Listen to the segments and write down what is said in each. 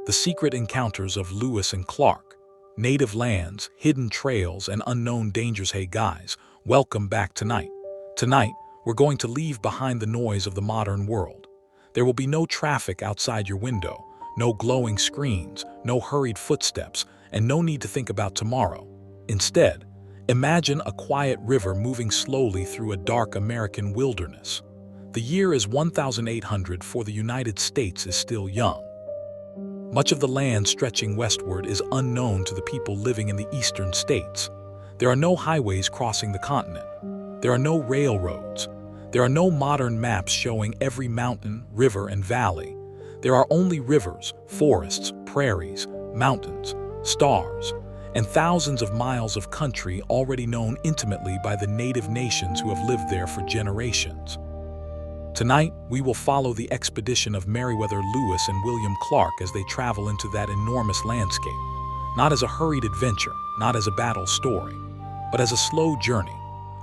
The Secret Encounters of Lewis and Clark. Native lands, hidden trails, and unknown dangers. Hey guys, welcome back tonight. Tonight, we're going to leave behind the noise of the modern world. There will be no traffic outside your window, no glowing screens, no hurried footsteps, and no need to think about tomorrow. Instead, imagine a quiet river moving slowly through a dark American wilderness. The year is 1800 for the United States is still young. Much of the land stretching westward is unknown to the people living in the eastern states. There are no highways crossing the continent. There are no railroads. There are no modern maps showing every mountain, river, and valley. There are only rivers, forests, prairies, mountains, stars, and thousands of miles of country already known intimately by the native nations who have lived there for generations. Tonight, we will follow the expedition of Meriwether Lewis and William Clark as they travel into that enormous landscape, not as a hurried adventure, not as a battle story, but as a slow journey,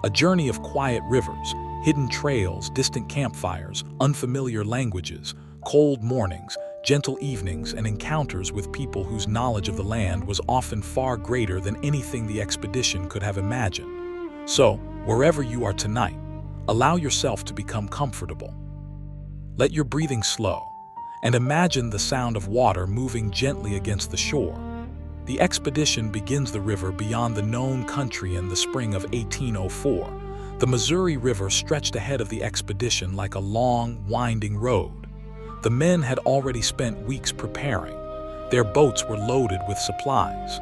a journey of quiet rivers, hidden trails, distant campfires, unfamiliar languages, cold mornings, gentle evenings, and encounters with people whose knowledge of the land was often far greater than anything the expedition could have imagined. So, wherever you are tonight, allow yourself to become comfortable. Let your breathing slow, and imagine the sound of water moving gently against the shore. The expedition begins the river beyond the known country in the spring of 1804. The Missouri River stretched ahead of the expedition like a long, winding road. The men had already spent weeks preparing. Their boats were loaded with supplies.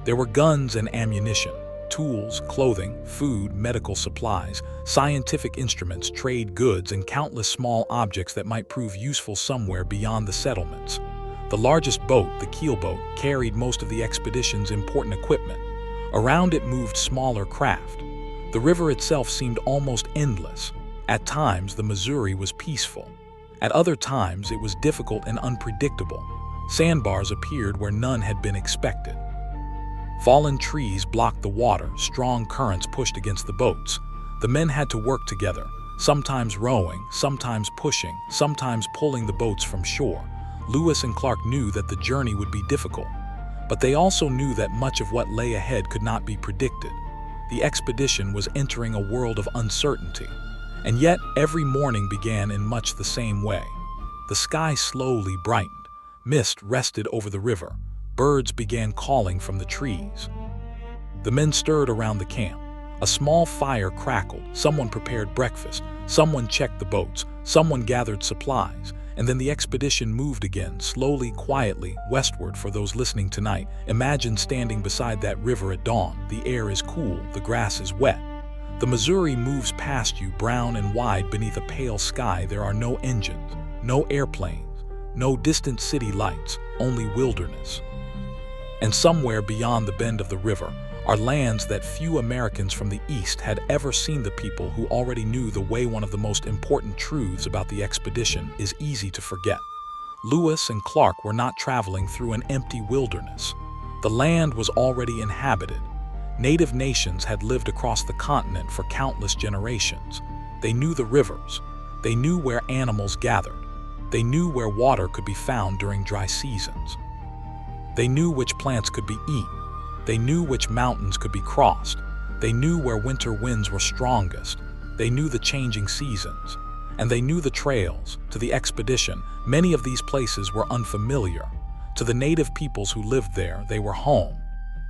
There were guns and ammunition, tools, clothing, food, medical supplies, scientific instruments, trade goods, and countless small objects that might prove useful somewhere beyond the settlements. The largest boat, the keelboat, carried most of the expedition's important equipment. Around it moved smaller craft. The river itself seemed almost endless. At times, the Missouri was peaceful. At other times, it was difficult and unpredictable. Sandbars appeared where none had been expected. Fallen trees blocked the water, strong currents pushed against the boats. The men had to work together, sometimes rowing, sometimes pushing, sometimes pulling the boats from shore. Lewis and Clark knew that the journey would be difficult, but they also knew that much of what lay ahead could not be predicted. The expedition was entering a world of uncertainty, and yet every morning began in much the same way. The sky slowly brightened, mist rested over the river. Birds began calling from the trees. The men stirred around the camp. A small fire crackled. Someone prepared breakfast. Someone checked the boats. Someone gathered supplies. And then the expedition moved again, slowly, quietly, westward. For those listening tonight, imagine standing beside that river at dawn. The air is cool. The grass is wet. The Missouri moves past you, brown and wide beneath a pale sky. There are no engines, no airplanes, no distant city lights, only wilderness. And somewhere beyond the bend of the river are lands that few Americans from the East had ever seen. The people who already knew the way. One of the most important truths about the expedition is easy to forget. Lewis and Clark were not traveling through an empty wilderness. The land was already inhabited. Native nations had lived across the continent for countless generations. They knew the rivers. They knew where animals gathered. They knew where water could be found during dry seasons. They knew which plants could be eaten. They knew which mountains could be crossed. They knew where winter winds were strongest. They knew the changing seasons. And they knew the trails. To the expedition, many of these places were unfamiliar. To the native peoples who lived there, they were home.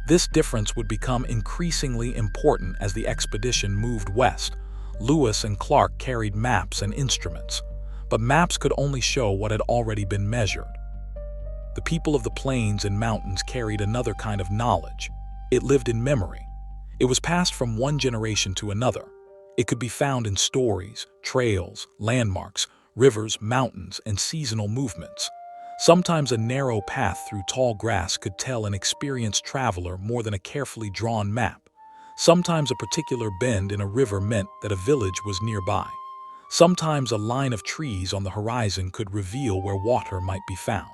This difference would become increasingly important as the expedition moved west. Lewis and Clark carried maps and instruments, but maps could only show what had already been measured. The people of the plains and mountains carried another kind of knowledge. It lived in memory. It was passed from one generation to another. It could be found in stories, trails, landmarks, rivers, mountains, and seasonal movements. Sometimes a narrow path through tall grass could tell an experienced traveler more than a carefully drawn map. Sometimes a particular bend in a river meant that a village was nearby. Sometimes a line of trees on the horizon could reveal where water might be found.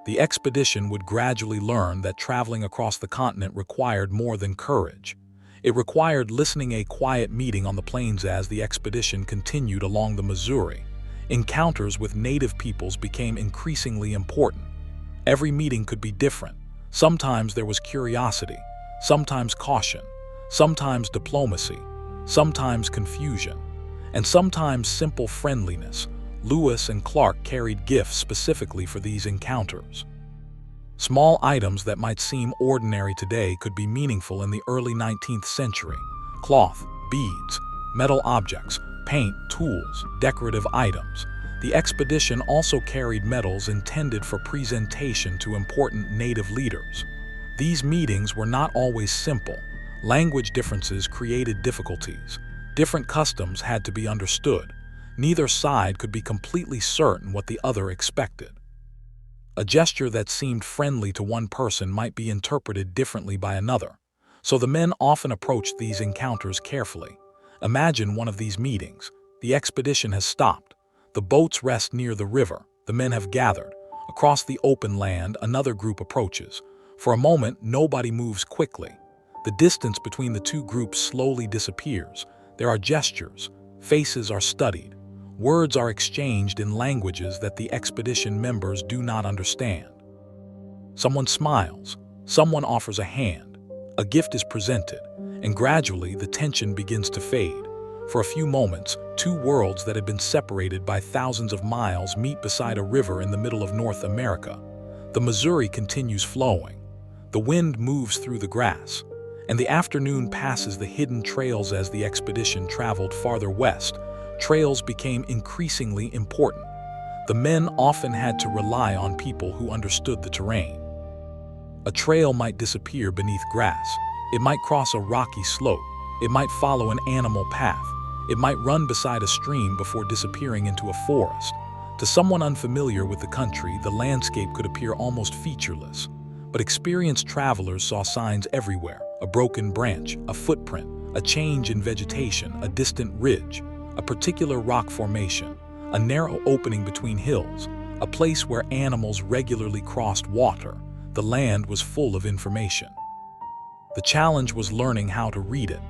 The expedition would gradually learn that traveling across the continent required more than courage. It required listening. A quiet meeting on the plains. As the expedition continued along the Missouri, encounters with native peoples became increasingly important. Every meeting could be different. Sometimes there was curiosity, sometimes caution, sometimes diplomacy, sometimes confusion, and sometimes simple friendliness. Lewis and Clark carried gifts specifically for these encounters. Small items that might seem ordinary today could be meaningful in the early 19th century. Cloth, beads, metal objects, paint, tools, decorative items. The expedition also carried medals intended for presentation to important native leaders. These meetings were not always simple. Language differences created difficulties. Different customs had to be understood. Neither side could be completely certain what the other expected. A gesture that seemed friendly to one person might be interpreted differently by another, so the men often approached these encounters carefully. Imagine one of these meetings. The expedition has stopped. The boats rest near the river. The men have gathered. Across the open land, another group approaches. For a moment, nobody moves quickly. The distance between the two groups slowly disappears. There are gestures. Faces are studied. Words are exchanged in languages that the expedition members do not understand. Someone smiles. Someone offers a hand. A gift is presented, and gradually the tension begins to fade. For a few moments, two worlds that had been separated by thousands of miles meet beside a river in the middle of North America. The Missouri continues flowing. The wind moves through the grass, and the afternoon passes the hidden trails. As the expedition traveled farther west, trails became increasingly important. The men often had to rely on people who understood the terrain. A trail might disappear beneath grass. It might cross a rocky slope. It might follow an animal path. It might run beside a stream before disappearing into a forest. To someone unfamiliar with the country, the landscape could appear almost featureless. But experienced travelers saw signs everywhere: a broken branch, a footprint, a change in vegetation, a distant ridge, a particular rock formation, a narrow opening between hills, a place where animals regularly crossed water. The land was full of information. The challenge was learning how to read it.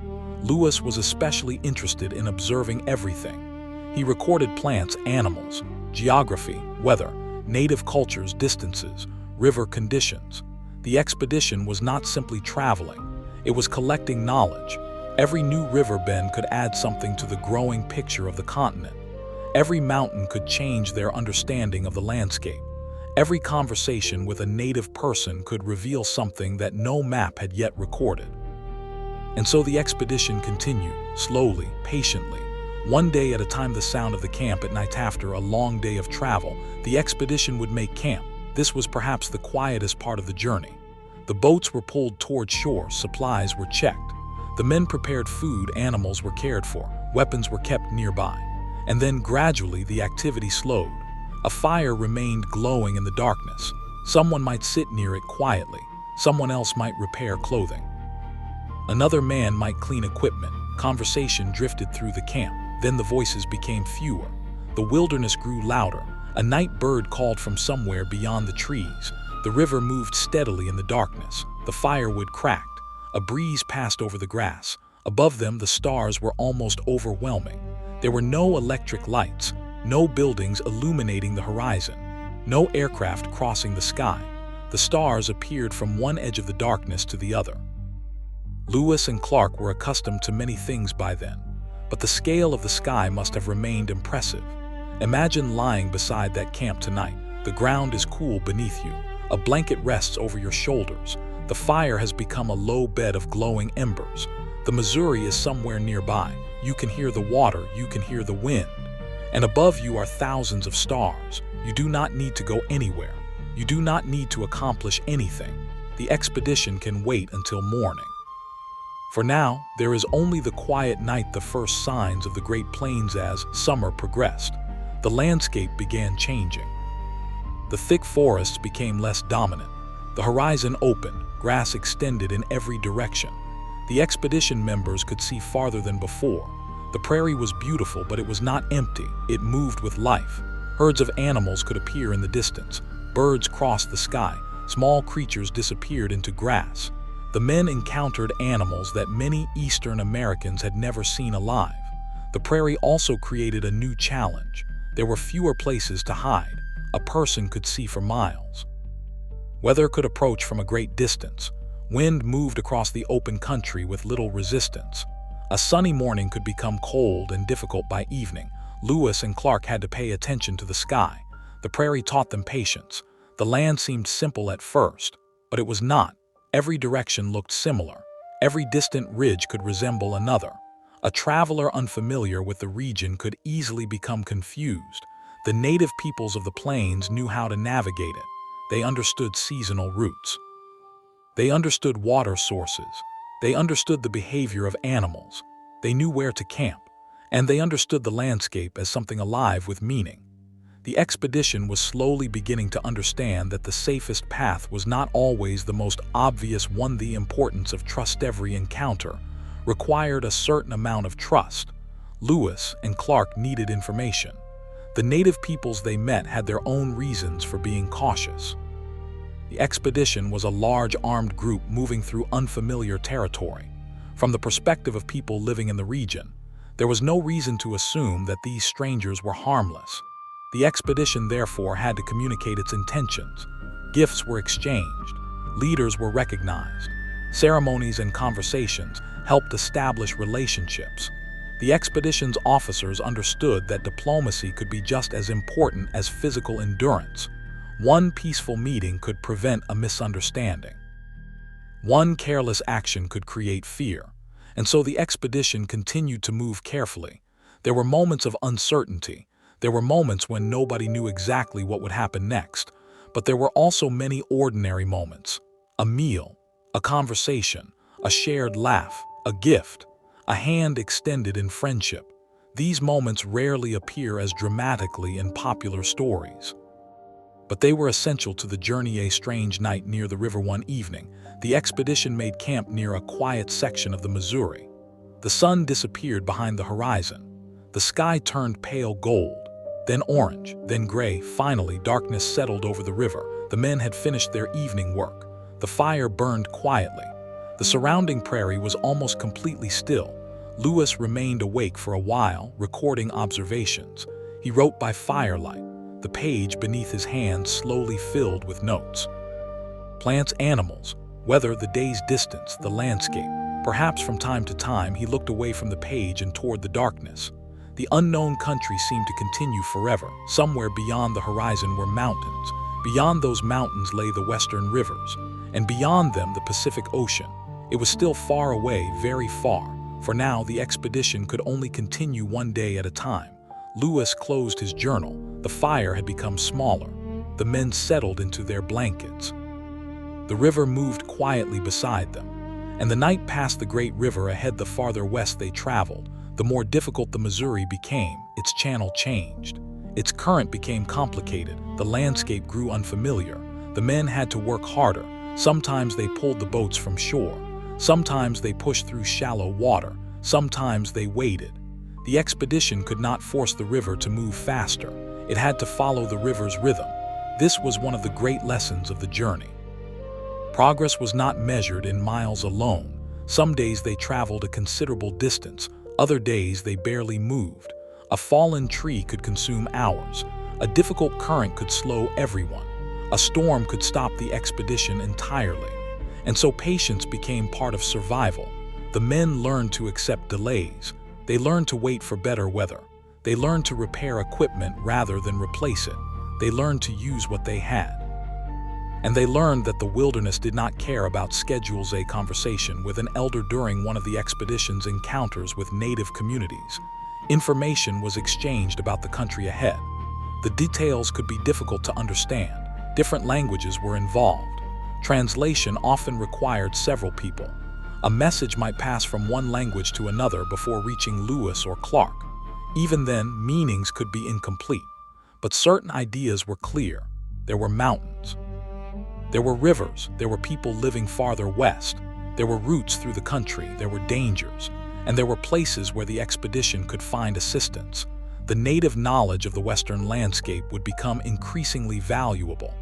Lewis was especially interested in observing everything. He recorded plants, animals, geography, weather, native cultures, distances, river conditions. The expedition was not simply traveling, it was collecting knowledge. Every new river bend could add something to the growing picture of the continent. Every mountain could change their understanding of the landscape. Every conversation with a native person could reveal something that no map had yet recorded. And so the expedition continued, slowly, patiently. One day at a time. The sound of the camp at night. After a long day of travel, the expedition would make camp. This was perhaps the quietest part of the journey. The boats were pulled toward shore, supplies were checked. The men prepared food, animals were cared for, weapons were kept nearby. And then gradually the activity slowed. A fire remained glowing in the darkness. Someone might sit near it quietly. Someone else might repair clothing. Another man might clean equipment. Conversation drifted through the camp. Then the voices became fewer. The wilderness grew louder. A night bird called from somewhere beyond the trees. The river moved steadily in the darkness. The firewood cracked. A breeze passed over the grass. Above them, the stars were almost overwhelming. There were no electric lights, no buildings illuminating the horizon, no aircraft crossing the sky. The stars appeared from one edge of the darkness to the other. Lewis and Clark were accustomed to many things by then, but the scale of the sky must have remained impressive. Imagine lying beside that camp tonight. The ground is cool beneath you. A blanket rests over your shoulders. The fire has become a low bed of glowing embers. The Missouri is somewhere nearby. You can hear the water, you can hear the wind. And above you are thousands of stars. You do not need to go anywhere. You do not need to accomplish anything. The expedition can wait until morning. For now, there is only the quiet night, the first signs of the Great Plains. As summer progressed, the landscape began changing. The thick forests became less dominant. The horizon opened, grass extended in every direction. The expedition members could see farther than before. The prairie was beautiful, but it was not empty. It moved with life. Herds of animals could appear in the distance. Birds crossed the sky. Small creatures disappeared into grass. The men encountered animals that many Eastern Americans had never seen alive. The prairie also created a new challenge. There were fewer places to hide. A person could see for miles. Weather could approach from a great distance. Wind moved across the open country with little resistance. A sunny morning could become cold and difficult by evening. Lewis and Clark had to pay attention to the sky. The prairie taught them patience. The land seemed simple at first, but it was not. Every direction looked similar. Every distant ridge could resemble another. A traveler unfamiliar with the region could easily become confused. The native peoples of the plains knew how to navigate it. They understood seasonal routes. They understood water sources. They understood the behavior of animals. They knew where to camp. And they understood the landscape as something alive with meaning. The expedition was slowly beginning to understand that the safest path was not always the most obvious one. The importance of trust. Every encounter required a certain amount of trust. Lewis and Clark needed information. The native peoples they met had their own reasons for being cautious. The expedition was a large armed group moving through unfamiliar territory. From the perspective of people living in the region, there was no reason to assume that these strangers were harmless. The expedition therefore had to communicate its intentions. Gifts were exchanged. Leaders were recognized. Ceremonies and conversations helped establish relationships. The expedition's officers understood that diplomacy could be just as important as physical endurance. One peaceful meeting could prevent a misunderstanding. One careless action could create fear. And so the expedition continued to move carefully. There were moments of uncertainty. There were moments when nobody knew exactly what would happen next. But there were also many ordinary moments. A meal, a conversation, a shared laugh, a gift, a hand extended in friendship. These moments rarely appear as dramatically in popular stories. But they were essential to the journey. A strange night near the river. One evening, the expedition made camp near a quiet section of the Missouri. The sun disappeared behind the horizon. The sky turned pale gold, then orange, then gray. Finally, darkness settled over the river. The men had finished their evening work. The fire burned quietly. The surrounding prairie was almost completely still. Lewis remained awake for a while, recording observations. He wrote by firelight. The page beneath his hand slowly filled with notes. Plants, animals, weather, the day's distance, the landscape. Perhaps from time to time he looked away from the page and toward the darkness. The unknown country seemed to continue forever. Somewhere beyond the horizon were mountains. Beyond those mountains lay the western rivers, and beyond them the Pacific Ocean. It was still far away, very far. For now, the expedition could only continue one day at a time. Lewis closed his journal. The fire had become smaller. The men settled into their blankets. The river moved quietly beside them, and the night passed. The great river ahead. The farther west they traveled, the more difficult the Missouri became. Its channel changed. Its current became complicated. The landscape grew unfamiliar. The men had to work harder. Sometimes they pulled the boats from shore. Sometimes they pushed through shallow water. Sometimes they waded. The expedition could not force the river to move faster. It had to follow the river's rhythm. This was one of the great lessons of the journey. Progress was not measured in miles alone. Some days they traveled a considerable distance. Other days they barely moved. A fallen tree could consume hours. A difficult current could slow everyone. A storm could stop the expedition entirely. And so patience became part of survival. The men learned to accept delays. They learned to wait for better weather. They learned to repair equipment rather than replace it. They learned to use what they had. And they learned that the wilderness did not care about schedules. A conversation with an elder during one of the expedition's encounters with native communities. Information was exchanged about the country ahead. The details could be difficult to understand. Different languages were involved. Translation often required several people. A message might pass from one language to another before reaching Lewis or Clark. Even then, meanings could be incomplete. But certain ideas were clear. There were mountains. There were rivers. There were people living farther west. There were routes through the country. There were dangers. And there were places where the expedition could find assistance. The native knowledge of the western landscape would become increasingly valuable.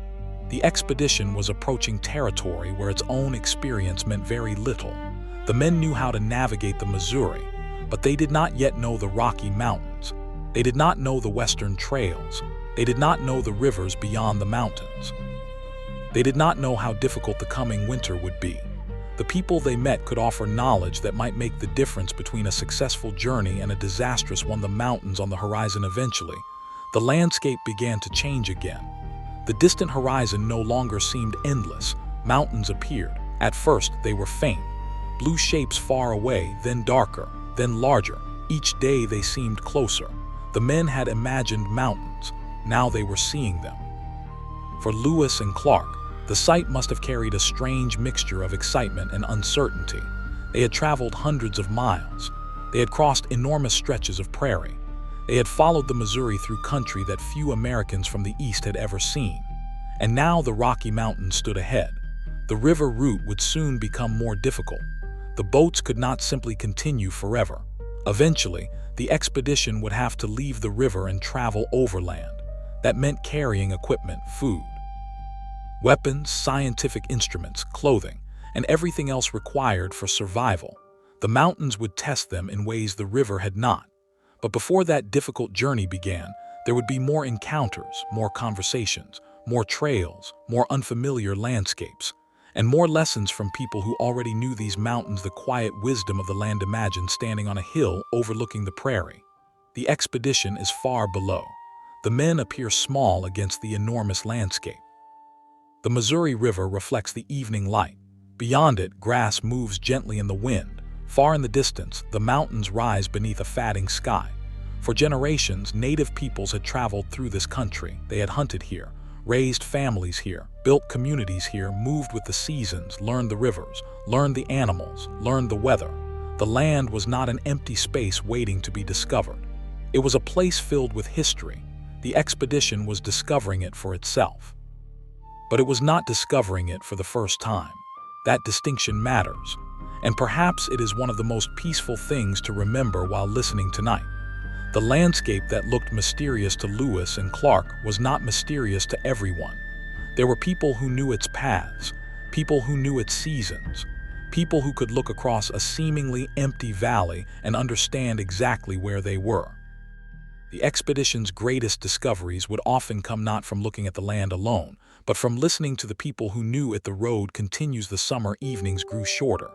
The expedition was approaching territory where its own experience meant very little. The men knew how to navigate the Missouri, but they did not yet know the Rocky Mountains. They did not know the western trails. They did not know the rivers beyond the mountains. They did not know how difficult the coming winter would be. The people they met could offer knowledge that might make the difference between a successful journey and a disastrous one. The mountains on the horizon eventually, the landscape began to change again. The distant horizon no longer seemed endless. Mountains appeared. At first, they were faint, blue shapes far away, then darker, then larger. Each day they seemed closer. The men had imagined mountains. Now they were seeing them. For Lewis and Clark, the sight must have carried a strange mixture of excitement and uncertainty. They had traveled hundreds of miles. They had crossed enormous stretches of prairie. They had followed the Missouri through country that few Americans from the East had ever seen. And now the Rocky Mountains stood ahead. The river route would soon become more difficult. The boats could not simply continue forever. Eventually, the expedition would have to leave the river and travel overland. That meant carrying equipment, food, weapons, scientific instruments, clothing, and everything else required for survival. The mountains would test them in ways the river had not. But before that difficult journey began, there would be more encounters, more conversations, more trails, more unfamiliar landscapes, and more lessons from people who already knew these mountains. The quiet wisdom of the land. Imagine standing on a hill overlooking the prairie. The expedition is far below. The men appear small against the enormous landscape. The Missouri River reflects the evening light. Beyond it, grass moves gently in the wind. Far in the distance, the mountains rise beneath a fatting sky. For generations, native peoples had traveled through this country. They had hunted here, raised families here, built communities here, moved with the seasons, learned the rivers, learned the animals, learned the weather. The land was not an empty space waiting to be discovered. It was a place filled with history. The expedition was discovering it for itself. But it was not discovering it for the first time. That distinction matters, and perhaps it is one of the most peaceful things to remember while listening tonight. The landscape that looked mysterious to Lewis and Clark was not mysterious to everyone. There were people who knew its paths, people who knew its seasons, people who could look across a seemingly empty valley and understand exactly where they were. The expedition's greatest discoveries would often come not from looking at the land alone, but from listening to the people who knew it. The road continues. The summer evenings grew shorter.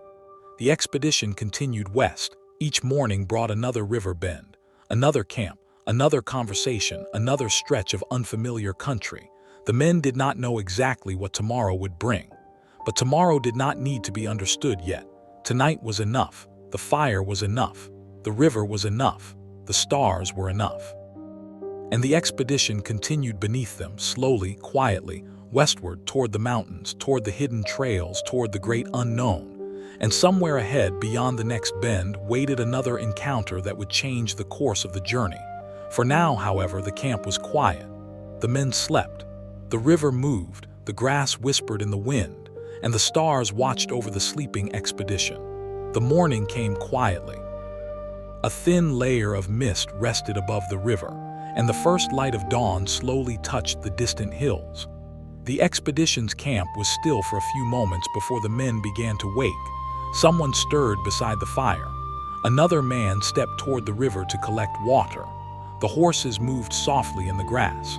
The expedition continued west. Each morning brought another river bend, another camp, another conversation, another stretch of unfamiliar country. The men did not know exactly what tomorrow would bring. But tomorrow did not need to be understood yet. Tonight was enough. The fire was enough. The river was enough. The stars were enough. And the expedition continued beneath them, slowly, quietly, westward toward the mountains, toward the hidden trails, toward the great unknown. And somewhere ahead, beyond the next bend, waited another encounter that would change the course of the journey. For now, however, the camp was quiet. The men slept. The river moved, the grass whispered in the wind, and the stars watched over the sleeping expedition. The morning came quietly. A thin layer of mist rested above the river, and the first light of dawn slowly touched the distant hills. The expedition's camp was still for a few moments before the men began to wake. Someone stirred beside the fire. Another man stepped toward the river to collect water. The horses moved softly in the grass.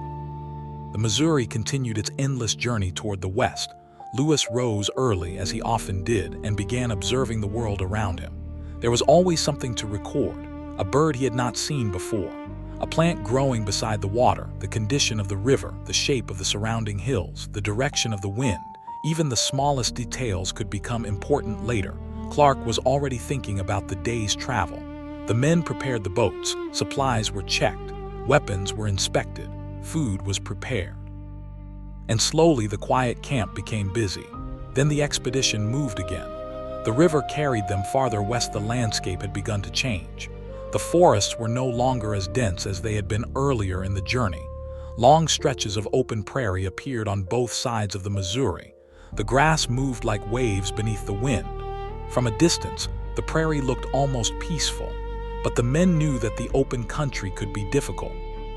The Missouri continued its endless journey toward the west. Lewis rose early, as he often did, and began observing the world around him. There was always something to record, a bird he had not seen before, a plant growing beside the water, the condition of the river, the shape of the surrounding hills, the direction of the wind. Even the smallest details could become important later. Clark was already thinking about the day's travel. The men prepared the boats, supplies were checked, weapons were inspected, food was prepared. And slowly the quiet camp became busy. Then the expedition moved again. The river carried them farther west. The landscape had begun to change. The forests were no longer as dense as they had been earlier in the journey. Long stretches of open prairie appeared on both sides of the Missouri. The grass moved like waves beneath the wind. From a distance, the prairie looked almost peaceful, but the men knew that the open country could be difficult.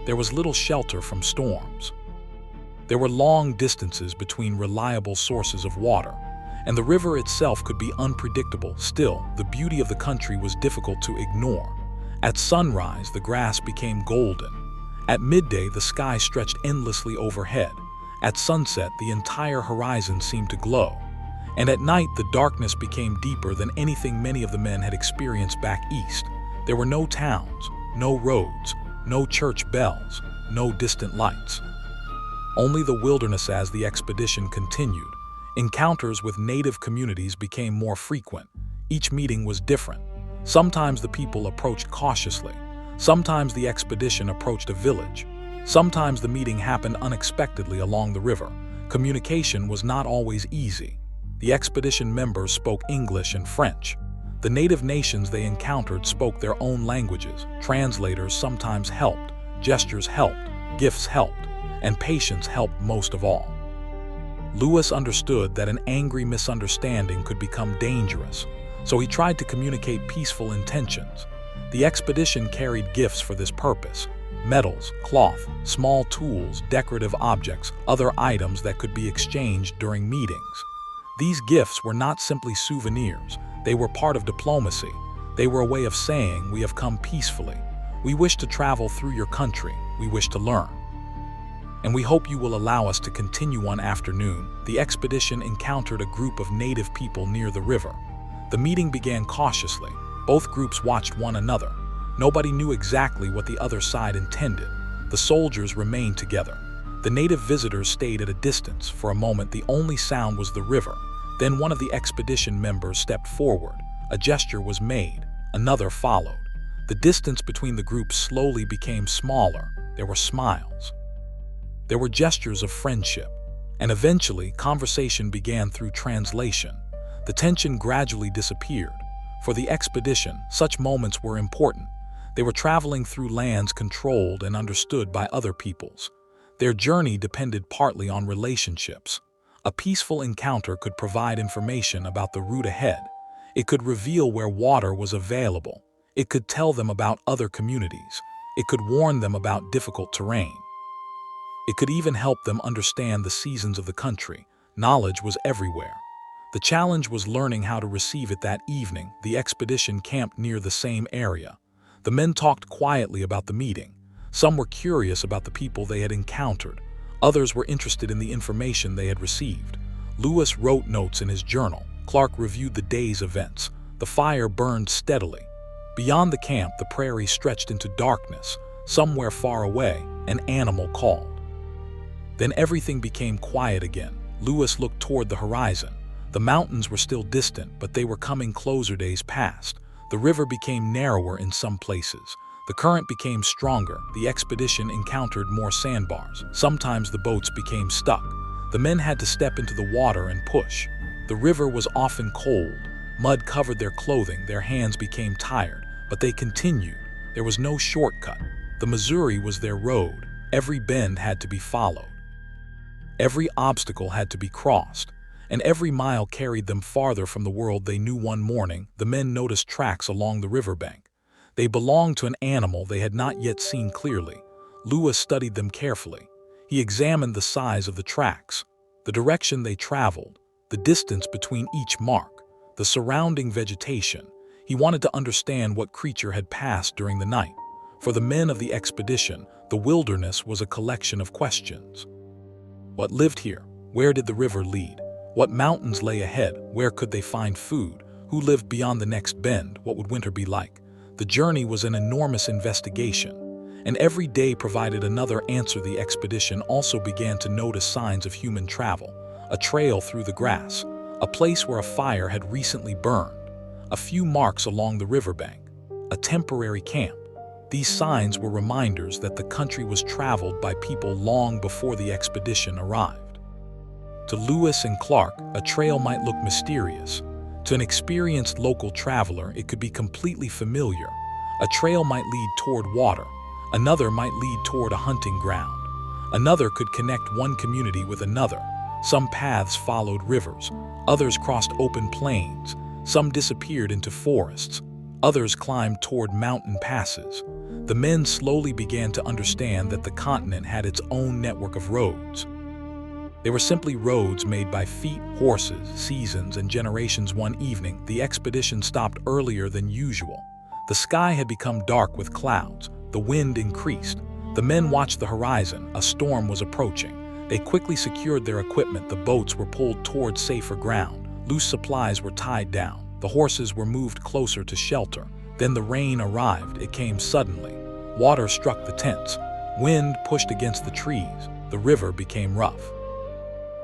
There was little shelter from storms. There were long distances between reliable sources of water, and the river itself could be unpredictable. Still, the beauty of the country was difficult to ignore. At sunrise, the grass became golden. At midday, the sky stretched endlessly overhead. At sunset, the entire horizon seemed to glow. And at night, the darkness became deeper than anything many of the men had experienced back east. There were no towns, no roads, no church bells, no distant lights. Only the wilderness. As the expedition continued, encounters with native communities became more frequent. Each meeting was different. Sometimes the people approached cautiously. Sometimes the expedition approached a village. Sometimes the meeting happened unexpectedly along the river. Communication was not always easy. The expedition members spoke English and French. The native nations they encountered spoke their own languages. Translators sometimes helped, gestures helped, gifts helped, and patience helped most of all. Lewis understood that an angry misunderstanding could become dangerous, so he tried to communicate peaceful intentions. The expedition carried gifts for this purpose: metals, cloth, small tools, decorative objects, other items that could be exchanged during meetings. These gifts were not simply souvenirs, they were part of diplomacy. They were a way of saying, "We have come peacefully. We wish to travel through your country. We wish to learn. And we hope you will allow us to continue." One afternoon, the expedition encountered a group of native people near the river. The meeting began cautiously. Both groups watched one another. Nobody knew exactly what the other side intended. The soldiers remained together. The native visitors stayed at a distance. For a moment, the only sound was the river. Then one of the expedition members stepped forward. A gesture was made. Another followed. The distance between the groups slowly became smaller. There were smiles. There were gestures of friendship. And eventually, conversation began through translation. The tension gradually disappeared. For the expedition, such moments were important. They were traveling through lands controlled and understood by other peoples. Their journey depended partly on relationships. A peaceful encounter could provide information about the route ahead. It could reveal where water was available. It could tell them about other communities. It could warn them about difficult terrain. It could even help them understand the seasons of the country. Knowledge was everywhere. The challenge was learning how to receive it. That evening, the expedition camped near the same area. The men talked quietly about the meeting. Some were curious about the people they had encountered. Others were interested in the information they had received. Lewis wrote notes in his journal. Clark reviewed the day's events. The fire burned steadily. Beyond the camp, the prairie stretched into darkness. Somewhere far away, an animal called. Then everything became quiet again. Lewis looked toward the horizon. The mountains were still distant, but they were coming closer. Days passed. The river became narrower in some places. The current became stronger. The expedition encountered more sandbars. Sometimes the boats became stuck. The men had to step into the water and push. The river was often cold. Mud covered their clothing. Their hands became tired, but they continued. There was no shortcut. The Missouri was their road. Every bend had to be followed. Every obstacle had to be crossed. And every mile carried them farther from the world they knew. One morning, the men noticed tracks along the riverbank. They belonged to an animal they had not yet seen clearly. Lewis studied them carefully. He examined the size of the tracks, the direction they traveled, the distance between each mark, the surrounding vegetation. He wanted to understand what creature had passed during the night. For the men of the expedition, the wilderness was a collection of questions. What lived here? Where did the river lead? What mountains lay ahead? Where could they find food? Who lived beyond the next bend? What would winter be like? The journey was an enormous investigation, and every day provided another answer. The expedition also began to notice signs of human travel. A trail through the grass, a place where a fire had recently burned, a few marks along the riverbank, a temporary camp. These signs were reminders that the country was traveled by people long before the expedition arrived. To Lewis and Clark, a trail might look mysterious. To an experienced local traveler, it could be completely familiar. A trail might lead toward water. Another might lead toward a hunting ground. Another could connect one community with another. Some paths followed rivers. Others crossed open plains. Some disappeared into forests. Others climbed toward mountain passes. The men slowly began to understand that the continent had its own network of roads. They were simply roads made by feet, horses, seasons, and generations. One evening, the expedition stopped earlier than usual. The sky had become dark with clouds. The wind increased. The men watched the horizon. A storm was approaching. They quickly secured their equipment. The boats were pulled towards safer ground. Loose supplies were tied down. The horses were moved closer to shelter. Then the rain arrived. It came suddenly. Water struck the tents. Wind pushed against the trees. The river became rough.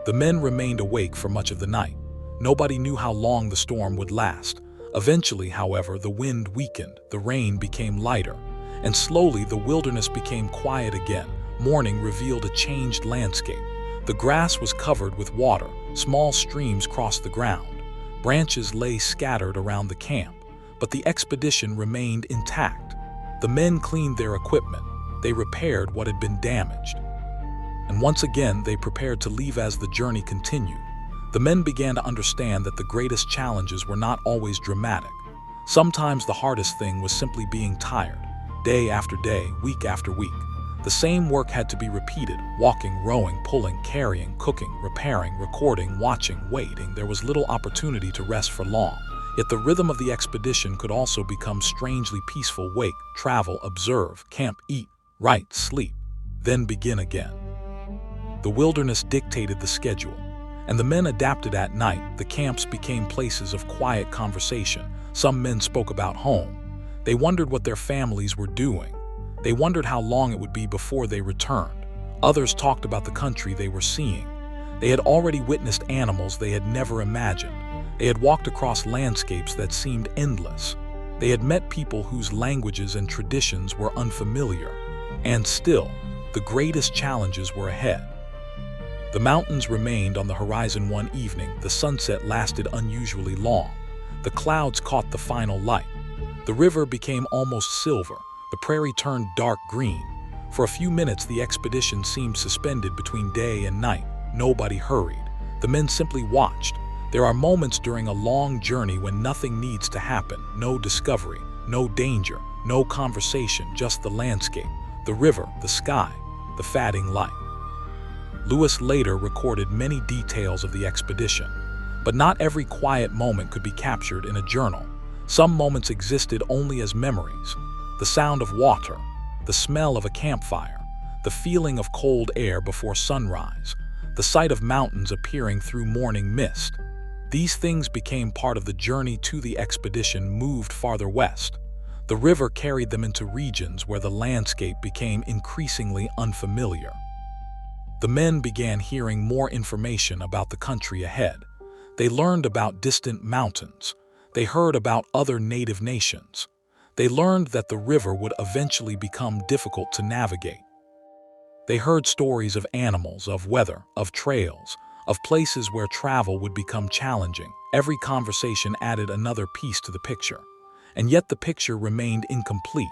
The men remained awake for much of the night. Nobody knew how long the storm would last. Eventually, however, the wind weakened, the rain became lighter, and slowly the wilderness became quiet again. Morning revealed a changed landscape. The grass was covered with water, small streams crossed the ground, branches lay scattered around the camp, but the expedition remained intact. The men cleaned their equipment, they repaired what had been damaged, and once again they prepared to leave as the journey continued. The men began to understand that the greatest challenges were not always dramatic. Sometimes the hardest thing was simply being tired, day after day, week after week. The same work had to be repeated: walking, rowing, pulling, carrying, cooking, repairing, recording, watching, waiting. There was little opportunity to rest for long. Yet the rhythm of the expedition could also become strangely peaceful. Wake, travel, observe, camp, eat, write, sleep, then begin again. The wilderness dictated the schedule, and the men adapted. At night, the camps became places of quiet conversation. Some men spoke about home. They wondered what their families were doing. They wondered how long it would be before they returned. Others talked about the country they were seeing. They had already witnessed animals they had never imagined. They had walked across landscapes that seemed endless. They had met people whose languages and traditions were unfamiliar. And still, the greatest challenges were ahead. The mountains remained on the horizon one evening. The sunset lasted unusually long. The clouds caught the final light. The river became almost silver. The prairie turned dark green. For a few minutes, the expedition seemed suspended between day and night. Nobody hurried. The men simply watched. There are moments during a long journey when nothing needs to happen. No discovery, no danger, no conversation, just the landscape, the river, the sky, the fading light. Lewis later recorded many details of the expedition, but not every quiet moment could be captured in a journal. Some moments existed only as memories. The sound of water, the smell of a campfire, the feeling of cold air before sunrise, the sight of mountains appearing through morning mist. These things became part of the journey. To the expedition moved farther west. The river carried them into regions where the landscape became increasingly unfamiliar. The men began hearing more information about the country ahead. They learned about distant mountains. They heard about other native nations. They learned that the river would eventually become difficult to navigate. They heard stories of animals, of weather, of trails, of places where travel would become challenging. Every conversation added another piece to the picture, and yet the picture remained incomplete.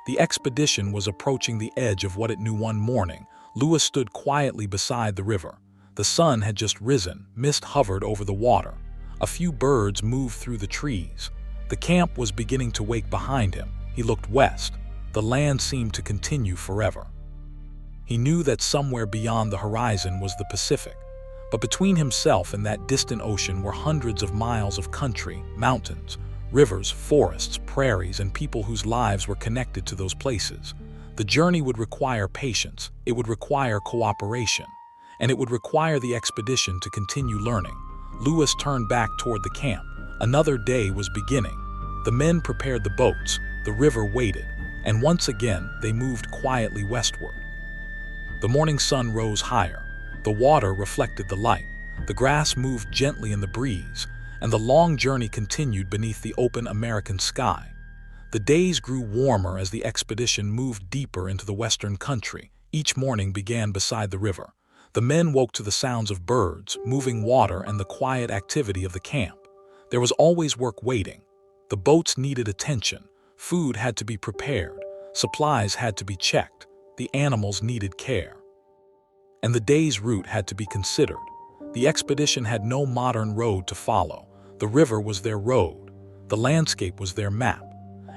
The expedition was approaching the edge of what it knew. One morning, Lewis stood quietly beside the river. The sun had just risen, mist hovered over the water. A few birds moved through the trees. The camp was beginning to wake behind him. He looked west. The land seemed to continue forever. He knew that somewhere beyond the horizon was the Pacific. But between himself and that distant ocean were hundreds of miles of country, mountains, rivers, forests, prairies, and people whose lives were connected to those places. The journey would require patience, it would require cooperation, and it would require the expedition to continue learning. Lewis turned back toward the camp. Another day was beginning. The men prepared the boats, the river waited, and once again they moved quietly westward. The morning sun rose higher. The water reflected the light. The grass moved gently in the breeze, and the long journey continued beneath the open American sky. The days grew warmer as the expedition moved deeper into the western country. Each morning began beside the river. The men woke to the sounds of birds, moving water, and the quiet activity of the camp. There was always work waiting. The boats needed attention. Food had to be prepared. Supplies had to be checked. The animals needed care. And the day's route had to be considered. The expedition had no modern road to follow. The river was their road. The landscape was their map.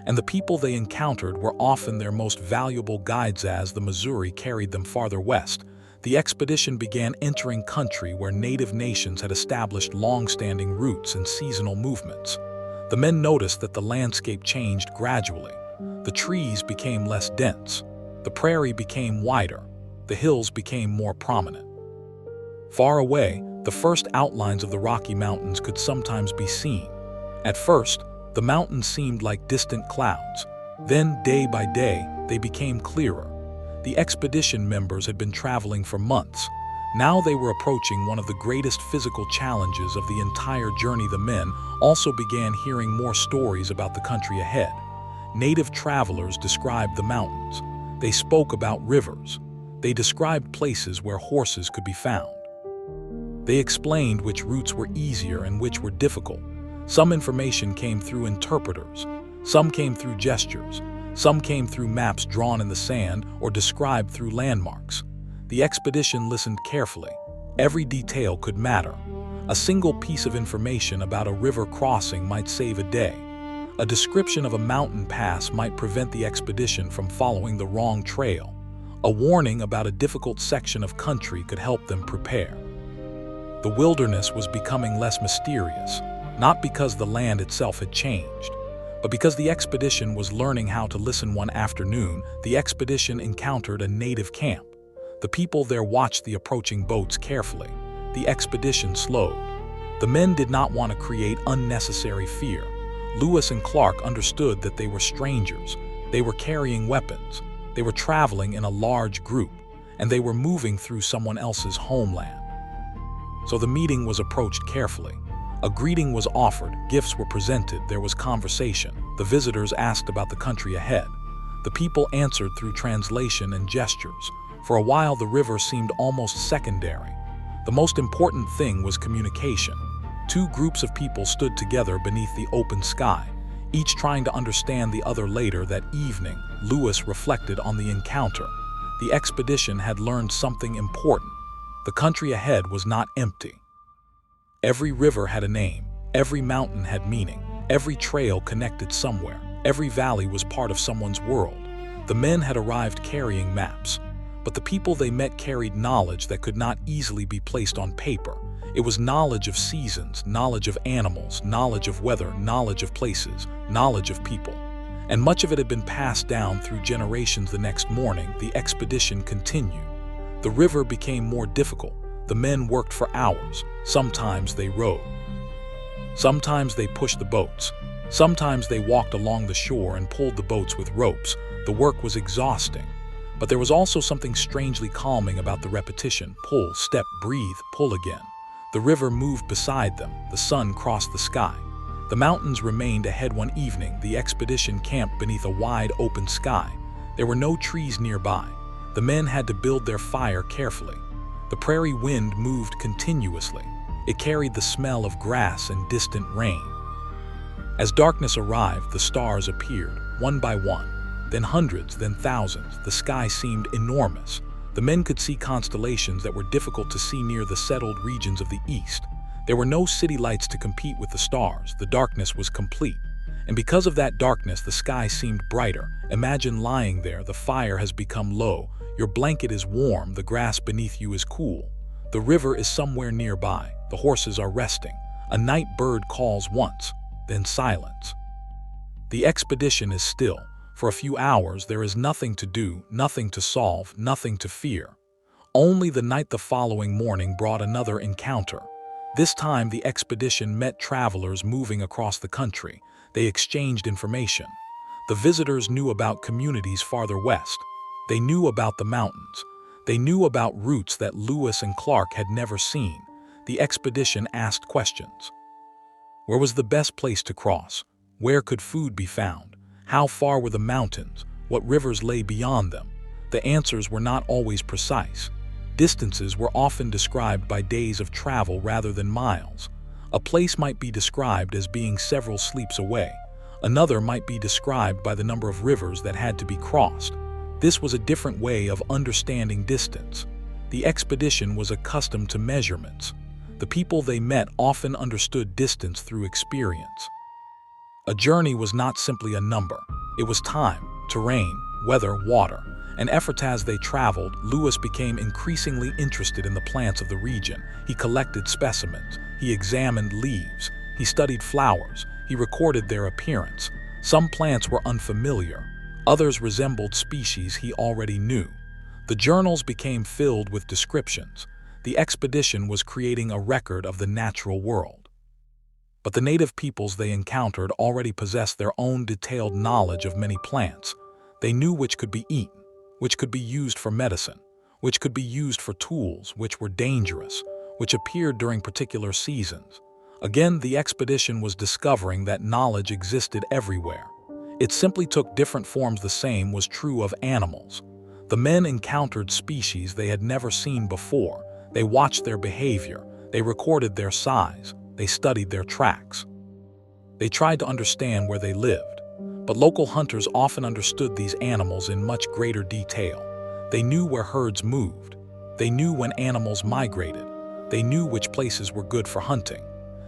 And the people they encountered were often their most valuable guides. As the Missouri carried them farther west, the expedition began entering country where native nations had established long-standing roots and seasonal movements. The men noticed that the landscape changed gradually. The trees became less dense. The prairie became wider. The hills became more prominent. Far away, the first outlines of the Rocky Mountains could sometimes be seen. At first, the mountains seemed like distant clouds. Then, day by day, they became clearer. The expedition members had been traveling for months. Now they were approaching one of the greatest physical challenges of the entire journey. The men also began hearing more stories about the country ahead. Native travelers described the mountains. They spoke about rivers. They described places where horses could be found. They explained which routes were easier and which were difficult. Some information came through interpreters. Some came through gestures. Some came through maps drawn in the sand or described through landmarks. The expedition listened carefully. Every detail could matter. A single piece of information about a river crossing might save a day. A description of a mountain pass might prevent the expedition from following the wrong trail. A warning about a difficult section of country could help them prepare. The wilderness was becoming less mysterious, not because the land itself had changed, but because the expedition was learning how to listen. One afternoon, the expedition encountered a native camp. The people there watched the approaching boats carefully. The expedition slowed. The men did not want to create unnecessary fear. Lewis and Clark understood that they were strangers. They were carrying weapons. They were traveling in a large group, and they were moving through someone else's homeland. So the meeting was approached carefully. A greeting was offered, gifts were presented, there was conversation. The visitors asked about the country ahead. The people answered through translation and gestures. For a while, the river seemed almost secondary. The most important thing was communication. Two groups of people stood together beneath the open sky, each trying to understand the other. Later that evening, Lewis reflected on the encounter. The expedition had learned something important. The country ahead was not empty. Every river had a name. Every mountain had meaning. Every trail connected somewhere. Every valley was part of someone's world. The men had arrived carrying maps, but the people they met carried knowledge that could not easily be placed on paper. It was knowledge of seasons, knowledge of animals, knowledge of weather, knowledge of places, knowledge of people. And much of it had been passed down through generations. The next morning, the expedition continued. The river became more difficult. The men worked for hours. Sometimes they rowed. Sometimes they pushed the boats. Sometimes they walked along the shore and pulled the boats with ropes. The work was exhausting. But there was also something strangely calming about the repetition. Pull, step, breathe, pull again. The river moved beside them. The sun crossed the sky. The mountains remained ahead. One evening, the expedition camped beneath a wide open sky. There were no trees nearby. The men had to build their fire carefully. The prairie wind moved continuously. It carried the smell of grass and distant rain. As darkness arrived, the stars appeared, one by one. Then hundreds, then thousands. The sky seemed enormous. The men could see constellations that were difficult to see near the settled regions of the east. There were no city lights to compete with the stars. The darkness was complete. And because of that darkness, the sky seemed brighter. Imagine lying there. The fire has become low. Your blanket is warm. The grass beneath you is cool. The river is somewhere nearby. The horses are resting. A night bird calls once, then silence. The expedition is still. For a few hours, there is nothing to do, nothing to solve, nothing to fear. Only the night the following morning brought another encounter. This time, the expedition met travelers moving across the country. They exchanged information. The visitors knew about communities farther west. They knew about the mountains. They knew about routes that Lewis and Clark had never seen. The expedition asked questions. Where was the best place to cross? Where could food be found? How far were the mountains? What rivers lay beyond them? The answers were not always precise. Distances were often described by days of travel rather than miles. A place might be described as being several sleeps away. Another might be described by the number of rivers that had to be crossed. This was a different way of understanding distance. The expedition was accustomed to measurements. The people they met often understood distance through experience. A journey was not simply a number. It was time, terrain, weather, water, and effort. As they traveled, Lewis became increasingly interested in the plants of the region. He collected specimens. He examined leaves. He studied flowers. He recorded their appearance. Some plants were unfamiliar. Others resembled species he already knew. The journals became filled with descriptions. The expedition was creating a record of the natural world. But the native peoples they encountered already possessed their own detailed knowledge of many plants. They knew which could be eaten, which could be used for medicine, which could be used for tools, which were dangerous, which appeared during particular seasons. Again, the expedition was discovering that knowledge existed everywhere. It simply took different forms. The same was true of animals. The men encountered species they had never seen before. They watched their behavior, they recorded their size, they studied their tracks. They tried to understand where they lived, but local hunters often understood these animals in much greater detail. They knew where herds moved. They knew when animals migrated. They knew which places were good for hunting.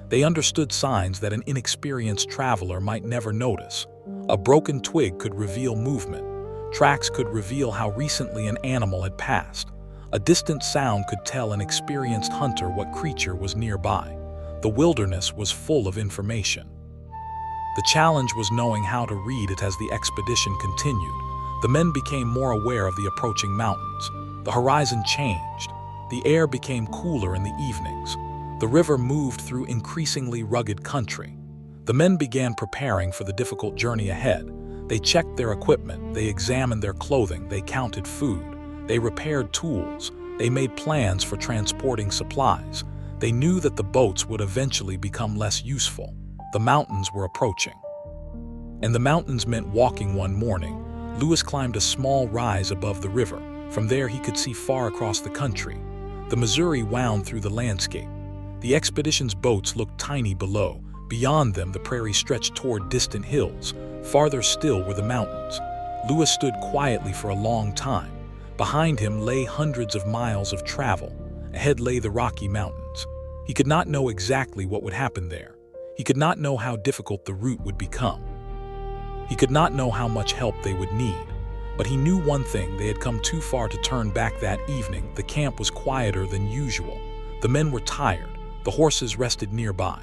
They understood signs that an inexperienced traveler might never notice. A broken twig could reveal movement. Tracks could reveal how recently an animal had passed. A distant sound could tell an experienced hunter what creature was nearby. The wilderness was full of information. The challenge was knowing how to read it. As the expedition continued, the men became more aware of the approaching mountains. The horizon changed. The air became cooler in the evenings. The river moved through increasingly rugged country. The men began preparing for the difficult journey ahead. They checked their equipment, they examined their clothing, they counted food, they repaired tools, they made plans for transporting supplies. They knew that the boats would eventually become less useful. The mountains were approaching. And the mountains meant walking. One morning, Lewis climbed a small rise above the river. From there he could see far across the country. The Missouri wound through the landscape. The expedition's boats looked tiny below. Beyond them, the prairie stretched toward distant hills. Farther still were the mountains. Lewis stood quietly for a long time. Behind him lay hundreds of miles of travel. Ahead lay the Rocky Mountains. He could not know exactly what would happen there. He could not know how difficult the route would become. He could not know how much help they would need. But he knew one thing: they had come too far to turn back. That evening, the camp was quieter than usual. The men were tired. The horses rested nearby.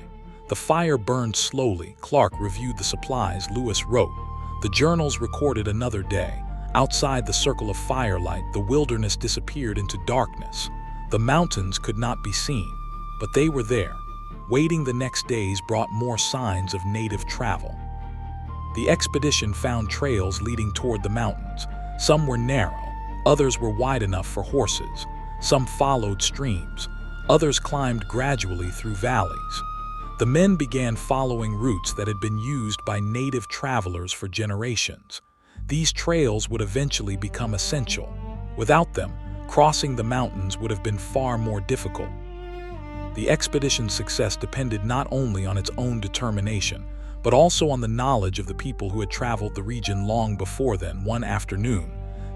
The fire burned slowly. Clark reviewed the supplies. Lewis wrote. The journals recorded another day. Outside the circle of firelight, the wilderness disappeared into darkness. The mountains could not be seen, but they were there. Waiting the next days brought more signs of native travel. The expedition found trails leading toward the mountains. Some were narrow, others were wide enough for horses. Some followed streams, others climbed gradually through valleys. The men began following routes that had been used by native travelers for generations. These trails would eventually become essential. Without them, crossing the mountains would have been far more difficult. The expedition's success depended not only on its own determination, but also on the knowledge of the people who had traveled the region long before then. One afternoon,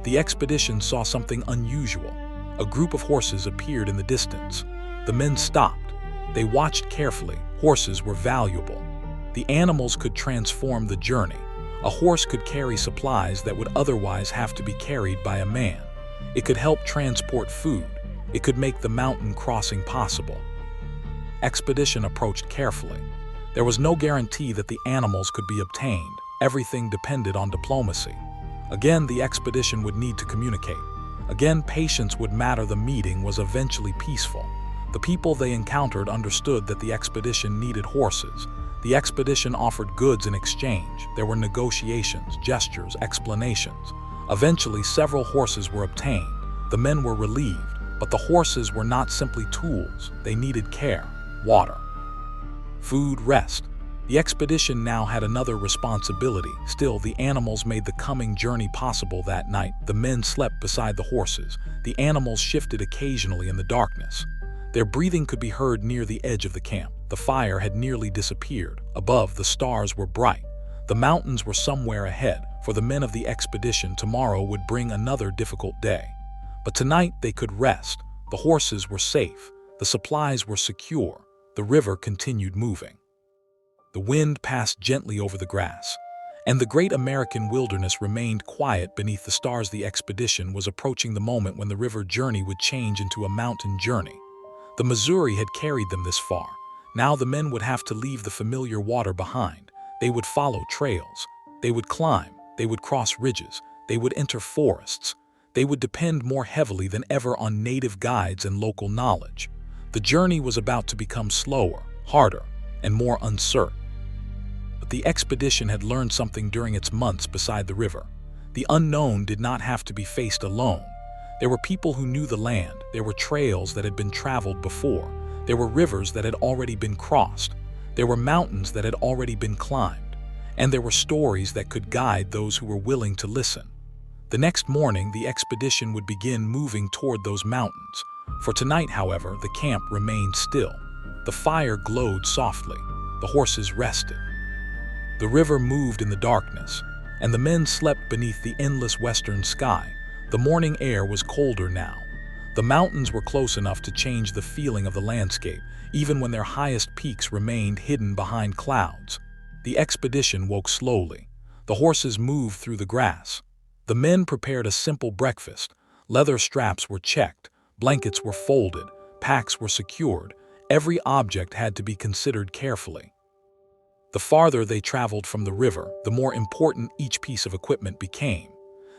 the expedition saw something unusual. A group of horses appeared in the distance. The men stopped. They watched carefully. Horses were valuable. The animals could transform the journey. A horse could carry supplies that would otherwise have to be carried by a man. It could help transport food. It could make the mountain crossing possible. Expedition approached carefully. There was no guarantee that the animals could be obtained. Everything depended on diplomacy. Again, the expedition would need to communicate. Again, patience would matter. The meeting was eventually peaceful. The people they encountered understood that the expedition needed horses. The expedition offered goods in exchange. There were negotiations, gestures, explanations. Eventually, several horses were obtained. The men were relieved, but the horses were not simply tools. They needed care, water, food, rest. The expedition now had another responsibility. Still, the animals made the coming journey possible. That night, the men slept beside the horses. The animals shifted occasionally in the darkness. Their breathing could be heard near the edge of the camp. The fire had nearly disappeared. Above, the stars were bright. The mountains were somewhere ahead. For the men of the expedition, tomorrow would bring another difficult day. But tonight they could rest. The horses were safe. The supplies were secure. The river continued moving. The wind passed gently over the grass, and the great American wilderness remained quiet beneath the stars. The expedition was approaching the moment when the river journey would change into a mountain journey. The Missouri had carried them this far. Now the men would have to leave the familiar water behind. They would follow trails. They would climb. They would cross ridges. They would enter forests. They would depend more heavily than ever on native guides and local knowledge. The journey was about to become slower, harder, and more uncertain. But the expedition had learned something during its months beside the river. The unknown did not have to be faced alone. There were people who knew the land, there were trails that had been traveled before, there were rivers that had already been crossed, there were mountains that had already been climbed, and there were stories that could guide those who were willing to listen. The next morning, the expedition would begin moving toward those mountains. For tonight, however, the camp remained still. The fire glowed softly. The horses rested. The river moved in the darkness, and the men slept beneath the endless western sky. The morning air was colder now. The mountains were close enough to change the feeling of the landscape, even when their highest peaks remained hidden behind clouds. The expedition woke slowly. The horses moved through the grass. The men prepared a simple breakfast. Leather straps were checked, blankets were folded, packs were secured. Every object had to be considered carefully. The farther they traveled from the river, the more important each piece of equipment became.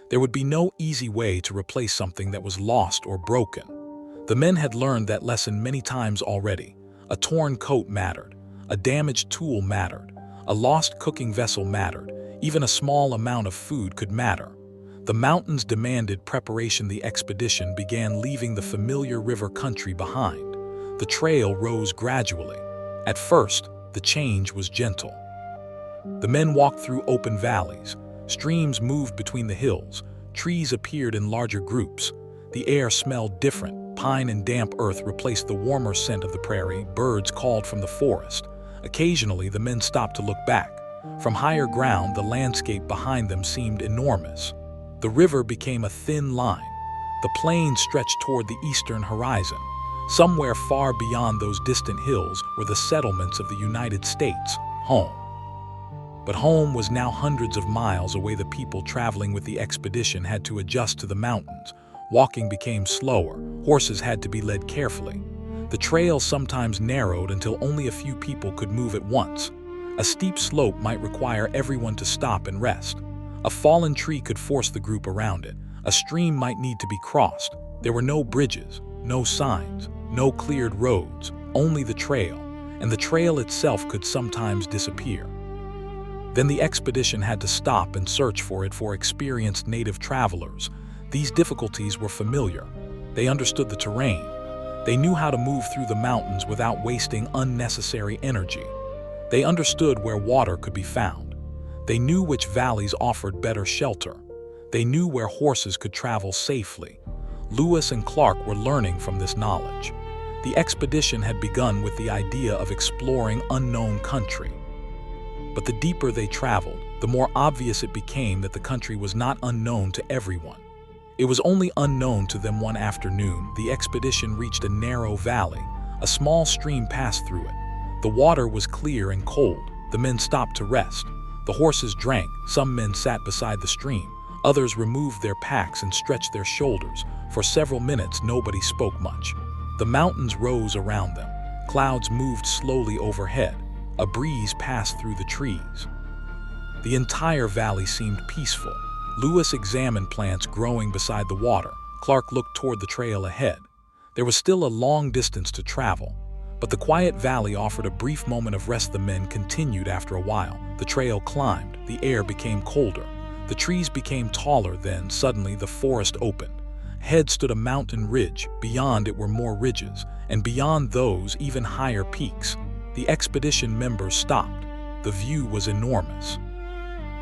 There would be no easy way to replace something that was lost or broken. The men had learned that lesson many times already. A torn coat mattered, a damaged tool mattered, a lost cooking vessel mattered, even a small amount of food could matter. The mountains demanded preparation. The expedition began leaving the familiar river country behind. The trail rose gradually. At first, the change was gentle. The men walked through open valleys. Streams moved between the hills. Trees appeared in larger groups. The air smelled different. Pine and damp earth replaced the warmer scent of the prairie. Birds called from the forest. Occasionally, the men stopped to look back. From higher ground, the landscape behind them seemed enormous. The river became a thin line. The plains stretched toward the eastern horizon. Somewhere far beyond those distant hills were the settlements of the United States, home. But home was now hundreds of miles away. The people traveling with the expedition had to adjust to the mountains. Walking became slower. Horses had to be led carefully. The trail sometimes narrowed until only a few people could move at once. A steep slope might require everyone to stop and rest. A fallen tree could force the group around it. A stream might need to be crossed. There were no bridges, no signs, no cleared roads, only the trail, and the trail itself could sometimes disappear. Then the expedition had to stop and search for it for experienced native travelers. These difficulties were familiar. They understood the terrain. They knew how to move through the mountains without wasting unnecessary energy. They understood where water could be found. They knew which valleys offered better shelter. They knew where horses could travel safely. Lewis and Clark were learning from this knowledge. The expedition had begun with the idea of exploring unknown country. But the deeper they traveled, the more obvious it became that the country was not unknown to everyone. It was only unknown to them. One afternoon, the expedition reached a narrow valley. A small stream passed through it. The water was clear and cold. The men stopped to rest. The horses drank. Some men sat beside the stream. Others removed their packs and stretched their shoulders. For several minutes, nobody spoke much. The mountains rose around them. Clouds moved slowly overhead. A breeze passed through the trees. The entire valley seemed peaceful. Lewis examined plants growing beside the water. Clark looked toward the trail ahead. There was still a long distance to travel, but the quiet valley offered a brief moment of rest. The men continued after a while. The trail climbed. The air became colder. The trees became taller. Then, suddenly, the forest opened. Ahead stood a mountain ridge. Beyond it were more ridges, and beyond those, even higher peaks. The expedition members stopped. The view was enormous.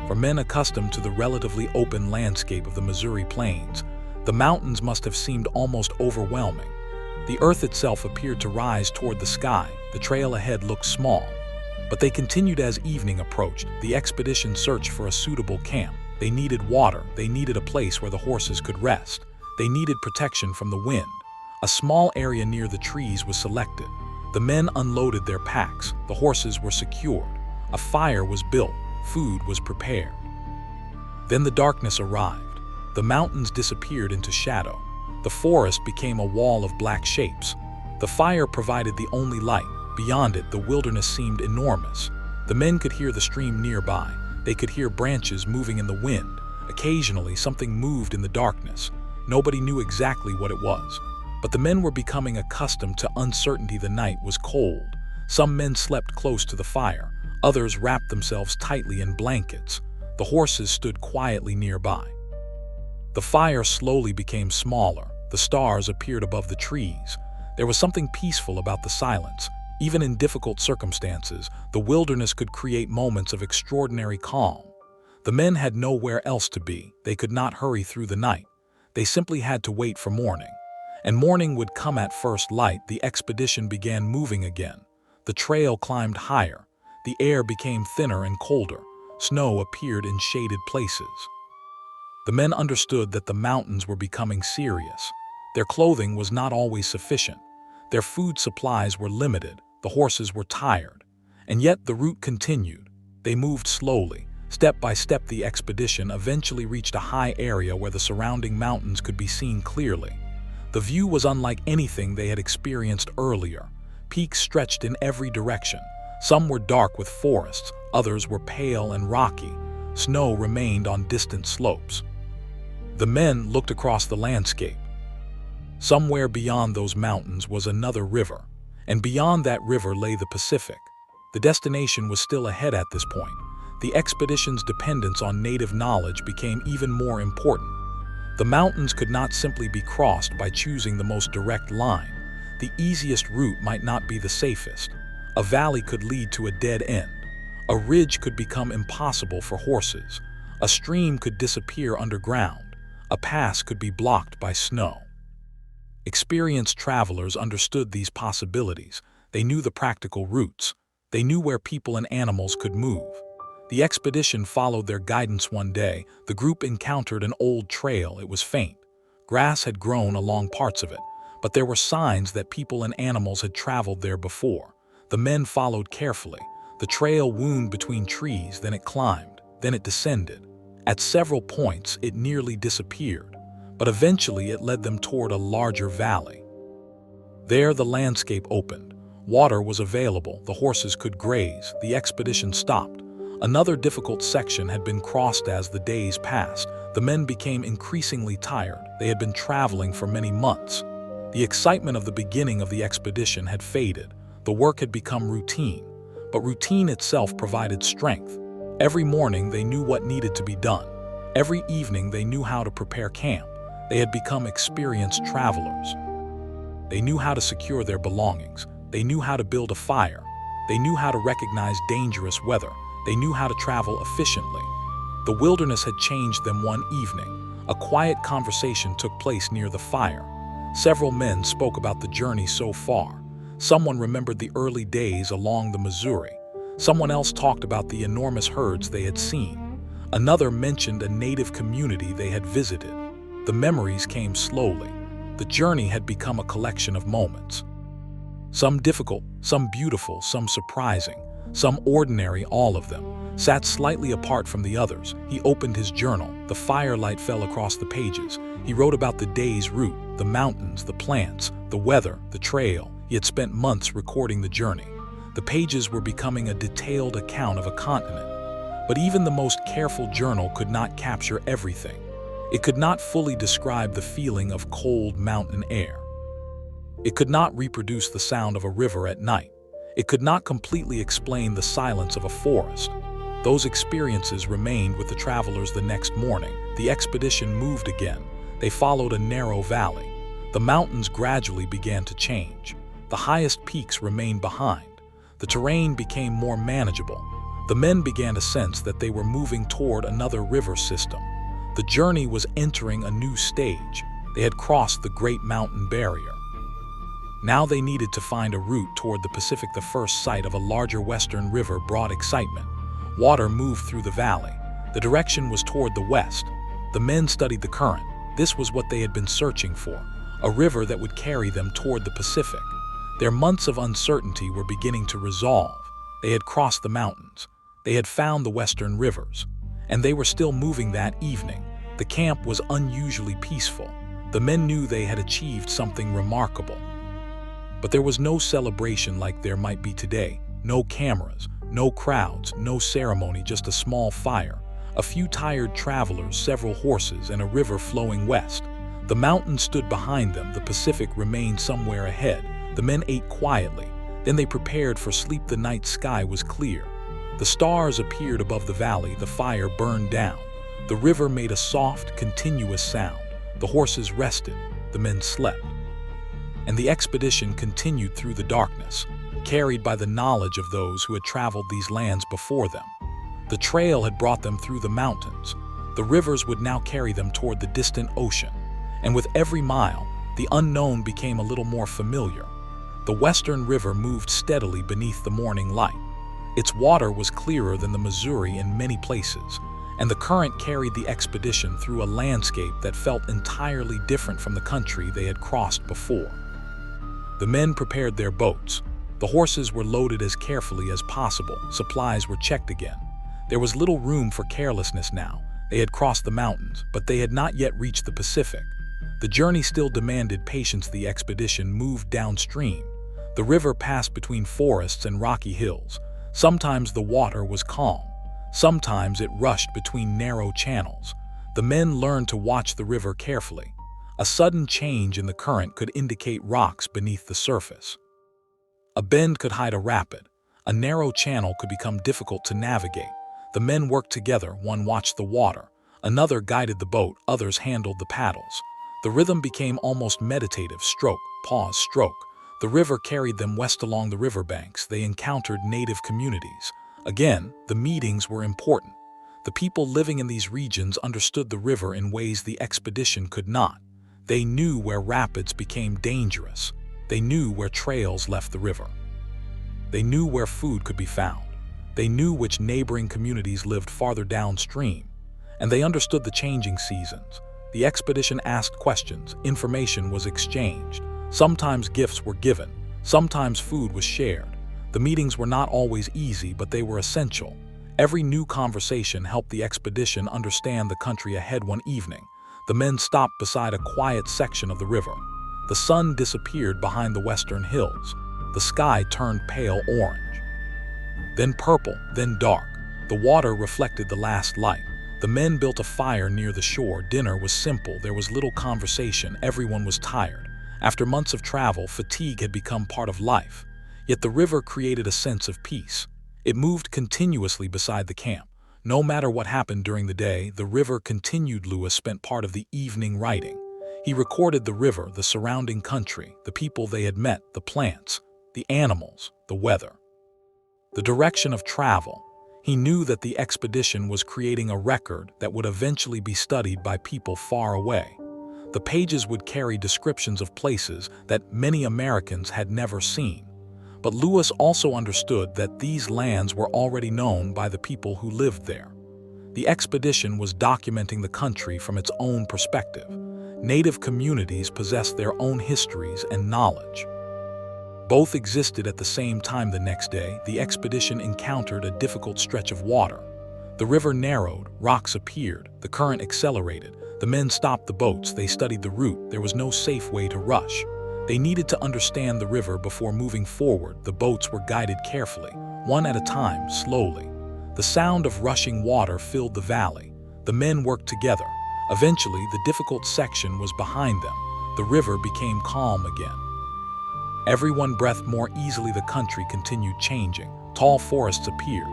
For men accustomed to the relatively open landscape of the Missouri plains, the mountains must have seemed almost overwhelming. The earth itself appeared to rise toward the sky. The trail ahead looked small. But they continued as evening approached. The expedition searched for a suitable camp. They needed water. They needed a place where the horses could rest. They needed protection from the wind. A small area near the trees was selected. The men unloaded their packs. The horses were secured. A fire was built. Food was prepared. Then the darkness arrived. The mountains disappeared into shadow. The forest became a wall of black shapes. The fire provided the only light. Beyond it, the wilderness seemed enormous. The men could hear the stream nearby. They could hear branches moving in the wind. Occasionally, something moved in the darkness. Nobody knew exactly what it was. But the men were becoming accustomed to uncertainty. The night was cold. Some men slept close to the fire. Others wrapped themselves tightly in blankets. The horses stood quietly nearby. The fire slowly became smaller. The stars appeared above the trees. There was something peaceful about the silence. Even in difficult circumstances, the wilderness could create moments of extraordinary calm. The men had nowhere else to be. They could not hurry through the night. They simply had to wait for morning. And morning would come at first light. The expedition began moving again. The trail climbed higher. The air became thinner and colder. Snow appeared in shaded places. The men understood that the mountains were becoming serious. Their clothing was not always sufficient. Their food supplies were limited. The horses were tired. And yet the route continued. They moved slowly. Step by step, the expedition eventually reached a high area where the surrounding mountains could be seen clearly. The view was unlike anything they had experienced earlier. Peaks stretched in every direction. Some were dark with forests, others were pale and rocky. Snow remained on distant slopes. The men looked across the landscape. Somewhere beyond those mountains was another river, and beyond that river lay the Pacific. The destination was still ahead at this point. The expedition's dependence on native knowledge became even more important. The mountains could not simply be crossed by choosing the most direct line. The easiest route might not be the safest. A valley could lead to a dead end. A ridge could become impossible for horses. A stream could disappear underground. A pass could be blocked by snow. Experienced travelers understood these possibilities. They knew the practical routes. They knew where people and animals could move. The expedition followed their guidance. One day, the group encountered an old trail. It was faint. Grass had grown along parts of it, but there were signs that people and animals had traveled there before. The men followed carefully. The trail wound between trees, then it climbed, then it descended. At several points, it nearly disappeared, but eventually it led them toward a larger valley. There, the landscape opened. Water was available. The horses could graze. The expedition stopped. Another difficult section had been crossed. As the days passed, the men became increasingly tired. They had been traveling for many months. The excitement of the beginning of the expedition had faded. The work had become routine, but routine itself provided strength. Every morning they knew what needed to be done. Every evening they knew how to prepare camp. They had become experienced travelers. They knew how to secure their belongings. They knew how to build a fire. They knew how to recognize dangerous weather. They knew how to travel efficiently. The wilderness had changed them. One evening, a quiet conversation took place near the fire. Several men spoke about the journey so far. Someone remembered the early days along the Missouri. Someone else talked about the enormous herds they had seen. Another mentioned a native community they had visited. The memories came slowly. The journey had become a collection of moments. Some difficult, some beautiful, some surprising, some ordinary. All of them sat slightly apart from the others. He opened his journal. The firelight fell across the pages. He wrote about the day's route, the mountains, the plants, the weather, the trail. He had spent months recording the journey. The pages were becoming a detailed account of a continent. But even the most careful journal could not capture everything. It could not fully describe the feeling of cold mountain air. It could not reproduce the sound of a river at night. It could not completely explain the silence of a forest. Those experiences remained with the travelers. The next morning, the expedition moved again. They followed a narrow valley. The mountains gradually began to change. The highest peaks remained behind. The terrain became more manageable. The men began to sense that they were moving toward another river system. The journey was entering a new stage. They had crossed the Great Mountain Barrier. Now they needed to find a route toward the Pacific. The first sight of a larger western river brought excitement. Water moved through the valley. The direction was toward the west. The men studied the current. This was what they had been searching for, a river that would carry them toward the Pacific. Their months of uncertainty were beginning to resolve. They had crossed the mountains. They had found the western rivers. And they were still moving. That evening, the camp was unusually peaceful. The men knew they had achieved something remarkable. But there was no celebration like there might be today. No cameras, no crowds, no ceremony, just a small fire, a few tired travelers, several horses, and a river flowing west. The mountains stood behind them, the Pacific remained somewhere ahead. The men ate quietly, then they prepared for sleep. The night sky was clear. The stars appeared above the valley, the fire burned down. The river made a soft, continuous sound. The horses rested, the men slept. And the expedition continued through the darkness, carried by the knowledge of those who had traveled these lands before them. The trail had brought them through the mountains. The rivers would now carry them toward the distant ocean. And with every mile, the unknown became a little more familiar. The Western River moved steadily beneath the morning light. Its water was clearer than the Missouri in many places, and the current carried the expedition through a landscape that felt entirely different from the country they had crossed before. The men prepared their boats. The horses were loaded as carefully as possible. Supplies were checked again. There was little room for carelessness now. They had crossed the mountains, but they had not yet reached the Pacific. The journey still demanded patience. The expedition moved downstream. The river passed between forests and rocky hills. Sometimes the water was calm. Sometimes it rushed between narrow channels. The men learned to watch the river carefully. A sudden change in the current could indicate rocks beneath the surface. A bend could hide a rapid. A narrow channel could become difficult to navigate. The men worked together. One watched the water. Another guided the boat. Others handled the paddles. The rhythm became almost meditative. Stroke, pause, stroke. The river carried them west along the riverbanks. They encountered native communities. Again, the meetings were important. The people living in these regions understood the river in ways the expedition could not. They knew where rapids became dangerous. They knew where trails left the river. They knew where food could be found. They knew which neighboring communities lived farther downstream. And they understood the changing seasons. The expedition asked questions. Information was exchanged. Sometimes gifts were given. Sometimes food was shared. The meetings were not always easy, but they were essential. Every new conversation helped the expedition understand the country ahead. One evening, the men stopped beside a quiet section of the river. The sun disappeared behind the western hills. The sky turned pale orange, then purple, then dark. The water reflected the last light. The men built a fire near the shore. Dinner was simple. There was little conversation. Everyone was tired. After months of travel, fatigue had become part of life. Yet the river created a sense of peace. It moved continuously beside the camp. No matter what happened during the day, the river continued. Lewis spent part of the evening writing. He recorded the river, the surrounding country, the people they had met, the plants, the animals, the weather, the direction of travel. He knew that the expedition was creating a record that would eventually be studied by people far away. The pages would carry descriptions of places that many Americans had never seen. But Lewis also understood that these lands were already known by the people who lived there. The expedition was documenting the country from its own perspective. Native communities possessed their own histories and knowledge. Both existed at the same time. The next day, the expedition encountered a difficult stretch of water. The river narrowed, rocks appeared, the current accelerated. The men stopped the boats. They studied the route. There was no safe way to rush. They needed to understand the river before moving forward. The boats were guided carefully, one at a time, slowly. The sound of rushing water filled the valley. The men worked together. Eventually, the difficult section was behind them. The river became calm again. Everyone breathed more easily. The country continued changing. Tall forests appeared.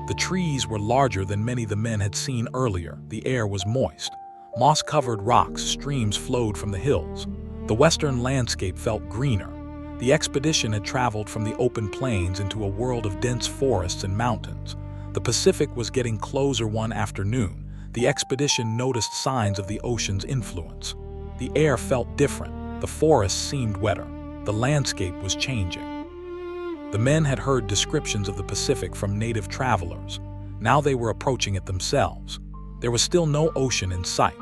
The trees were larger than many the men had seen earlier. The air was moist. Moss-covered rocks, streams flowed from the hills. The western landscape felt greener. The expedition had traveled from the open plains into a world of dense forests and mountains. The Pacific was getting closer. One afternoon, the expedition noticed signs of the ocean's influence. The air felt different. The forests seemed wetter. The landscape was changing. The men had heard descriptions of the Pacific from native travelers. Now they were approaching it themselves. There was still no ocean in sight,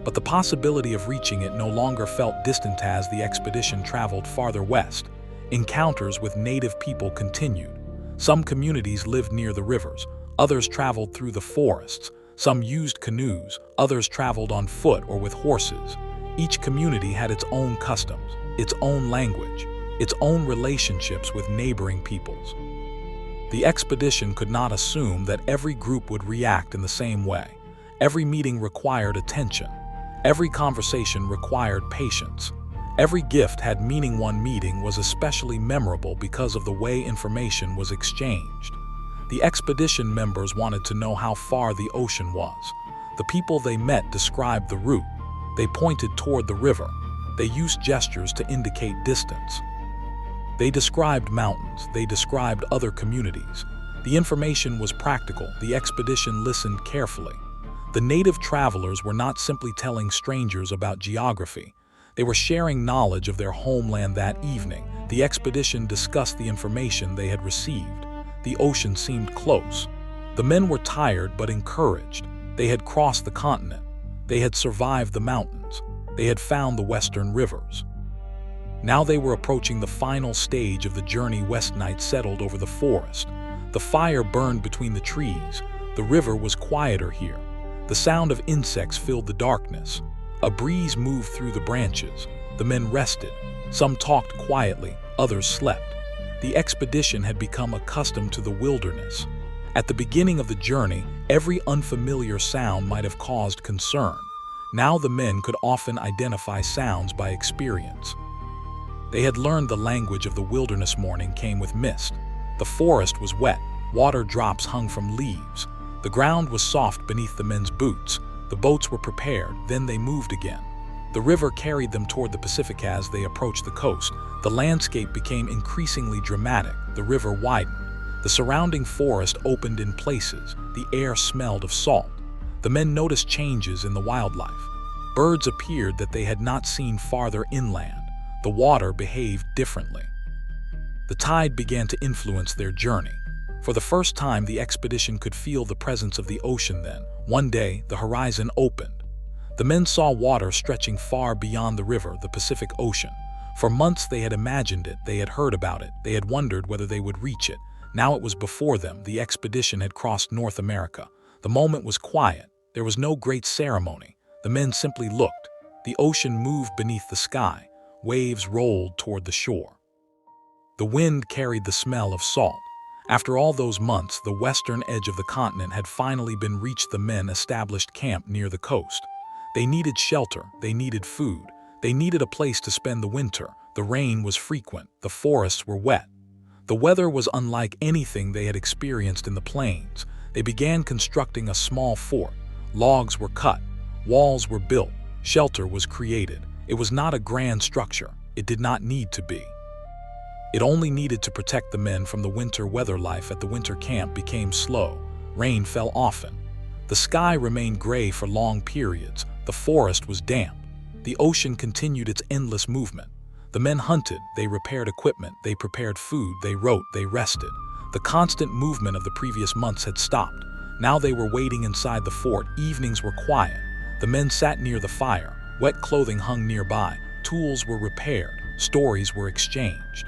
but the possibility of reaching it no longer felt distant. As the expedition traveled farther west, encounters with native people continued. Some communities lived near the rivers, others traveled through the forests, some used canoes, others traveled on foot or with horses. Each community had its own customs, its own language, its own relationships with neighboring peoples. The expedition could not assume that every group would react in the same way. Every meeting required attention. Every conversation required patience. Every gift had meaning. One meeting was especially memorable because of the way information was exchanged. The expedition members wanted to know how far the ocean was. The people they met described the route. They pointed toward the river. They used gestures to indicate distance. They described mountains. They described other communities. The information was practical. The expedition listened carefully. The native travelers were not simply telling strangers about geography. They were sharing knowledge of their homeland. That evening, the expedition discussed the information they had received. The ocean seemed close. The men were tired but encouraged. They had crossed the continent. They had survived the mountains. They had found the western rivers. Now they were approaching the final stage of the journey. West. Night settled over the forest. The fire burned between the trees. The river was quieter here. The sound of insects filled the darkness. A breeze moved through the branches. The men rested. Some talked quietly, others slept. The expedition had become accustomed to the wilderness. At the beginning of the journey, every unfamiliar sound might have caused concern. Now the men could often identify sounds by experience. They had learned the language of the wilderness. Morning came with mist. The forest was wet. Water drops hung from leaves. The ground was soft beneath the men's boots. The boats were prepared, then they moved again. The river carried them toward the Pacific. As they approached the coast, the landscape became increasingly dramatic. The river widened. The surrounding forest opened in places. The air smelled of salt. The men noticed changes in the wildlife. Birds appeared that they had not seen farther inland. The water behaved differently. The tide began to influence their journey. For the first time, the expedition could feel the presence of the ocean. Then, one day, the horizon opened. The men saw water stretching far beyond the river, the Pacific Ocean. For months they had imagined it, they had heard about it, they had wondered whether they would reach it. Now it was before them. The expedition had crossed North America. The moment was quiet. There was no great ceremony. The men simply looked. The ocean moved beneath the sky. Waves rolled toward the shore. The wind carried the smell of salt. After all those months, the western edge of the continent had finally been reached. The men established camp near the coast. They needed shelter, they needed food, they needed a place to spend the winter. The rain was frequent, the forests were wet. The weather was unlike anything they had experienced in the plains. They began constructing a small fort. Logs were cut, walls were built, shelter was created. It was not a grand structure. It did not need to be. It only needed to protect the men from the winter weather. Life at the winter camp became slow. Rain fell often. The sky remained gray for long periods. The forest was damp. The ocean continued its endless movement. The men hunted, they repaired equipment, they prepared food, they wrote, they rested. The constant movement of the previous months had stopped. Now they were waiting inside the fort. Evenings were quiet. The men sat near the fire. Wet clothing hung nearby. Tools were repaired. Stories were exchanged.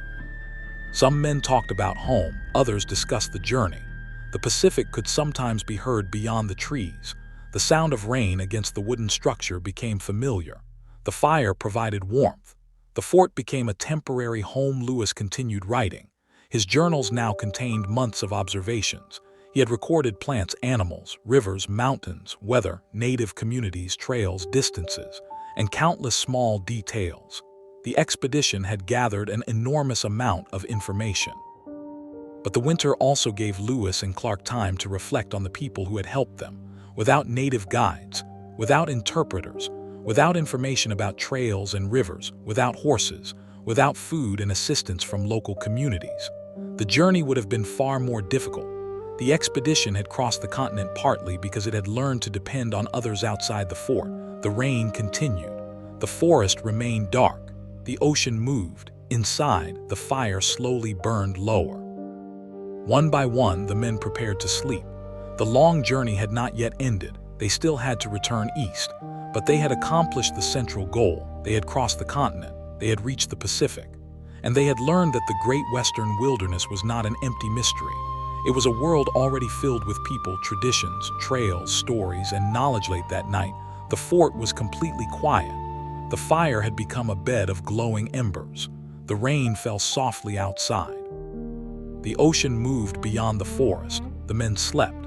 Some men talked about home, others discussed the journey. The Pacific could sometimes be heard beyond the trees. The sound of rain against the wooden structure became familiar. The fire provided warmth. The fort became a temporary home. Lewis continued writing. His journals now contained months of observations. He had recorded plants, animals, rivers, mountains, weather, native communities, trails, distances, and countless small details. The expedition had gathered an enormous amount of information. But the winter also gave Lewis and Clark time to reflect on the people who had helped them. Without native guides, without interpreters, without information about trails and rivers, without horses, without food and assistance from local communities, the journey would have been far more difficult. The expedition had crossed the continent partly because it had learned to depend on others outside the fort. The rain continued. The forest remained dark. The ocean moved. Inside, the fire slowly burned lower. One by one, the men prepared to sleep. The long journey had not yet ended. They still had to return east. But they had accomplished the central goal. They had crossed the continent. They had reached the Pacific. And they had learned that the great western wilderness was not an empty mystery. It was a world already filled with people, traditions, trails, stories, and knowledge. Late that night, the fort was completely quiet. The fire had become a bed of glowing embers. The rain fell softly outside. The ocean moved beyond the forest. The men slept.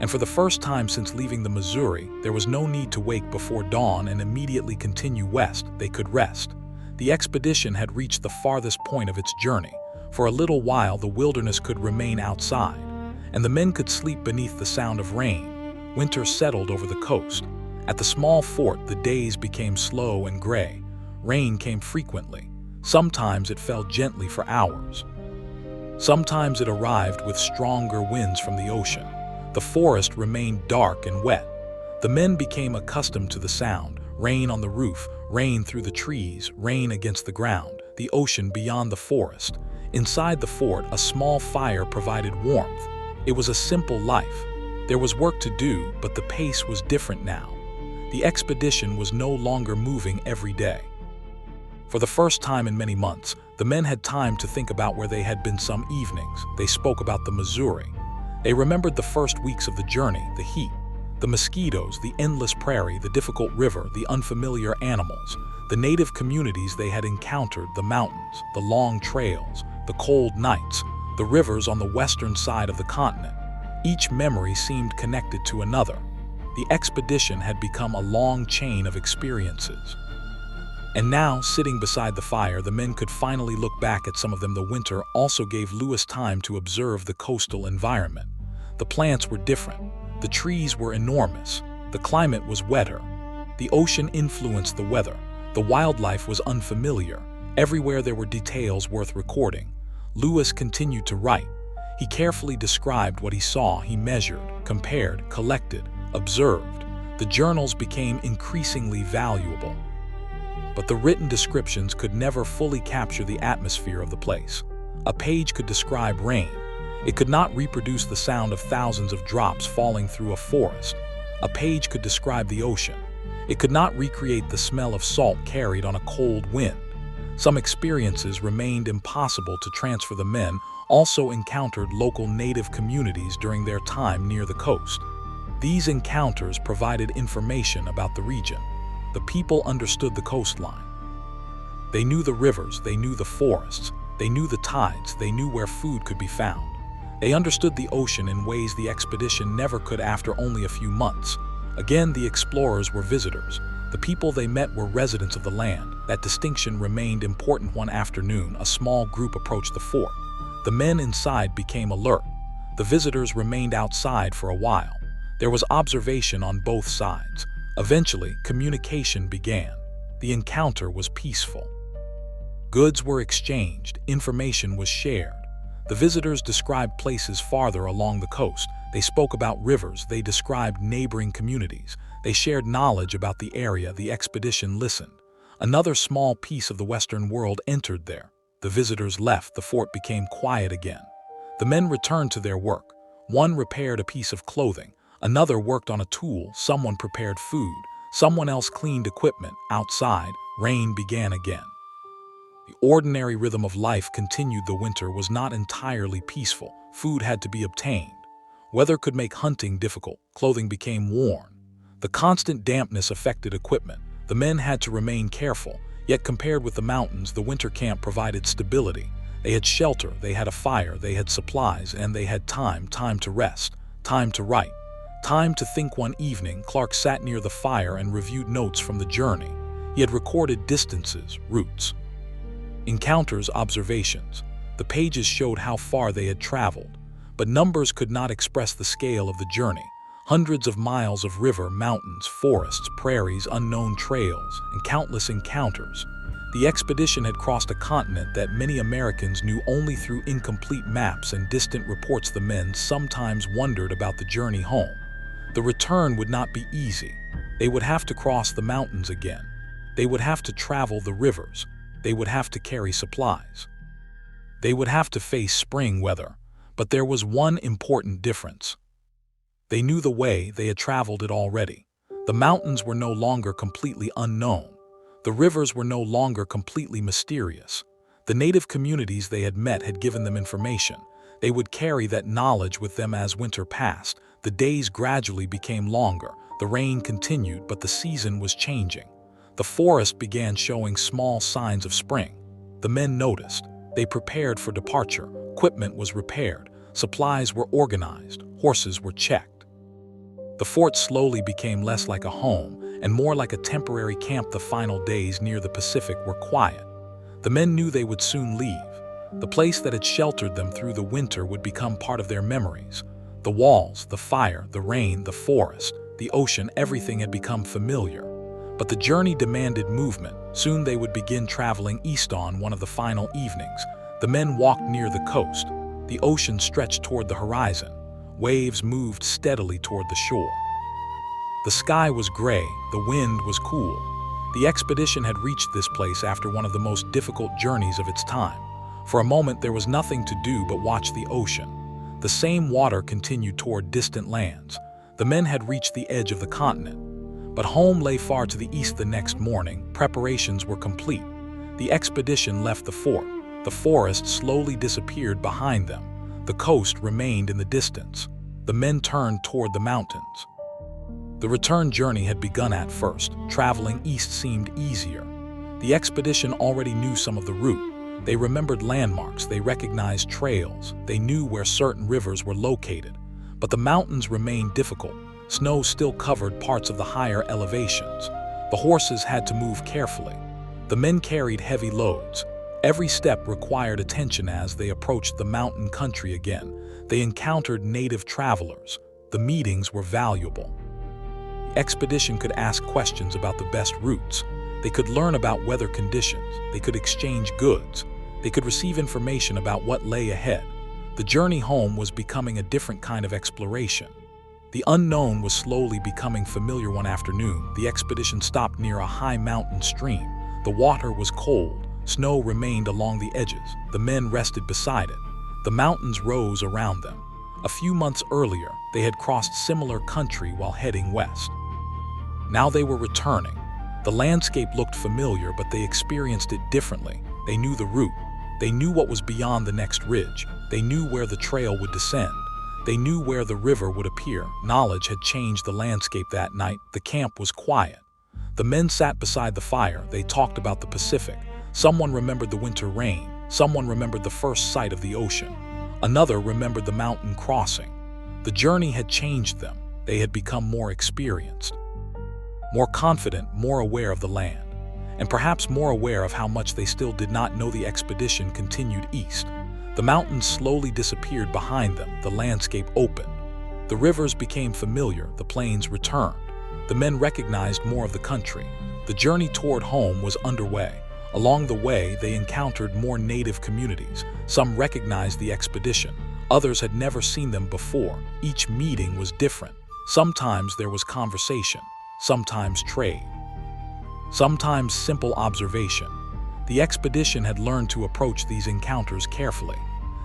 And for the first time since leaving the Missouri, there was no need to wake before dawn and immediately continue west. They could rest. The expedition had reached the farthest point of its journey. For a little while, the wilderness could remain outside, and the men could sleep beneath the sound of rain. Winter settled over the coast. At the small fort, the days became slow and gray. Rain came frequently. Sometimes it fell gently for hours. Sometimes it arrived with stronger winds from the ocean. The forest remained dark and wet. The men became accustomed to the sound: rain on the roof, rain through the trees, rain against the ground, the ocean beyond the forest. Inside the fort, a small fire provided warmth. It was a simple life. There was work to do, but the pace was different now. The expedition was no longer moving every day. For the first time in many months, the men had time to think about where they had been some evenings. They spoke about the Missouri. They remembered the first weeks of the journey, the heat, the mosquitoes, the endless prairie, the difficult river, the unfamiliar animals, the native communities they had encountered, the mountains, the long trails, the cold nights, the rivers on the western side of the continent. Each memory seemed connected to another. The expedition had become a long chain of experiences. And now, sitting beside the fire, the men could finally look back at some of them. The winter also gave Lewis time to observe the coastal environment. The plants were different. The trees were enormous. The climate was wetter. The ocean influenced the weather. The wildlife was unfamiliar. Everywhere there were details worth recording. Lewis continued to write. He carefully described what he saw. He measured, compared, collected, observed. The journals became increasingly valuable. But the written descriptions could never fully capture the atmosphere of the place. A page could describe rain. It could not reproduce the sound of thousands of drops falling through a forest. A page could describe the ocean. It could not recreate the smell of salt carried on a cold wind. Some experiences remained impossible to transfer. The men also encountered local native communities during their time near the coast. These encounters provided information about the region. The people understood the coastline. They knew the rivers, they knew the forests, they knew the tides, they knew where food could be found. They understood the ocean in ways the expedition never could after only a few months. Again, the explorers were visitors. The people they met were residents of the land. That distinction remained important. One afternoon, a small group approached the fort. The men inside became alert. The visitors remained outside for a while. There was observation on both sides. Eventually, communication began. The encounter was peaceful. Goods were exchanged, information was shared. The visitors described places farther along the coast. They spoke about rivers, they described neighboring communities. They shared knowledge about the area. The expedition listened. Another small piece of the Western world entered there. The visitors left. The fort became quiet again. The men returned to their work. One repaired a piece of clothing. Another worked on a tool. Someone prepared food. Someone else cleaned equipment. Outside, rain began again. The ordinary rhythm of life continued. The winter was not entirely peaceful. Food had to be obtained. Weather could make hunting difficult. Clothing became worn. The constant dampness affected equipment. The men had to remain careful. Yet compared with the mountains, the winter camp provided stability. They had shelter, they had a fire, they had supplies, and they had time to rest, time to write, time to think. One evening, Clark sat near the fire and reviewed notes from the journey. He had recorded distances, routes, encounters, observations. The pages showed how far they had traveled, but numbers could not express the scale of the journey. Hundreds of miles of river, mountains, forests, prairies, unknown trails, and countless encounters. The expedition had crossed a continent that many Americans knew only through incomplete maps and distant reports. The men sometimes wondered about the journey home. The return would not be easy. They would have to cross the mountains again. They would have to travel the rivers. They would have to carry supplies. They would have to face spring weather. But there was one important difference. They knew the way. They had traveled it already. The mountains were no longer completely unknown. The rivers were no longer completely mysterious. The native communities they had met had given them information. They would carry that knowledge with them as winter passed. The days gradually became longer. The rain continued, but the season was changing. The forest began showing small signs of spring. The men noticed. They prepared for departure. Equipment was repaired. Supplies were organized. Horses were checked. The fort slowly became less like a home and more like a temporary camp. The final days near the Pacific were quiet. The men knew they would soon leave. The place that had sheltered them through the winter would become part of their memories. The walls, the fire, the rain, the forest, the ocean, everything had become familiar. But the journey demanded movement. Soon they would begin traveling east. On one of the final evenings, the men walked near the coast. The ocean stretched toward the horizon. Waves moved steadily toward the shore. The sky was gray, the wind was cool. The expedition had reached this place after one of the most difficult journeys of its time. For a moment there was nothing to do but watch the ocean. The same water continued toward distant lands. The men had reached the edge of the continent. But home lay far to the east. The next morning, preparations were complete. The expedition left the fort. The forest slowly disappeared behind them. The coast remained in the distance. The men turned toward the mountains. The return journey had begun. At first, traveling east seemed easier. The expedition already knew some of the route. They remembered landmarks, they recognized trails, they knew where certain rivers were located. But the mountains remained difficult. Snow still covered parts of the higher elevations. The horses had to move carefully. The men carried heavy loads. Every step required attention. As they approached the mountain country again, they encountered native travelers. The meetings were valuable. The expedition could ask questions about the best routes. They could learn about weather conditions. They could exchange goods. They could receive information about what lay ahead. The journey home was becoming a different kind of exploration. The unknown was slowly becoming familiar. One afternoon, the expedition stopped near a high mountain stream. The water was cold. Snow remained along the edges. The men rested beside it. The mountains rose around them. A few months earlier, they had crossed similar country while heading west. Now they were returning. The landscape looked familiar, but they experienced it differently. They knew the route. They knew what was beyond the next ridge. They knew where the trail would descend. They knew where the river would appear. Knowledge had changed the landscape. That night, the camp was quiet. The men sat beside the fire. They talked about the Pacific. Someone remembered the winter rain. Someone remembered the first sight of the ocean. Another remembered the mountain crossing. The journey had changed them. They had become more experienced, more confident, more aware of the land, and perhaps more aware of how much they still did not know. The expedition continued east. The mountains slowly disappeared behind them. The landscape opened. The rivers became familiar. The plains returned. The men recognized more of the country. The journey toward home was underway. Along the way, they encountered more native communities. Some recognized the expedition. Others had never seen them before. Each meeting was different. Sometimes there was conversation. Sometimes trade. Sometimes simple observation. The expedition had learned to approach these encounters carefully.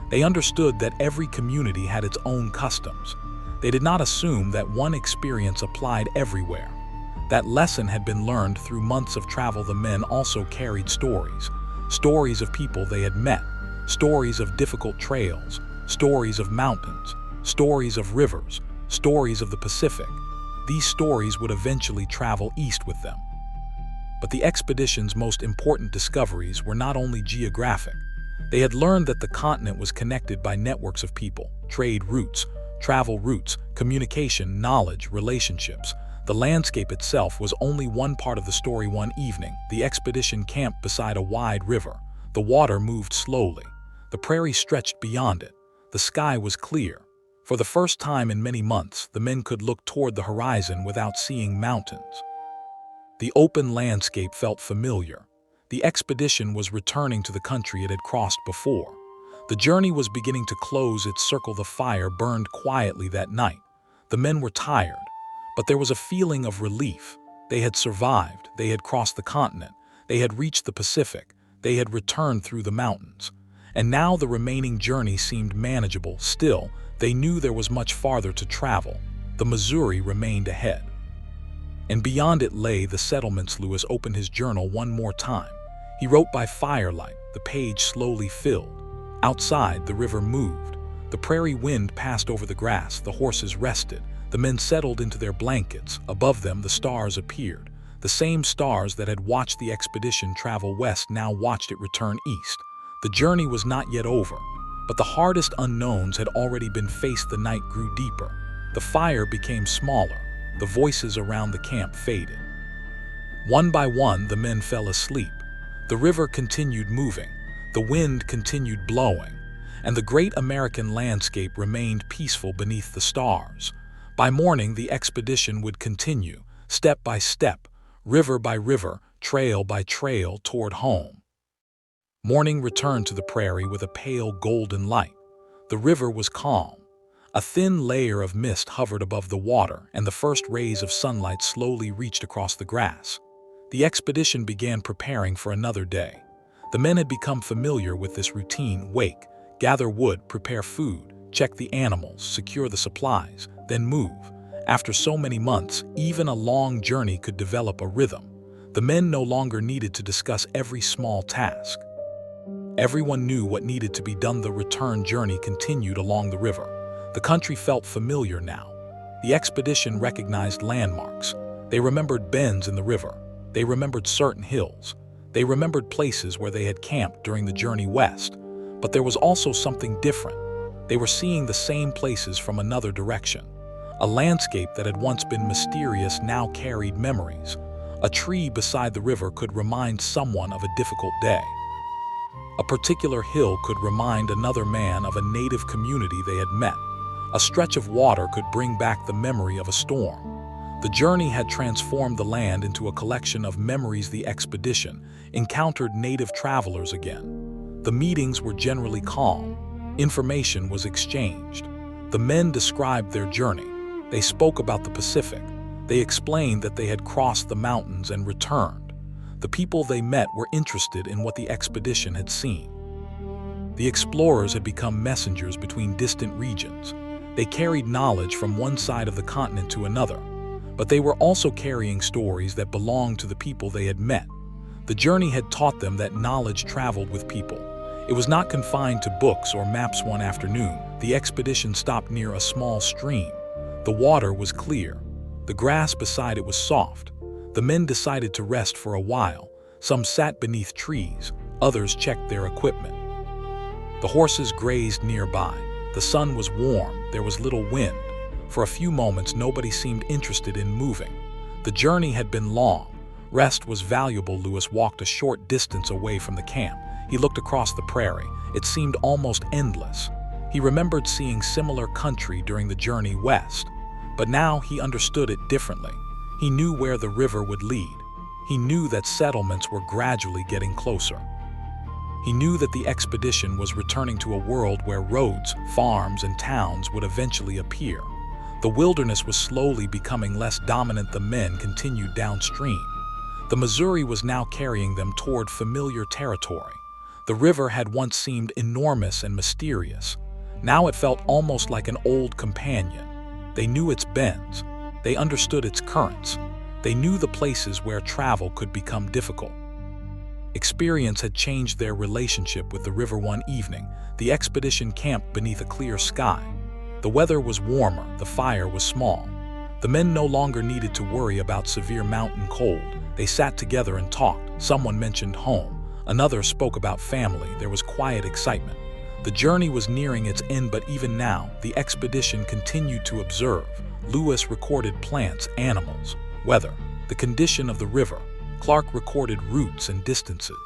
They understood that every community had its own customs. They did not assume that one experience applied everywhere. That lesson had been learned through months of travel. The men also carried stories. Stories of people they had met. Stories of difficult trails. Stories of mountains. Stories of rivers. Stories of the Pacific. These stories would eventually travel east with them. But the expedition's most important discoveries were not only geographic. They had learned that the continent was connected by networks of people, trade routes, travel routes, communication, knowledge, relationships. The landscape itself was only one part of the story. One evening, the expedition camped beside a wide river. The water moved slowly. The prairie stretched beyond it. The sky was clear. For the first time in many months, the men could look toward the horizon without seeing mountains. The open landscape felt familiar. The expedition was returning to the country it had crossed before. The journey was beginning to close its circle. The fire burned quietly that night. The men were tired, but there was a feeling of relief. They had survived. They had crossed the continent. They had reached the Pacific. They had returned through the mountains. And now the remaining journey seemed manageable. Still, they knew there was much farther to travel. The Missouri remained ahead. And beyond it lay the settlements. Lewis opened his journal one more time. He wrote by firelight. The page slowly filled. Outside, the river moved. The prairie wind passed over the grass. The horses rested. The men settled into their blankets. Above them, the stars appeared. The same stars that had watched the expedition travel west now watched it return east. The journey was not yet over, but the hardest unknowns had already been faced. The night grew deeper. The fire became smaller. The voices around the camp faded. One by one, the men fell asleep. The river continued moving. The wind continued blowing. And the great American landscape remained peaceful beneath the stars. By morning, the expedition would continue, step by step, river by river, trail by trail toward home. Morning returned to the prairie with a pale golden light. The river was calm. A thin layer of mist hovered above the water, and the first rays of sunlight slowly reached across the grass. The expedition began preparing for another day. The men had become familiar with this routine: wake, gather wood, prepare food, check the animals, secure the supplies, then move. After so many months, even a long journey could develop a rhythm. The men no longer needed to discuss every small task. Everyone knew what needed to be done. The return journey continued along the river. The country felt familiar now. The expedition recognized landmarks. They remembered bends in the river. They remembered certain hills. They remembered places where they had camped during the journey west. But there was also something different. They were seeing the same places from another direction. A landscape that had once been mysterious now carried memories. A tree beside the river could remind someone of a difficult day. A particular hill could remind another man of a native community they had met. A stretch of water could bring back the memory of a storm. The journey had transformed the land into a collection of memories. The expedition encountered native travelers again. The meetings were generally calm. Information was exchanged. The men described their journey. They spoke about the Pacific. They explained that they had crossed the mountains and returned. The people they met were interested in what the expedition had seen. The explorers had become messengers between distant regions. They carried knowledge from one side of the continent to another, but they were also carrying stories that belonged to the people they had met. The journey had taught them that knowledge traveled with people. It was not confined to books or maps. One afternoon, the expedition stopped near a small stream. The water was clear. The grass beside it was soft. The men decided to rest for a while. Some sat beneath trees, others checked their equipment. The horses grazed nearby. The sun was warm, there was little wind. For a few moments, nobody seemed interested in moving. The journey had been long. Rest was valuable. Lewis walked a short distance away from the camp. He looked across the prairie. It seemed almost endless. He remembered seeing similar country during the journey west, but now he understood it differently. He knew where the river would lead. He knew that settlements were gradually getting closer. He knew that the expedition was returning to a world where roads, farms, and towns would eventually appear. The wilderness was slowly becoming less dominant. The men continued downstream. The Missouri was now carrying them toward familiar territory. The river had once seemed enormous and mysterious. Now it felt almost like an old companion. They knew its bends. They understood its currents. They knew the places where travel could become difficult. Experience had changed their relationship with the river. One evening, the expedition camped beneath a clear sky. The weather was warmer, the fire was small. The men no longer needed to worry about severe mountain cold. They sat together and talked. Someone mentioned home. Another spoke about family. There was quiet excitement. The journey was nearing its end, but even now, the expedition continued to observe. Lewis recorded plants, animals, weather, the condition of the river. Clark recorded routes and distances.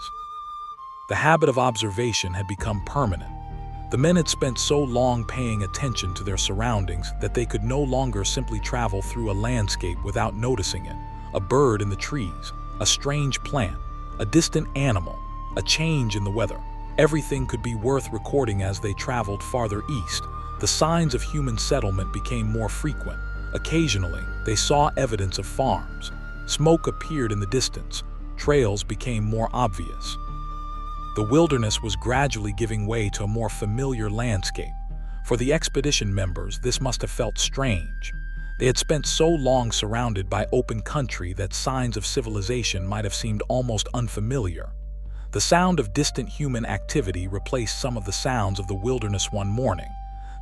The habit of observation had become permanent. The men had spent so long paying attention to their surroundings that they could no longer simply travel through a landscape without noticing it. A bird in the trees, a strange plant, a distant animal, a change in the weather. Everything could be worth recording. As they traveled farther east, the signs of human settlement became more frequent. Occasionally, they saw evidence of farms. Smoke appeared in the distance. Trails became more obvious. The wilderness was gradually giving way to a more familiar landscape. For the expedition members, this must have felt strange. They had spent so long surrounded by open country that signs of civilization might have seemed almost unfamiliar. The sound of distant human activity replaced some of the sounds of the wilderness. One morning,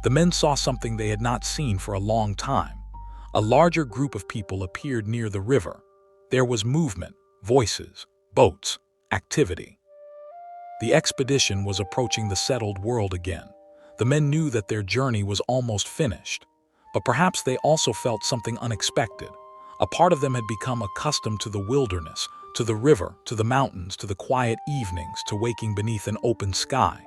the men saw something they had not seen for a long time. A larger group of people appeared near the river. There was movement, voices, boats, activity. The expedition was approaching the settled world again. The men knew that their journey was almost finished. But perhaps they also felt something unexpected. A part of them had become accustomed to the wilderness, to the river, to the mountains, to the quiet evenings, to waking beneath an open sky.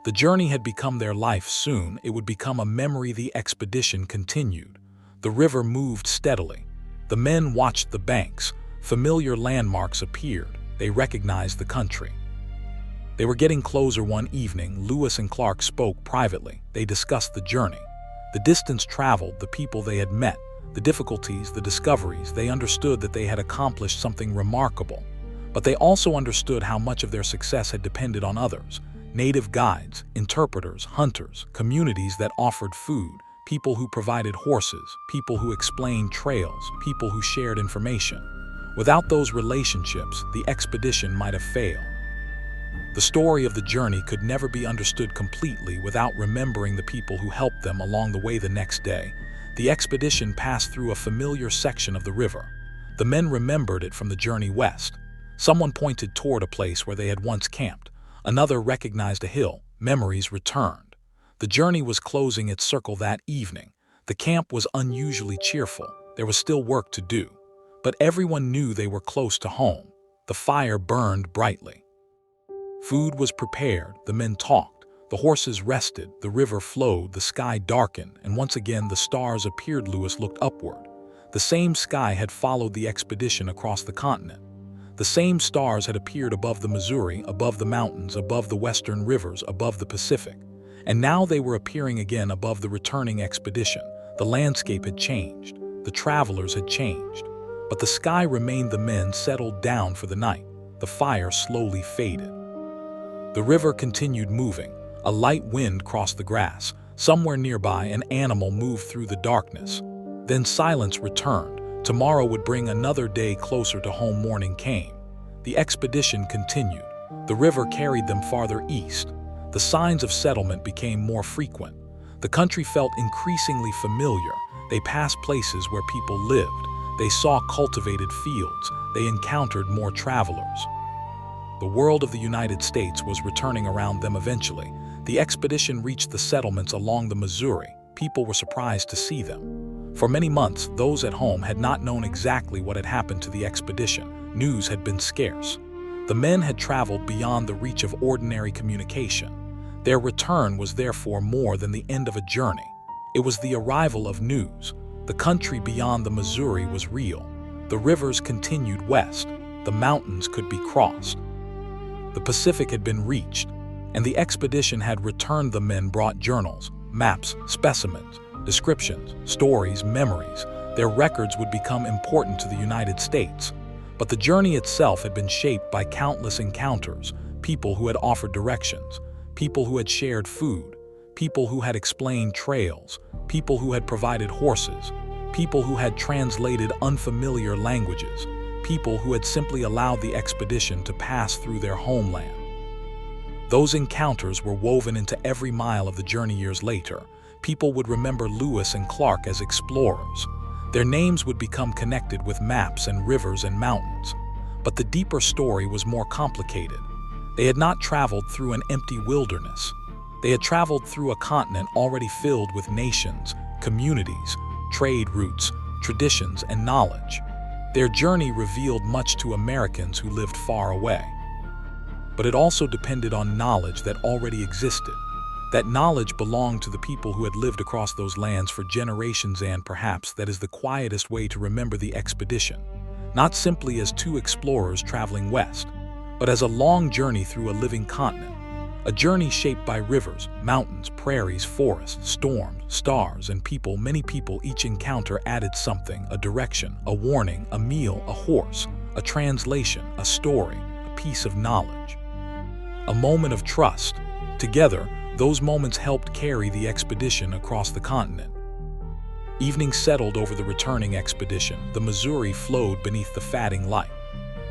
The journey had become their life. Soon it would become a memory. The expedition continued. The river moved steadily. The men watched the banks. Familiar landmarks appeared. They recognized the country. They were getting closer. One evening, Lewis and Clark spoke privately. They discussed the journey, the distance traveled, the people they had met, the difficulties, the discoveries. They understood that they had accomplished something remarkable, but they also understood how much of their success had depended on others: native guides, interpreters, hunters, communities that offered food, people who provided horses, people who explained trails, people who shared information. Without those relationships, the expedition might have failed. The story of the journey could never be understood completely without remembering the people who helped them along the way. The next day, the expedition passed through a familiar section of the river. The men remembered it from the journey west. Someone pointed toward a place where they had once camped. Another recognized a hill. Memories returned. The journey was closing its circle that evening. The camp was unusually cheerful. There was still work to do, but everyone knew they were close to home. The fire burned brightly. Food was prepared, the men talked, the horses rested, the river flowed, the sky darkened, and once again the stars appeared. Lewis looked upward. The same sky had followed the expedition across the continent. The same stars had appeared above the Missouri, above the mountains, above the western rivers, above the Pacific. And now they were appearing again above the returning expedition. The landscape had changed. The travelers had changed. But the sky remained. The men settled down for the night. The fire slowly faded. The river continued moving. A light wind crossed the grass. Somewhere nearby, an animal moved through the darkness. Then silence returned. Tomorrow would bring another day closer to home. Morning came. The expedition continued. The river carried them farther east. The signs of settlement became more frequent. The country felt increasingly familiar. They passed places where people lived. They saw cultivated fields. They encountered more travelers. The world of the United States was returning around them. Eventually, the expedition reached the settlements along the Missouri. People were surprised to see them. For many months, those at home had not known exactly what had happened to the expedition. News had been scarce. The men had traveled beyond the reach of ordinary communication. Their return was therefore more than the end of a journey. It was the arrival of news. The country beyond the Missouri was real. The rivers continued west. The mountains could be crossed. The Pacific had been reached, and the expedition had returned. The men brought journals, maps, specimens, descriptions, stories, memories. Their records would become important to the United States. But the journey itself had been shaped by countless encounters, people who had offered directions, people who had shared food, people who had explained trails, people who had provided horses, people who had translated unfamiliar languages, people who had simply allowed the expedition to pass through their homeland. Those encounters were woven into every mile of the journey. Years later, people would remember Lewis and Clark as explorers. Their names would become connected with maps and rivers and mountains. But the deeper story was more complicated. They had not traveled through an empty wilderness. They had traveled through a continent already filled with nations, communities, trade routes, traditions, and knowledge. Their journey revealed much to Americans who lived far away. But it also depended on knowledge that already existed. That knowledge belonged to the people who had lived across those lands for generations, and perhaps that is the quietest way to remember the expedition. Not simply as two explorers traveling west, but as a long journey through a living continent. A journey shaped by rivers, mountains, prairies, forests, storms, stars, and people. Many people. Each encounter added something: a direction, a warning, a meal, a horse, a translation, a story, a piece of knowledge, a moment of trust. Together, those moments helped carry the expedition across the continent. Evening settled over the returning expedition. The Missouri flowed beneath the fading light.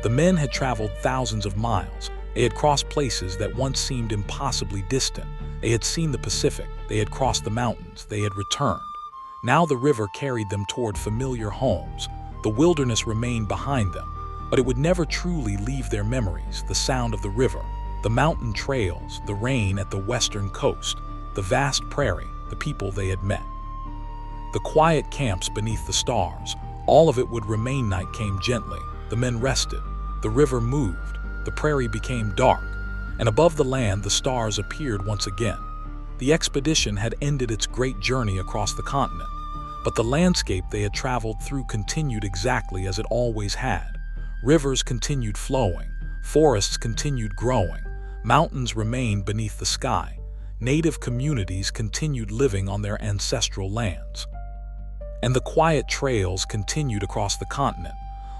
The men had traveled thousands of miles. They had crossed places that once seemed impossibly distant. They had seen the Pacific. They had crossed the mountains. They had returned. Now the river carried them toward familiar homes. The wilderness remained behind them, but it would never truly leave their memories. The sound of the river, the mountain trails, the rain at the western coast, the vast prairie, the people they had met. The quiet camps beneath the stars, all of it would remain. Night came gently. The men rested. The river moved. The prairie became dark. And above the land, the stars appeared once again. The expedition had ended its great journey across the continent, but the landscape they had traveled through continued exactly as it always had. Rivers continued flowing. Forests continued growing. Mountains remained beneath the sky. Native communities continued living on their ancestral lands. And the quiet trails continued across the continent.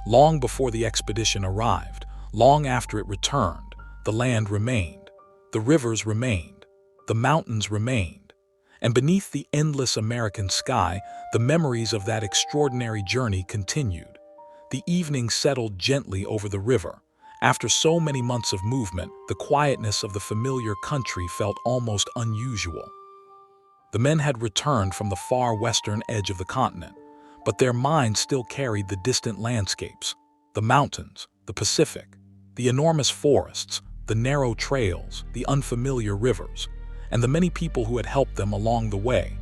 Long before the expedition arrived, long after it returned, the land remained. The rivers remained. The mountains remained. And beneath the endless American sky, the memories of that extraordinary journey continued. The evening settled gently over the river. After so many months of movement, the quietness of the familiar country felt almost unusual. The men had returned from the far western edge of the continent, but their minds still carried the distant landscapes, the mountains, the Pacific, the enormous forests, the narrow trails, the unfamiliar rivers, and the many people who had helped them along the way.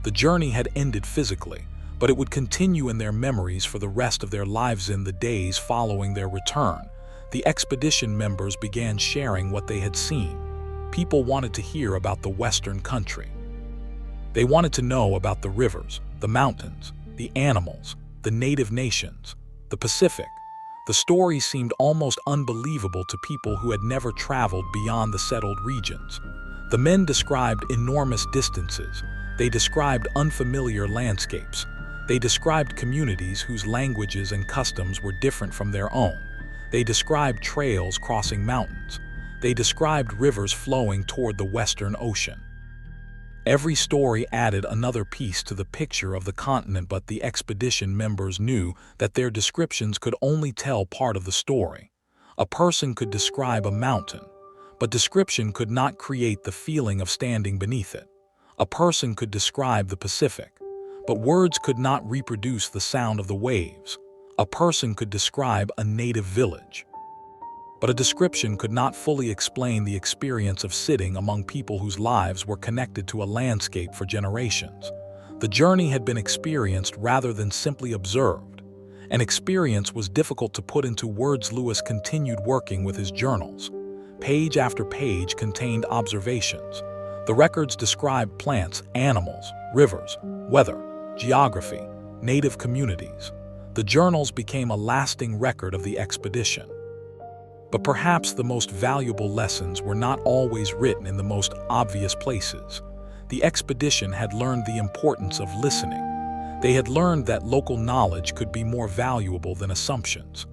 The journey had ended physically, but it would continue in their memories for the rest of their lives. In the days following their return, the expedition members began sharing what they had seen. People wanted to hear about the Western country. They wanted to know about the rivers, the mountains, the animals, the native nations, the Pacific. The stories seemed almost unbelievable to people who had never traveled beyond the settled regions. The men described enormous distances. They described unfamiliar landscapes. They described communities whose languages and customs were different from their own. They described trails crossing mountains. They described rivers flowing toward the Western Ocean. Every story added another piece to the picture of the continent, but the expedition members knew that their descriptions could only tell part of the story. A person could describe a mountain, but description could not create the feeling of standing beneath it. A person could describe the Pacific, but words could not reproduce the sound of the waves. A person could describe a native village, but a description could not fully explain the experience of sitting among people whose lives were connected to a landscape for generations. The journey had been experienced rather than simply observed. An experience was difficult to put into words. Lewis continued working with his journals. Page after page contained observations. The records described plants, animals, rivers, weather, geography, native communities. The journals became a lasting record of the expedition. But perhaps the most valuable lessons were not always written in the most obvious places. The expedition had learned the importance of listening. They had learned that local knowledge could be more valuable than assumptions.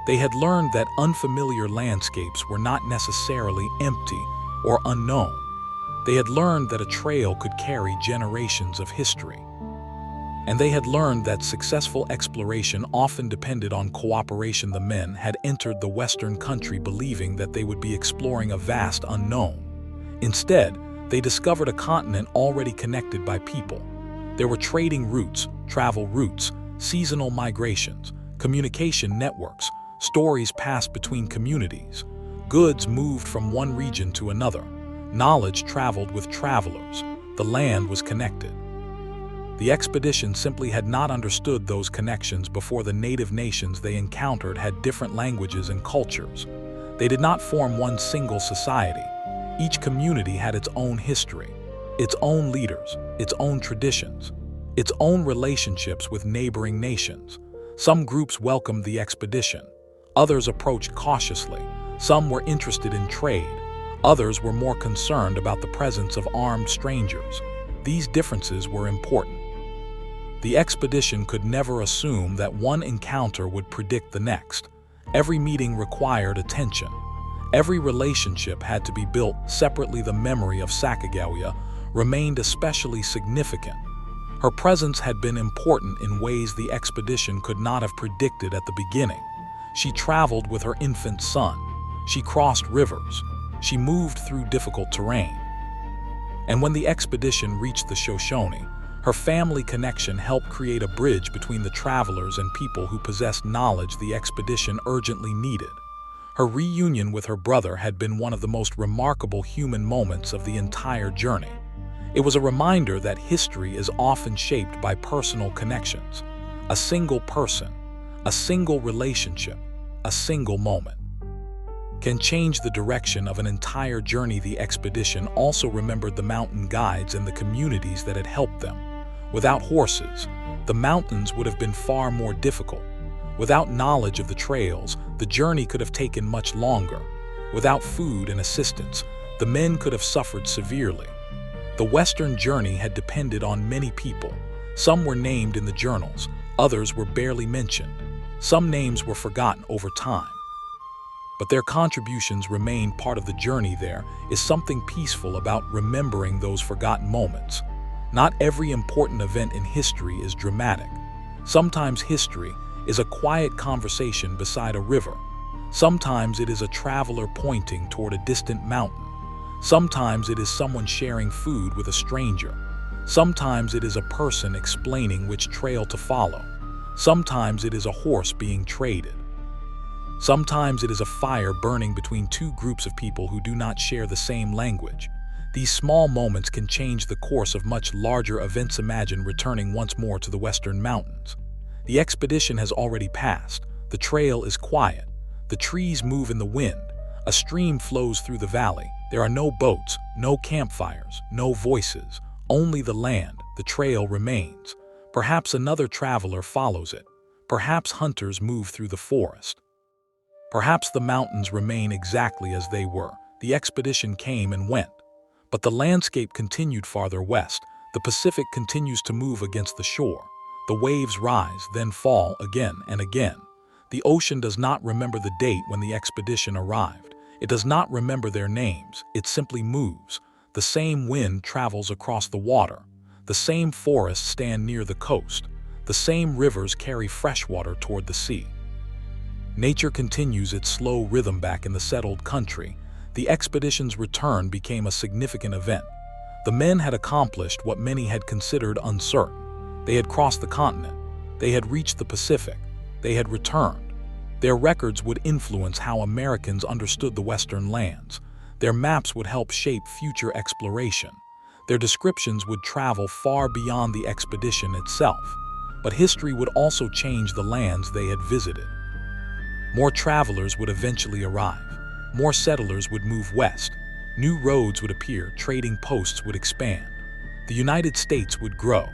They had learned that unfamiliar landscapes were not necessarily empty or unknown. They had learned that a trail could carry generations of history. And they had learned that successful exploration often depended on cooperation. The men had entered the Western country believing that they would be exploring a vast unknown. Instead, they discovered a continent already connected by people. There were trading routes, travel routes, seasonal migrations, communication networks, stories passed between communities. Goods moved from one region to another. Knowledge traveled with travelers. The land was connected. The expedition simply had not understood those connections before. The native nations they encountered had different languages and cultures. They did not form one single society. Each community had its own history, its own leaders, its own traditions, its own relationships with neighboring nations. Some groups welcomed the expedition. Others approached cautiously. Some were interested in trade. Others were more concerned about the presence of armed strangers. These differences were important. The expedition could never assume that one encounter would predict the next. Every meeting required attention. Every relationship had to be built separately. The memory of Sacagawea remained especially significant. Her presence had been important in ways the expedition could not have predicted at the beginning. She traveled with her infant son. She crossed rivers. She moved through difficult terrain. And when the expedition reached the Shoshone, her family connection helped create a bridge between the travelers and people who possessed knowledge the expedition urgently needed. Her reunion with her brother had been one of the most remarkable human moments of the entire journey. It was a reminder that history is often shaped by personal connections. A single person, a single relationship, a single moment can change the direction of an entire journey. The expedition also remembered the mountain guides and the communities that had helped them. Without horses, the mountains would have been far more difficult. Without knowledge of the trails, the journey could have taken much longer. Without food and assistance, the men could have suffered severely. The Western journey had depended on many people. Some were named in the journals, others were barely mentioned. Some names were forgotten over time. But their contributions remain part of the journey. There is something peaceful about remembering those forgotten moments. Not every important event in history is dramatic. Sometimes history is a quiet conversation beside a river. Sometimes it is a traveler pointing toward a distant mountain. Sometimes it is someone sharing food with a stranger. Sometimes it is a person explaining which trail to follow. Sometimes it is a horse being traded. Sometimes it is a fire burning between two groups of people who do not share the same language. These small moments can change the course of much larger events. Imagine returning once more to the Western Mountains. The expedition has already passed. The trail is quiet. The trees move in the wind. A stream flows through the valley. There are no boats, no campfires, no voices. Only the land. The trail remains. Perhaps another traveler follows it. Perhaps hunters move through the forest. Perhaps the mountains remain exactly as they were. The expedition came and went. But the landscape continued farther west. The Pacific continues to move against the shore. The waves rise, then fall again and again. The ocean does not remember the date when the expedition arrived. It does not remember their names. It simply moves. The same wind travels across the water. The same forests stand near the coast. The same rivers carry fresh water toward the sea. Nature continues its slow rhythm back in the settled country. The expedition's return became a significant event. The men had accomplished what many had considered uncertain. They had crossed the continent. They had reached the Pacific. They had returned. Their records would influence how Americans understood the Western lands. Their maps would help shape future exploration. Their descriptions would travel far beyond the expedition itself. But history would also change the lands they had visited. More travelers would eventually arrive. More settlers would move west. New roads would appear, trading posts would expand. The United States would grow.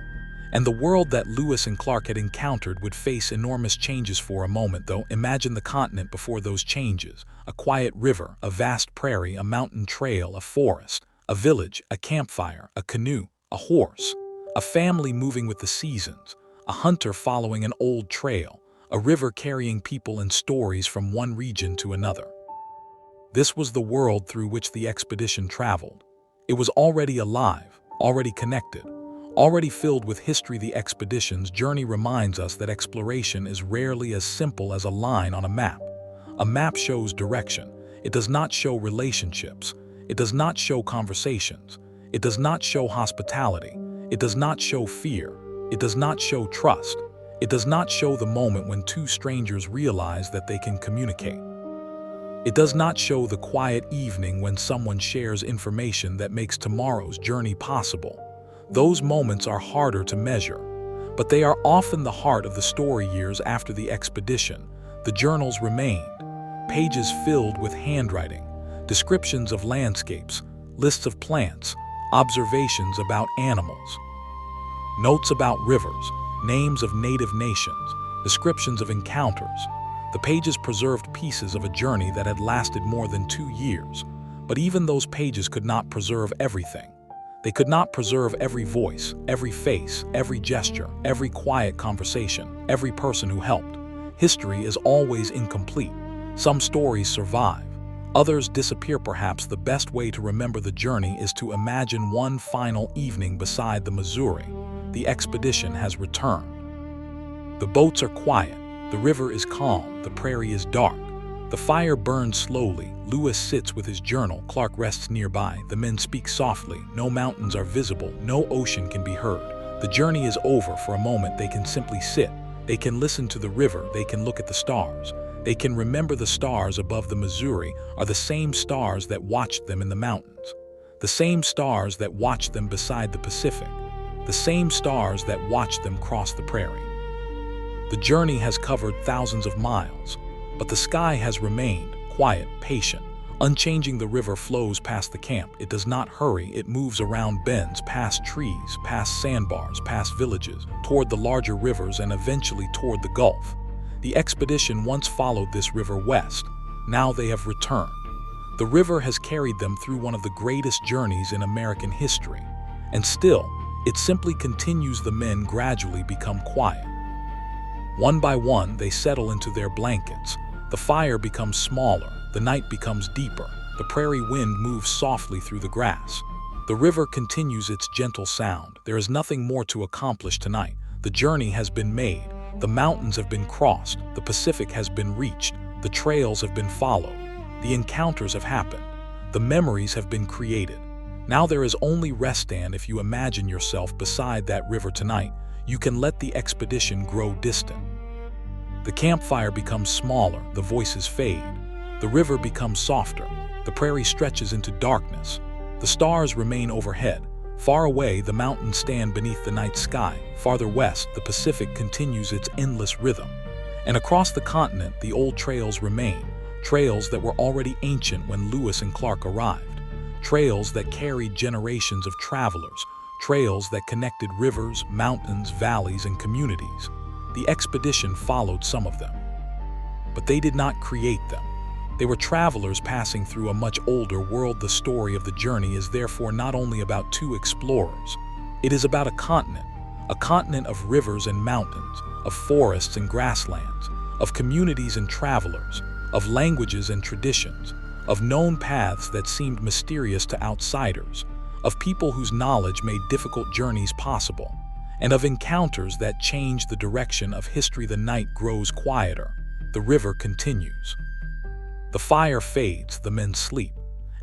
And the world that Lewis and Clark had encountered would face enormous changes. For a moment, though, imagine the continent before those changes. A quiet river, a vast prairie, a mountain trail, a forest, a village, a campfire, a canoe, a horse, a family moving with the seasons, a hunter following an old trail, a river carrying people and stories from one region to another. This was the world through which the expedition traveled. It was already alive, already connected, already filled with history. The expedition's journey reminds us that exploration is rarely as simple as a line on a map. A map shows direction. It does not show relationships. It does not show conversations. It does not show hospitality. It does not show fear. It does not show trust. It does not show the moment when two strangers realize that they can communicate. It does not show the quiet evening when someone shares information that makes tomorrow's journey possible. Those moments are harder to measure, but they are often the heart of the story. Years after the expedition, the journals remained, pages filled with handwriting, descriptions of landscapes, lists of plants, observations about animals, notes about rivers, names of native nations, descriptions of encounters. The pages preserved pieces of a journey that had lasted more than 2 years, but even those pages could not preserve everything. They could not preserve every voice, every face, every gesture, every quiet conversation, every person who helped. History is always incomplete. Some stories survive, others disappear. Perhaps the best way to remember the journey is to imagine one final evening beside the Missouri. The expedition has returned. The boats are quiet. The river is calm, the prairie is dark. The fire burns slowly. Lewis sits with his journal. Clark rests nearby. The men speak softly. No mountains are visible. No ocean can be heard. The journey is over. For a moment, they can simply sit. They can listen to the river. They can look at the stars. They can remember the stars above the Missouri are the same stars that watched them in the mountains. the same stars that watched them beside the Pacific, the same stars that watched them cross the prairie. The journey has covered thousands of miles, but the sky has remained quiet, patient, unchanging. The river flows past the camp. It does not hurry. It moves around bends, past trees, past sandbars, past villages, toward the larger rivers and eventually toward the Gulf. The expedition once followed this river west. Now they have returned. The river has carried them through one of the greatest journeys in American history. And still, it simply continues. The men gradually become quiet. One by one, they settle into their blankets. The fire becomes smaller. The night becomes deeper. The prairie wind moves softly through the grass. The river continues its gentle sound. There is nothing more to accomplish tonight. The journey has been made. The mountains have been crossed. The Pacific has been reached. The trails have been followed. The encounters have happened. The memories have been created. Now there is only rest, and if you imagine yourself beside that river tonight, you can let the expedition grow distant. The campfire becomes smaller, the voices fade. The river becomes softer. The prairie stretches into darkness. The stars remain overhead. Far away, the mountains stand beneath the night sky. Farther west, the Pacific continues its endless rhythm. And across the continent, the old trails remain. Trails that were already ancient when Lewis and Clark arrived. Trails that carried generations of travelers. Trails that connected rivers, mountains, valleys, and communities. The expedition followed some of them. But they did not create them. They were travelers passing through a much older world. The story of the journey is therefore not only about two explorers. It is about a continent of rivers and mountains, of forests and grasslands, of communities and travelers, of languages and traditions, of known paths that seemed mysterious to outsiders, of people whose knowledge made difficult journeys possible, and of encounters that changed the direction of history. The night grows quieter. The river continues. The fire fades, the men sleep,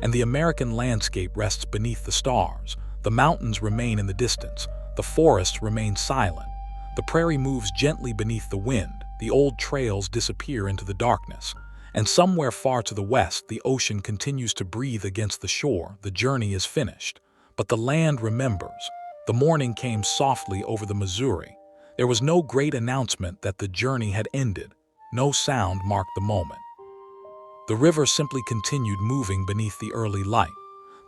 and the American landscape rests beneath the stars. The mountains remain in the distance. The forests remain silent. The prairie moves gently beneath the wind. The old trails disappear into the darkness. And somewhere far to the west, the ocean continues to breathe against the shore. The journey is finished. But the land remembers. The morning came softly over the Missouri. There was no great announcement that the journey had ended. No sound marked the moment. The river simply continued moving beneath the early light.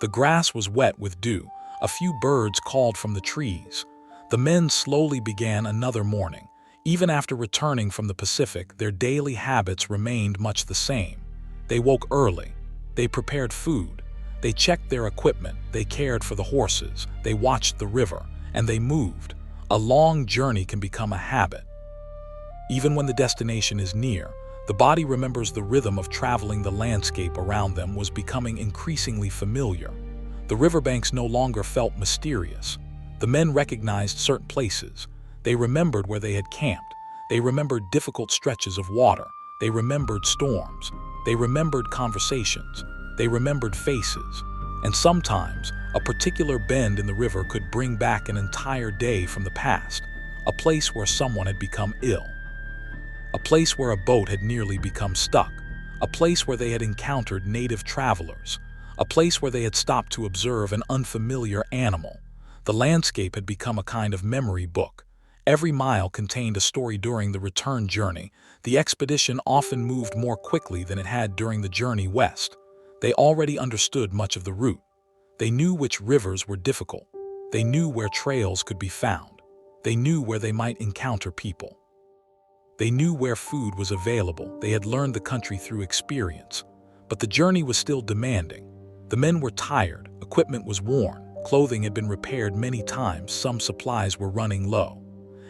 The grass was wet with dew. A few birds called from the trees. The men slowly began another morning. Even after returning from the Pacific, their daily habits remained much the same. They woke early. They prepared food. They checked their equipment. They cared for the horses. They watched the river. And they moved. A long journey can become a habit. Even when the destination is near, the body remembers the rhythm of traveling. The landscape around them was becoming increasingly familiar. The riverbanks no longer felt mysterious. The men recognized certain places. They remembered where they had camped. They remembered difficult stretches of water. They remembered storms. They remembered conversations. They remembered faces. And sometimes, a particular bend in the river could bring back an entire day from the past, a place where someone had become ill. A place where a boat had nearly become stuck, a place where they had encountered native travelers, a place where they had stopped to observe an unfamiliar animal. The landscape had become a kind of memory book. Every mile contained a story. During the return journey, the expedition often moved more quickly than it had during the journey west. They already understood much of the route. They knew which rivers were difficult. They knew where trails could be found. They knew where they might encounter people. They knew where food was available. They had learned the country through experience. But the journey was still demanding. The men were tired, equipment was worn, clothing had been repaired many times, some supplies were running low.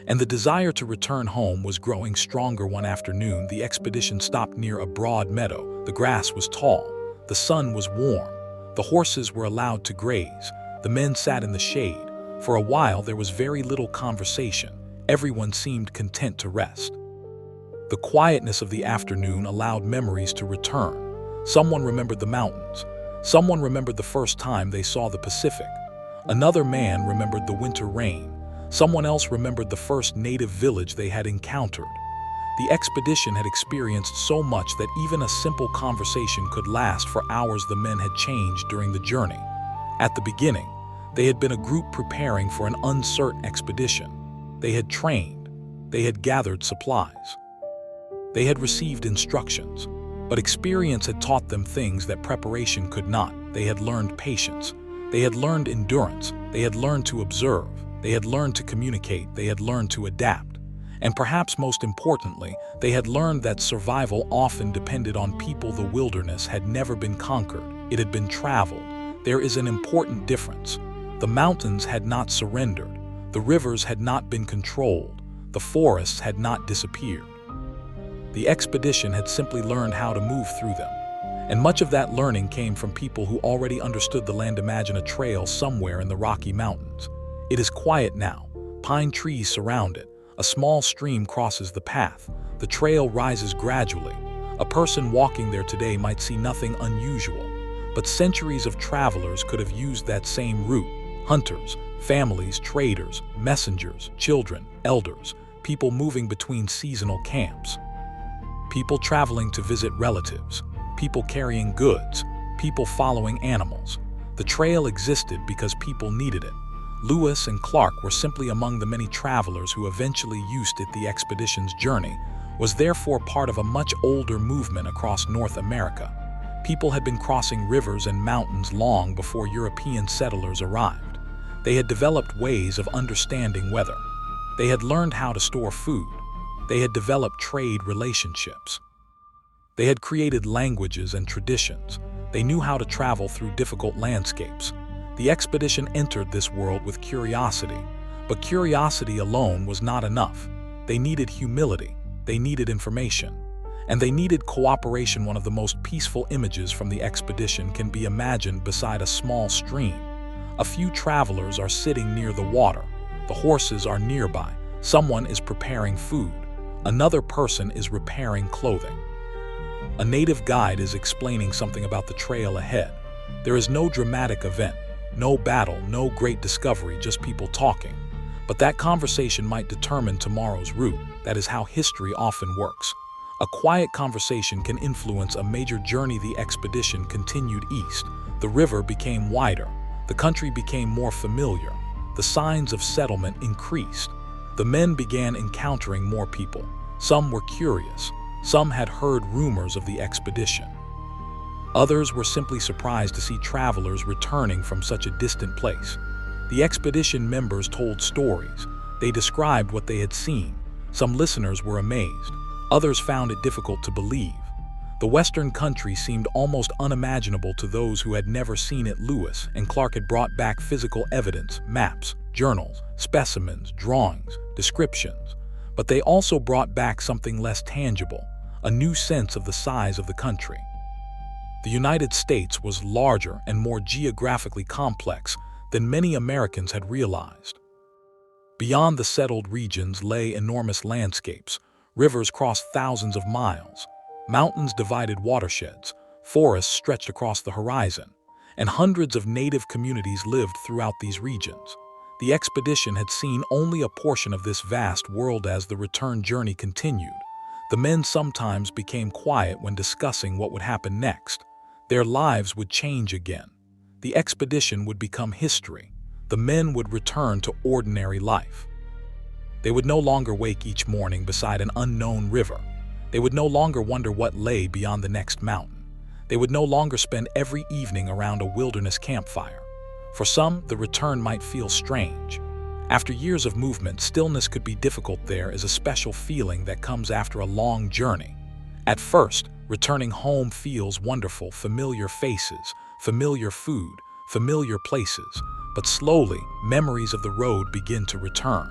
And the desire to return home was growing stronger. One afternoon, the expedition stopped near a broad meadow. The grass was tall. The sun was warm. The horses were allowed to graze. The men sat in the shade. For a while, there was very little conversation. Everyone seemed content to rest. The quietness of the afternoon allowed memories to return. Someone remembered the mountains. Someone remembered the first time they saw the Pacific. Another man remembered the winter rain. Someone else remembered the first native village they had encountered. The expedition had experienced so much that even a simple conversation could last for hours. The men had changed during the journey. At the beginning, they had been a group preparing for an uncertain expedition. They had trained. They had gathered supplies. They had received instructions. But experience had taught them things that preparation could not. They had learned patience. They had learned endurance. They had learned to observe. They had learned to communicate. They had learned to adapt. And perhaps most importantly, they had learned that survival often depended on people. The wilderness had never been conquered. It had been traveled. There is an important difference. The mountains had not surrendered. The rivers had not been controlled. The forests had not disappeared. The expedition had simply learned how to move through them. And much of that learning came from people who already understood the land. Imagine a trail somewhere in the Rocky Mountains. It is quiet now. Pine trees surround it. A small stream crosses the path. The trail rises gradually. A person walking there today might see nothing unusual. But centuries of travelers could have used that same route. Hunters, families, traders, messengers, children, elders, people moving between seasonal camps. People traveling to visit relatives, people carrying goods, people following animals. The trail existed because people needed it. Lewis and Clark were simply among the many travelers who eventually used it. The expedition's journey was therefore part of a much older movement across North America. People had been crossing rivers and mountains long before European settlers arrived. They had developed ways of understanding weather. They had learned how to store food. They had developed trade relationships. They had created languages and traditions. They knew how to travel through difficult landscapes. The expedition entered this world with curiosity, but curiosity alone was not enough. They needed humility. They needed information. And they needed cooperation. One of the most peaceful images from the expedition can be imagined beside a small stream. A few travelers are sitting near the water. The horses are nearby. Someone is preparing food. Another person is repairing clothing. A native guide is explaining something about the trail ahead. There is no dramatic event, no battle, no great discovery, just people talking. But that conversation might determine tomorrow's route. That is how history often works. A quiet conversation can influence a major journey. The expedition continued east. The river became wider. The country became more familiar. The signs of settlement increased. The men began encountering more people. Some were curious. Some had heard rumors of the expedition. Others were simply surprised to see travelers returning from such a distant place. The expedition members told stories. They described what they had seen. Some listeners were amazed. Others found it difficult to believe. The Western country seemed almost unimaginable to those who had never seen it. Lewis and Clark had brought back physical evidence, maps, journals, specimens, drawings, descriptions. But they also brought back something less tangible, a new sense of the size of the country. The United States was larger and more geographically complex than many Americans had realized. Beyond the settled regions lay enormous landscapes. Rivers crossed thousands of miles. Mountains divided watersheds. Forests stretched across the horizon. And hundreds of native communities lived throughout these regions. The expedition had seen only a portion of this vast world. As the return journey continued, the men sometimes became quiet when discussing what would happen next. Their lives would change again. The expedition would become history. The men would return to ordinary life. They would no longer wake each morning beside an unknown river. They would no longer wonder what lay beyond the next mountain. They would no longer spend every evening around a wilderness campfire. For some, the return might feel strange. After years of movement, stillness could be difficult. There is a special feeling that comes after a long journey. At first, returning home feels wonderful. Familiar faces, familiar food, familiar places. But slowly, memories of the road begin to return.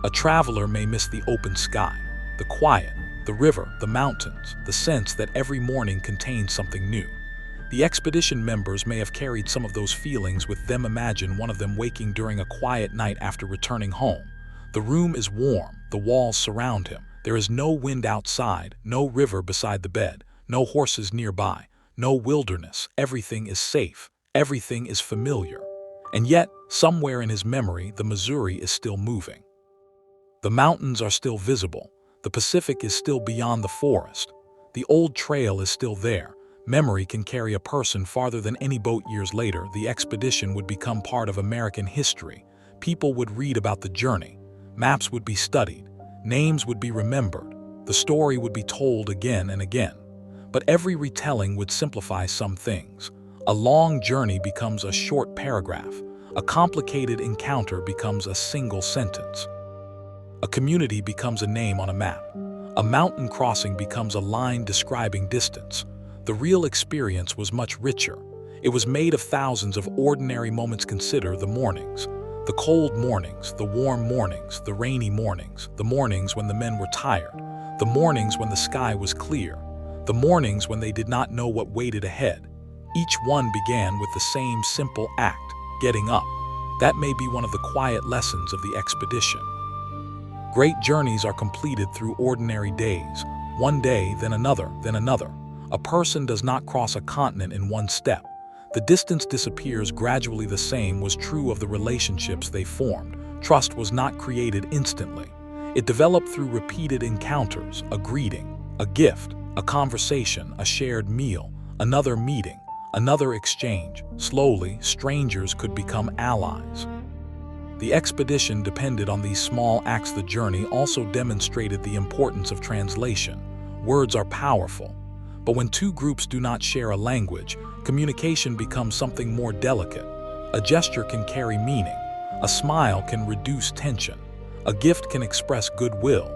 A traveler may miss the open sky, the quiet, the river, the mountains, the sense that every morning contains something new. The expedition members may have carried some of those feelings with them. Imagine one of them waking during a quiet night after returning home. The room is warm, the walls surround him. There is no wind outside, no river beside the bed, no horses nearby, no wilderness. Everything is safe, everything is familiar. And yet, somewhere in his memory, the Missouri is still moving. The mountains are still visible. The Pacific is still beyond the forest. The old trail is still there, Memory can carry a person farther than any boat. Years later, the expedition would become part of American history. People would read about the journey. Maps would be studied. Names would be remembered. The story would be told again and again. But every retelling would simplify some things. A long journey becomes a short paragraph. A complicated encounter becomes a single sentence. A community becomes a name on a map. A mountain crossing becomes a line describing distance. The real experience was much richer. It was made of thousands of ordinary moments. Consider the mornings. The cold mornings, the warm mornings, the rainy mornings, the mornings when the men were tired, the mornings when the sky was clear, the mornings when they did not know what waited ahead. Each one began with the same simple act, getting up. That may be one of the quiet lessons of the expedition. Great journeys are completed through ordinary days, one day, then another, then another. A person does not cross a continent in one step. The distance disappears gradually. The same was true of the relationships they formed. Trust was not created instantly. It developed through repeated encounters, a greeting, a gift, a conversation, a shared meal, another meeting, another exchange. Slowly, strangers could become allies. The expedition depended on these small acts. The journey also demonstrated the importance of translation. Words are powerful. But when two groups do not share a language, communication becomes something more delicate. A gesture can carry meaning. A smile can reduce tension. A gift can express goodwill.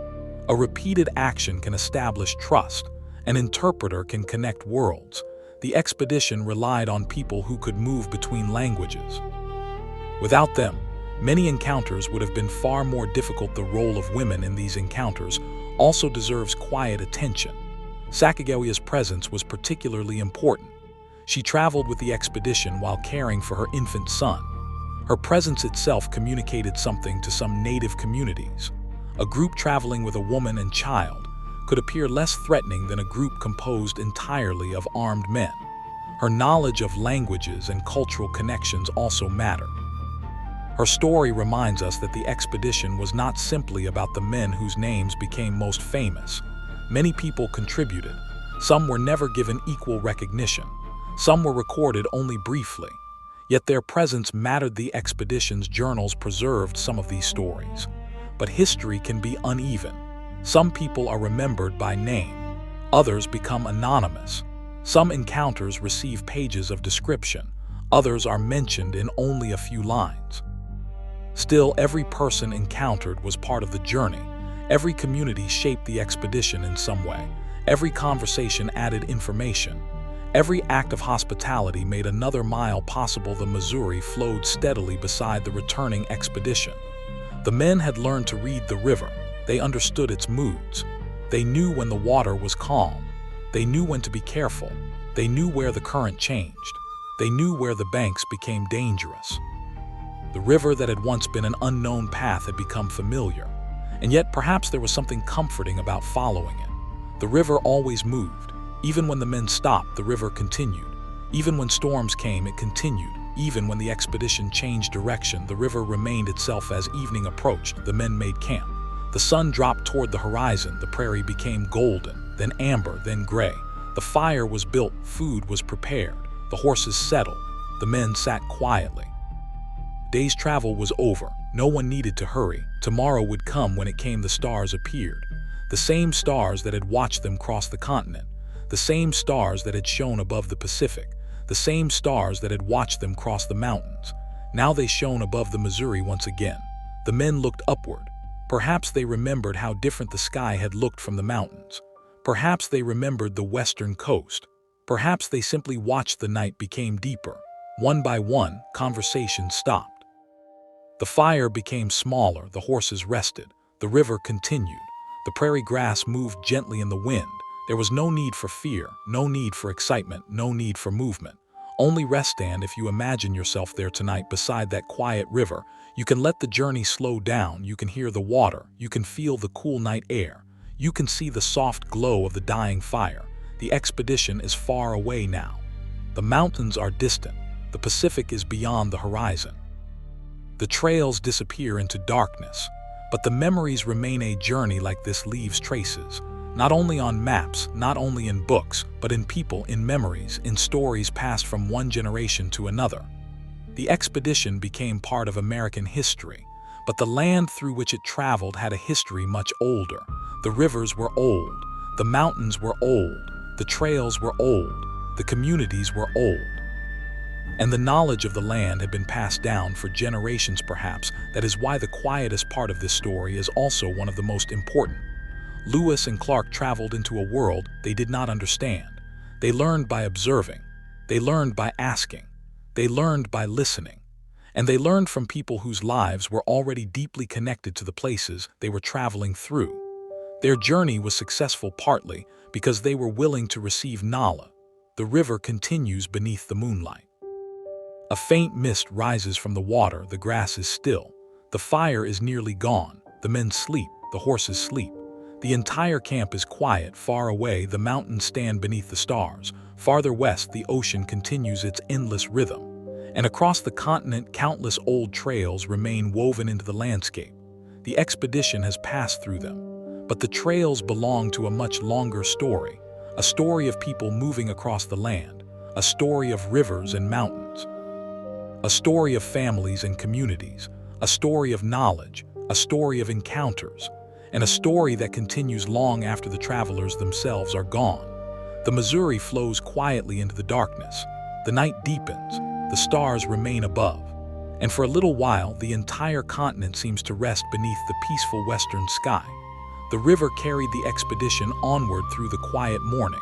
A repeated action can establish trust. An interpreter can connect worlds. The expedition relied on people who could move between languages. Without them, many encounters would have been far more difficult. The role of women in these encounters also deserves quiet attention. Sacagawea's presence was particularly important. She traveled with the expedition while caring for her infant son. Her presence itself communicated something to some native communities. A group traveling with a woman and child could appear less threatening than a group composed entirely of armed men. Her knowledge of languages and cultural connections also mattered. Her story reminds us that the expedition was not simply about the men whose names became most famous. Many people contributed. Some were never given equal recognition. Some were recorded only briefly. Yet their presence mattered. The expedition's journals preserved some of these stories. But history can be uneven. Some people are remembered by name. Others become anonymous. Some encounters receive pages of description. Others are mentioned in only a few lines. Still, every person encountered was part of the journey. Every community shaped the expedition in some way. Every conversation added information. Every act of hospitality made another mile possible. The Missouri flowed steadily beside the returning expedition. The men had learned to read the river. They understood its moods. They knew when the water was calm. They knew when to be careful. They knew where the current changed. They knew where the banks became dangerous. The river that had once been an unknown path had become familiar. And yet perhaps there was something comforting about following it. The river always moved. Even when the men stopped, the river continued. Even when storms came, it continued. Even when the expedition changed direction, the river remained itself. As evening approached, the men made camp. The sun dropped toward the horizon. The prairie became golden, then amber, then gray. The fire was built, food was prepared. The horses settled. The men sat quietly. Day's travel was over. No one needed to hurry. Tomorrow would come. When it came, the stars appeared. The same stars that had watched them cross the continent. The same stars that had shone above the Pacific. The same stars that had watched them cross the mountains. Now they shone above the Missouri once again. The men looked upward. Perhaps they remembered how different the sky had looked from the mountains. Perhaps they remembered the western coast. Perhaps they simply watched the night become deeper. One by one, conversations stopped. The fire became smaller. The horses rested. The river continued. The prairie grass moved gently in the wind. There was no need for fear, no need for excitement, no need for movement. Only rest. And if you imagine yourself there tonight beside that quiet river, you can let the journey slow down. You can hear the water. You can feel the cool night air. You can see the soft glow of the dying fire. The expedition is far away now. The mountains are distant. The Pacific is beyond the horizon. The trails disappear into darkness, but the memories remain. A journey like this leaves traces, Not only on maps, not only in books, but in people, in memories, in stories passed from one generation to another. The expedition became part of American history, but the land through which it traveled had a history much older. The rivers were old, the mountains were old, the trails were old, the communities were old. And the knowledge of the land had been passed down for generations perhaps. That is why the quietest part of this story is also one of the most important. Lewis and Clark traveled into a world they did not understand. They learned by observing. They learned by asking. They learned by listening. And they learned from people whose lives were already deeply connected to the places they were traveling through. Their journey was successful partly because they were willing to receive knowledge. The river continues beneath the moonlight. A faint mist rises from the water, the grass is still. The fire is nearly gone, the men sleep, the horses sleep. The entire camp is quiet. Far away, the mountains stand beneath the stars. Farther west, the ocean continues its endless rhythm. And across the continent, countless old trails remain woven into the landscape. The expedition has passed through them. But the trails belong to a much longer story, a story of people moving across the land, a story of rivers and mountains, a story of families and communities, a story of knowledge, a story of encounters, and a story that continues long after the travelers themselves are gone. The Missouri flows quietly into the darkness. The night deepens, the stars remain above, and for a little while the entire continent seems to rest beneath the peaceful western sky. The river carried the expedition onward through the quiet morning.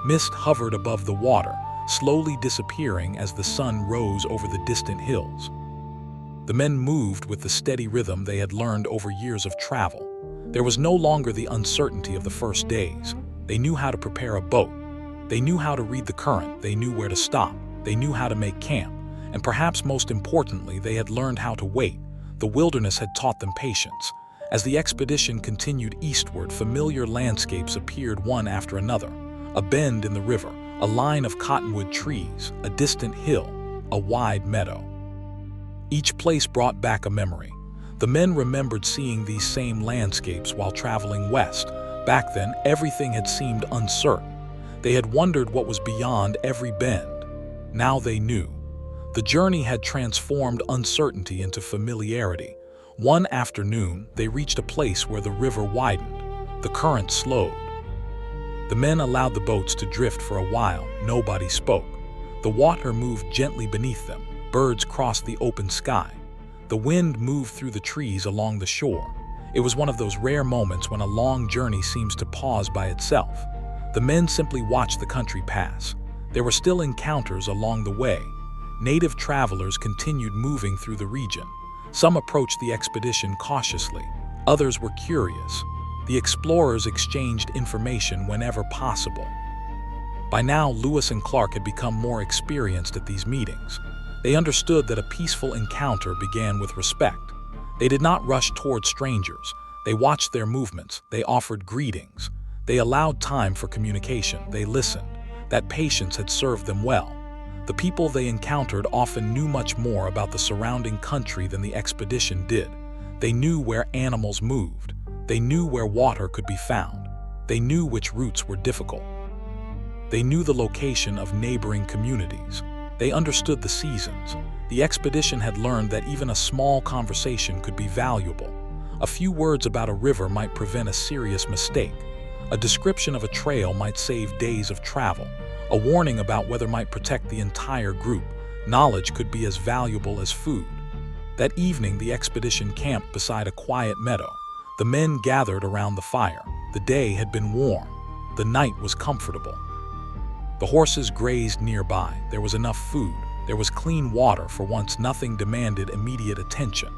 Mist hovered above the water, slowly disappearing as the sun rose over the distant hills. The men moved with the steady rhythm they had learned over years of travel. There was no longer the uncertainty of the first days. They knew how to prepare a boat. They knew how to read the current. They knew where to stop. They knew how to make camp. And perhaps most importantly, they had learned how to wait. The wilderness had taught them patience. As the expedition continued eastward, familiar landscapes appeared one after another. A bend in the river, a line of cottonwood trees, a distant hill, a wide meadow. Each place brought back a memory. The men remembered seeing these same landscapes while traveling west. Back then, everything had seemed uncertain. They had wondered what was beyond every bend. Now they knew. The journey had transformed uncertainty into familiarity. One afternoon, they reached a place where the river widened. The current slowed. The men allowed the boats to drift for a while. Nobody spoke. The water moved gently beneath them. Birds crossed the open sky. The wind moved through the trees along the shore. It was one of those rare moments when a long journey seems to pause by itself. The men simply watched the country pass. There were still encounters along the way. Native travelers continued moving through the region. Some approached the expedition cautiously. Others were curious. The explorers exchanged information whenever possible. By now, Lewis and Clark had become more experienced at these meetings. They understood that a peaceful encounter began with respect. They did not rush toward strangers. They watched their movements. They offered greetings. They allowed time for communication. They listened. That patience had served them well. The people they encountered often knew much more about the surrounding country than the expedition did. They knew where animals moved. They knew where water could be found. They knew which routes were difficult. They knew the location of neighboring communities. They understood the seasons. The expedition had learned that even a small conversation could be valuable. A few words about a river might prevent a serious mistake. A description of a trail might save days of travel. A warning about weather might protect the entire group. Knowledge could be as valuable as food. That evening, the expedition camped beside a quiet meadow. The men gathered around the fire. The day had been warm. The night was comfortable. The horses grazed nearby. There was enough food. There was clean water. For once, nothing demanded immediate attention.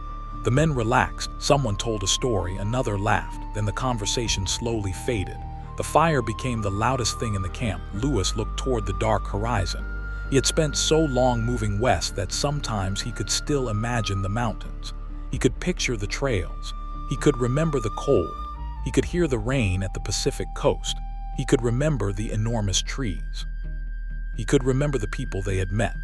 The men relaxed. Someone told a story. Another laughed. Then the conversation slowly faded. The fire became the loudest thing in the camp. Lewis looked toward the dark horizon. He had spent so long moving west that sometimes he could still imagine the mountains. He could picture the trails. He could remember the cold. He could hear the rain at the Pacific coast. He could remember the enormous trees. He could remember the people they had met.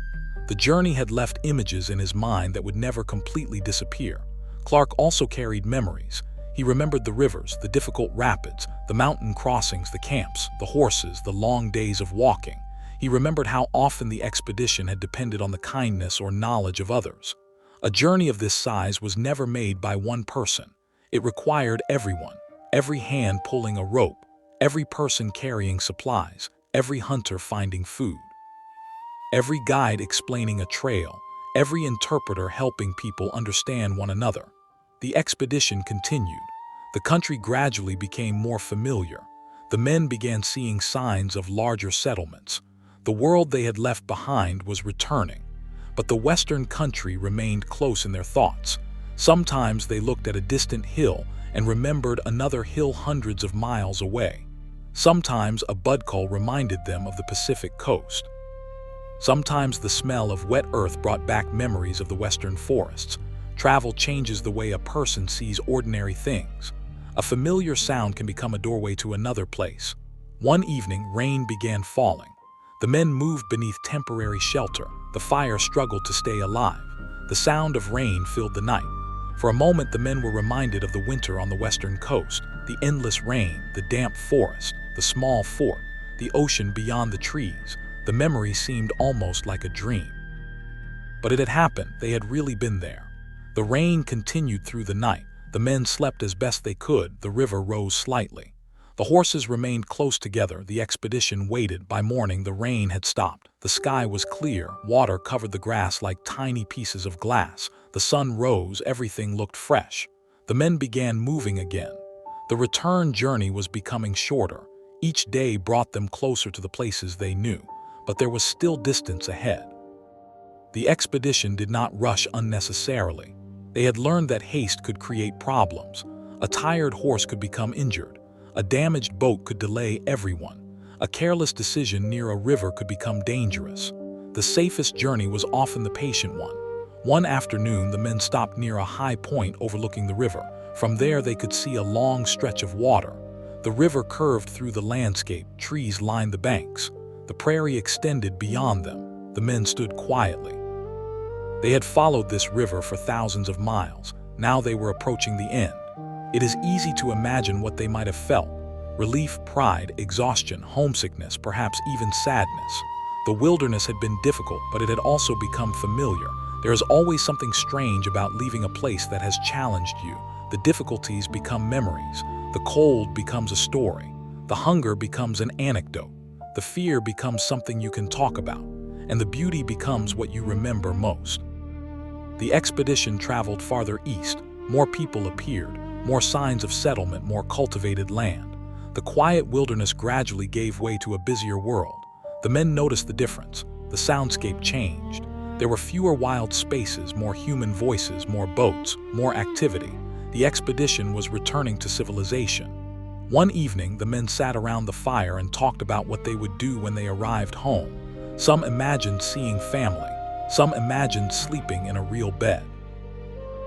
The journey had left images in his mind that would never completely disappear. Clark also carried memories. He remembered the rivers, the difficult rapids, the mountain crossings, the camps, the horses, the long days of walking. He remembered how often the expedition had depended on the kindness or knowledge of others. A journey of this size was never made by one person. It required everyone, every hand pulling a rope, every person carrying supplies, every hunter finding food, every guide explaining a trail, every interpreter helping people understand one another. The expedition continued. The country gradually became more familiar. The men began seeing signs of larger settlements. The world they had left behind was returning. But the Western country remained close in their thoughts. Sometimes they looked at a distant hill and remembered another hill hundreds of miles away. Sometimes a budcul reminded them of the Pacific coast. Sometimes the smell of wet earth brought back memories of the western forests. Travel changes the way a person sees ordinary things. A familiar sound can become a doorway to another place. One evening, rain began falling. The men moved beneath temporary shelter. The fire struggled to stay alive. The sound of rain filled the night. For a moment, the men were reminded of the winter on the western coast, the endless rain, the damp forest, the small fort, the ocean beyond the trees. The memory seemed almost like a dream. But it had happened. They had really been there. The rain continued through the night. The men slept as best they could. The river rose slightly. The horses remained close together. The expedition waited. By morning, the rain had stopped. The sky was clear. Water covered the grass like tiny pieces of glass. The sun rose. Everything looked fresh. The men began moving again. The return journey was becoming shorter. Each day brought them closer to the places they knew, but there was still distance ahead. The expedition did not rush unnecessarily. They had learned that haste could create problems. A tired horse could become injured. A damaged boat could delay everyone. A careless decision near a river could become dangerous. The safest journey was often the patient one. One afternoon, the men stopped near a high point overlooking the river. From there, they could see a long stretch of water. The river curved through the landscape. Trees lined the banks. The prairie extended beyond them. The men stood quietly. They had followed this river for thousands of miles. Now they were approaching the end. It is easy to imagine what they might have felt. Relief, pride, exhaustion, homesickness, perhaps even sadness. The wilderness had been difficult, but it had also become familiar. There is always something strange about leaving a place that has challenged you. The difficulties become memories. The cold becomes a story. The hunger becomes an anecdote. The fear becomes something you can talk about. And the beauty becomes what you remember most. The expedition traveled farther east. More people appeared, more signs of settlement, more cultivated land. The quiet wilderness gradually gave way to a busier world. The men noticed the difference. The soundscape changed. There were fewer wild spaces, more human voices, more boats, more activity. The expedition was returning to civilization. One evening, the men sat around the fire and talked about what they would do when they arrived home. Some imagined seeing family. Some imagined sleeping in a real bed.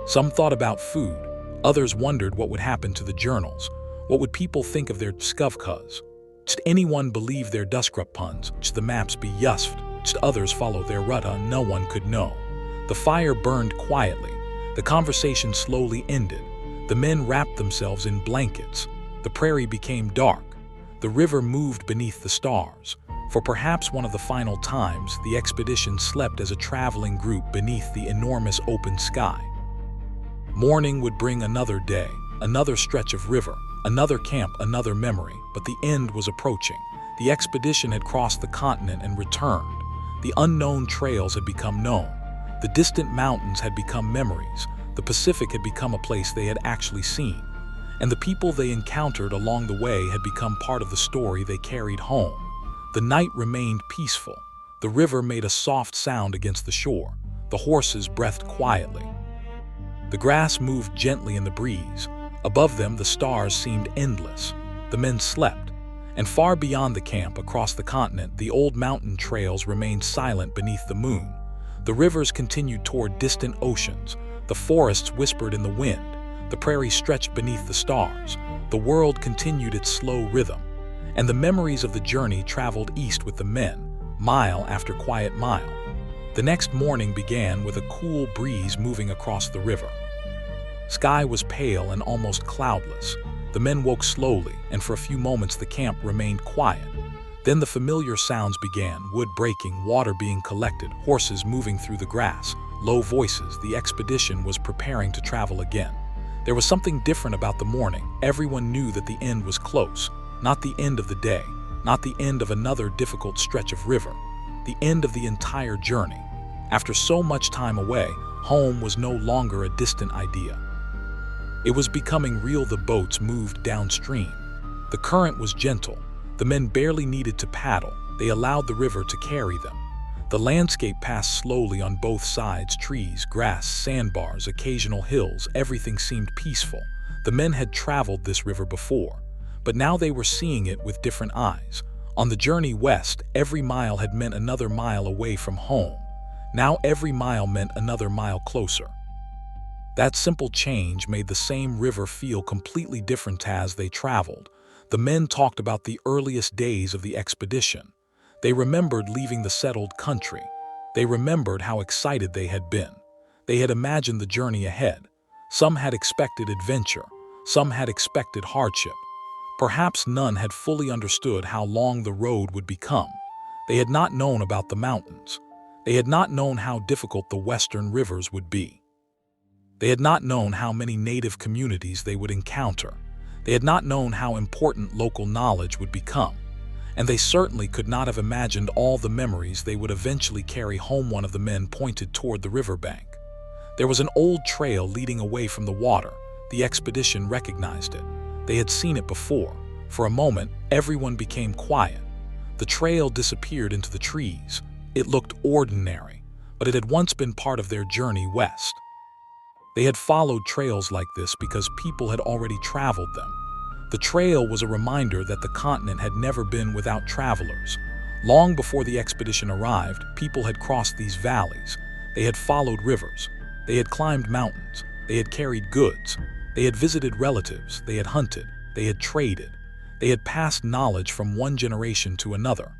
Some thought about food. Others wondered what would happen to the journals. What would people think of their skuvkas? Should anyone believe their duskruppuns? Should the maps be yusft? Should others follow their rutta? No one could know. The fire burned quietly. The conversation slowly ended. The men wrapped themselves in blankets. The prairie became dark. The river moved beneath the stars. For perhaps one of the final times, the expedition slept as a traveling group beneath the enormous open sky. Morning would bring another day, another stretch of river, another camp, another memory, but the end was approaching. The expedition had crossed the continent and returned. The unknown trails had become known. The distant mountains had become memories. The Pacific had become a place they had actually seen. And the people they encountered along the way had become part of the story they carried home. The night remained peaceful. The river made a soft sound against the shore. The horses breathed quietly. The grass moved gently in the breeze. Above them, the stars seemed endless. The men slept. And far beyond the camp, across the continent, the old mountain trails remained silent beneath the moon. The rivers continued toward distant oceans. The forests whispered in the wind. The prairie stretched beneath the stars. The world continued its slow rhythm. And the memories of the journey traveled east with the men, mile after quiet mile. The next morning began with a cool breeze moving across the river. Sky was pale and almost cloudless. The men woke slowly, and for a few moments the camp remained quiet. Then the familiar sounds began: wood breaking, water being collected, horses moving through the grass, low voices. The expedition was preparing to travel again. There was something different about the morning. Everyone knew that the end was close. Not the end of the day, not the end of another difficult stretch of river, the end of the entire journey. After so much time away, home was no longer a distant idea. It was becoming real. The boats moved downstream. The current was gentle. The men barely needed to paddle. They allowed the river to carry them. The landscape passed slowly on both sides: trees, grass, sandbars, occasional hills. Everything seemed peaceful. The men had traveled this river before, but now they were seeing it with different eyes. On the journey west, every mile had meant another mile away from home. Now every mile meant another mile closer. That simple change made the same river feel completely different as they traveled. The men talked about the earliest days of the expedition. They remembered leaving the settled country. They remembered how excited they had been. They had imagined the journey ahead. Some had expected adventure. Some had expected hardship. Perhaps none had fully understood how long the road would become. They had not known about the mountains. They had not known how difficult the western rivers would be. They had not known how many native communities they would encounter. They had not known how important local knowledge would become. And they certainly could not have imagined all the memories they would eventually carry home. One of the men pointed toward the riverbank. There was an old trail leading away from the water. The expedition recognized it. They had seen it before. For a moment, everyone became quiet. The trail disappeared into the trees. It looked ordinary, but it had once been part of their journey west. They had followed trails like this because people had already traveled them. The trail was a reminder that the continent had never been without travelers. Long before the expedition arrived, people had crossed these valleys. They had followed rivers. They had climbed mountains. They had carried goods. They had visited relatives. They had hunted. They had traded. They had passed knowledge from one generation to another.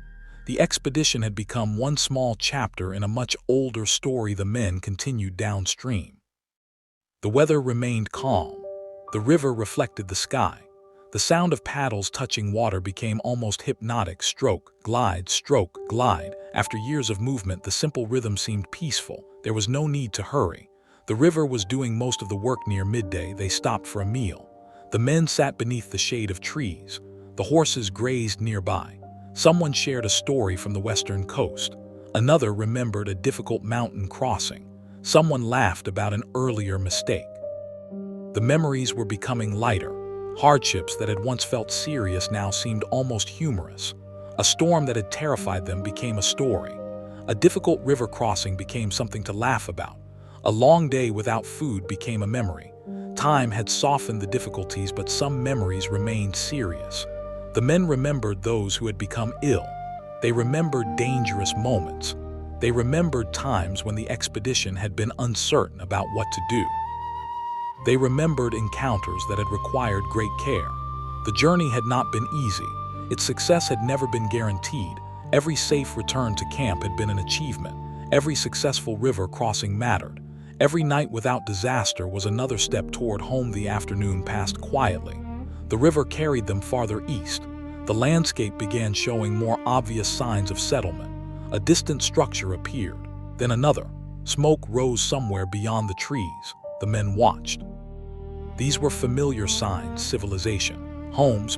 The expedition had become one small chapter in a much older story. The men continued downstream. The weather remained calm. The river reflected the sky. The sound of paddles touching water became almost hypnotic. Stroke, glide, stroke, glide. After years of movement, the simple rhythm seemed peaceful. There was no need to hurry. The river was doing most of the work. Near midday, they stopped for a meal. The men sat beneath the shade of trees. The horses grazed nearby. Someone shared a story from the western coast. Another remembered a difficult mountain crossing. Someone laughed about an earlier mistake. The memories were becoming lighter. Hardships that had once felt serious now seemed almost humorous. A storm that had terrified them became a story. A difficult river crossing became something to laugh about. A long day without food became a memory. Time had softened the difficulties, but some memories remained serious. The men remembered those who had become ill. They remembered dangerous moments. They remembered times when the expedition had been uncertain about what to do. They remembered encounters that had required great care. The journey had not been easy. Its success had never been guaranteed. Every safe return to camp had been an achievement. Every successful river crossing mattered. Every night without disaster was another step toward home. The afternoon passed quietly. The river carried them farther east. The landscape began showing more obvious signs of settlement. A distant structure appeared, then another. Smoke rose somewhere beyond the trees. The men watched. These were familiar signs: civilization, homes,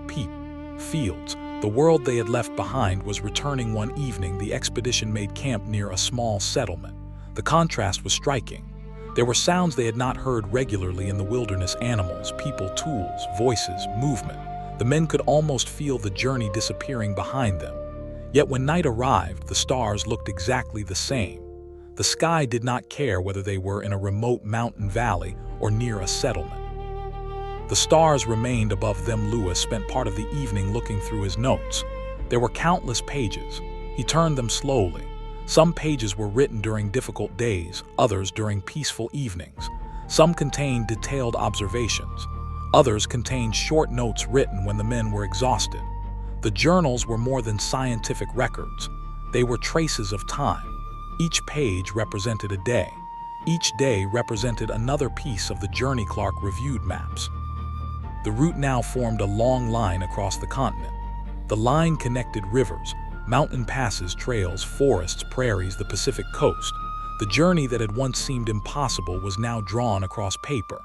fields. The world they had left behind was returning. One evening, the expedition made camp near a small settlement. The contrast was striking. There were sounds they had not heard regularly in the wilderness: animals, people, tools, voices, movement. The men could almost feel the journey disappearing behind them. Yet when night arrived, the stars looked exactly the same. The sky did not care whether they were in a remote mountain valley or near a settlement. The stars remained above them. Lewis spent part of the evening looking through his notes. There were countless pages. He turned them slowly. Some pages were written during difficult days, others during peaceful evenings. Some contained detailed observations. Others contained short notes written when the men were exhausted. The journals were more than scientific records. They were traces of time. Each page represented a day. Each day represented another piece of the journey Clark reviewed maps. The route now formed a long line across the continent. The line connected rivers, mountain passes, trails, forests, prairies, the Pacific coast. The journey that had once seemed impossible was now drawn across paper.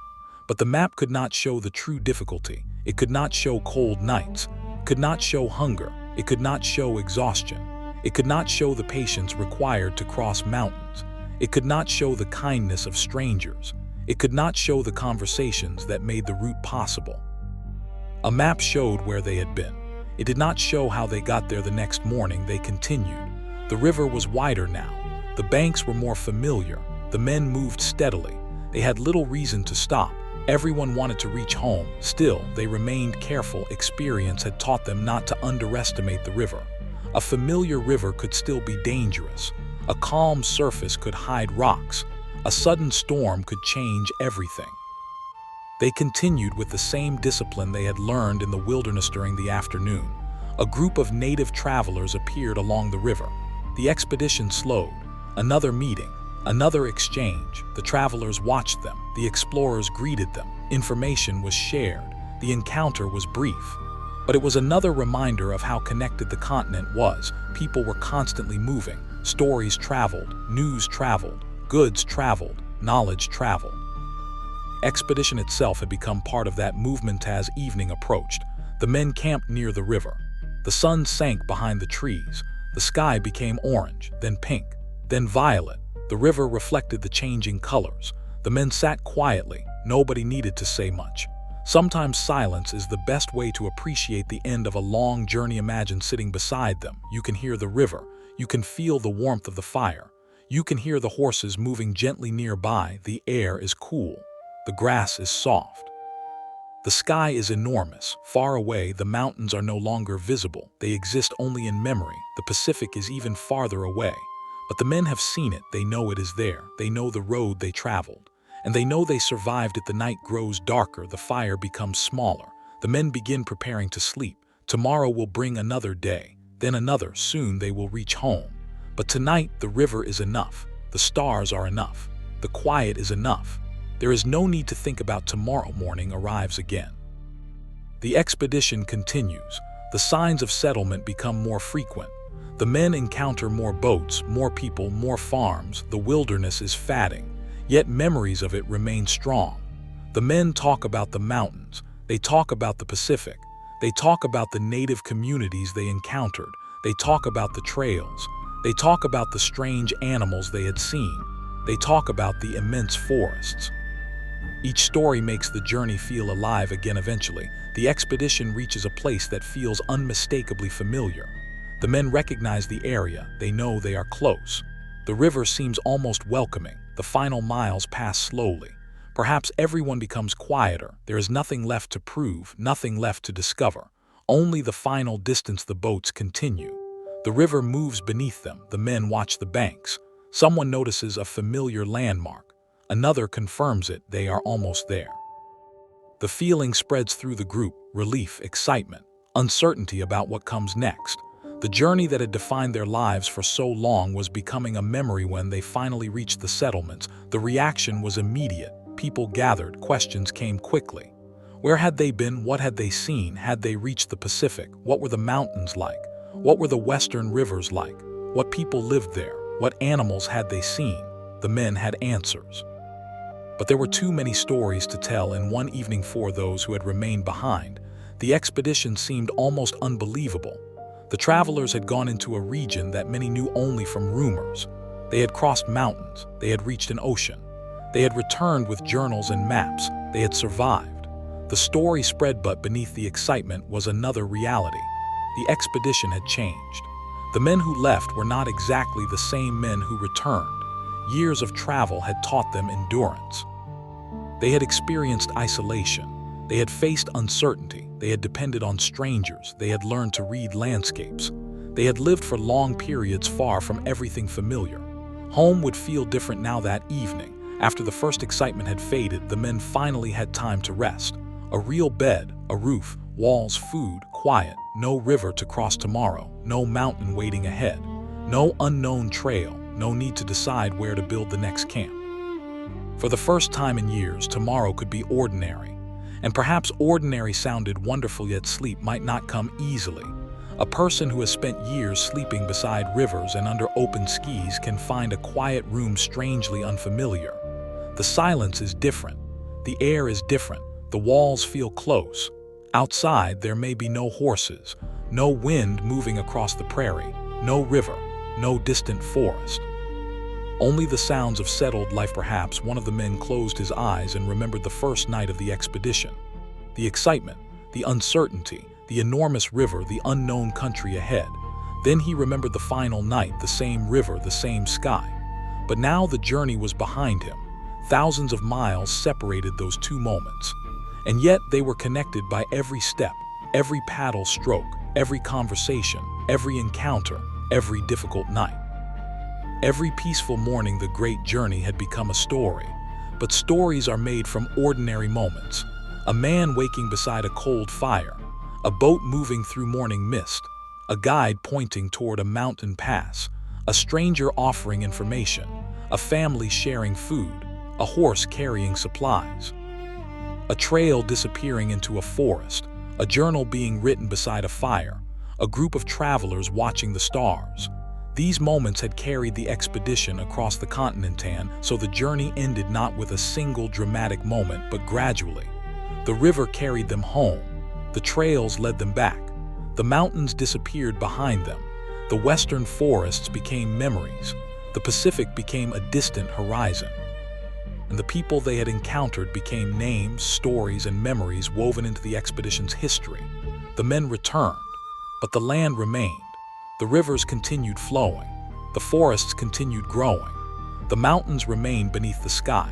But the map could not show the true difficulty. It could not show cold nights. It could not show hunger. It could not show exhaustion. It could not show the patience required to cross mountains. It could not show the kindness of strangers. It could not show the conversations that made the route possible. A map showed where they had been. It did not show how they got there the next morning. They continued. The river was wider now. The banks were more familiar. The men moved steadily. They had little reason to stop. Everyone wanted to reach home. Still, they remained careful. Experience had taught them not to underestimate the river. A familiar river could still be dangerous. A calm surface could hide rocks. A sudden storm could change everything. They continued with the same discipline they had learned in the wilderness during the afternoon. A group of native travelers appeared along the river. The expedition slowed. Another meeting, another exchange. The travelers watched them. The explorers greeted them. Information was shared. The encounter was brief. But it was another reminder of how connected the continent was. People were constantly moving. Stories traveled, news traveled, goods traveled, knowledge traveled. Expedition itself had become part of that movement as evening approached. The men camped near the river. The sun sank behind the trees. The sky became orange, then pink, then violet. The river reflected the changing colors. The men sat quietly. Nobody needed to say much. Sometimes silence is the best way to appreciate the end of a long journey. Imagine sitting beside them. You can hear the river. You can feel the warmth of the fire. You can hear the horses moving gently nearby. The air is cool. The grass is soft. The sky is enormous. Far away, the mountains are no longer visible. They exist only in memory. The Pacific is even farther away. But the men have seen it. They know it is there. They know the road they traveled. And they know they survived it. The night grows darker. The fire becomes smaller. The men begin preparing to sleep. Tomorrow will bring another day. Then another. Soon they will reach home. But tonight, the river is enough. The stars are enough. The quiet is enough. There is no need to think about tomorrow. Morning arrives again. The expedition continues. The signs of settlement become more frequent. The men encounter more boats, more people, more farms. The wilderness is fatting, yet memories of it remain strong. The men talk about the mountains. They talk about the Pacific. They talk about the native communities they encountered. They talk about the trails. They talk about the strange animals they had seen. They talk about the immense forests. Each story makes the journey feel alive again. Eventually, the expedition reaches a place that feels unmistakably familiar. The men recognize the area. They know they are close. The river seems almost welcoming. The final miles pass slowly. Perhaps everyone becomes quieter. There is nothing left to prove, nothing left to discover. Only the final distance. The boats continue. The river moves beneath them. The men watch the banks. Someone notices a familiar landmark. Another confirms it. They are almost there. The feeling spreads through the group. Relief, excitement, uncertainty about what comes next. The journey that had defined their lives for so long was becoming a memory. When they finally reached the settlements, the reaction was immediate. People gathered. Questions came quickly. Where had they been? What had they seen? Had they reached the Pacific? What were the mountains like? What were the western rivers like? What people lived there? What animals had they seen? The men had answers. But there were too many stories to tell in one evening for those who had remained behind. The expedition seemed almost unbelievable. The travelers had gone into a region that many knew only from rumors. They had crossed mountains. They had reached an ocean. They had returned with journals and maps. They had survived. The story spread, but beneath the excitement was another reality. The expedition had changed. The men who left were not exactly the same men who returned. Years of travel had taught them endurance. They had experienced isolation. They had faced uncertainty. They had depended on strangers. They had learned to read landscapes. They had lived for long periods far from everything familiar. Home would feel different now. That evening, after the first excitement had faded, the men finally had time to rest. A real bed, a roof, walls, food, quiet, no river to cross tomorrow, no mountain waiting ahead, no unknown trail, no need to decide where to build the next camp. For the first time in years, tomorrow could be ordinary. And perhaps ordinary sounded wonderful, yet sleep might not come easily. A person who has spent years sleeping beside rivers and under open skies can find a quiet room strangely unfamiliar. The silence is different. The air is different. The walls feel close. Outside, there may be no horses, no wind moving across the prairie, no river, no distant forest. Only the sounds of settled life. Perhaps one of the men closed his eyes and remembered the first night of the expedition. The excitement, the uncertainty, the enormous river, the unknown country ahead. Then he remembered the final night, the same river, the same sky. But now the journey was behind him. Thousands of miles separated those two moments. And yet they were connected by every step, every paddle stroke, every conversation, every encounter, every difficult night. Every peaceful morning, the great journey had become a story. But stories are made from ordinary moments. A man waking beside a cold fire, a boat moving through morning mist, a guide pointing toward a mountain pass, a stranger offering information, a family sharing food, a horse carrying supplies, a trail disappearing into a forest, a journal being written beside a fire, a group of travelers watching the stars. These moments had carried the expedition across the continent, and so the journey ended not with a single dramatic moment, but gradually. The river carried them home. The trails led them back. The mountains disappeared behind them. The western forests became memories. The Pacific became a distant horizon. And the people they had encountered became names, stories, and memories woven into the expedition's history. The men returned, but the land remained. The rivers continued flowing. The forests continued growing. The mountains remained beneath the sky.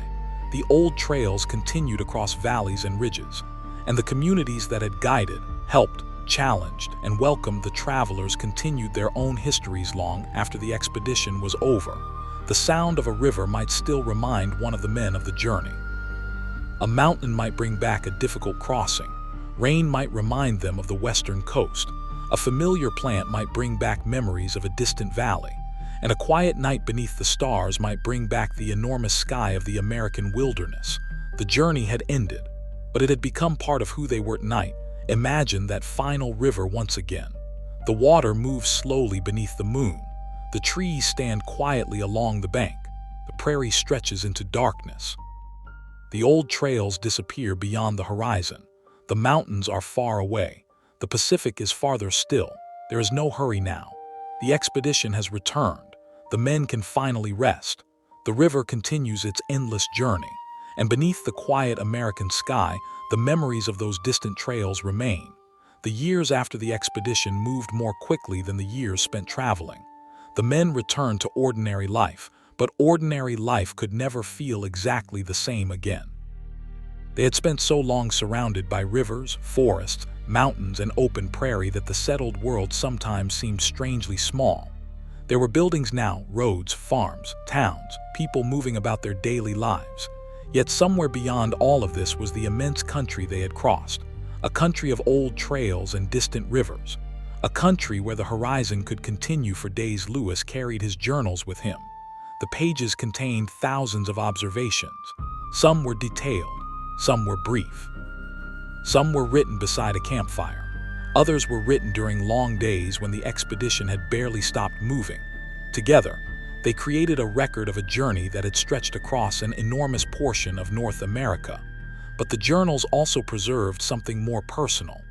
The old trails continued across valleys and ridges. And the communities that had guided, helped, challenged, and welcomed the travelers continued their own histories long after the expedition was over. The sound of a river might still remind one of the men of the journey. A mountain might bring back a difficult crossing. Rain might remind them of the western coast. A familiar plant might bring back memories of a distant valley, and a quiet night beneath the stars might bring back the enormous sky of the American wilderness. The journey had ended, but it had become part of who they were at night. Imagine that final river once again. The water moves slowly beneath the moon. The trees stand quietly along the bank. The prairie stretches into darkness. The old trails disappear beyond the horizon. The mountains are far away. The Pacific is farther still. There is no hurry now. The expedition has returned. The men can finally rest. The river continues its endless journey. And beneath the quiet American sky, the memories of those distant trails remain. The years after the expedition moved more quickly than the years spent traveling. The men returned to ordinary life, but ordinary life could never feel exactly the same again. They had spent so long surrounded by rivers, forests, mountains, and open prairie that the settled world sometimes seemed strangely small. There were buildings now, roads, farms, towns, people moving about their daily lives. Yet somewhere beyond all of this was the immense country they had crossed, a country of old trails and distant rivers, a country where the horizon could continue for days. Lewis carried his journals with him. The pages contained thousands of observations. Some were detailed, some were brief. Some were written beside a campfire. Others were written during long days when the expedition had barely stopped moving. Together, they created a record of a journey that had stretched across an enormous portion of North America. But the journals also preserved something more personal.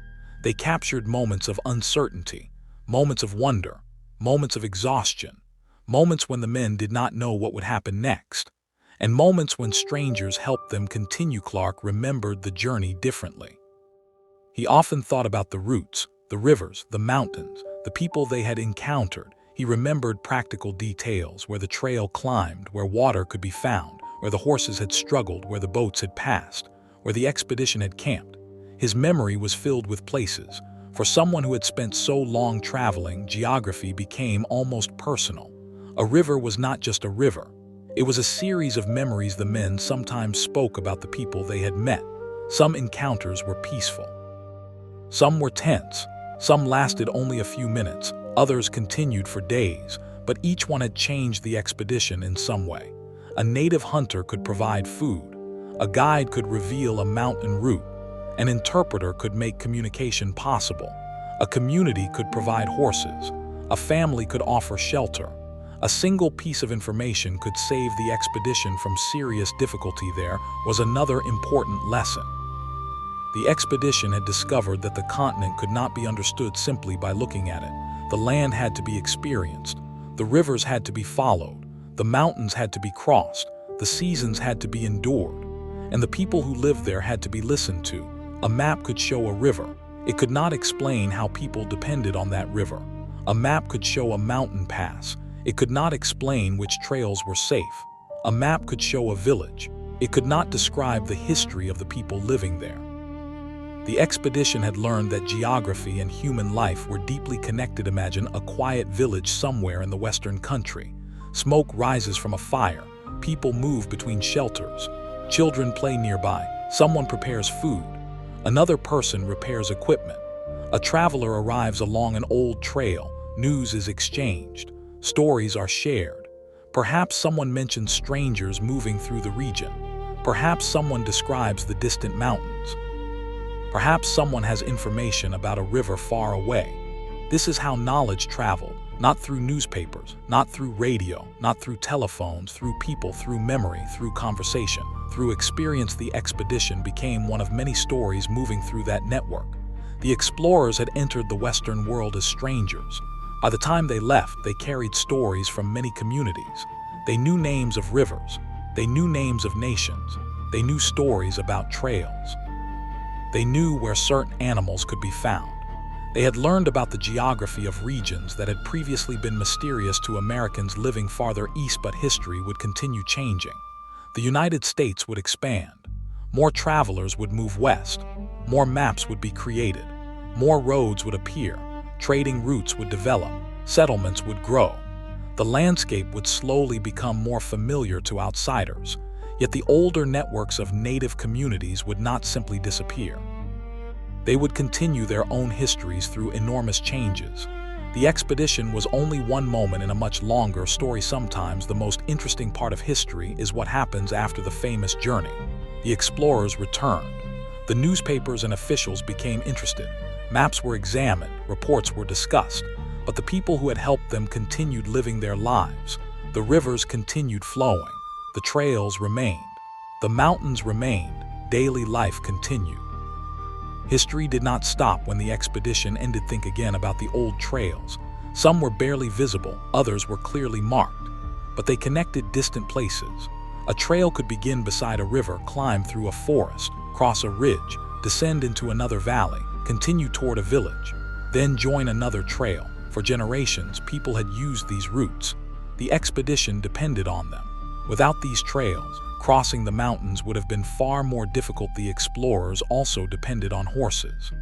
They captured moments of uncertainty, moments of wonder, moments of exhaustion, moments when the men did not know what would happen next, and moments when strangers helped them continue. Clark remembered the journey differently. He often thought about the routes, the rivers, the mountains, the people they had encountered. He remembered practical details, where the trail climbed, where water could be found, where the horses had struggled, where the boats had passed, where the expedition had camped. His memory was filled with places. For someone who had spent so long traveling, geography became almost personal. A river was not just a river. It was a series of memories. The men sometimes spoke about the people they had met. Some encounters were peaceful. Some were tense. Some lasted only a few minutes. Others continued for days, but each one had changed the expedition in some way. A native hunter could provide food. A guide could reveal a mountain route. An interpreter could make communication possible. A community could provide horses. A family could offer shelter. A single piece of information could save the expedition from serious difficulty. There was another important lesson. The expedition had discovered that the continent could not be understood simply by looking at it. The land had to be experienced. The rivers had to be followed. The mountains had to be crossed. The seasons had to be endured. And the people who lived there had to be listened to. A map could show a river. It could not explain how people depended on that river. A map could show a mountain pass. It could not explain which trails were safe. A map could show a village. It could not describe the history of the people living there. The expedition had learned that geography and human life were deeply connected. Imagine a quiet village somewhere in the Western country. Smoke rises from a fire. People move between shelters. Children play nearby. Someone prepares food. Another person repairs equipment. A traveler arrives along an old trail. News is exchanged. Stories are shared. Perhaps someone mentions strangers moving through the region. Perhaps someone describes the distant mountains. Perhaps someone has information about a river far away. This is how knowledge traveled, not through newspapers, not through radio, not through telephones, through people, through memory, through conversation, through experience. The expedition became one of many stories moving through that network. The explorers had entered the Western world as strangers. By the time they left, they carried stories from many communities. They knew names of rivers. They knew names of nations. They knew stories about trails. They knew where certain animals could be found. They had learned about the geography of regions that had previously been mysterious to Americans living farther east, but history would continue changing. The United States would expand. More travelers would move west. More maps would be created. More roads would appear. Trading routes would develop. Settlements would grow. The landscape would slowly become more familiar to outsiders. Yet the older networks of native communities would not simply disappear. They would continue their own histories through enormous changes. The expedition was only one moment in a much longer story. Sometimes the most interesting part of history is what happens after the famous journey. The explorers returned. The newspapers and officials became interested. Maps were examined, reports were discussed, but the people who had helped them continued living their lives. The rivers continued flowing. The trails remained. The mountains remained. Daily life continued. History did not stop when the expedition ended. Think again about the old trails. Some were barely visible, others were clearly marked, but they connected distant places. A trail could begin beside a river, climb through a forest, cross a ridge, descend into another valley, continue toward a village, then join another trail. For generations, people had used these routes. The expedition depended on them. Without these trails, crossing the mountains would have been far more difficult. The explorers also depended on horses.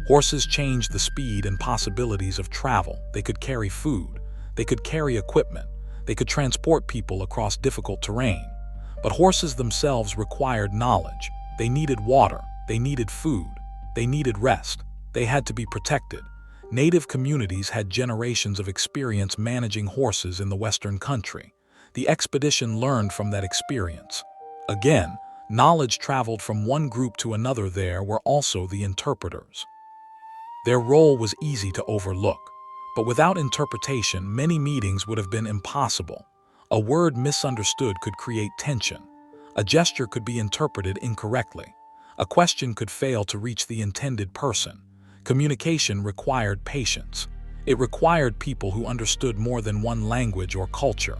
Horses changed the speed and possibilities of travel. They could carry food. They could carry equipment. They could transport people across difficult terrain. But horses themselves required knowledge. They needed water. They needed food. They needed rest. They had to be protected. Native communities had generations of experience managing horses in the Western country. The expedition learned from that experience. Again, knowledge traveled from one group to another. There were also the interpreters. Their role was easy to overlook, but without interpretation, many meetings would have been impossible. A word misunderstood could create tension. A gesture could be interpreted incorrectly. A question could fail to reach the intended person. Communication required patience. It required people who understood more than one language or culture.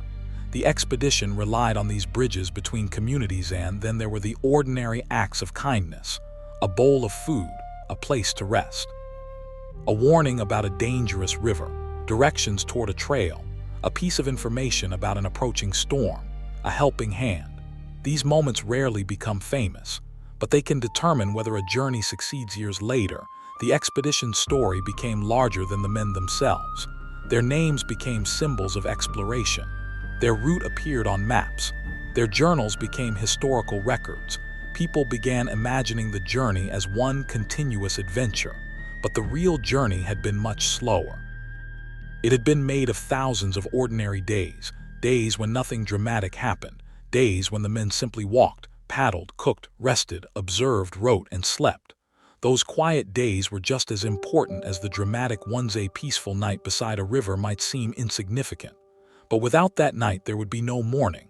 The expedition relied on these bridges between communities, and then there were the ordinary acts of kindness. A bowl of food, a place to rest. A warning about a dangerous river, directions toward a trail, a piece of information about an approaching storm, a helping hand. These moments rarely become famous, but they can determine whether a journey succeeds. Years later, the expedition's story became larger than the men themselves. Their names became symbols of exploration. Their route appeared on maps. Their journals became historical records. People began imagining the journey as one continuous adventure, but the real journey had been much slower. It had been made of thousands of ordinary days, days when nothing dramatic happened, days when the men simply walked, paddled, cooked, rested, observed, wrote, and slept. Those quiet days were just as important as the dramatic ones. A peaceful night beside a river might seem insignificant. But without that night, there would be no morning.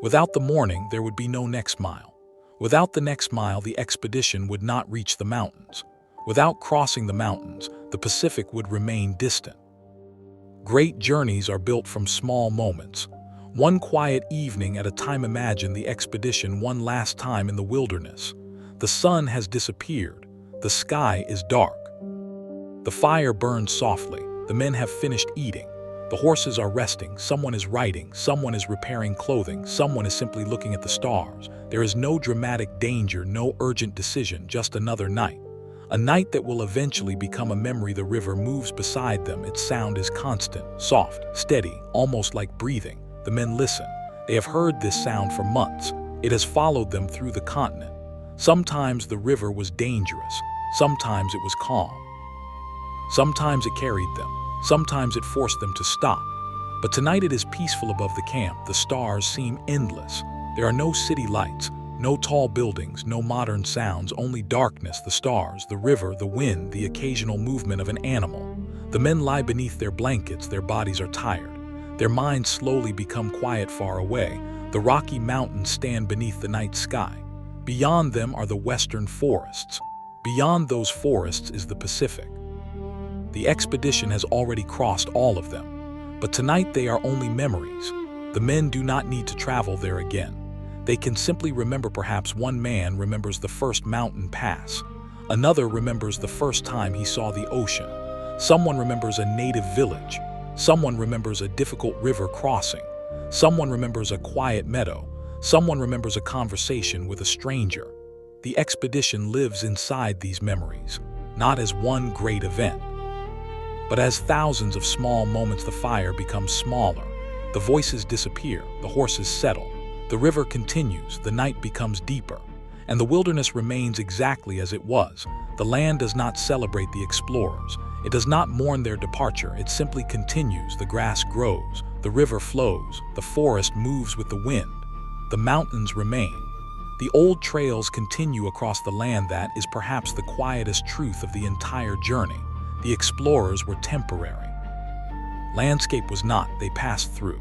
Without the morning, there would be no next mile. Without the next mile, the expedition would not reach the mountains. Without crossing the mountains, the Pacific would remain distant. Great journeys are built from small moments. One quiet evening at a time. Imagine the expedition one last time in the wilderness. The sun has disappeared. The sky is dark. The fire burns softly. The men have finished eating. The horses are resting. Someone is writing. Someone is repairing clothing. Someone is simply looking at the stars. There is no dramatic danger, no urgent decision, just another night. A night that will eventually become a memory. The river moves beside them. Its sound is constant, soft, steady, almost like breathing. The men listen. They have heard this sound for months. It has followed them through the continent. Sometimes the river was dangerous. Sometimes it was calm. Sometimes it carried them. Sometimes it forced them to stop. But tonight it is peaceful above the camp. The stars seem endless. There are no city lights, no tall buildings, no modern sounds, only darkness, the stars, the river, the wind, the occasional movement of an animal. The men lie beneath their blankets. Their bodies are tired. Their minds slowly become quiet far away. The Rocky Mountains stand beneath the night sky. Beyond them are the western forests. Beyond those forests is the Pacific. The expedition has already crossed all of them, but tonight they are only memories. The men do not need to travel there again. They can simply remember. Perhaps one man remembers the first mountain pass. Another remembers the first time he saw the ocean. Someone remembers a native village. Someone remembers a difficult river crossing. Someone remembers a quiet meadow. Someone remembers a conversation with a stranger. The expedition lives inside these memories, not as one great event, but as thousands of small moments. The fire becomes smaller. The voices disappear. The horses settle. The river continues. The night becomes deeper. And the wilderness remains exactly as it was. The land does not celebrate the explorers. It does not mourn their departure. It simply continues. The grass grows. The river flows. The forest moves with the wind. The mountains remain. The old trails continue across the land. That is perhaps the quietest truth of the entire journey. The explorers were temporary. Landscape was not. They passed through.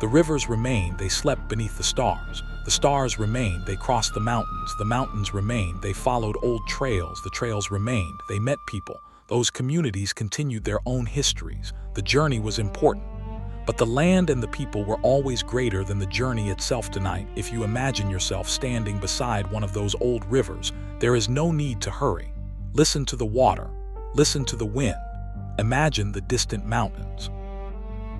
The rivers remained. They slept beneath the stars. The stars remained. They crossed the mountains. The mountains remained. They followed old trails. The trails remained. They met people. Those communities continued their own histories. The journey was important. But the land and the people were always greater than the journey itself. Tonight, if you imagine yourself standing beside one of those old rivers, there is no need to hurry. Listen to the water. Listen to the wind. Imagine the distant mountains.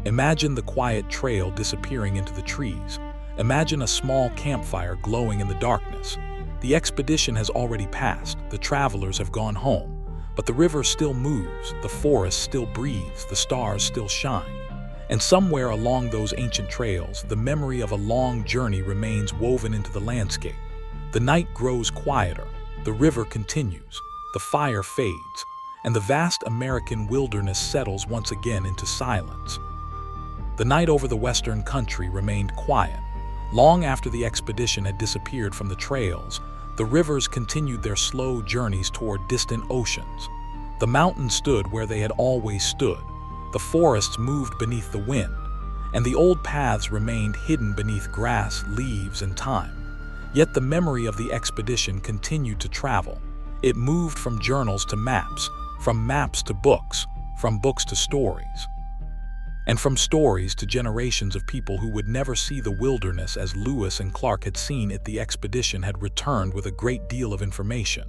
Imagine the quiet trail disappearing into the trees. Imagine a small campfire glowing in the darkness. The expedition has already passed. The travelers have gone home. But the river still moves. The forest still breathes. The stars still shine. And somewhere along those ancient trails, the memory of a long journey remains woven into the landscape. The night grows quieter. The river continues. The fire fades. And the vast American wilderness settles once again into silence. The night over the western country remained quiet. Long after the expedition had disappeared from the trails, the rivers continued their slow journeys toward distant oceans. The mountains stood where they had always stood. The forests moved beneath the wind, and the old paths remained hidden beneath grass, leaves, and time. Yet the memory of the expedition continued to travel. It moved from journals to maps, from maps to books, from books to stories, and from stories to generations of people who would never see the wilderness as Lewis and Clark had seen it. The expedition had returned with a great deal of information,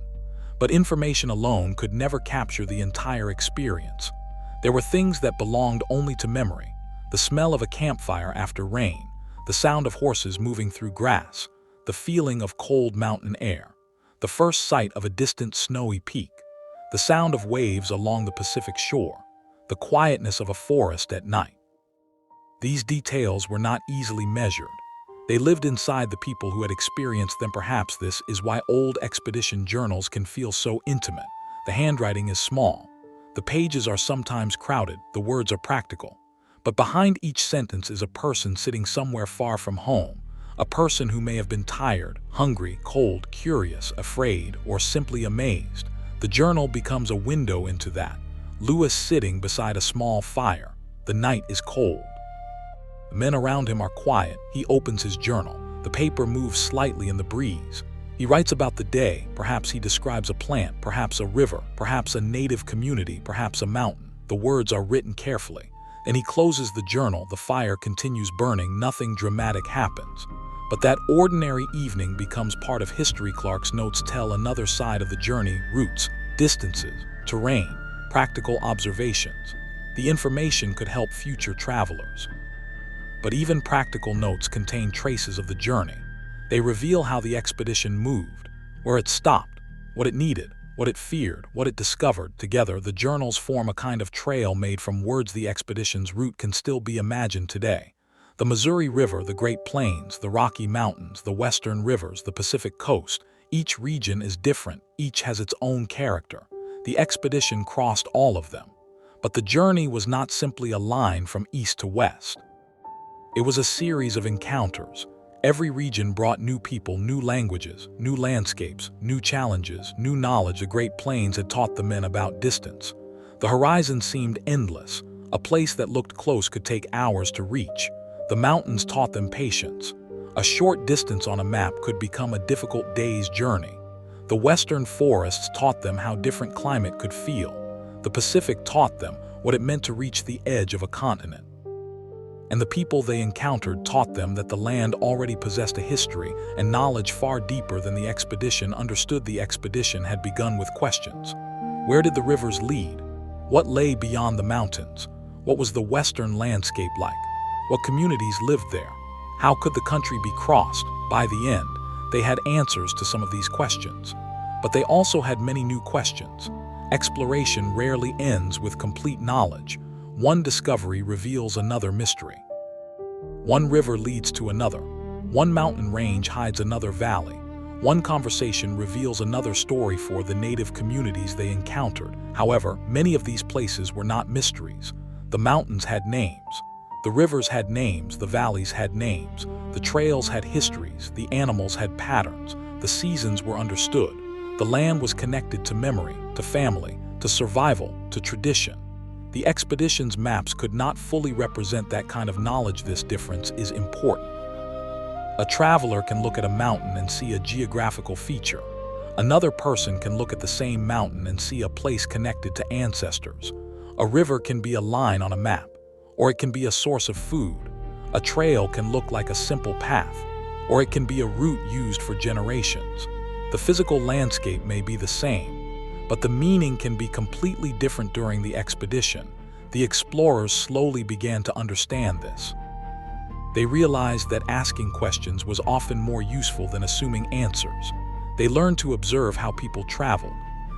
but information alone could never capture the entire experience. There were things that belonged only to memory: the smell of a campfire after rain, the sound of horses moving through grass, the feeling of cold mountain air, the first sight of a distant snowy peak, the sound of waves along the Pacific shore, the quietness of a forest at night. These details were not easily measured. They lived inside the people who had experienced them. Perhaps this is why old expedition journals can feel so intimate. The handwriting is small. The pages are sometimes crowded. The words are practical. But behind each sentence is a person sitting somewhere far from home, a person who may have been tired, hungry, cold, curious, afraid, or simply amazed. The journal becomes a window into that. Lewis sitting beside a small fire. The night is cold. The men around him are quiet. He opens his journal. The paper moves slightly in the breeze. He writes about the day. Perhaps he describes a plant, perhaps a river, perhaps a native community, perhaps a mountain. The words are written carefully. Then he closes the journal. The fire continues burning. Nothing dramatic happens. But that ordinary evening becomes part of history. Clark's notes tell another side of the journey: routes, distances, terrain, practical observations. The information could help future travelers. But even practical notes contain traces of the journey. They reveal how the expedition moved, where it stopped, what it needed, what it feared, what it discovered. Together, the journals form a kind of trail made from words. The expedition's route can still be imagined today. The Missouri River, the Great Plains, the Rocky Mountains, the Western Rivers, the Pacific Coast. Each region is different. Each has its own character. The expedition crossed all of them. But the journey was not simply a line from east to west. It was a series of encounters. Every region brought new people, new languages, new landscapes, new challenges, new knowledge. The Great Plains had taught the men about distance. The horizon seemed endless. A place that looked close could take hours to reach. The mountains taught them patience. A short distance on a map could become a difficult day's journey. The western forests taught them how different climate could feel. The Pacific taught them what it meant to reach the edge of a continent. And the people they encountered taught them that the land already possessed a history and knowledge far deeper than the expedition understood. The expedition had begun with questions. Where did the rivers lead? What lay beyond the mountains? What was the western landscape like? What communities lived there? How could the country be crossed? By the end, they had answers to some of these questions. But they also had many new questions. Exploration rarely ends with complete knowledge. One discovery reveals another mystery. One river leads to another. One mountain range hides another valley. One conversation reveals another story for the native communities they encountered. However, many of these places were not mysteries. The mountains had names. The rivers had names. The valleys had names. The trails had histories. The animals had patterns. The seasons were understood. The land was connected to memory, to family, to survival, to tradition. The expedition's maps could not fully represent that kind of knowledge. This difference is important. A traveler can look at a mountain and see a geographical feature. Another person can look at the same mountain and see a place connected to ancestors. A river can be a line on a map, or it can be a source of food. A trail can look like a simple path, or it can be a route used for generations. The physical landscape may be the same, but the meaning can be completely different. During the expedition, the explorers slowly began to understand this. They realized that asking questions was often more useful than assuming answers. They learned to observe how people traveled.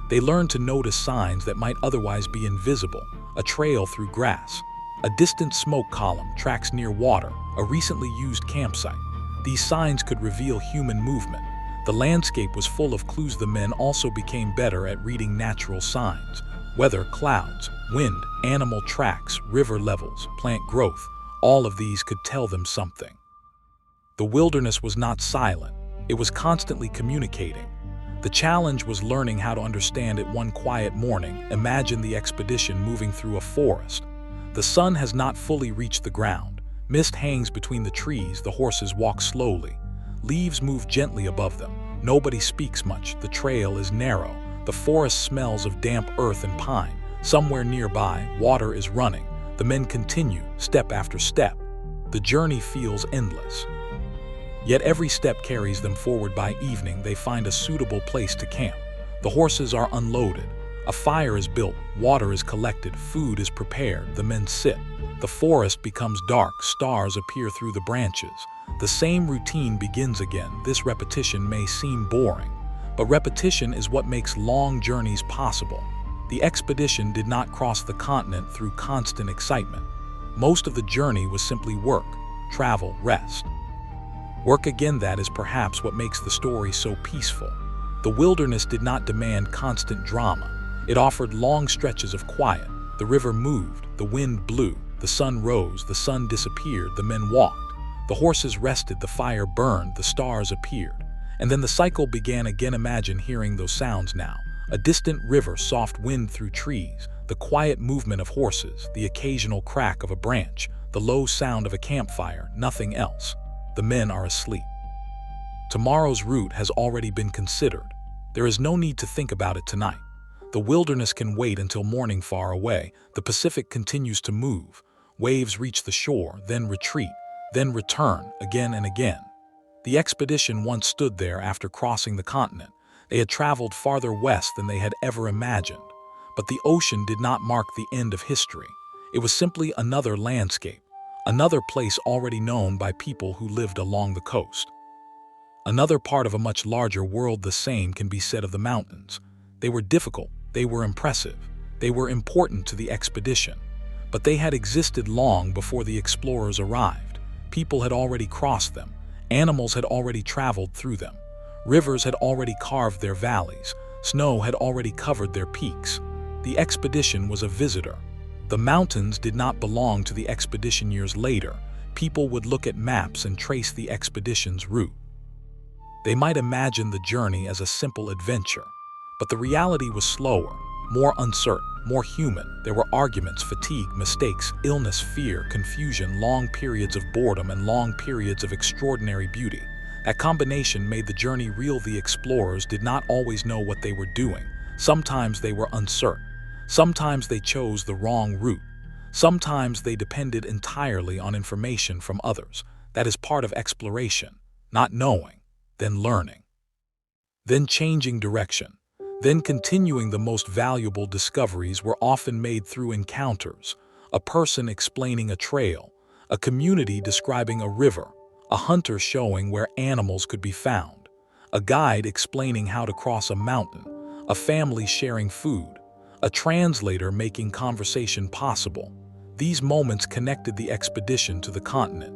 They learned to notice signs that might otherwise be invisible: a trail through grass, a distant smoke column, tracks near water, a recently used campsite. These signs could reveal human movement. The landscape was full of clues. The men also became better at reading natural signs: weather, clouds, wind, animal tracks, river levels, plant growth. All of these could tell them something. The wilderness was not silent. It was constantly communicating. The challenge was learning how to understand it. One quiet morning, imagine the expedition moving through a forest. The sun has not fully reached the ground. Mist hangs between the trees. The horses walk slowly. Leaves move gently above them. Nobody speaks much. The trail is narrow. The forest smells of damp earth and pine. Somewhere nearby, water is running. The men continue, step after step. The journey feels endless. Yet every step carries them forward. By evening, they find a suitable place to camp. The horses are unloaded. A fire is built. Water is collected. Food is prepared. The men sit. The forest becomes dark. Stars appear through the branches. The same routine begins again. This repetition may seem boring, but repetition is what makes long journeys possible. The expedition did not cross the continent through constant excitement. Most of the journey was simply work, travel, rest. Work again. That is perhaps what makes the story so peaceful. The wilderness did not demand constant drama. It offered long stretches of quiet. The river moved, the wind blew, The sun rose, the sun disappeared, the men walked. The horses rested, the fire burned, the stars appeared. And then the cycle began again. Imagine hearing those sounds now. A distant river, soft wind through trees, the quiet movement of horses, the occasional crack of a branch, the low sound of a campfire, nothing else. The men are asleep. Tomorrow's route has already been considered. There is no need to think about it tonight. The wilderness can wait until morning. Far away, the Pacific continues to move. Waves reach the shore, then retreat, then return, again and again. The expedition once stood there after crossing the continent. They had traveled farther west than they had ever imagined. But the ocean did not mark the end of history. It was simply another landscape, another place already known by people who lived along the coast. Another part of a much larger world. The same can be said of the mountains. They were difficult, they were impressive, they were important to the expedition. But they had existed long before the explorers arrived. People had already crossed them, animals had already traveled through them, rivers had already carved their valleys, snow had already covered their peaks. The expedition was a visitor. The mountains did not belong to the expedition. Years later, people would look at maps and trace the expedition's route. They might imagine the journey as a simple adventure, but the reality was slower, more uncertain, more human. There were arguments, fatigue, mistakes, illness, fear, confusion, long periods of boredom, and long periods of extraordinary beauty. That combination made the journey real. The explorers did not always know what they were doing. Sometimes they were uncertain. Sometimes they chose the wrong route. Sometimes they depended entirely on information from others. That is part of exploration. Not knowing, then learning, then changing direction, then continuing. The most valuable discoveries were often made through encounters. A person explaining a trail, a community describing a river, a hunter showing where animals could be found, a guide explaining how to cross a mountain, a family sharing food, a translator making conversation possible. These moments connected the expedition to the continent.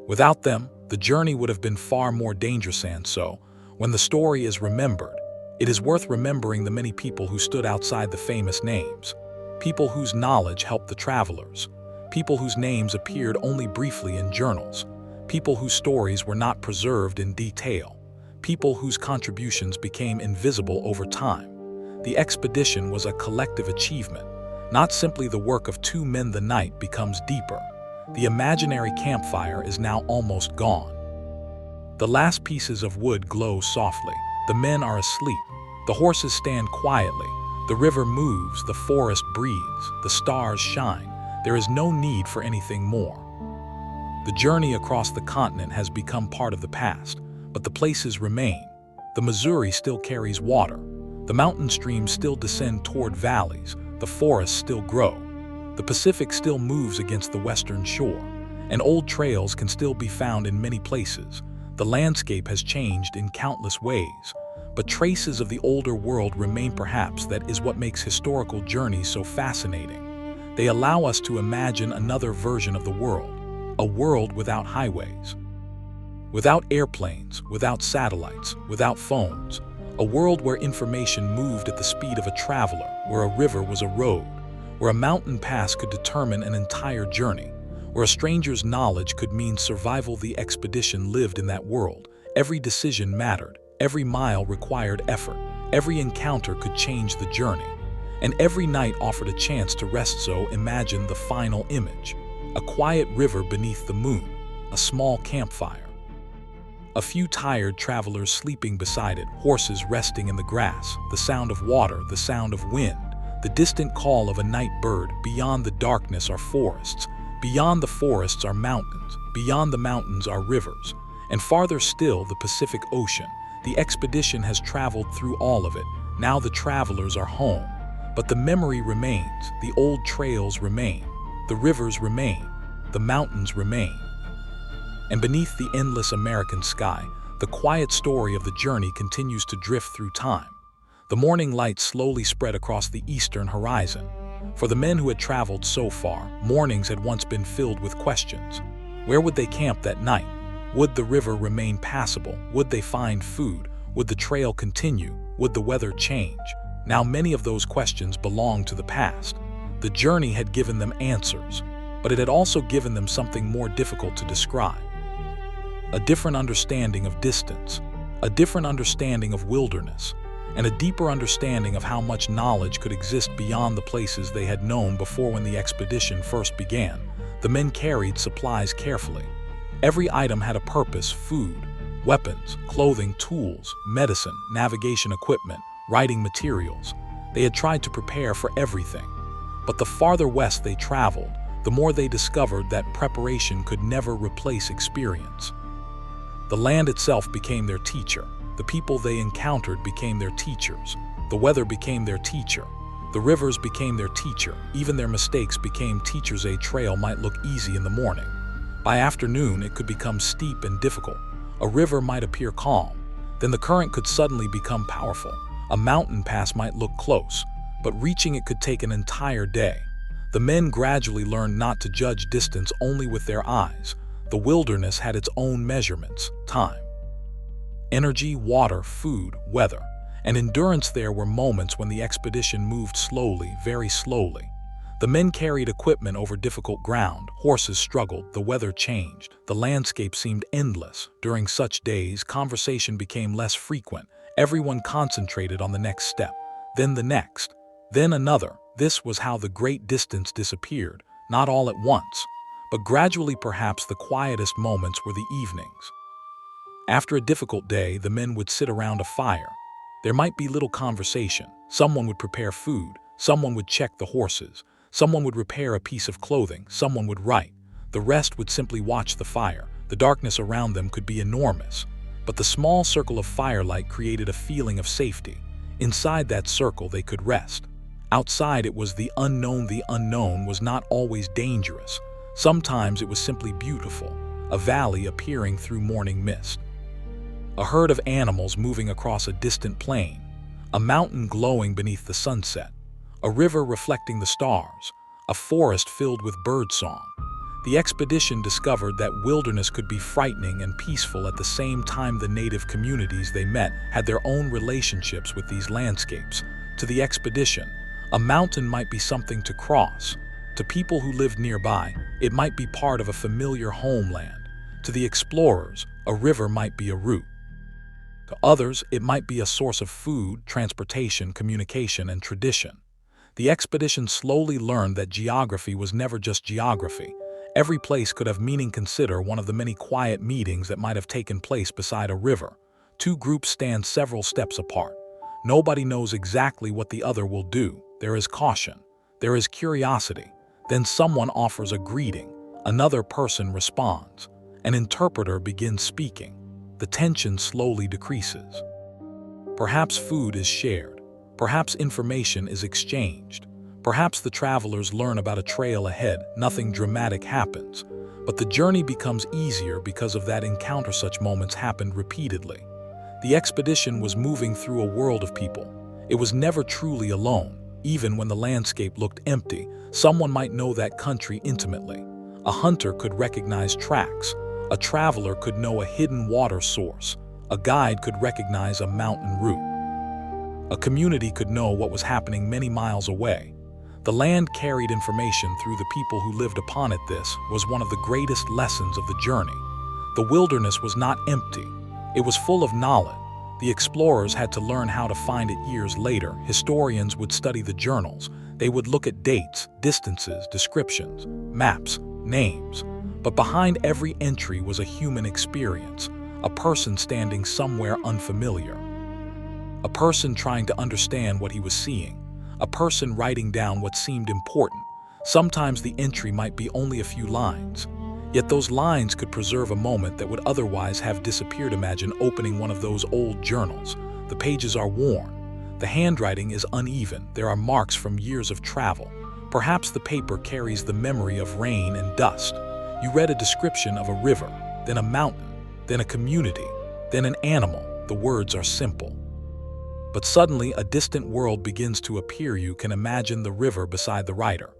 Without them, the journey would have been far more dangerous. And so, when the story is remembered, it is worth remembering the many people who stood outside the famous names, people whose knowledge helped the travelers, people whose names appeared only briefly in journals, people whose stories were not preserved in detail, people whose contributions became invisible over time. The expedition was a collective achievement, not simply the work of two men. The night becomes deeper. The imaginary campfire is now almost gone. The last pieces of wood glow softly. The men are asleep. The horses stand quietly. The river moves, the forest breathes, the stars shine. There is no need for anything more. The journey across the continent has become part of the past, but the places remain. The Missouri still carries water. The mountain streams still descend toward valleys. The forests still grow. The Pacific still moves against the western shore, and old trails can still be found in many places. The landscape has changed in countless ways, but traces of the older world remain. Perhaps that is what makes historical journeys so fascinating. They allow us to imagine another version of the world, a world without highways, without airplanes, without satellites, without phones, a world where information moved at the speed of a traveler, where a river was a road, where a mountain pass could determine an entire journey, where a stranger's knowledge could mean survival. The expedition lived in that world. Every decision mattered, every mile required effort, every encounter could change the journey, and every night offered a chance to rest. So imagine the final image: a quiet river beneath the moon, a small campfire, a few tired travelers sleeping beside it, horses resting in the grass, the sound of water, the sound of wind, the distant call of a night bird. Beyond the darkness are forests. Beyond the forests are mountains. Beyond the mountains are rivers. And farther still, the Pacific Ocean. The expedition has traveled through all of it. Now the travelers are home. But the memory remains. The old trails remain. The rivers remain. The mountains remain. And beneath the endless American sky, the quiet story of the journey continues to drift through time. The morning light slowly spread across the eastern horizon. For the men who had traveled so far, mornings had once been filled with questions. Where would they camp that night? Would the river remain passable? Would they find food? Would the trail continue? Would the weather change? Now many of those questions belonged to the past. The journey had given them answers. but it had also given them something more difficult to describe. A different understanding of distance, a different understanding of wilderness, and a deeper understanding of how much knowledge could exist beyond the places they had known before. When the expedition first began, the men carried supplies carefully. Every item had a purpose: food, weapons, clothing, tools, medicine, navigation equipment, writing materials. They had tried to prepare for everything. But the farther west they traveled, the more they discovered that preparation could never replace experience. The land itself became their teacher. The people they encountered became their teachers. The weather became their teacher. The rivers became their teacher. Even their mistakes became teachers. A trail might look easy in the morning. By afternoon, it could become steep and difficult. A river might appear calm. Then the current could suddenly become powerful. A mountain pass might look close, but reaching it could take an entire day. The men gradually learned not to judge distance only with their eyes. The wilderness had its own measurements: time, energy, water, food, weather, and endurance. There were moments when the expedition moved slowly, very slowly. The men carried equipment over difficult ground. Horses struggled. The weather changed. The landscape seemed endless. During such days, conversation became less frequent. Everyone concentrated on the next step, then the next, then another. This was how the great distance disappeared, not all at once, but gradually. Perhaps the quietest moments were the evenings. After a difficult day, the men would sit around a fire. There might be little conversation. Someone would prepare food, someone would check the horses, someone would repair a piece of clothing, someone would write. The rest would simply watch the fire. The darkness around them could be enormous, but the small circle of firelight created a feeling of safety. Inside that circle, they could rest. Outside, it was the unknown. The unknown was not always dangerous. Sometimes it was simply beautiful, a valley appearing through morning mist, a herd of animals moving across a distant plain, a mountain glowing beneath the sunset, a river reflecting the stars, a forest filled with birdsong. The expedition discovered that wilderness could be frightening and peaceful at the same time. The native communities they met had their own relationships with these landscapes. To the expedition, a mountain might be something to cross. To people who lived nearby, it might be part of a familiar homeland. To the explorers, a river might be a route. To others, it might be a source of food, transportation, communication, and tradition. The expedition slowly learned that geography was never just geography. Every place could have meaning. Consider one of the many quiet meetings that might have taken place beside a river. Two groups stand several steps apart. Nobody knows exactly what the other will do. There is caution. There is curiosity. Then someone offers a greeting. Another person responds. An interpreter begins speaking. The tension slowly decreases. Perhaps food is shared. Perhaps information is exchanged. Perhaps the travelers learn about a trail ahead. Nothing dramatic happens, but the journey becomes easier because of that encounter. Such moments happened repeatedly. The expedition was moving through a world of people. It was never truly alone. Even when the landscape looked empty, someone might know that country intimately. A hunter could recognize tracks. A traveler could know a hidden water source. A guide could recognize a mountain route. A community could know what was happening many miles away. The land carried information through the people who lived upon it. This was one of the greatest lessons of the journey. The wilderness was not empty. It was full of knowledge. The explorers had to learn how to find it years later. Historians would study the journals. They would look at dates, distances, descriptions, maps, names. But behind every entry was a human experience, a person standing somewhere unfamiliar, a person trying to understand what he was seeing, a person writing down what seemed important. Sometimes the entry might be only a few lines, yet those lines could preserve a moment that would otherwise have disappeared. Imagine opening one of those old journals. The pages are worn. The handwriting is uneven. There are marks from years of travel. Perhaps the paper carries the memory of rain and dust. You read a description of a river, then a mountain, then a community, then an animal. The words are simple. But suddenly a distant world begins to appear. You can imagine the river beside the writer.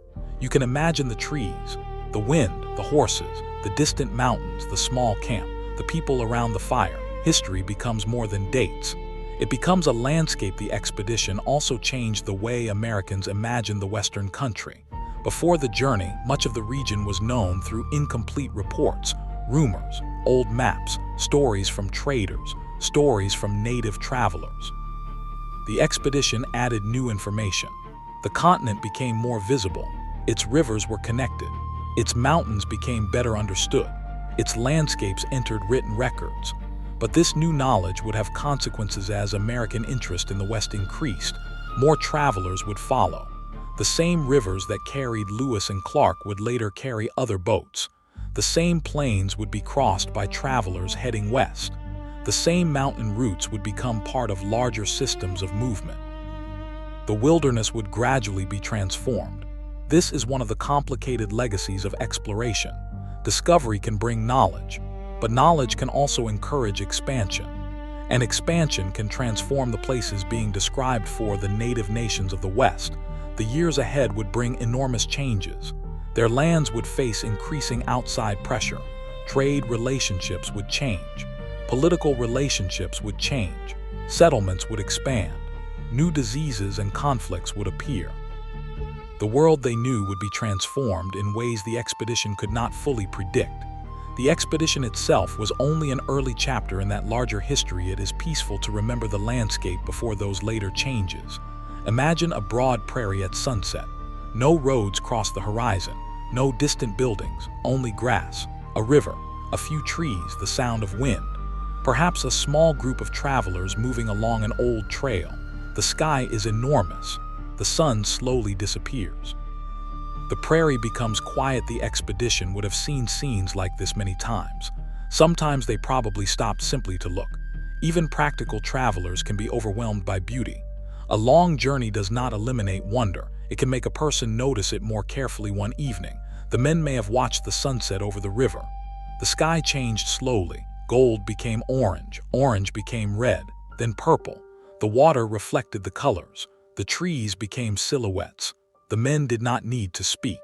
You can imagine the trees, the wind, the horses, the distant mountains, the small camp, the people around the fire. History becomes more than dates. It becomes a landscape. The expedition also changed the way Americans imagine the Western country. Before the journey, much of the region was known through incomplete reports, rumors, old maps, stories from traders, stories from native travelers. The expedition added new information. The continent became more visible. Its rivers were connected. Its mountains became better understood. Its landscapes entered written records. But this new knowledge would have consequences as American interest in the West increased. More travelers would follow. The same rivers that carried Lewis and Clark would later carry other boats. The same plains would be crossed by travelers heading west. The same mountain routes would become part of larger systems of movement. The wilderness would gradually be transformed. This is one of the complicated legacies of exploration. Discovery can bring knowledge, but knowledge can also encourage expansion. And expansion can transform the places being described for the native nations of the West. The years ahead would bring enormous changes. Their lands would face increasing outside pressure. Trade relationships would change. Political relationships would change. Settlements would expand. New diseases and conflicts would appear. The world they knew would be transformed in ways the expedition could not fully predict. The expedition itself was only an early chapter in that larger history. It is peaceful to remember the landscape before those later changes. Imagine a broad prairie at sunset. No roads cross the horizon, no distant buildings, only grass, a river, a few trees, the sound of wind. Perhaps a small group of travelers moving along an old trail. The sky is enormous. The sun slowly disappears. The prairie becomes quiet. The expedition would have seen scenes like this many times. Sometimes they probably stopped simply to look. Even practical travelers can be overwhelmed by beauty. A long journey does not eliminate wonder. It can make a person notice it more carefully. One evening, the men may have watched the sunset over the river. The sky changed slowly. Gold became orange, orange became red, then purple. The water reflected the colors. The trees became silhouettes. The men did not need to speak.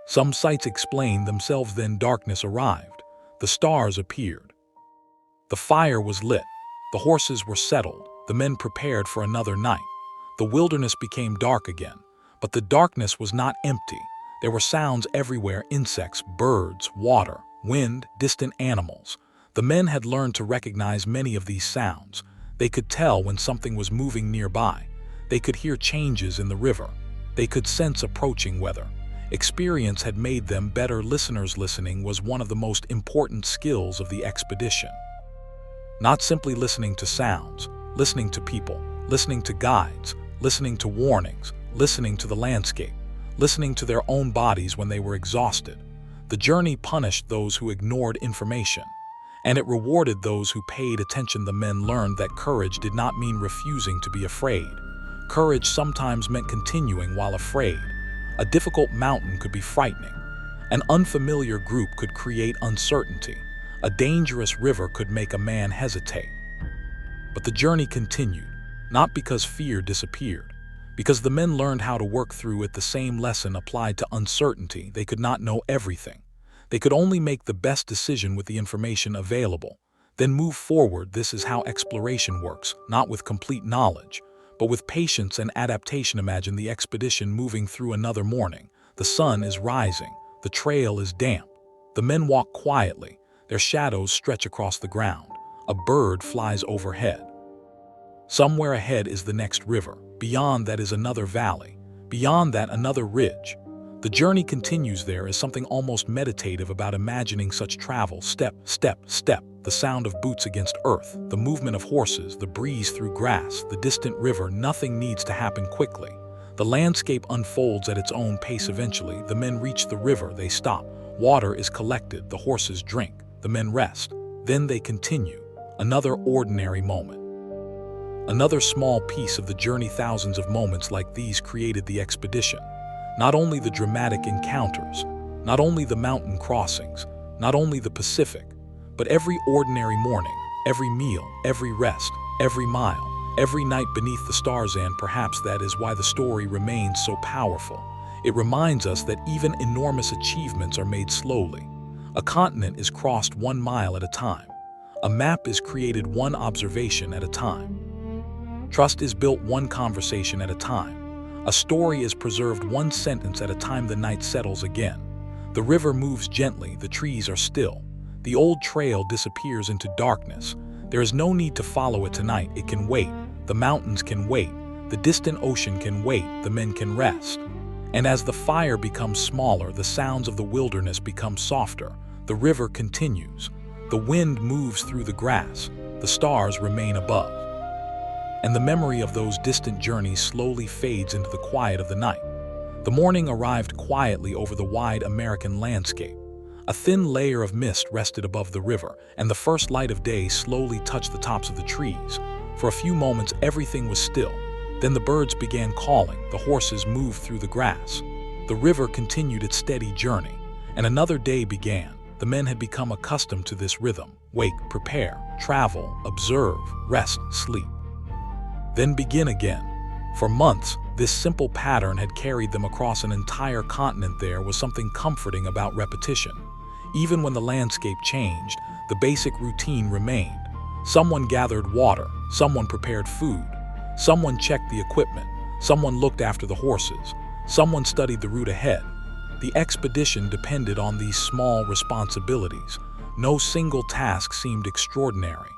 Some sights explained themselves. Then darkness arrived. The stars appeared. The fire was lit. The horses were settled. The men prepared for another night. The wilderness became dark again. But the darkness was not empty. There were sounds everywhere: insects, birds, water, wind, distant animals. The men had learned to recognize many of these sounds. They could tell when something was moving nearby. They could hear changes in the river. They could sense approaching weather. Experience had made them better listeners. Listening was one of the most important skills of the expedition. Not simply listening to sounds, listening to people, listening to guides, listening to warnings, listening to the landscape, listening to their own bodies when they were exhausted. The journey punished those who ignored information, and it rewarded those who paid attention. The men learned that courage did not mean refusing to be afraid. Courage sometimes meant continuing while afraid. A difficult mountain could be frightening. An unfamiliar group could create uncertainty. A dangerous river could make a man hesitate. But the journey continued, not because fear disappeared, because the men learned how to work through it. The same lesson applied to uncertainty. They could not know everything. They could only make the best decision with the information available, then move forward. This is how exploration works, not with complete knowledge, but with patience and adaptation. Imagine the expedition moving through another morning. The sun is rising. The trail is damp. The men walk quietly. Their shadows stretch across the ground. A bird flies overhead. Somewhere ahead is the next river. Beyond that is another valley. Beyond that, another ridge. The journey continues. There is something almost meditative about imagining such travel. Step, step, step. The sound of boots against earth, the movement of horses, the breeze through grass, the distant river. Nothing needs to happen quickly. The landscape unfolds at its own pace. Eventually, the men reach the river. They stop. Water is collected. The horses drink. The men rest. Then they continue. Another ordinary moment. Another small piece of the journey. Thousands of moments like these created the expedition. Not only the dramatic encounters, not only the mountain crossings, not only the Pacific, but every ordinary morning, every meal, every rest, every mile, every night beneath the stars. And perhaps that is why the story remains so powerful. It reminds us that even enormous achievements are made slowly. A continent is crossed 1 mile at a time. A map is created 1 observation at a time. Trust is built 1 conversation at a time. A story is preserved one sentence at a time. The night settles again. The river moves gently, the trees are still. The old trail disappears into darkness. There is no need to follow it tonight, it can wait. The mountains can wait. The distant ocean can wait, the men can rest. And as the fire becomes smaller, the sounds of the wilderness become softer. The river continues. The wind moves through the grass. The stars remain above. And the memory of those distant journeys slowly fades into the quiet of the night. The morning arrived quietly over the wide American landscape. A thin layer of mist rested above the river, and the first light of day slowly touched the tops of the trees. For a few moments, everything was still. Then the birds began calling, the horses moved through the grass. The river continued its steady journey, and another day began. The men had become accustomed to this rhythm: wake, prepare, travel, observe, rest, sleep. Then begin again. For months, this simple pattern had carried them across an entire continent. There was something comforting about repetition. Even when the landscape changed, the basic routine remained. Someone gathered water, someone prepared food, someone checked the equipment, someone looked after the horses, someone studied the route ahead. The expedition depended on these small responsibilities. No single task seemed extraordinary.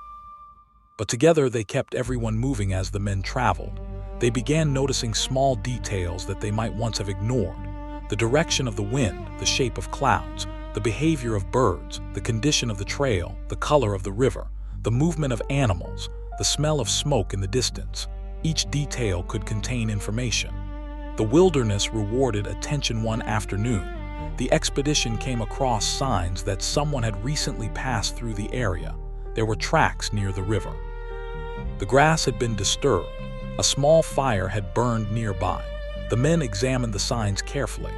But together they kept everyone moving. As the men traveled, they began noticing small details that they might once have ignored. The direction of the wind, the shape of clouds, the behavior of birds, the condition of the trail, the color of the river, the movement of animals, the smell of smoke in the distance. Each detail could contain information. The wilderness rewarded attention. One afternoon, the expedition came across signs that someone had recently passed through the area. There were tracks near the river. The grass had been disturbed. A small fire had burned nearby. The men examined the signs carefully.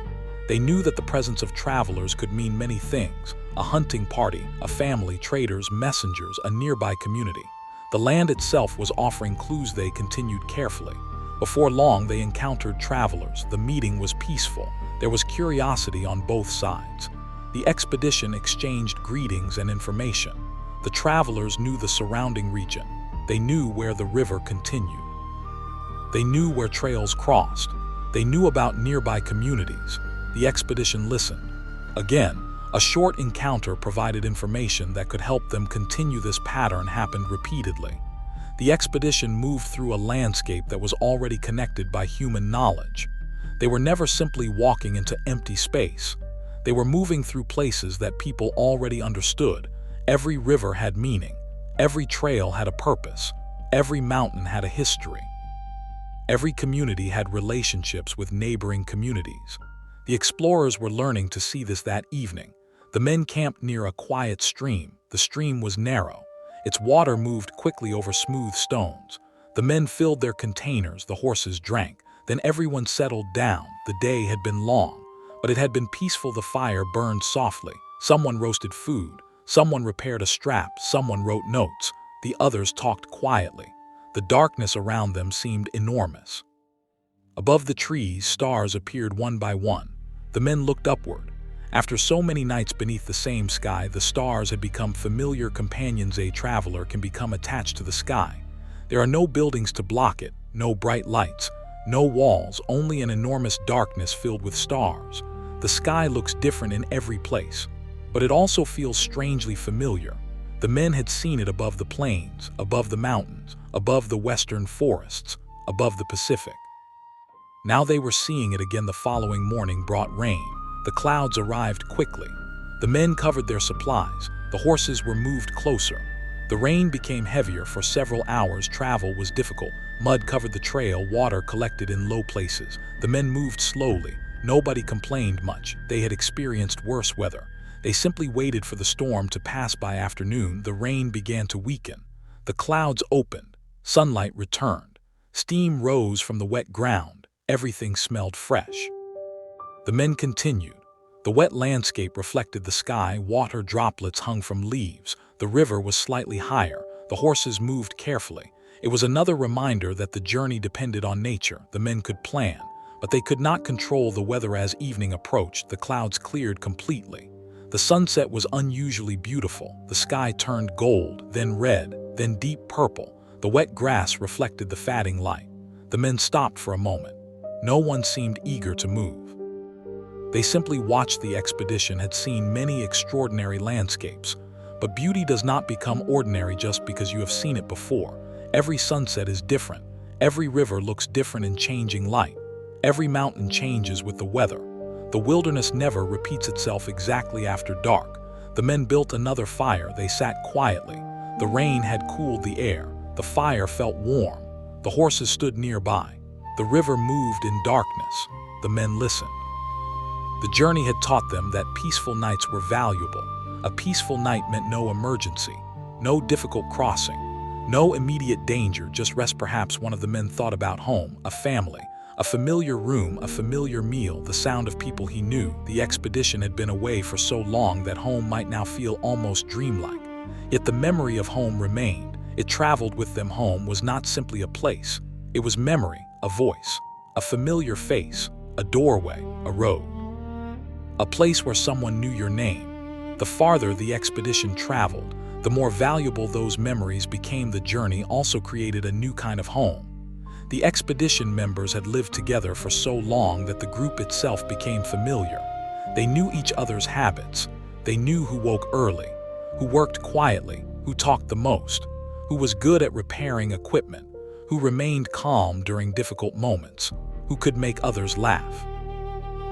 They knew that the presence of travelers could mean many things: a hunting party, a family, traders, messengers, a nearby community. The land itself was offering clues. They continued carefully. Before long, they encountered travelers. The meeting was peaceful. There was curiosity on both sides. The expedition exchanged greetings and information. The travelers knew the surrounding region. They knew where the river continued. They knew where trails crossed. They knew about nearby communities. The expedition listened. Again, a short encounter provided information that could help them continue. This pattern happened repeatedly. The expedition moved through a landscape that was already connected by human knowledge. They were never simply walking into empty space. They were moving through places that people already understood. Every river had meaning. Every trail had a purpose. Every mountain had a history. Every community had relationships with neighboring communities. The explorers were learning to see this that evening. The men camped near a quiet stream. The stream was narrow. Its water moved quickly over smooth stones. The men filled their containers, the horses drank. Then everyone settled down. The day had been long, but it had been peaceful. The fire burned softly. Someone roasted food. Someone repaired a strap. Someone wrote notes. The others talked quietly. The darkness around them seemed enormous. Above the trees, stars appeared one by one. The men looked upward. After so many nights beneath the same sky, the stars had become familiar companions. A traveler can become attached to the sky. There are no buildings to block it, no bright lights, no walls, only an enormous darkness filled with stars. The sky looks different in every place, but it also feels strangely familiar. The men had seen it above the plains, above the mountains, above the western forests, above the Pacific. Now they were seeing it again. The following morning brought rain. The clouds arrived quickly. The men covered their supplies. The horses were moved closer. The rain became heavier. For several hours, travel was difficult. Mud covered the trail, water collected in low places. The men moved slowly. Nobody complained much. They had experienced worse weather. They simply waited for the storm to pass. By afternoon, the rain began to weaken. The clouds opened. Sunlight returned. Steam rose from the wet ground. Everything smelled fresh. The men continued. The wet landscape reflected the sky. Water droplets hung from leaves. The river was slightly higher. The horses moved carefully. It was another reminder that the journey depended on nature. The men could plan, but they could not control the weather. As evening approached, the clouds cleared completely. The sunset was unusually beautiful. The sky turned gold, then red, then deep purple. The wet grass reflected the fading light. The men stopped for a moment. No one seemed eager to move. They simply watched. The expedition had seen many extraordinary landscapes, but beauty does not become ordinary just because you have seen it before. Every sunset is different. Every river looks different in changing light. Every mountain changes with the weather. The wilderness never repeats itself exactly after dark. The men built another fire. They sat quietly. The rain had cooled the air. The fire felt warm. The horses stood nearby. The river moved in darkness. The men listened. The journey had taught them that peaceful nights were valuable. A peaceful night meant no emergency, no difficult crossing, no immediate danger, just rest. Perhaps one of the men thought about home, a family, a familiar room, a familiar meal, the sound of people he knew. The expedition had been away for so long that home might now feel almost dreamlike. Yet the memory of home remained. It traveled with them. Home was not simply a place. It was memory, a voice, a familiar face, a doorway, a road. A place where someone knew your name. The farther the expedition traveled, the more valuable those memories became. The journey also created a new kind of home. The expedition members had lived together for so long that the group itself became familiar. They knew each other's habits. They knew who woke early, who worked quietly, who talked the most, who was good at repairing equipment, who remained calm during difficult moments, who could make others laugh.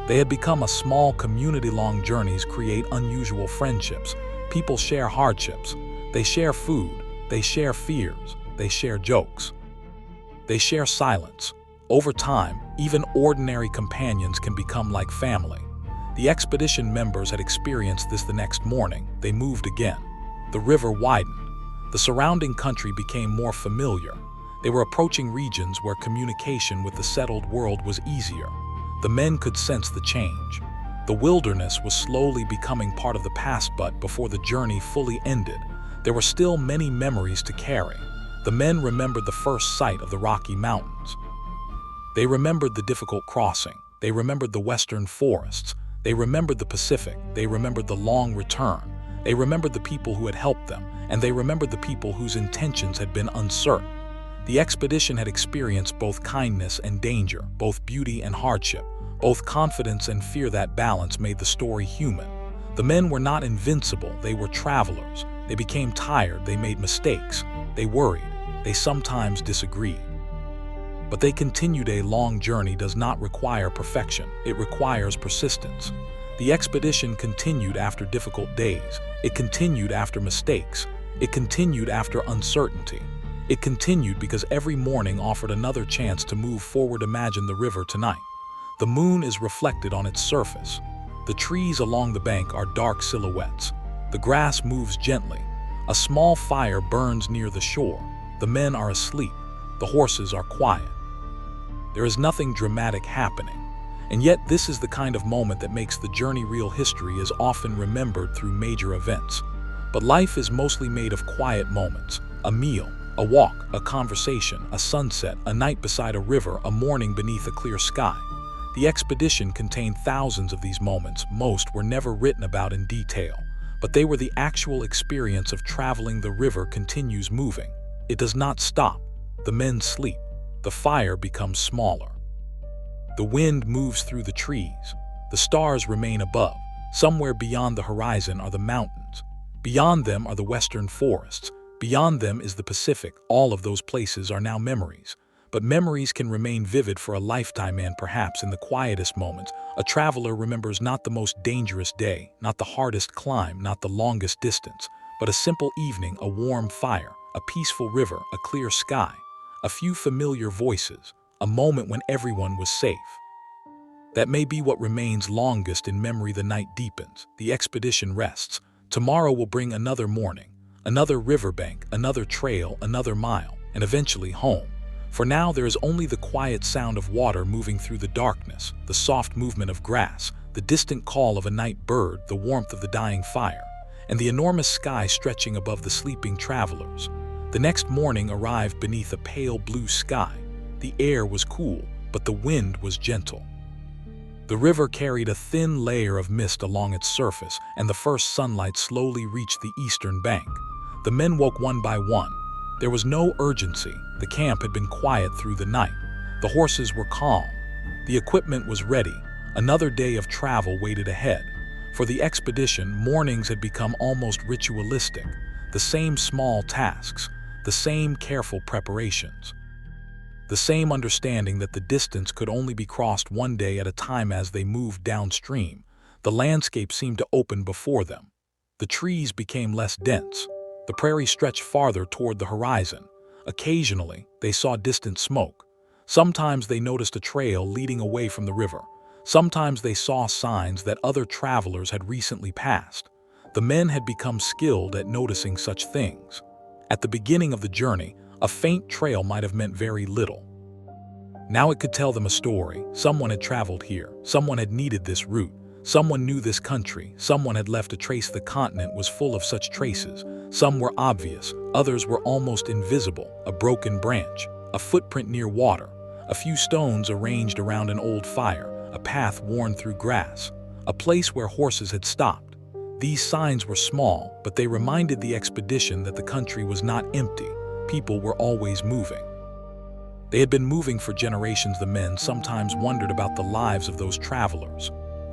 They had become a small community. Long journeys create unusual friendships. People share hardships. They share food. They share fears. They share jokes. They share silence. Over time, even ordinary companions can become like family. The expedition members had experienced this. The next morning, they moved again. The river widened. The surrounding country became more familiar. They were approaching regions where communication with the settled world was easier. The men could sense the change. The wilderness was slowly becoming part of the past, but before the journey fully ended, there were still many memories to carry. The men remembered the first sight of the Rocky Mountains. They remembered the difficult crossing. They remembered the western forests. They remembered the Pacific. They remembered the long return. They remembered the people who had helped them, and they remembered the people whose intentions had been uncertain. The expedition had experienced both kindness and danger, both beauty and hardship, both confidence and fear. That balance made the story human. The men were not invincible. They were travelers. They became tired. They made mistakes. They worried. They sometimes disagreed. But they continued. A long journey does not require perfection. It requires persistence. The expedition continued after difficult days. It continued after mistakes. It continued after uncertainty. It continued because every morning offered another chance to move forward. Imagine the river tonight. The moon is reflected on its surface. The trees along the bank are dark silhouettes. The grass moves gently. A small fire burns near the shore. The men are asleep. The horses are quiet. There is nothing dramatic happening. And yet this is the kind of moment that makes the journey real. History is often remembered through major events. But life is mostly made of quiet moments. A meal, a walk, a conversation, a sunset, a night beside a river, a morning beneath a clear sky. The expedition contained thousands of these moments. Most were never written about in detail, but they were the actual experience of traveling. The river continues moving. It does not stop. The men sleep. The fire becomes smaller. The wind moves through the trees. The stars remain above. Somewhere beyond the horizon are the mountains. Beyond them are the western forests. Beyond them is the Pacific. All of those places are now memories. But memories can remain vivid for a lifetime, and perhaps in the quietest moments, a traveler remembers not the most dangerous day, not the hardest climb, not the longest distance, but a simple evening, a warm fire, a peaceful river, a clear sky, a few familiar voices, a moment when everyone was safe. That may be what remains longest in memory. The night deepens. The expedition rests. Tomorrow will bring another morning, another riverbank, another trail, another mile, and eventually home. For now, there is only the quiet sound of water moving through the darkness, the soft movement of grass, the distant call of a night bird, the warmth of the dying fire, and the enormous sky stretching above the sleeping travelers. The next morning arrived beneath a pale blue sky. The air was cool, but the wind was gentle. The river carried a thin layer of mist along its surface, and the first sunlight slowly reached the eastern bank. The men woke one by one. There was no urgency. The camp had been quiet through the night. The horses were calm. The equipment was ready. Another day of travel waited ahead. For the expedition, mornings had become almost ritualistic. The same small tasks, the same careful preparations, the same understanding that the distance could only be crossed one day at a time. As they moved downstream, the landscape seemed to open before them. The trees became less dense. The prairie stretched farther toward the horizon. Occasionally, they saw distant smoke. Sometimes they noticed a trail leading away from the river. Sometimes they saw signs that other travelers had recently passed. The men had become skilled at noticing such things. At the beginning of the journey, a faint trail might have meant very little. Now it could tell them a story. Someone had traveled here. Someone had needed this route. Someone knew this country. Someone had left a trace. The continent was full of such traces. Some were obvious. Others were almost invisible. A broken branch, a footprint near water, a few stones arranged around an old fire, a path worn through grass, a place where horses had stopped. These signs were small, but they reminded the expedition that the country was not empty. People were always moving. They had been moving for generations. The men sometimes wondered about the lives of those travelers.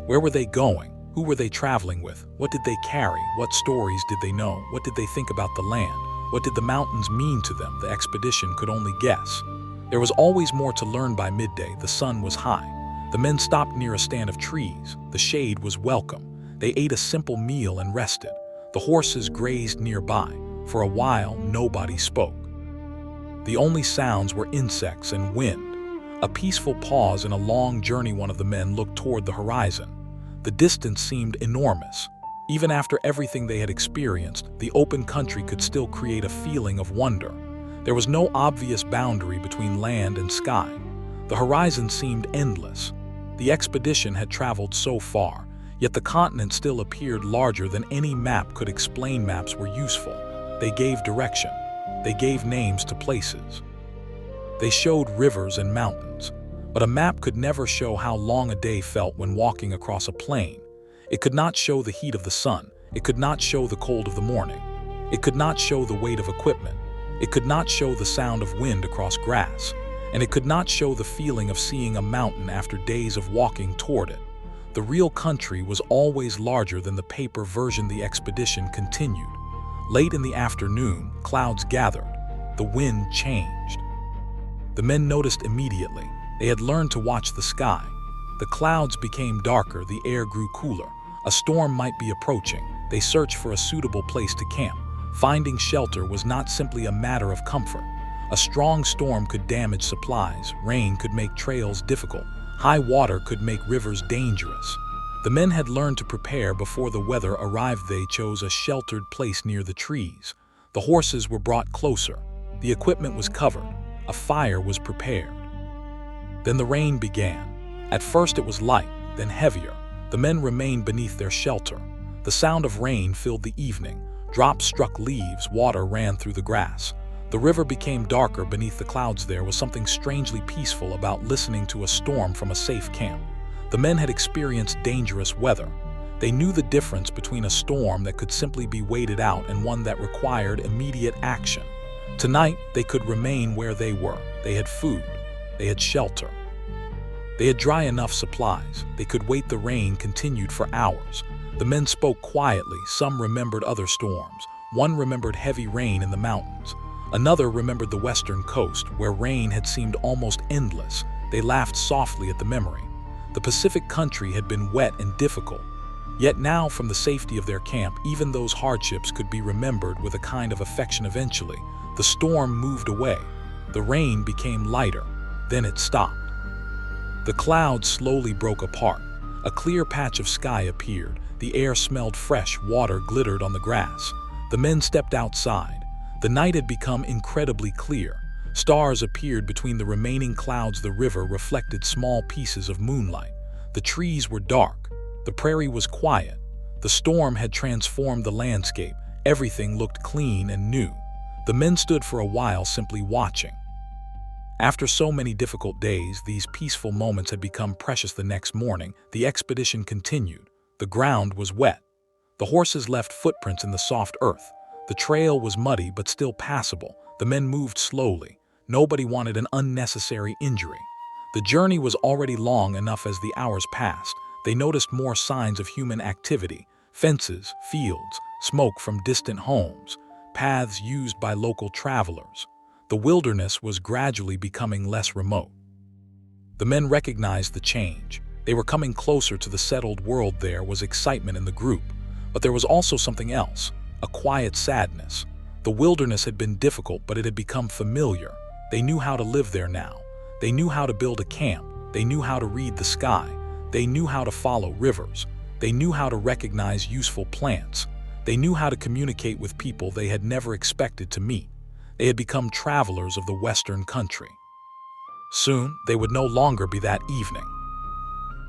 Where were they going? Who were they traveling with? What did they carry? What stories did they know? What did they think about the land? What did the mountains mean to them? The expedition could only guess. There was always more to learn. By midday, the sun was high. The men stopped near a stand of trees. The shade was welcome. They ate a simple meal and rested. The horses grazed nearby. For a while, nobody spoke. The only sounds were insects and wind. A peaceful pause in a long journey. One of the men looked toward the horizon. The distance seemed enormous. Even after everything they had experienced, the open country could still create a feeling of wonder. There was no obvious boundary between land and sky. The horizon seemed endless. The expedition had traveled so far, yet the continent still appeared larger than any map could explain. Maps were useful. They gave direction. They gave names to places. They showed rivers and mountains. But a map could never show how long a day felt when walking across a plain. It could not show the heat of the sun. It could not show the cold of the morning. It could not show the weight of equipment. It could not show the sound of wind across grass. And it could not show the feeling of seeing a mountain after days of walking toward it. The real country was always larger than the paper version. The expedition continued. Late in the afternoon, clouds gathered. The wind changed. The men noticed immediately. They had learned to watch the sky. The clouds became darker. The air grew cooler. A storm might be approaching. They searched for a suitable place to camp. Finding shelter was not simply a matter of comfort. A strong storm could damage supplies. Rain could make trails difficult. High water could make rivers dangerous. The men had learned to prepare before the weather arrived. They chose a sheltered place near the trees. The horses were brought closer. The equipment was covered. A fire was prepared. Then the rain began. At first it was light, then heavier. The men remained beneath their shelter. The sound of rain filled the evening. Drops struck leaves. Water ran through the grass. The river became darker beneath the clouds. There was something strangely peaceful about listening to a storm from a safe camp. The men had experienced dangerous weather. They knew the difference between a storm that could simply be waited out and one that required immediate action. Tonight, they could remain where they were. They had food. They had shelter. They had dry enough supplies. They could wait. The rain continued for hours. The men spoke quietly. Some remembered other storms. One remembered heavy rain in the mountains. Another remembered the western coast, where rain had seemed almost endless. They laughed softly at the memory. The Pacific country had been wet and difficult. Yet now, from the safety of their camp, even those hardships could be remembered with a kind of affection. Eventually, the storm moved away. The rain became lighter. Then it stopped. The clouds slowly broke apart. A clear patch of sky appeared. The air smelled fresh. Water glittered on the grass. The men stepped outside. The night had become incredibly clear. Stars appeared between the remaining clouds. The river reflected small pieces of moonlight. The trees were dark. The prairie was quiet. The storm had transformed the landscape. Everything looked clean and new. The men stood for a while simply watching. After so many difficult days, these peaceful moments had become precious. The next morning, the expedition continued. The ground was wet. The horses left footprints in the soft earth. The trail was muddy but still passable. The men moved slowly. Nobody wanted an unnecessary injury. The journey was already long enough. As the hours passed, they noticed more signs of human activity: fences, fields, smoke from distant homes, paths used by local travelers. The wilderness was gradually becoming less remote. The men recognized the change. They were coming closer to the settled world. There was excitement in the group, but there was also something else, a quiet sadness. The wilderness had been difficult, but it had become familiar. They knew how to live there now. They knew how to build a camp. They knew how to read the sky. They knew how to follow rivers. They knew how to recognize useful plants. They knew how to communicate with people they had never expected to meet. They had become travelers of the Western country. Soon, they would no longer be that evening.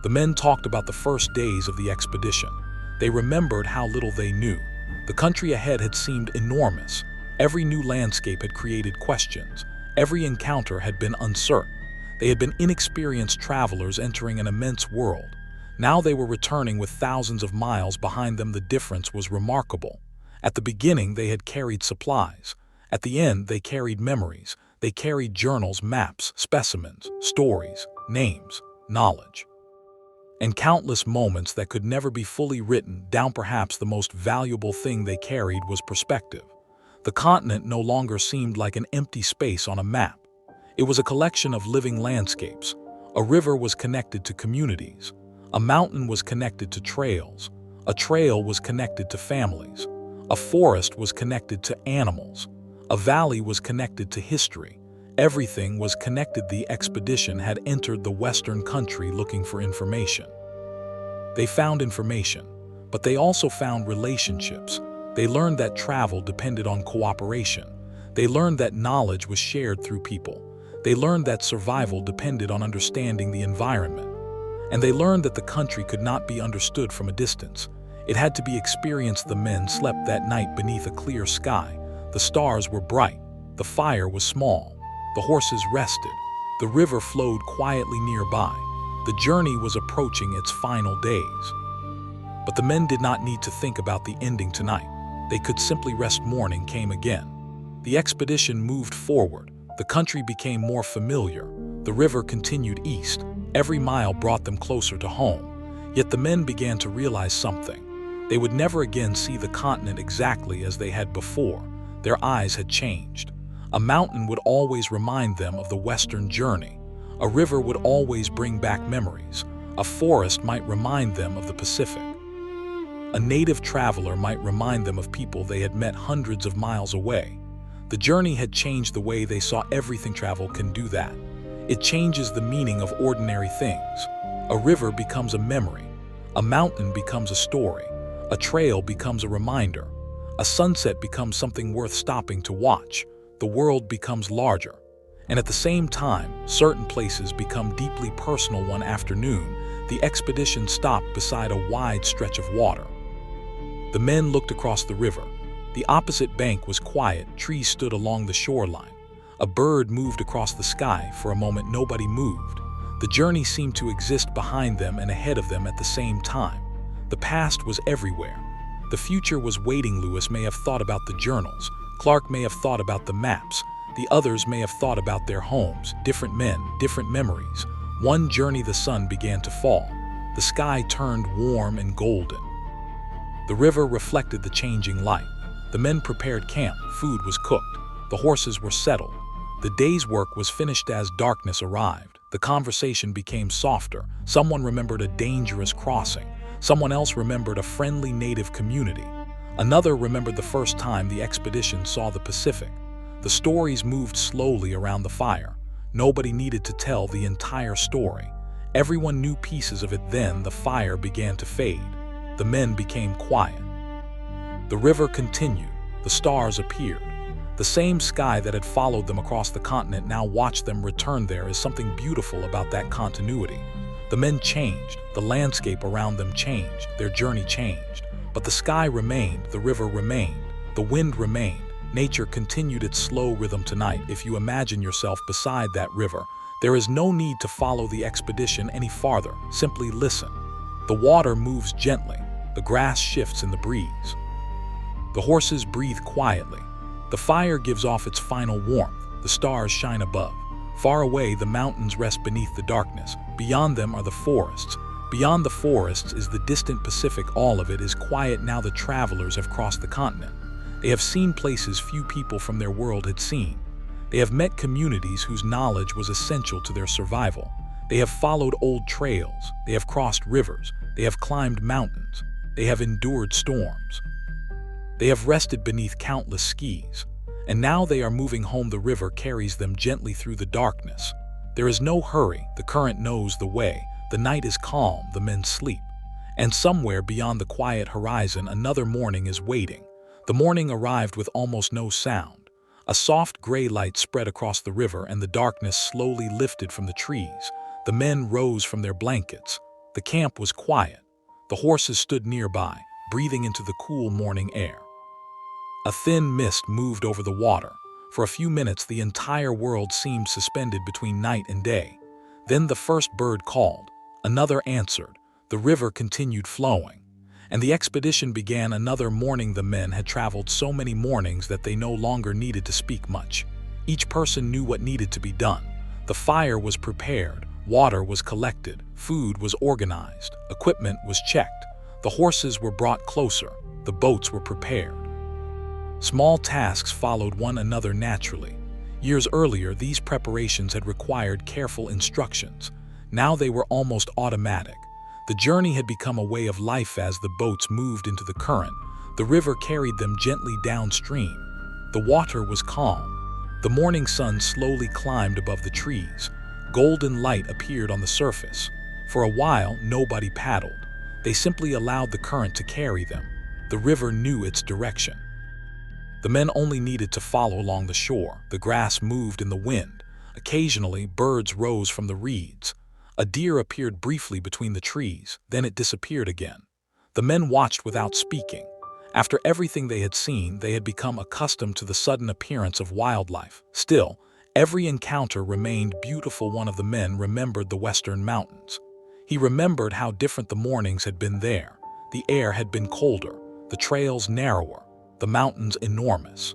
The men talked about the first days of the expedition. They remembered how little they knew. The country ahead had seemed enormous. Every new landscape had created questions. Every encounter had been uncertain. They had been inexperienced travelers entering an immense world. Now they were returning with thousands of miles behind them. The difference was remarkable. At the beginning, they had carried supplies. At the end, they carried memories. They carried journals, maps, specimens, stories, names, knowledge, and countless moments that could never be fully written down. Perhaps the most valuable thing they carried was perspective. The continent no longer seemed like an empty space on a map. It was a collection of living landscapes. A river was connected to communities. A mountain was connected to trails. A trail was connected to families. A forest was connected to animals. A valley was connected to history. Everything was connected. The expedition had entered the Western country looking for information. They found information, but they also found relationships. They learned that travel depended on cooperation. They learned that knowledge was shared through people. They learned that survival depended on understanding the environment. And they learned that the country could not be understood from a distance. It had to be experienced. The men slept that night beneath a clear sky. The stars were bright. The fire was small. The horses rested. The river flowed quietly nearby. The journey was approaching its final days. But the men did not need to think about the ending tonight. They could simply rest. Morning came again. The expedition moved forward. The country became more familiar. The river continued east. Every mile brought them closer to home. Yet the men began to realize something. They would never again see the continent exactly as they had before. Their eyes had changed. A mountain would always remind them of the Western journey. A river would always bring back memories. A forest might remind them of the Pacific. A native traveler might remind them of people they had met hundreds of miles away. The journey had changed the way they saw everything. Travel can do that. It changes the meaning of ordinary things. A river becomes a memory. A mountain becomes a story. A trail becomes a reminder. A sunset becomes something worth stopping to watch. The world becomes larger. And at the same time, certain places become deeply personal. One afternoon, the expedition stopped beside a wide stretch of water. The men looked across the river. The opposite bank was quiet. Trees stood along the shoreline. A bird moved across the sky. For a moment, nobody moved. The journey seemed to exist behind them and ahead of them at the same time. The past was everywhere. The future was waiting. Lewis may have thought about the journals. Clark may have thought about the maps. The others may have thought about their homes. Different men, different memories. One journey. The sun began to fall. The sky turned warm and golden. The river reflected the changing light. The men prepared camp. Food was cooked. The horses were settled. The day's work was finished. As darkness arrived, the conversation became softer. Someone remembered a dangerous crossing. Someone else remembered a friendly native community. Another remembered the first time the expedition saw the Pacific. The stories moved slowly around the fire. Nobody needed to tell the entire story. Everyone knew pieces of it. Then the fire began to fade. The men became quiet. The river continued. The stars appeared. The same sky that had followed them across the continent now watched them return. There is something beautiful about that continuity. The men changed. The landscape around them changed. Their journey changed. But the sky remained. The river remained. The wind remained. Nature continued its slow rhythm. Tonight, if you imagine yourself beside that river, there is no need to follow the expedition any farther. Simply listen. The water moves gently. The grass shifts in the breeze. The horses breathe quietly. The fire gives off its final warmth. The stars shine above. Far away, the mountains rest beneath the darkness. Beyond them are the forests. Beyond the forests is the distant Pacific. All of it is quiet now. The travelers have crossed the continent. They have seen places few people from their world had seen. They have met communities whose knowledge was essential to their survival. They have followed old trails. They have crossed rivers. They have climbed mountains. They have endured storms. They have rested beneath countless skis. And now they are moving home. The river carries them gently through the darkness. There is no hurry. The current knows the way. The night is calm. The men sleep. And somewhere beyond the quiet horizon, another morning is waiting. The morning arrived with almost no sound. A soft gray light spread across the river, and the darkness slowly lifted from the trees. The men rose from their blankets. The camp was quiet. The horses stood nearby, breathing into the cool morning air. A thin mist moved over the water. For a few minutes, the entire world seemed suspended between night and day. Then the first bird called. Another answered. The river continued flowing. And the expedition began. Another morning. The men had traveled so many mornings that they no longer needed to speak much. Each person knew what needed to be done. The fire was prepared. Water was collected. Food was organized. Equipment was checked. The horses were brought closer. The boats were prepared. Small tasks followed one another naturally. Years earlier, these preparations had required careful instructions. Now they were almost automatic. The journey had become a way of life. As the boats moved into the current, the river carried them gently downstream. The water was calm. The morning sun slowly climbed above the trees. Golden light appeared on the surface. For a while, nobody paddled. They simply allowed the current to carry them. The river knew its direction. The men only needed to follow along the shore. The grass moved in the wind. Occasionally, birds rose from the reeds. A deer appeared briefly between the trees, then it disappeared again. The men watched without speaking. After everything they had seen, they had become accustomed to the sudden appearance of wildlife. Still, every encounter remained beautiful. One of the men remembered the western mountains. He remembered how different the mornings had been there. The air had been colder, the trails narrower, the mountains enormous.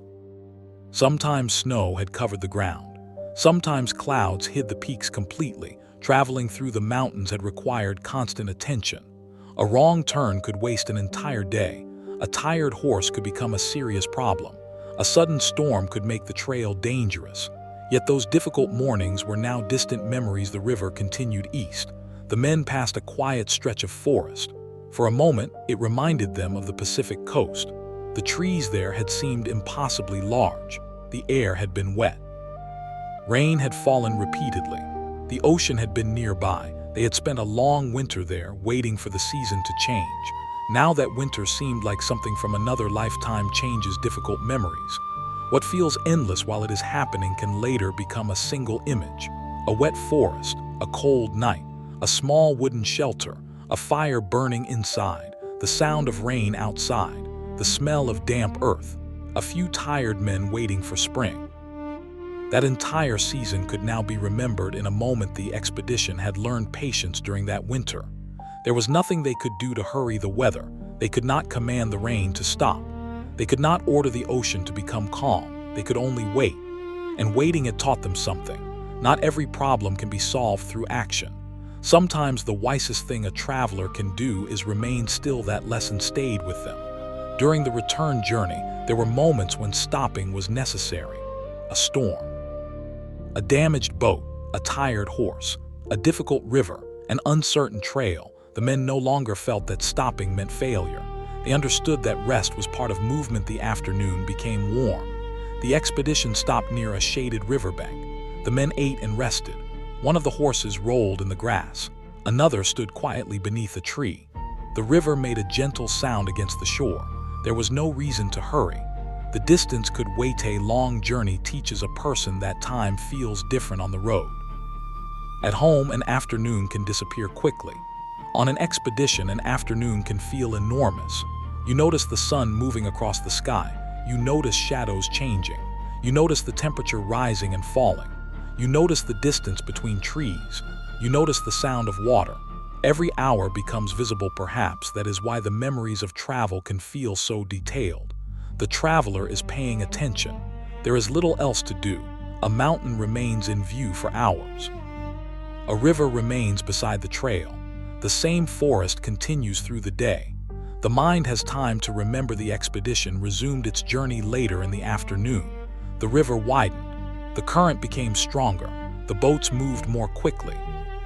Sometimes snow had covered the ground. Sometimes clouds hid the peaks completely. Traveling through the mountains had required constant attention. A wrong turn could waste an entire day. A tired horse could become a serious problem. A sudden storm could make the trail dangerous. Yet those difficult mornings were now distant memories. The river continued east. The men passed a quiet stretch of forest. For a moment, it reminded them of the Pacific coast. The trees there had seemed impossibly large. The air had been wet. Rain had fallen repeatedly. The ocean had been nearby. They had spent a long winter there, waiting for the season to change. Now that winter seemed like something from another lifetime. Changes difficult memories. What feels endless while it is happening can later become a single image. A wet forest, a cold night, a small wooden shelter, a fire burning inside, the sound of rain outside, the smell of damp earth, a few tired men waiting for spring. That entire season could now be remembered in a moment. The expedition had learned patience during that winter. There was nothing they could do to hurry the weather. They could not command the rain to stop. They could not order the ocean to become calm. They could only wait. And waiting had taught them something. Not every problem can be solved through action. Sometimes the wisest thing a traveler can do is remain still. That lesson stayed with them. During the return journey, there were moments when stopping was necessary. A storm, a damaged boat, a tired horse, a difficult river, an uncertain trail. The men no longer felt that stopping meant failure. They understood that rest was part of movement. The afternoon became warm. The expedition stopped near a shaded riverbank. The men ate and rested. One of the horses rolled in the grass. Another stood quietly beneath a tree. The river made a gentle sound against the shore. There was no reason to hurry. The distance could wait. A long journey teaches a person that time feels different on the road. At home, an afternoon can disappear quickly. On an expedition, an afternoon can feel enormous. You notice the sun moving across the sky. You notice shadows changing. You notice the temperature rising and falling. You notice the distance between trees. You notice the sound of water. Every hour becomes visible. Perhaps that is why the memories of travel can feel so detailed. The traveler is paying attention. There is little else to do. A mountain remains in view for hours. A river remains beside the trail. The same forest continues through the day. The mind has time to remember. The expedition resumed its journey later in the afternoon. The river widened. The current became stronger. The boats moved more quickly.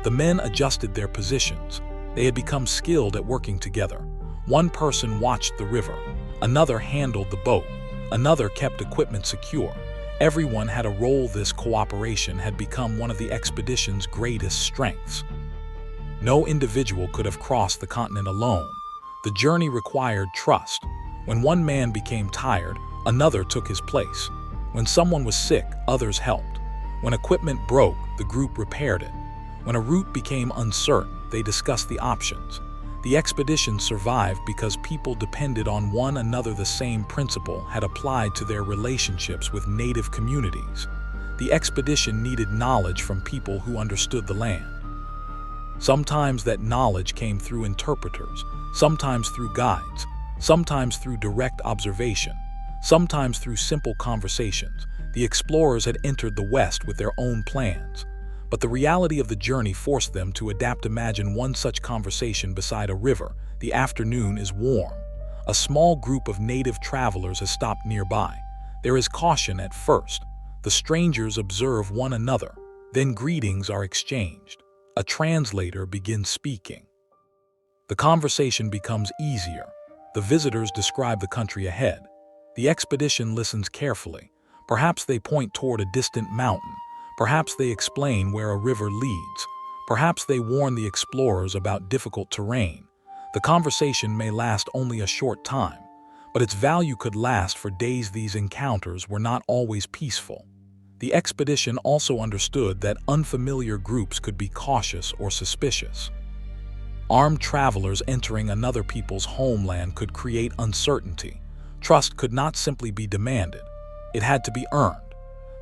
The men adjusted their positions. They had become skilled at working together. One person watched the river. Another handled the boat. Another kept equipment secure. Everyone had a role. This cooperation had become one of the expedition's greatest strengths. No individual could have crossed the continent alone. The journey required trust. When one man became tired, another took his place. When someone was sick, others helped. When equipment broke, the group repaired it. When a route became uncertain, they discussed the options. The expedition survived because people depended on one another. The same principle had applied to their relationships with native communities. The expedition needed knowledge from people who understood the land. Sometimes that knowledge came through interpreters, sometimes through guides, sometimes through direct observation, sometimes through simple conversations. The explorers had entered the West with their own plans, but the reality of the journey forced them to adapt. Imagine one such conversation beside a river. The afternoon is warm. A small group of native travelers has stopped nearby. There is caution at first. The strangers observe one another. Then greetings are exchanged. A translator begins speaking. The conversation becomes easier. The visitors describe the country ahead. The expedition listens carefully. Perhaps they point toward a distant mountain. Perhaps they explain where a river leads. Perhaps they warn the explorers about difficult terrain. The conversation may last only a short time, but its value could last for days. These encounters were not always peaceful. The expedition also understood that unfamiliar groups could be cautious or suspicious. Armed travelers entering another people's homeland could create uncertainty. Trust could not simply be demanded. It had to be earned.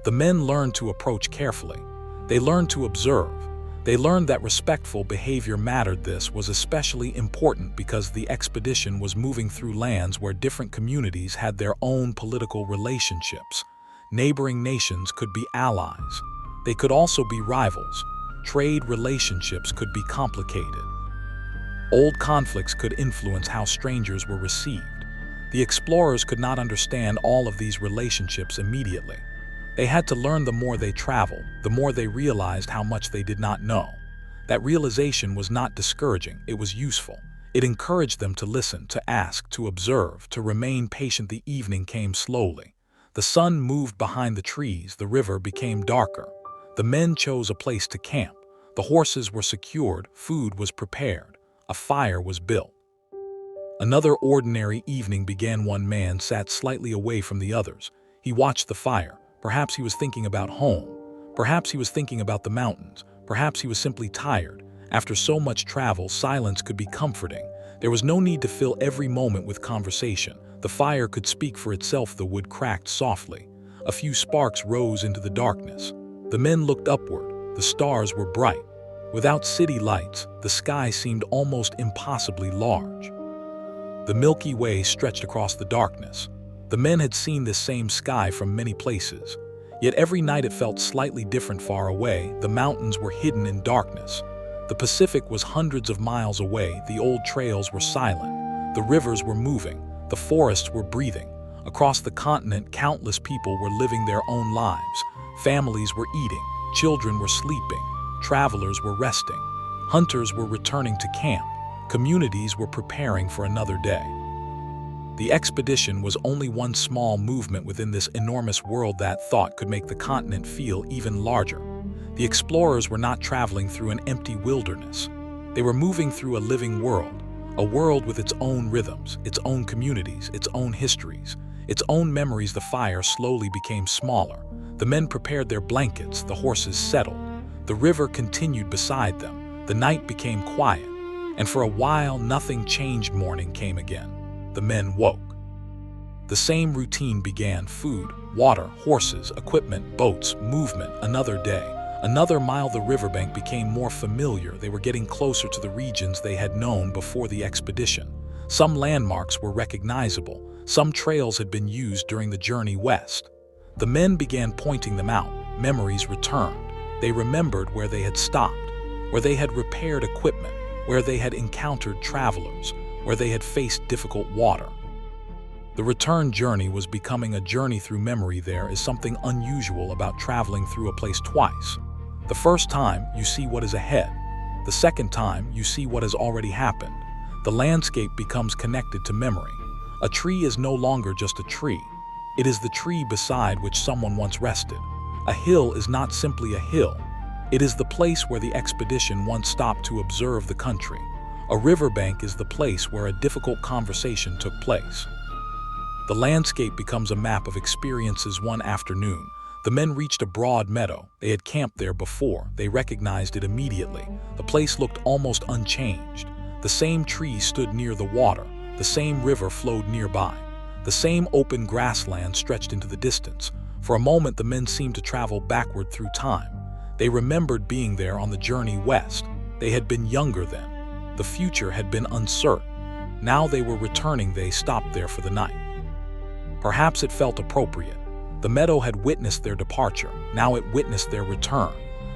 The men learned to approach carefully. They learned to observe. They learned that respectful behavior mattered. This was especially important because the expedition was moving through lands where different communities had their own political relationships. Neighboring nations could be allies. They could also be rivals. Trade relationships could be complicated. Old conflicts could influence how strangers were received. The explorers could not understand all of these relationships immediately. They had to learn. The more they traveled, the more they realized how much they did not know. That realization was not discouraging, it was useful. It encouraged them to listen, to ask, to observe, to remain patient. The evening came slowly. The sun moved behind the trees. The river became darker. The men chose a place to camp. The horses were secured. Food was prepared. A fire was built. Another ordinary evening began. One man sat slightly away from the others. He watched the fire. Perhaps he was thinking about home. Perhaps he was thinking about the mountains. Perhaps he was simply tired. After so much travel, silence could be comforting. There was no need to fill every moment with conversation. The fire could speak for itself. The wood cracked softly. A few sparks rose into the darkness. The men looked upward. The stars were bright. Without city lights, the sky seemed almost impossibly large. The Milky Way stretched across the darkness. The men had seen this same sky from many places. Yet every night it felt slightly different. Far away, the mountains were hidden in darkness. The Pacific was hundreds of miles away. The old trails were silent. The rivers were moving. The forests were breathing. Across the continent, countless people were living their own lives. Families were eating. Children were sleeping. Travelers were resting. Hunters were returning to camp. Communities were preparing for another day. The expedition was only one small movement within this enormous world. That thought could make the continent feel even larger. The explorers were not traveling through an empty wilderness. They were moving through a living world, a world with its own rhythms, its own communities, its own histories, its own memories. The fire slowly became smaller. The men prepared their blankets, the horses settled. The river continued beside them. The night became quiet, and for a while nothing changed. Morning came again. The men woke. The same routine began: food, water, horses, equipment, boats, movement. Another day, another mile. The riverbank became more familiar. They were getting closer to the regions they had known before the expedition. Some landmarks were recognizable. Some trails had been used during the journey west. The men began pointing them out. memories returned. They remembered where they had stopped, where they had repaired equipment, where they had encountered travelers, where they had faced difficult water. The return journey was becoming a journey through memory. There is something unusual about traveling through a place twice. The first time, you see what is ahead. The second time, you see what has already happened. The landscape becomes connected to memory. A tree is no longer just a tree. It is the tree beside which someone once rested. A hill is not simply a hill. It is the place where the expedition once stopped to observe the country. A riverbank is the place where a difficult conversation took place. The landscape becomes a map of experiences. One afternoon, the men reached a broad meadow. They had camped there before. They recognized it immediately. The place looked almost unchanged. The same trees stood near the water. The same river flowed nearby. The same open grassland stretched into the distance. For a moment, the men seemed to travel backward through time. They remembered being there on the journey west. They had been younger then. The future had been uncertain. Now they were returning. They stopped there for the night. Perhaps it felt appropriate. The meadow had witnessed their departure. Now it witnessed their return.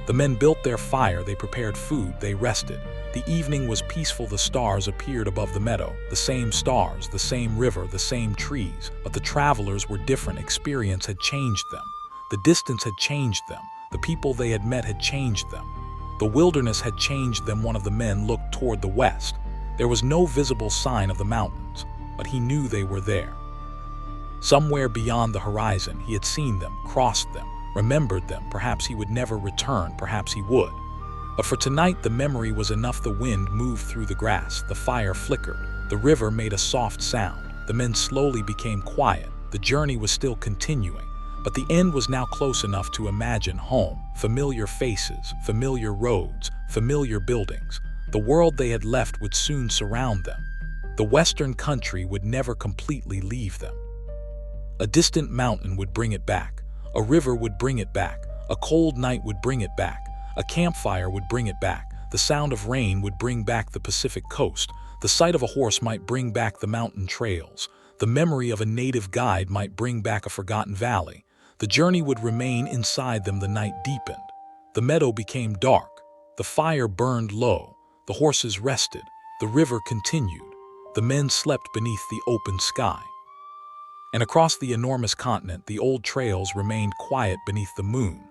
The men built their fire. They prepared food. They rested. The evening was peaceful. The stars appeared above the meadow. The same stars, the same river, the same trees. But the travelers were different. Experience had changed them. The distance had changed them. The people they had met had changed them. The wilderness had changed them. One of the men looked toward the west. There was no visible sign of the mountains, but he knew they were there. Somewhere beyond the horizon, he had seen them, crossed them, remembered them. Perhaps he would never return. Perhaps he would. But for tonight, the memory was enough. The wind moved through the grass. The fire flickered. The river made a soft sound. The men slowly became quiet. The journey was still continuing, but the end was now close enough to imagine home. Familiar faces, familiar roads, familiar buildings. The world they had left would soon surround them. The western country would never completely leave them. A distant mountain would bring it back. A river would bring it back. A cold night would bring it back. A campfire would bring it back. The sound of rain would bring back the Pacific coast. The sight of a horse might bring back the mountain trails. The memory of a native guide might bring back a forgotten valley. The journey would remain inside them. The night deepened. The meadow became dark. The fire burned low. The horses rested. The river continued. The men slept beneath the open sky. And across the enormous continent, the old trails remained quiet beneath the moon.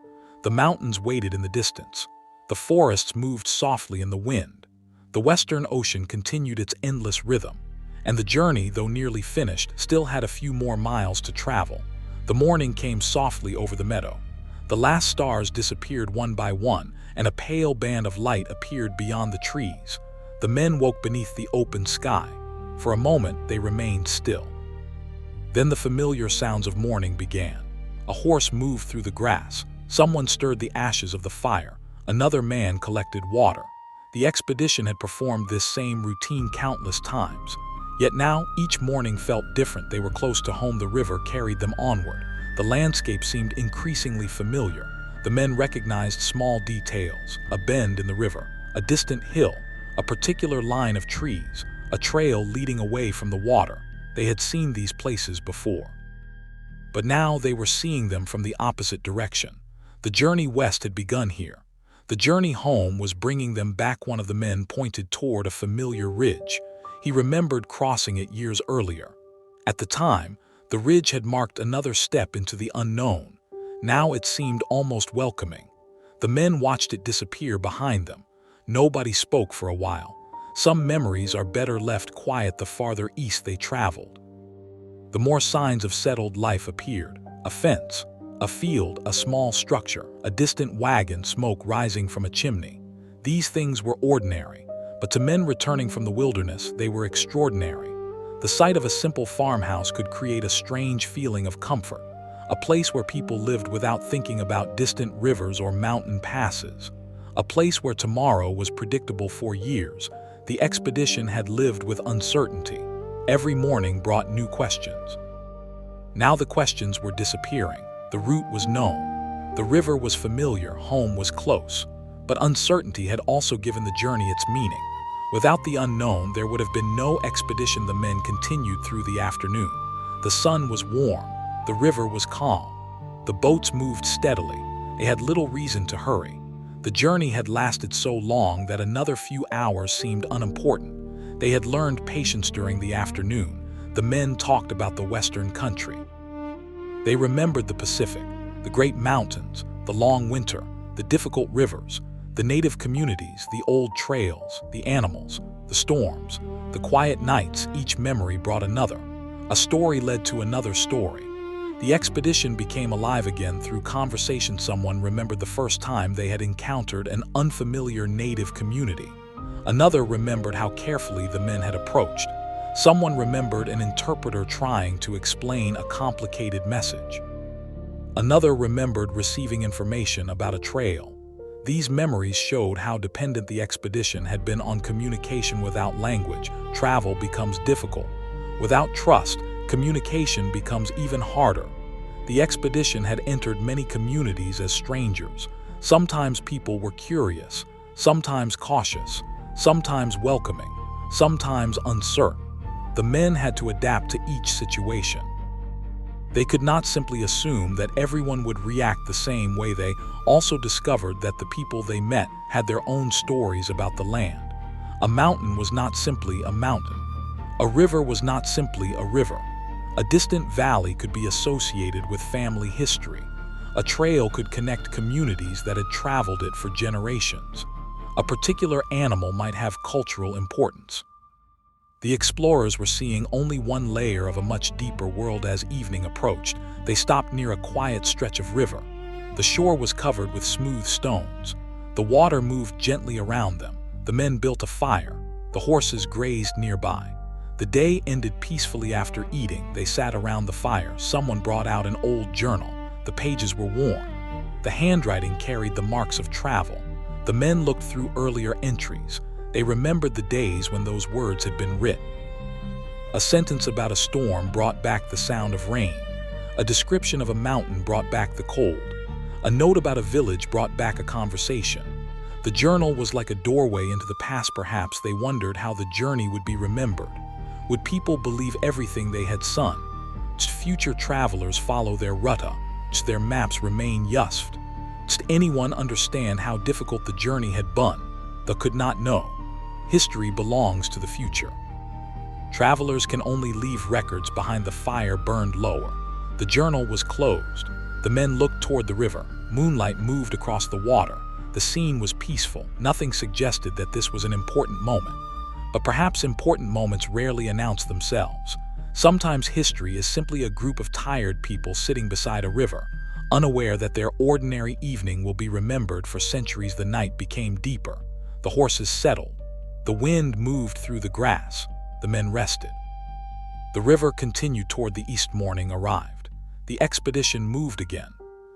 The mountains waited in the distance. The forests moved softly in the wind. The Western Ocean continued its endless rhythm. And the journey, though nearly finished, still had a few more miles to travel. The morning came softly over the meadow. The last stars disappeared one by one, and a pale band of light appeared beyond the trees. The men woke beneath the open sky. For a moment, they remained still. Then the familiar sounds of morning began. A horse moved through the grass. Someone stirred the ashes of the fire. Another man collected water. The expedition had performed this same routine countless times. Yet now, each morning felt different. They were close to home. The river carried them onward. The landscape seemed increasingly familiar. The men recognized small details: a bend in the river, a distant hill, a particular line of trees, a trail leading away from the water. They had seen these places before. But now they were seeing them from the opposite direction. The journey west had begun here. The journey home was bringing them back. One of the men pointed toward a familiar ridge. He remembered crossing it years earlier. At the time, the ridge had marked another step into the unknown. Now it seemed almost welcoming. The men watched it disappear behind them. Nobody spoke for a while. Some memories are better left quiet. The farther east they traveled, the more signs of settled life appeared. A fence, a field, a small structure, a distant wagon, smoke rising from a chimney. These things were ordinary, but to men returning from the wilderness, they were extraordinary. The sight of a simple farmhouse could create a strange feeling of comfort, a place where people lived without thinking about distant rivers or mountain passes, a place where tomorrow was predictable for years. The expedition had lived with uncertainty. Every morning brought new questions. Now the questions were disappearing. The route was known. The river was familiar. Home was close. But uncertainty had also given the journey its meaning. Without the unknown, there would have been no expedition. The men continued through the afternoon. The sun was warm. The river was calm. The boats moved steadily. They had little reason to hurry. The journey had lasted so long that another few hours seemed unimportant. They had learned patience during the afternoon. The men talked about the western country. They remembered the Pacific, the great mountains, the long winter, the difficult rivers, the native communities, the old trails, the animals, the storms, the quiet nights. Each memory brought another. A story led to another story. The expedition became alive again through conversation. Someone remembered the first time they had encountered an unfamiliar native community. Another remembered how carefully the men had approached. Someone remembered an interpreter trying to explain a complicated message. Another remembered receiving information about a trail. These memories showed how dependent the expedition had been on communication. Without language, travel becomes difficult. Without trust, communication becomes even harder. The expedition had entered many communities as strangers. Sometimes people were curious, sometimes cautious, sometimes welcoming, sometimes uncertain. The men had to adapt to each situation. They could not simply assume that everyone would react the same way. They also discovered that the people they met had their own stories about the land. A mountain was not simply a mountain. A river was not simply a river. A distant valley could be associated with family history. A trail could connect communities that had traveled it for generations. A particular animal might have cultural importance. The explorers were seeing only one layer of a much deeper world. As evening approached, they stopped near a quiet stretch of river. The shore was covered with smooth stones. The water moved gently around them. The men built a fire. The horses grazed nearby. The day ended peacefully. After eating, they sat around the fire. Someone brought out an old journal. The pages were worn. The handwriting carried the marks of travel. The men looked through earlier entries. They remembered the days when those words had been written. A sentence about a storm brought back the sound of rain. A description of a mountain brought back the cold. A note about a village brought back a conversation. The journal was like a doorway into the past. Perhaps they wondered how the journey would be remembered. Would people believe everything they had seen? Did future travelers follow their ruta? Did their maps remain just? Did anyone understand how difficult the journey had been? They could not know. History belongs to the future. Travelers can only leave records behind. The fire burned lower. The journal was closed. The men looked toward the river. Moonlight moved across the water. The scene was peaceful. Nothing suggested that this was an important moment. But perhaps important moments rarely announce themselves. Sometimes history is simply a group of tired people sitting beside a river, unaware that their ordinary evening will be remembered for centuries. The night became deeper. The horses settled. The wind moved through the grass. The men rested. The river continued toward the east. Morning arrived. The expedition moved again.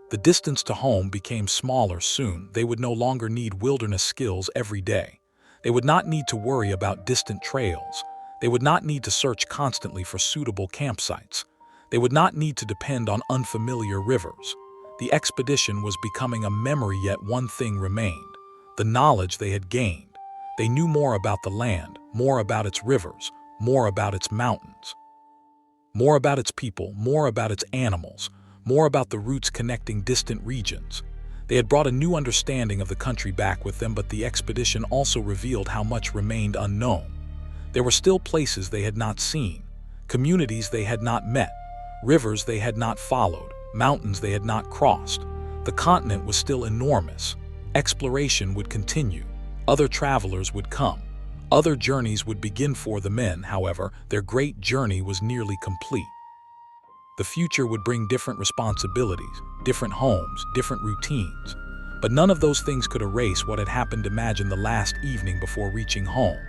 The distance to home became smaller. Soon, they would no longer need wilderness skills every day. They would not need to worry about distant trails. They would not need to search constantly for suitable campsites. They would not need to depend on unfamiliar rivers. The expedition was becoming a memory, yet one thing remained: the knowledge they had gained. They knew more about the land, more about its rivers, more about its mountains, more about its people, more about its animals, more about the routes connecting distant regions. They had brought a new understanding of the country back with them, but the expedition also revealed how much remained unknown. There were still places they had not seen, communities they had not met, rivers they had not followed, mountains they had not crossed. The continent was still enormous. Exploration would continue. Other travelers would come. Other journeys would begin. For the men, however, their great journey was nearly complete. The future would bring different responsibilities, different homes, different routines. But none of those things could erase what had happened. Imagine the last evening before reaching home.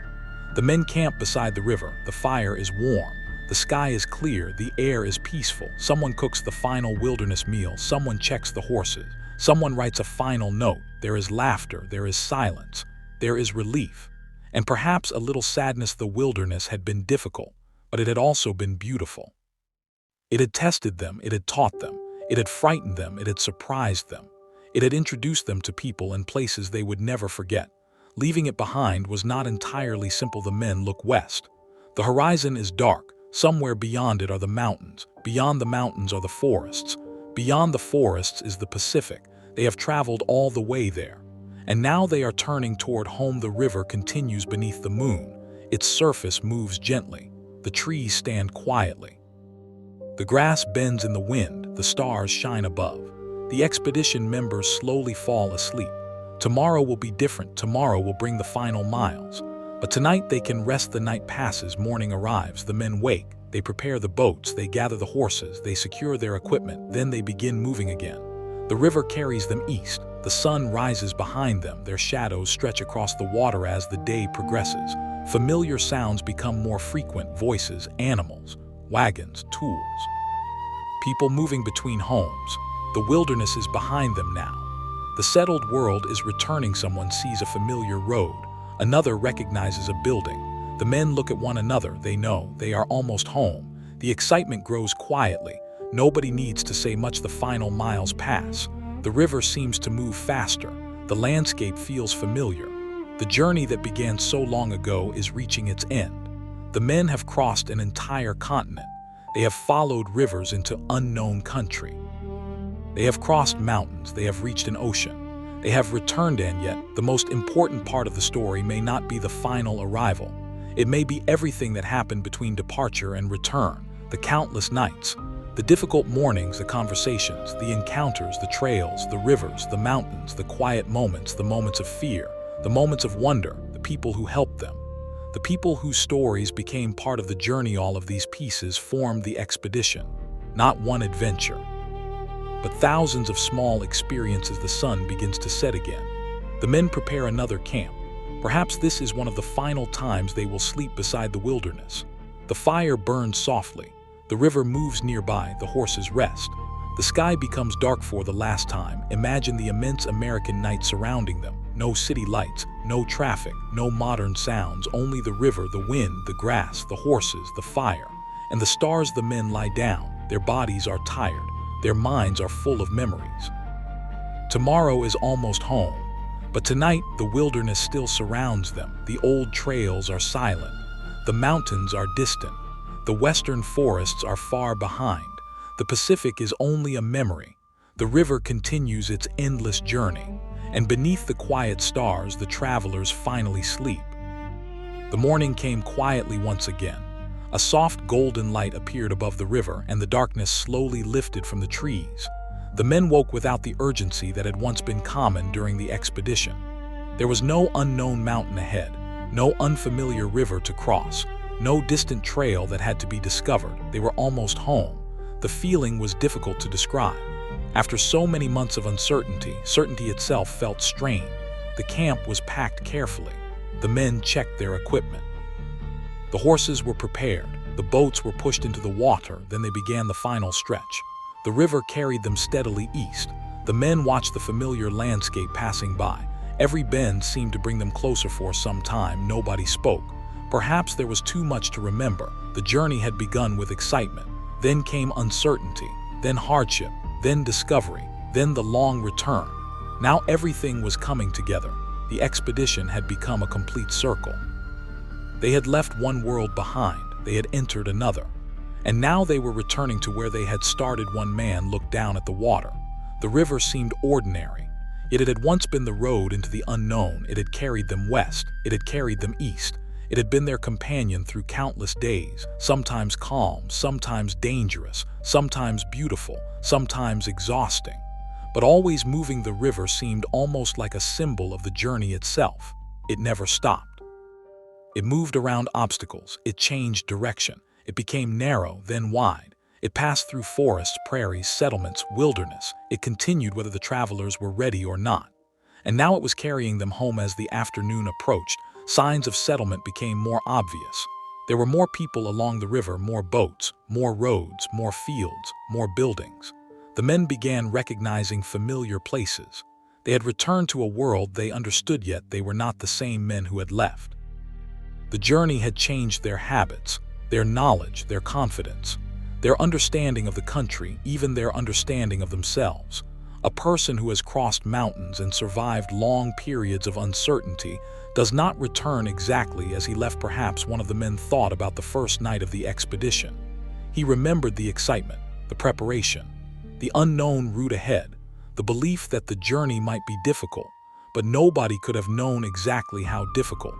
The men camp beside the river. The fire is warm. The sky is clear. The air is peaceful. Someone cooks the final wilderness meal. Someone checks the horses. Someone writes a final note. There is laughter. There is silence. There is relief. And perhaps a little sadness. The wilderness had been difficult, but it had also been beautiful. It had tested them. It had taught them. It had frightened them. It had surprised them. It had introduced them to people and places they would never forget. Leaving it behind was not entirely simple. The men look west. The horizon is dark. Somewhere beyond it are the mountains. Beyond the mountains are the forests. Beyond the forests is the Pacific. They have traveled all the way there. And now they are turning toward home. The river continues beneath the moon. Its surface moves gently. The trees stand quietly. The grass bends in the wind. The stars shine above. The expedition members slowly fall asleep. Tomorrow will be different. Tomorrow will bring the final miles. But tonight they can rest. The night passes. Morning arrives. The men wake. They prepare the boats. They gather the horses. They secure their equipment. Then they begin moving again. The river carries them east. The sun rises behind them. Their shadows stretch across the water as the day progresses. Familiar sounds become more frequent. Voices, animals, wagons, tools. People moving between homes. The wilderness is behind them now. The settled world is returning. Someone sees a familiar road. Another recognizes a building. The men look at one another. They know they are almost home. The excitement grows quietly. Nobody needs to say much. The final miles pass. The river seems to move faster. The landscape feels familiar. The journey that began so long ago is reaching its end. The men have crossed an entire continent. They have followed rivers into unknown country. They have crossed mountains. They have reached an ocean. They have returned, and yet the most important part of the story may not be the final arrival. It may be everything that happened between departure and return, the countless nights, the difficult mornings, the conversations, the encounters, the trails, the rivers, the mountains, the quiet moments, the moments of fear, the moments of wonder, the people who helped them, the people whose stories became part of the journey. All of these pieces formed the expedition, not one adventure, but thousands of small experiences. The sun begins to set again. The men prepare another camp. Perhaps this is one of the final times they will sleep beside the wilderness. The fire burns softly. The river moves nearby. The horses rest. The sky becomes dark for the last time. Imagine the immense American night surrounding them. No city lights, no traffic, no modern sounds, only the river, the wind, the grass, the horses, the fire, and the stars. The men lie down. Their bodies are tired. Their minds are full of memories. Tomorrow is almost home, but tonight the wilderness still surrounds them. The old trails are silent. The mountains are distant. The western forests are far behind. The Pacific is only a memory. The river continues its endless journey, and beneath the quiet stars, the travelers finally sleep. The morning came quietly once again. A soft golden light appeared above the river, and the darkness slowly lifted from the trees. The men woke without the urgency that had once been common during the expedition. There was no unknown mountain ahead, no unfamiliar river to cross, no distant trail that had to be discovered. They were almost home. The feeling was difficult to describe. After so many months of uncertainty, certainty itself felt strained. The camp was packed carefully. The men checked their equipment. The horses were prepared. The boats were pushed into the water. Then they began the final stretch. The river carried them steadily east. The men watched the familiar landscape passing by. Every bend seemed to bring them closer. For some time, nobody spoke. Perhaps there was too much to remember. The journey had begun with excitement. Then came uncertainty, then hardship, then discovery, then the long return. Now everything was coming together. The expedition had become a complete circle. They had left one world behind. They had entered another. And now they were returning to where they had started. One man looked down at the water. The river seemed ordinary. Yet it had once been the road into the unknown. It had carried them west. It had carried them east. It had been their companion through countless days, sometimes calm, sometimes dangerous, sometimes beautiful, sometimes exhausting. But always moving. The river seemed almost like a symbol of the journey itself. It never stopped. It moved around obstacles. It changed direction. It became narrow, then wide. It passed through forests, prairies, settlements, wilderness. It continued whether the travelers were ready or not. And now it was carrying them home. As the afternoon approached, signs of settlement became more obvious. There were more people along the river, more boats, more roads, more fields, more buildings. The men began recognizing familiar places. They had returned to a world they understood, yet they were not the same men who had left. The journey had changed their habits, their knowledge, their confidence, their understanding of the country, even their understanding of themselves. A person who has crossed mountains and survived long periods of uncertainty does not return exactly as he left. Perhaps one of the men thought about the first night of the expedition. He remembered the excitement, the preparation, the unknown route ahead, the belief that the journey might be difficult, but nobody could have known exactly how difficult.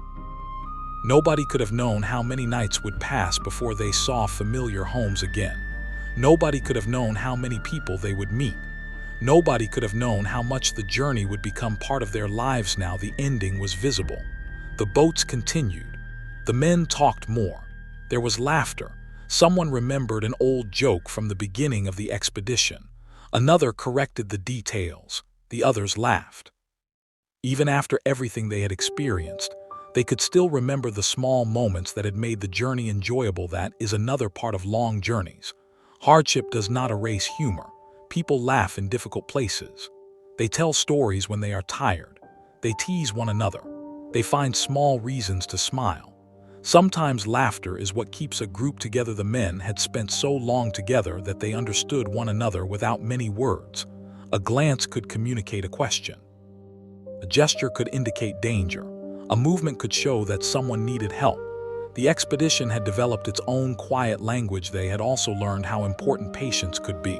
Nobody could have known how many nights would pass before they saw familiar homes again. Nobody could have known how many people they would meet. Nobody could have known how much the journey would become part of their lives now the ending was visible. The boats continued. The men talked more. There was laughter. Someone remembered an old joke from the beginning of the expedition. Another corrected the details. The others laughed. Even after everything they had experienced, they could still remember the small moments that had made the journey enjoyable. That is another part of long journeys. Hardship does not erase humor. People laugh in difficult places. They tell stories when they are tired. They tease one another. They find small reasons to smile. Sometimes laughter is what keeps a group together. The men had spent so long together that they understood one another without many words. A glance could communicate a question. A gesture could indicate danger. A movement could show that someone needed help. The expedition had developed its own quiet language. They had also learned how important patience could be.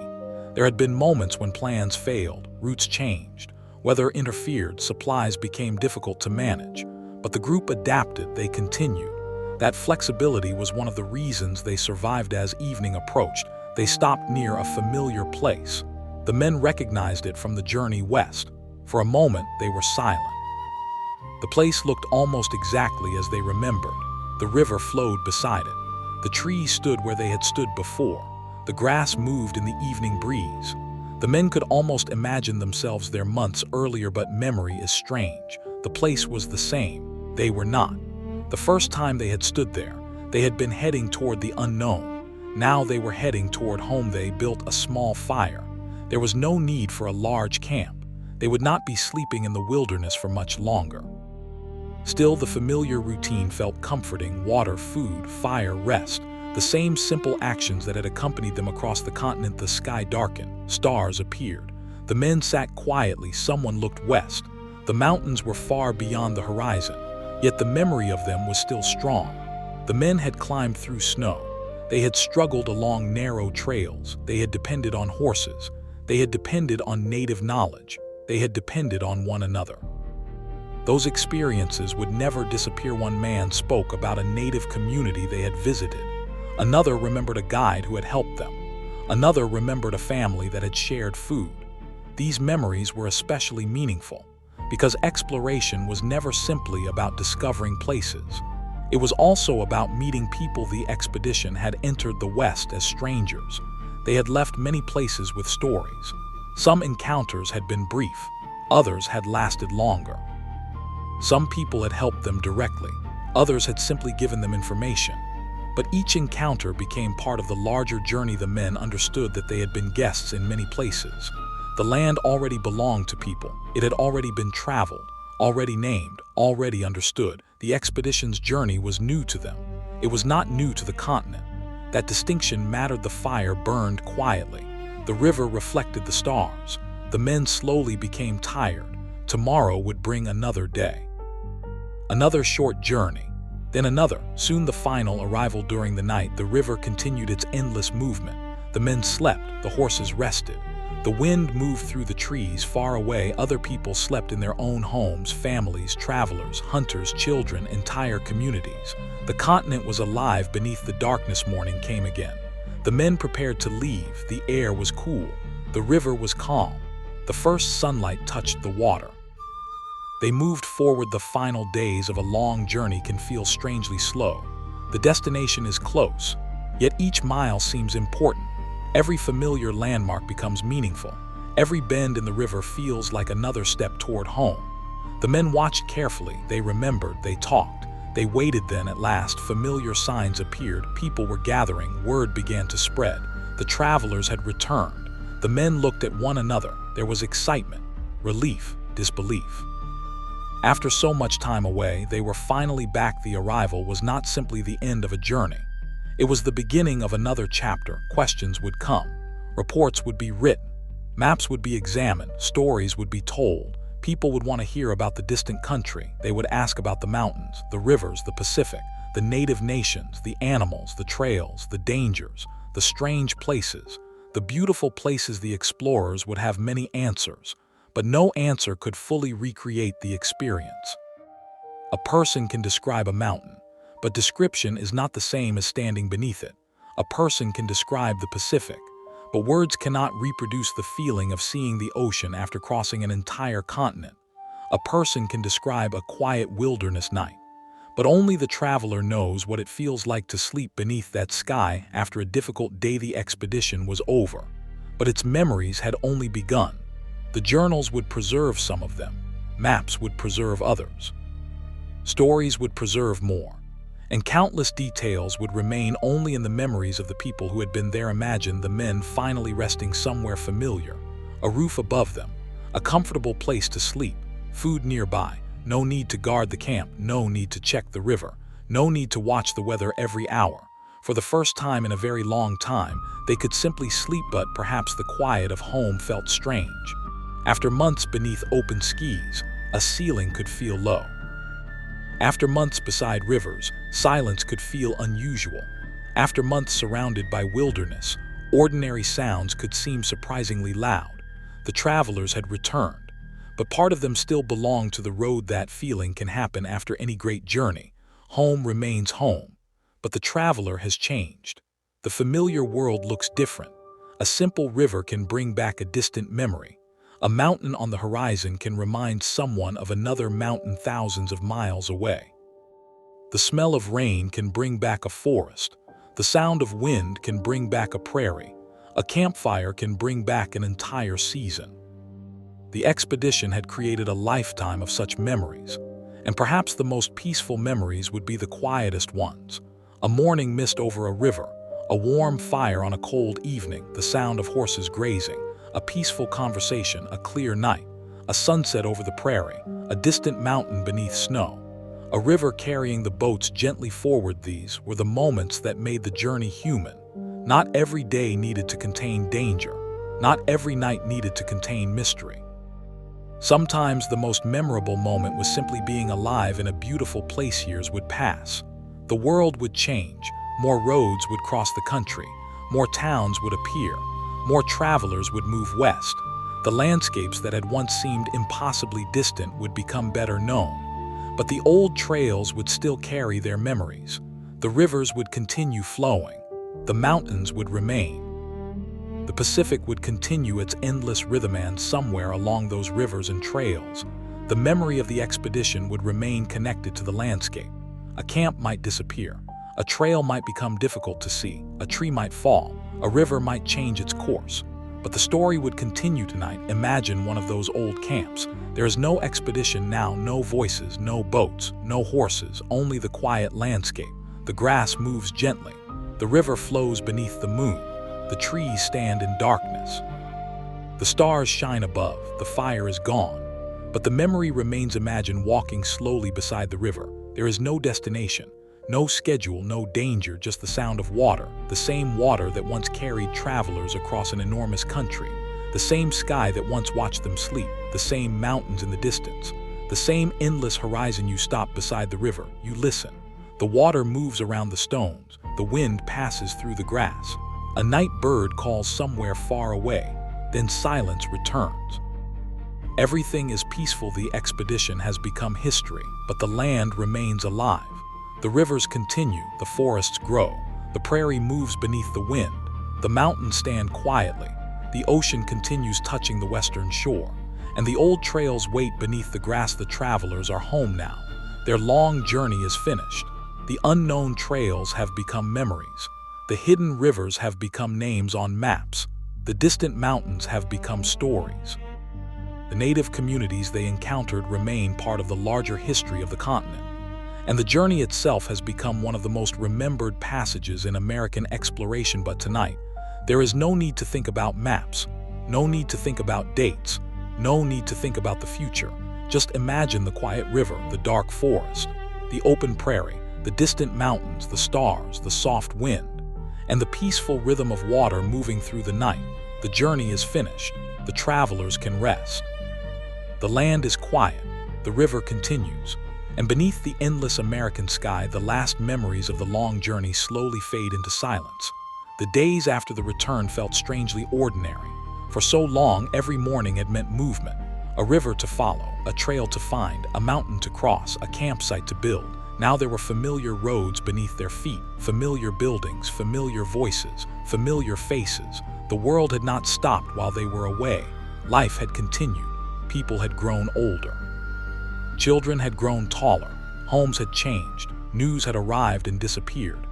There had been moments when plans failed, routes changed, weather interfered, supplies became difficult to manage. But the group adapted, they continued. That flexibility was one of the reasons they survived. As evening approached, they stopped near a familiar place. The men recognized it from the journey west. For a moment, they were silent. The place looked almost exactly as they remembered. The river flowed beside it. The trees stood where they had stood before. The grass moved in the evening breeze. The men could almost imagine themselves there months earlier, but memory is strange. The place was the same. They were not. The first time they had stood there, they had been heading toward the unknown. Now they were heading toward home. They built a small fire. There was no need for a large camp. They would not be sleeping in the wilderness for much longer. Still, the familiar routine felt comforting: water, food, fire, rest. The same simple actions that had accompanied them across the continent. The sky darkened. Stars appeared. The men sat quietly. Someone looked west. The mountains were far beyond the horizon, yet the memory of them was still strong. The men had climbed through snow. They had struggled along narrow trails. They had depended on horses. They had depended on native knowledge. They had depended on one another. Those experiences would never disappear. One man spoke about a native community they had visited. Another remembered a guide who had helped them. Another remembered a family that had shared food. These memories were especially meaningful because exploration was never simply about discovering places. It was also about meeting people. The expedition had entered the West as strangers. They had left many places with stories. Some encounters had been brief. Others had lasted longer. Some people had helped them directly. Others had simply given them information. But each encounter became part of the larger journey. The men understood that they had been guests in many places. The land already belonged to people. It had already been traveled, already named, already understood. The expedition's journey was new to them. It was not new to the continent. That distinction mattered. The fire burned quietly. The river reflected the stars. The men slowly became tired. Tomorrow would bring another day. Another short journey, then another. Soon the final arrival. During the night, the river continued its endless movement. The men slept, the horses rested. The wind moved through the trees far away. Other people slept in their own homes: families, travelers, hunters, children, entire communities. The continent was alive beneath the darkness. Morning came again. The men prepared to leave. The air was cool. The river was calm. The first sunlight touched the water. They moved forward. The final days of a long journey can feel strangely slow. The destination is close, yet each mile seems important. Every familiar landmark becomes meaningful. Every bend in the river feels like another step toward home. The men watched carefully. They remembered. They talked. They waited. Then at last, familiar signs appeared. People were gathering. Word began to spread. The travelers had returned. The men looked at one another. There was excitement, relief, disbelief. After so much time away, they were finally back. The arrival was not simply the end of a journey. It was the beginning of another chapter. Questions would come. Reports would be written. Maps would be examined. Stories would be told. People would want to hear about the distant country. They would ask about the mountains, the rivers, the Pacific, the native nations, the animals, the trails, the dangers, the strange places. The the beautiful places the explorers would have many answers, but no answer could fully recreate the experience. A person can describe a mountain, but description is not the same as standing beneath it. A person can describe the Pacific, but words cannot reproduce the feeling of seeing the ocean after crossing an entire continent. A person can describe a quiet wilderness night, but only the traveler knows what it feels like to sleep beneath that sky after a difficult day. The expedition was over, but its memories had only begun. The journals would preserve some of them, maps would preserve others, stories would preserve more, and countless details would remain only in the memories of the people who had been there. Imagine the men finally resting somewhere familiar, a roof above them, a comfortable place to sleep, food nearby, no need to guard the camp, no need to check the river, no need to watch the weather every hour. For the first time in a very long time, they could simply sleep, but perhaps the quiet of home felt strange. After months beneath open skis, a ceiling could feel low. After months beside rivers, silence could feel unusual. After months surrounded by wilderness, ordinary sounds could seem surprisingly loud. The travelers had returned, but part of them still belonged to the road. That feeling can happen after any great journey. Home remains home, but the traveler has changed. The familiar world looks different. A simple river can bring back a distant memory. A mountain on the horizon can remind someone of another mountain thousands of miles away. The smell of rain can bring back a forest. The sound of wind can bring back a prairie. A campfire can bring back an entire season. The expedition had created a lifetime of such memories, and perhaps the most peaceful memories would be the quietest ones. A morning mist over a river, a warm fire on a cold evening, the sound of horses grazing, a peaceful conversation, a clear night, a sunset over the prairie, a distant mountain beneath snow, a river carrying the boats gently forward. These were the moments that made the journey human. Not every day needed to contain danger. Not every night needed to contain mystery. Sometimes the most memorable moment was simply being alive in a beautiful place. Years would pass. The world would change. More roads would cross the country. More towns would appear. More travelers would move west. The landscapes that had once seemed impossibly distant would become better known. But the old trails would still carry their memories. The rivers would continue flowing. The mountains would remain. The Pacific would continue its endless rhythm, and somewhere along those rivers and trails, the memory of the expedition would remain connected to the landscape. A camp might disappear. A trail might become difficult to see. A tree might fall. A river might change its course, but the story would continue tonight. Imagine one of those old camps. There is no expedition now, no voices, no boats, no horses, only the quiet landscape. The grass moves gently. The river flows beneath the moon. The trees stand in darkness. The stars shine above. The fire is gone, but the memory remains. Imagine walking slowly beside the river. There is no destination. No schedule, no danger, just the sound of water, the same water that once carried travelers across an enormous country, the same sky that once watched them sleep, the same mountains in the distance, the same endless horizon. You stop beside the river, you listen. The water moves around the stones, the wind passes through the grass. A night bird calls somewhere far away, then silence returns. Everything is peaceful. The expedition has become history, but the land remains alive. The rivers continue, the forests grow, the prairie moves beneath the wind, the mountains stand quietly, the ocean continues touching the western shore, and the old trails wait beneath the grass. The travelers are home now. Their long journey is finished. The unknown trails have become memories. The hidden rivers have become names on maps. The distant mountains have become stories. The native communities they encountered remain part of the larger history of the continent. And the journey itself has become one of the most remembered passages in American exploration. But tonight, there is no need to think about maps, no need to think about dates, no need to think about the future. Just imagine the quiet river, the dark forest, the open prairie, the distant mountains, the stars, the soft wind, and the peaceful rhythm of water moving through the night. The journey is finished. The travelers can rest. The land is quiet. The river continues. And beneath the endless American sky, the last memories of the long journey slowly fade into silence. The days after the return felt strangely ordinary. For so long, every morning had meant movement. A river to follow, a trail to find, a mountain to cross, a campsite to build. Now there were familiar roads beneath their feet, familiar buildings, familiar voices, familiar faces. The world had not stopped while they were away. Life had continued. People had grown older. Children had grown taller. Homes had changed. News had arrived and disappeared.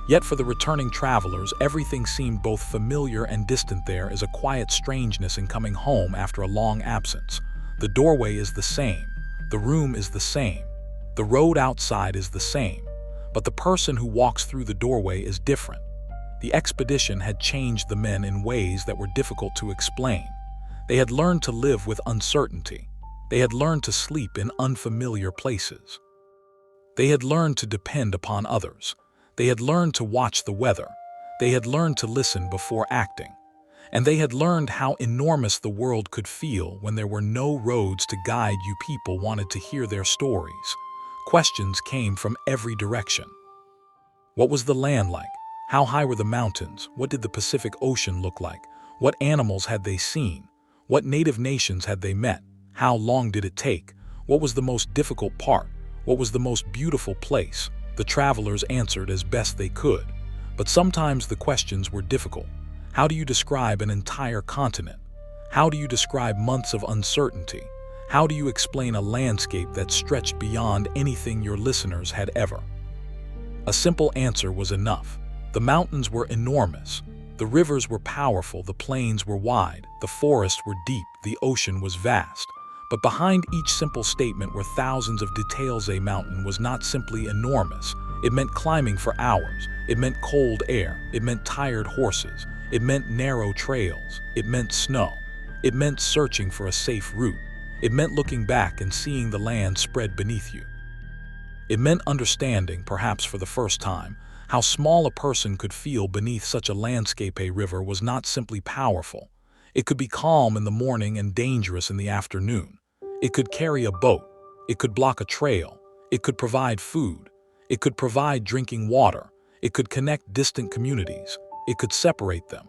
Yet for the returning travelers, everything seemed both familiar and distant. There is a quiet strangeness in coming home after a long absence. The doorway is the same. The room is the same. The road outside is the same. But the person who walks through the doorway is different. The expedition had changed the men in ways that were difficult to explain. They had learned to live with uncertainty. They had learned to sleep in unfamiliar places. They had learned to depend upon others. They had learned to watch the weather. They had learned to listen before acting. And they had learned how enormous the world could feel when there were no roads to guide you. People wanted to hear their stories. Questions came from every direction. What was the land like? How high were the mountains? What did the Pacific Ocean look like? What animals had they seen? What native nations had they met? How long did it take? What was the most difficult part? What was the most beautiful place? The travelers answered as best they could. But sometimes the questions were difficult. How do you describe an entire continent? How do you describe months of uncertainty? How do you explain a landscape that stretched beyond anything your listeners had ever? A simple answer was enough. The mountains were enormous. The rivers were powerful. The plains were wide. The forests were deep. The ocean was vast. But behind each simple statement were thousands of details. A mountain was not simply enormous. It meant climbing for hours. It meant cold air. It meant tired horses. It meant narrow trails. It meant snow. It meant searching for a safe route. It meant looking back and seeing the land spread beneath you. It meant understanding, perhaps for the first time, how small a person could feel beneath such a landscape. A river was not simply powerful. It could be calm in the morning and dangerous in the afternoon. It could carry a boat. It could block a trail. It could provide food. It could provide drinking water. It could connect distant communities. It could separate them.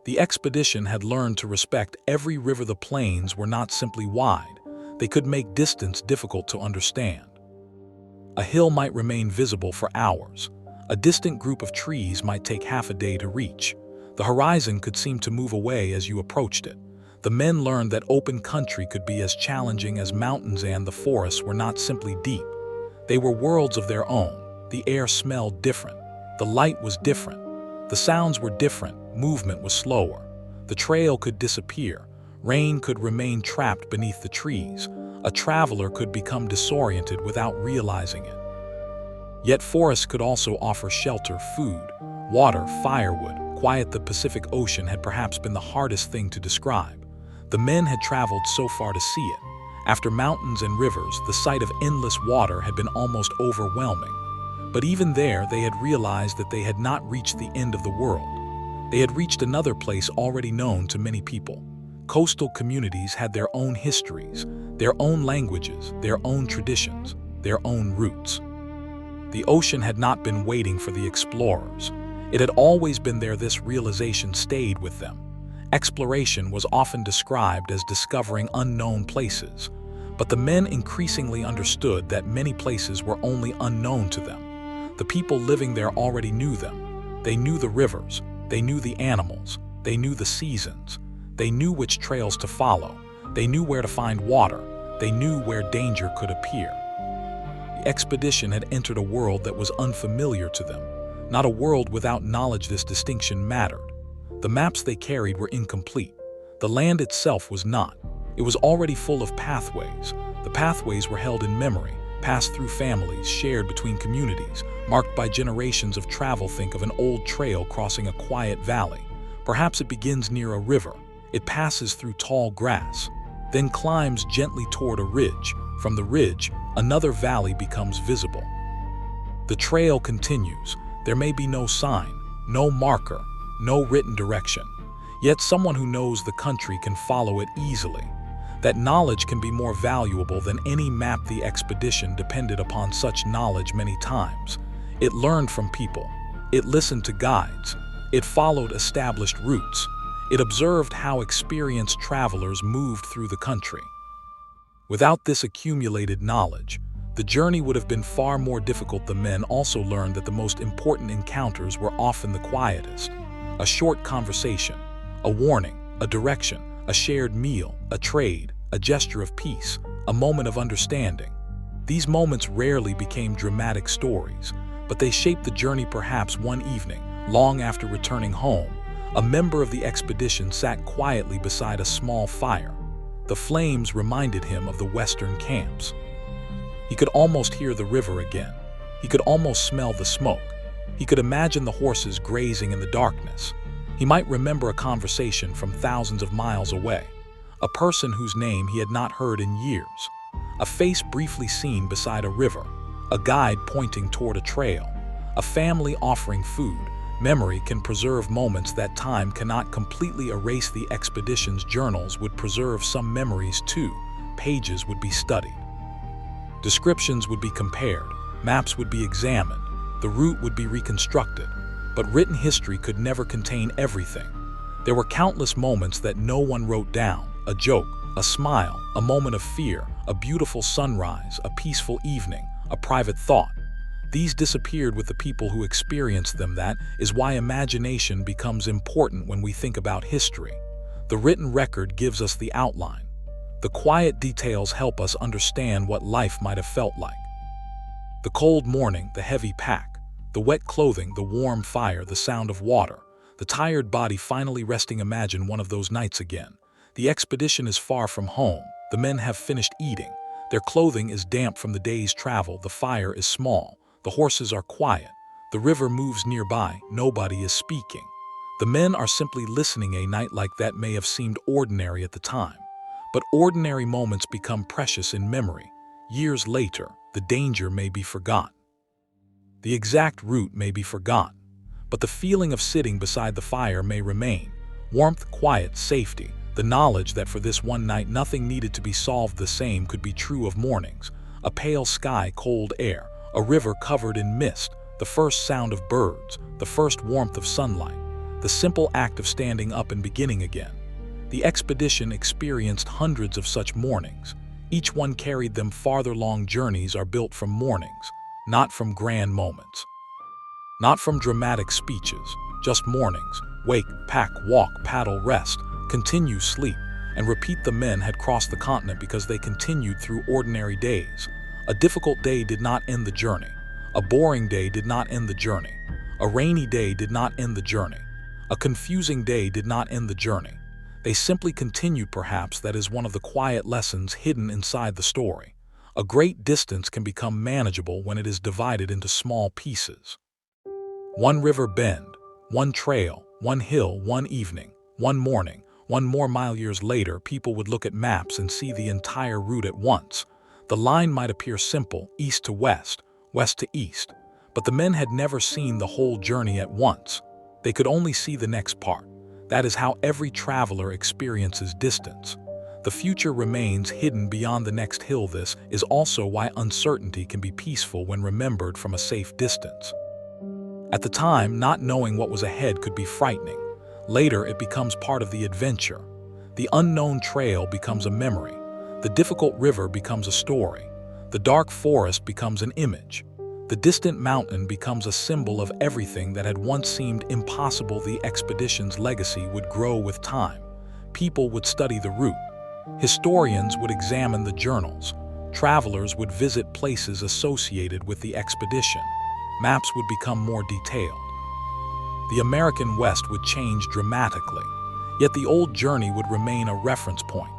The expedition had learned to respect every river. The plains were not simply wide. They could make distance difficult to understand. A hill might remain visible for hours. A distant group of trees might take half a day to reach. The horizon could seem to move away as you approached it. The men learned that open country could be as challenging as mountains, and the forests were not simply deep. They were worlds of their own. The air smelled different. The light was different. The sounds were different. Movement was slower. The trail could disappear. Rain could remain trapped beneath the trees. A traveler could become disoriented without realizing it. Yet forests could also offer shelter, food, water, firewood, quiet. The Pacific Ocean had perhaps been the hardest thing to describe. The men had traveled so far to see it. After mountains and rivers, the sight of endless water had been almost overwhelming. But even there, they had realized that they had not reached the end of the world. They had reached another place already known to many people. Coastal communities had their own histories, their own languages, their own traditions, their own roots. The ocean had not been waiting for the explorers. It had always been there. This realization stayed with them. Exploration was often described as discovering unknown places, but the men increasingly understood that many places were only unknown to them. The people living there already knew them. They knew the rivers. They knew the animals. They knew the seasons. They knew which trails to follow. They knew where to find water. They knew where danger could appear. The expedition had entered a world that was unfamiliar to them, not a world without knowledge. This distinction mattered. The maps they carried were incomplete. The land itself was not. It was already full of pathways. The pathways were held in memory, passed through families, shared between communities, marked by generations of travel. Think of an old trail crossing a quiet valley. Perhaps it begins near a river. It passes through tall grass, then climbs gently toward a ridge. From the ridge, another valley becomes visible. The trail continues. There may be no sign, no marker, no written direction. Yet someone who knows the country can follow it easily. That knowledge can be more valuable than any map. The expedition depended upon such knowledge many times. It learned from people. It listened to guides. It followed established routes. It observed how experienced travelers moved through the country. Without this accumulated knowledge, the journey would have been far more difficult. The men also learned that the most important encounters were often the quietest. A short conversation, a warning, a direction, a shared meal, a trade, a gesture of peace, a moment of understanding. These moments rarely became dramatic stories, but they shaped the journey. Perhaps one evening, long after returning home, a member of the expedition sat quietly beside a small fire. The flames reminded him of the western camps. He could almost hear the river again. He could almost smell the smoke. He could imagine the horses grazing in the darkness. He might remember a conversation from thousands of miles away, a person whose name he had not heard in years, a face briefly seen beside a river, a guide pointing toward a trail, a family offering food. Memory can preserve moments that time cannot completely erase. The expedition's journals would preserve some memories too. Pages would be studied. Descriptions would be compared. Maps would be examined. The route would be reconstructed. But written history could never contain everything. There were countless moments that no one wrote down. A joke, a smile, a moment of fear, a beautiful sunrise, a peaceful evening, a private thought. These disappeared with the people who experienced them. That is why imagination becomes important when we think about history. The written record gives us the outline. The quiet details help us understand what life might have felt like. The cold morning, the heavy pack, the wet clothing, the warm fire, the sound of water, the tired body finally resting. Imagine one of those nights again. The expedition is far from home. The men have finished eating. Their clothing is damp from the day's travel. The fire is small. The horses are quiet. The river moves nearby. Nobody is speaking. The men are simply listening. A night like that may have seemed ordinary at the time, but ordinary moments become precious in memory. Years later, the danger may be forgotten. The exact route may be forgotten, but the feeling of sitting beside the fire may remain. Warmth, quiet, safety. The knowledge that for this one night nothing needed to be solved. The same could be true of mornings. A pale sky, cold air, a river covered in mist, the first sound of birds, the first warmth of sunlight, the simple act of standing up and beginning again. The expedition experienced hundreds of such mornings. Each one carried them farther. Long journeys are built from mornings, not from grand moments, not from dramatic speeches, just mornings. Wake, pack, walk, paddle, rest, continue, sleep, and repeat. The men had crossed the continent because they continued through ordinary days. A difficult day did not end the journey. A boring day did not end the journey. A rainy day did not end the journey. A confusing day did not end the journey. They simply continued. Perhaps that is one of the quiet lessons hidden inside the story. A great distance can become manageable when it is divided into small pieces. One river bend, one trail, one hill, one evening, one morning, one more mile. Years later, people would look at maps and see the entire route at once. The line might appear simple, east to west, west to east, but the men had never seen the whole journey at once. They could only see the next part. That is how every traveler experiences distance. The future remains hidden beyond the next hill. This is also why uncertainty can be peaceful when remembered from a safe distance. At the time, not knowing what was ahead could be frightening. Later, it becomes part of the adventure. The unknown trail becomes a memory. The difficult river becomes a story. The dark forest becomes an image. The distant mountain becomes a symbol of everything that had once seemed impossible. The expedition's legacy would grow with time. People would study the route. Historians would examine the journals. Travelers would visit places associated with the expedition. Maps would become more detailed. The American West would change dramatically, yet the old journey would remain a reference point.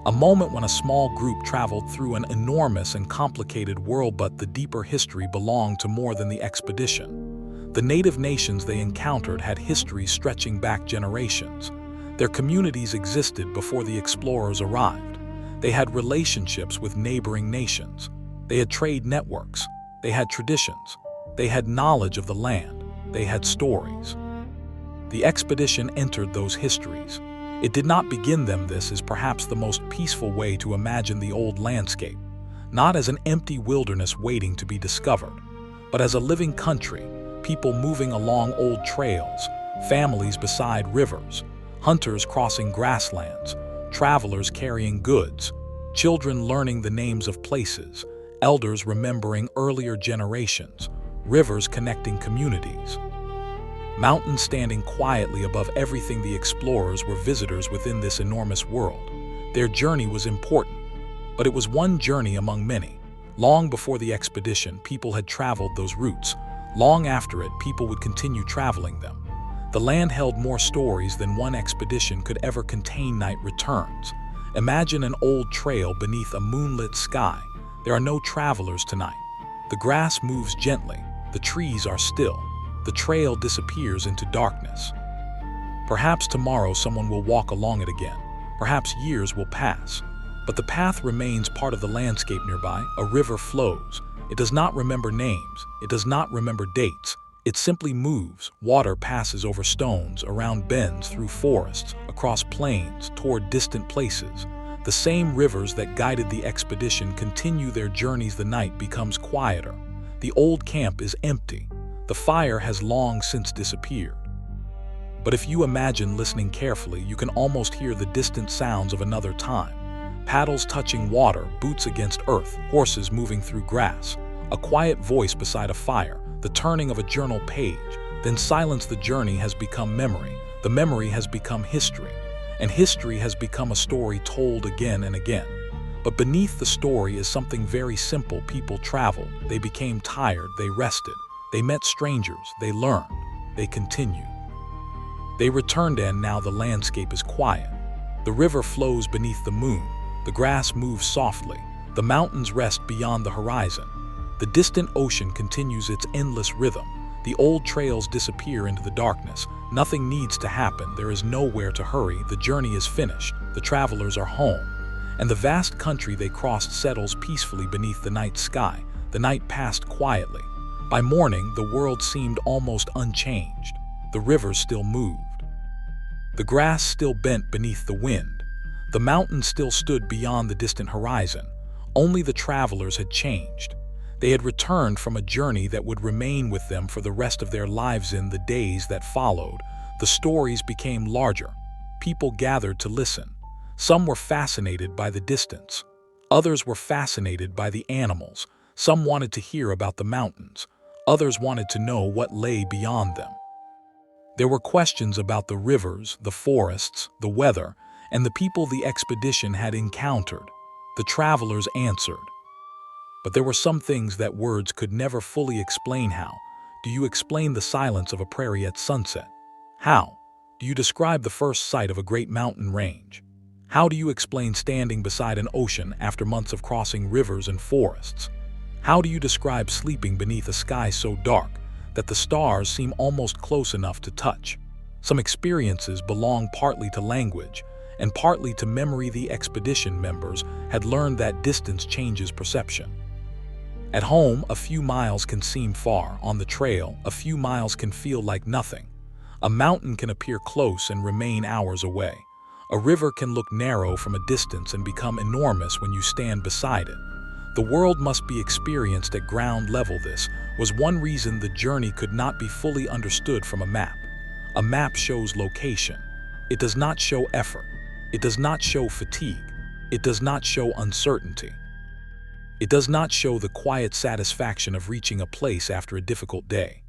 A moment when a small group traveled through an enormous and complicated world. But the deeper history belonged to more than the expedition. The native nations they encountered had histories stretching back generations. Their communities existed before the explorers arrived. They had relationships with neighboring nations. They had trade networks. They had traditions. They had knowledge of the land. They had stories. The expedition entered those histories. It did not begin them. This is perhaps the most peaceful way to imagine the old landscape, not as an empty wilderness waiting to be discovered, but as a living country, people moving along old trails, families beside rivers, hunters crossing grasslands, travelers carrying goods, children learning the names of places, elders remembering earlier generations, rivers connecting communities. Mountains standing quietly above everything. The explorers were visitors within this enormous world. Their journey was important, but it was one journey among many. Long before the expedition, people had traveled those routes. Long after it, people would continue traveling them. The land held more stories than one expedition could ever contain. Night returns. Imagine an old trail beneath a moonlit sky. There are no travelers tonight. The grass moves gently. The trees are still. The trail disappears into darkness. Perhaps tomorrow someone will walk along it again. Perhaps years will pass. But the path remains part of the landscape nearby. A river flows. It does not remember names. It does not remember dates. It simply moves. Water passes over stones, around bends, through forests, across plains, toward distant places. The same rivers that guided the expedition continue their journeys. The night becomes quieter. The old camp is empty. The fire has long since disappeared. But if you imagine listening carefully, you can almost hear the distant sounds of another time. Paddles touching water, boots against earth, horses moving through grass, a quiet voice beside a fire, the turning of a journal page. Then silence. The journey has become memory. The memory has become history. And history has become a story told again and again. But beneath the story is something very simple. People traveled. They became tired. They rested. They met strangers. They learned. They continued. They returned, and now the landscape is quiet. The river flows beneath the moon. The grass moves softly. The mountains rest beyond the horizon. The distant ocean continues its endless rhythm. The old trails disappear into the darkness. Nothing needs to happen. There is nowhere to hurry. The journey is finished. The travelers are home. And the vast country they crossed settles peacefully beneath the night sky. The night passed quietly. By morning, the world seemed almost unchanged. The rivers still moved. The grass still bent beneath the wind. The mountains still stood beyond the distant horizon. Only the travelers had changed. They had returned from a journey that would remain with them for the rest of their lives. In the days that followed, the stories became larger. People gathered to listen. Some were fascinated by the distance. Others were fascinated by the animals. Some wanted to hear about the mountains. Others wanted to know what lay beyond them. There were questions about the rivers, the forests, the weather, and the people the expedition had encountered. The travelers answered. But there were some things that words could never fully explain. How do you explain the silence of a prairie at sunset? How do you describe the first sight of a great mountain range? How do you explain standing beside an ocean after months of crossing rivers and forests? How do you describe sleeping beneath a sky so dark that the stars seem almost close enough to touch? Some experiences belong partly to language and partly to memory. The expedition members had learned that distance changes perception. At home, a few miles can seem far. On the trail, a few miles can feel like nothing. A mountain can appear close and remain hours away. A river can look narrow from a distance and become enormous when you stand beside it. The world must be experienced at ground level. This was one reason the journey could not be fully understood from a map. A map shows location. It does not show effort. It does not show fatigue. It does not show uncertainty. It does not show the quiet satisfaction of reaching a place after a difficult day.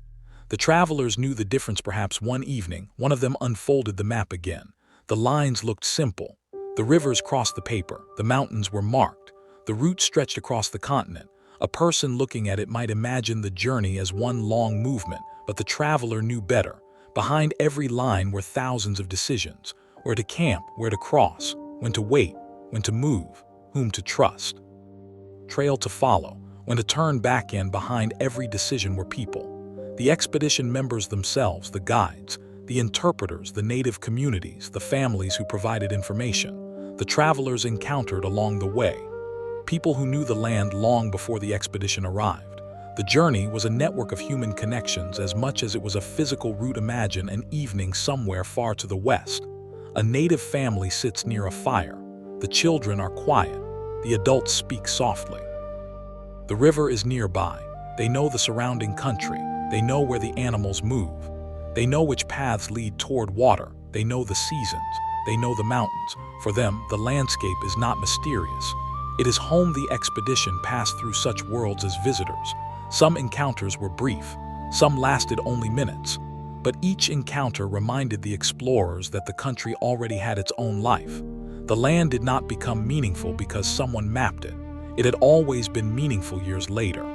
The travelers knew the difference. Perhaps one evening, one of them unfolded the map again. The lines looked simple. The rivers crossed the paper. The mountains were marked. The route stretched across the continent. A person looking at it might imagine the journey as one long movement, but the traveler knew better. Behind every line were thousands of decisions: where to camp, where to cross, when to wait, when to move, whom to trust, trail to follow, when to turn back in. Behind every decision were people. The expedition members themselves, the guides, the interpreters, the native communities, the families who provided information, the travelers encountered along the way. People who knew the land long before the expedition arrived. The journey was a network of human connections as much as it was a physical route. Imagine an evening somewhere far to the west. A native family sits near a fire. The children are quiet. The adults speak softly. The river is nearby. They know the surrounding country. They know where the animals move. They know which paths lead toward water. They know the seasons. They know the mountains. For them, the landscape is not mysterious. It is home. The expedition passed through such worlds as visitors. Some encounters were brief. Some lasted only minutes. But each encounter reminded the explorers that the country already had its own life. The land did not become meaningful because someone mapped it. It had always been meaningful years later.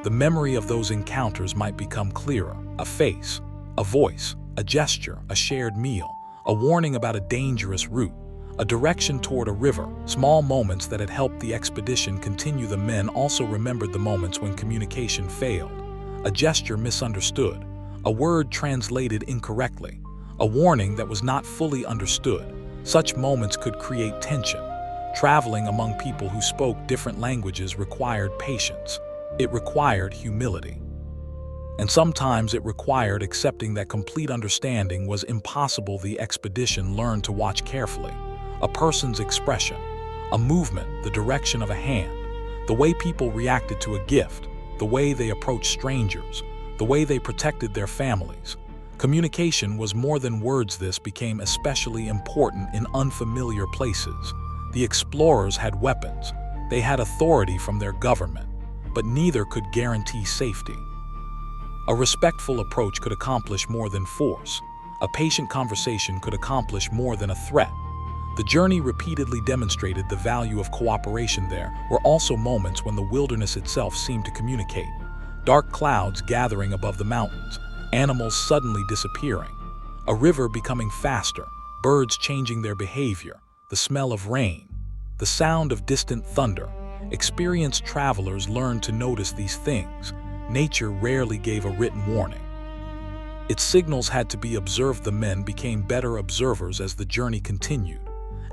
The memory of those encounters might become clearer. A face, a voice, a gesture, a shared meal, a warning about a dangerous route, a direction toward a river, small moments that had helped the expedition continue. The men also remembered the moments when communication failed, a gesture misunderstood, a word translated incorrectly, a warning that was not fully understood. Such moments could create tension. Traveling among people who spoke different languages required patience. It required humility. And sometimes it required accepting that complete understanding was impossible. The expedition learned to watch carefully. A person's expression, a movement, the direction of a hand, the way people reacted to a gift, the way they approached strangers, the way they protected their families. Communication was more than words. This became especially important in unfamiliar places. The explorers had weapons. They had authority from their government, but neither could guarantee safety. A respectful approach could accomplish more than force. A patient conversation could accomplish more than a threat. The journey repeatedly demonstrated the value of cooperation. There were also moments when the wilderness itself seemed to communicate. Dark clouds gathering above the mountains, animals suddenly disappearing, a river becoming faster, birds changing their behavior, the smell of rain, the sound of distant thunder. Experienced travelers learned to notice these things. Nature rarely gave a written warning. Its signals had to be observed. The men became better observers as the journey continued.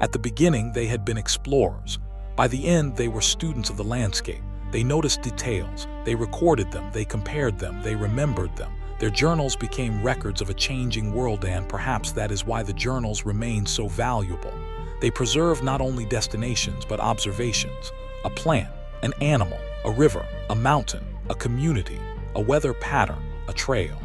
At the beginning, they had been explorers. By the end, they were students of the landscape. They noticed details. They recorded them. They compared them. They remembered them. Their journals became records of a changing world, and perhaps that is why the journals remain so valuable. They preserve not only destinations but observations. A plant, an animal, a river, a mountain, a community, a weather pattern, a trail.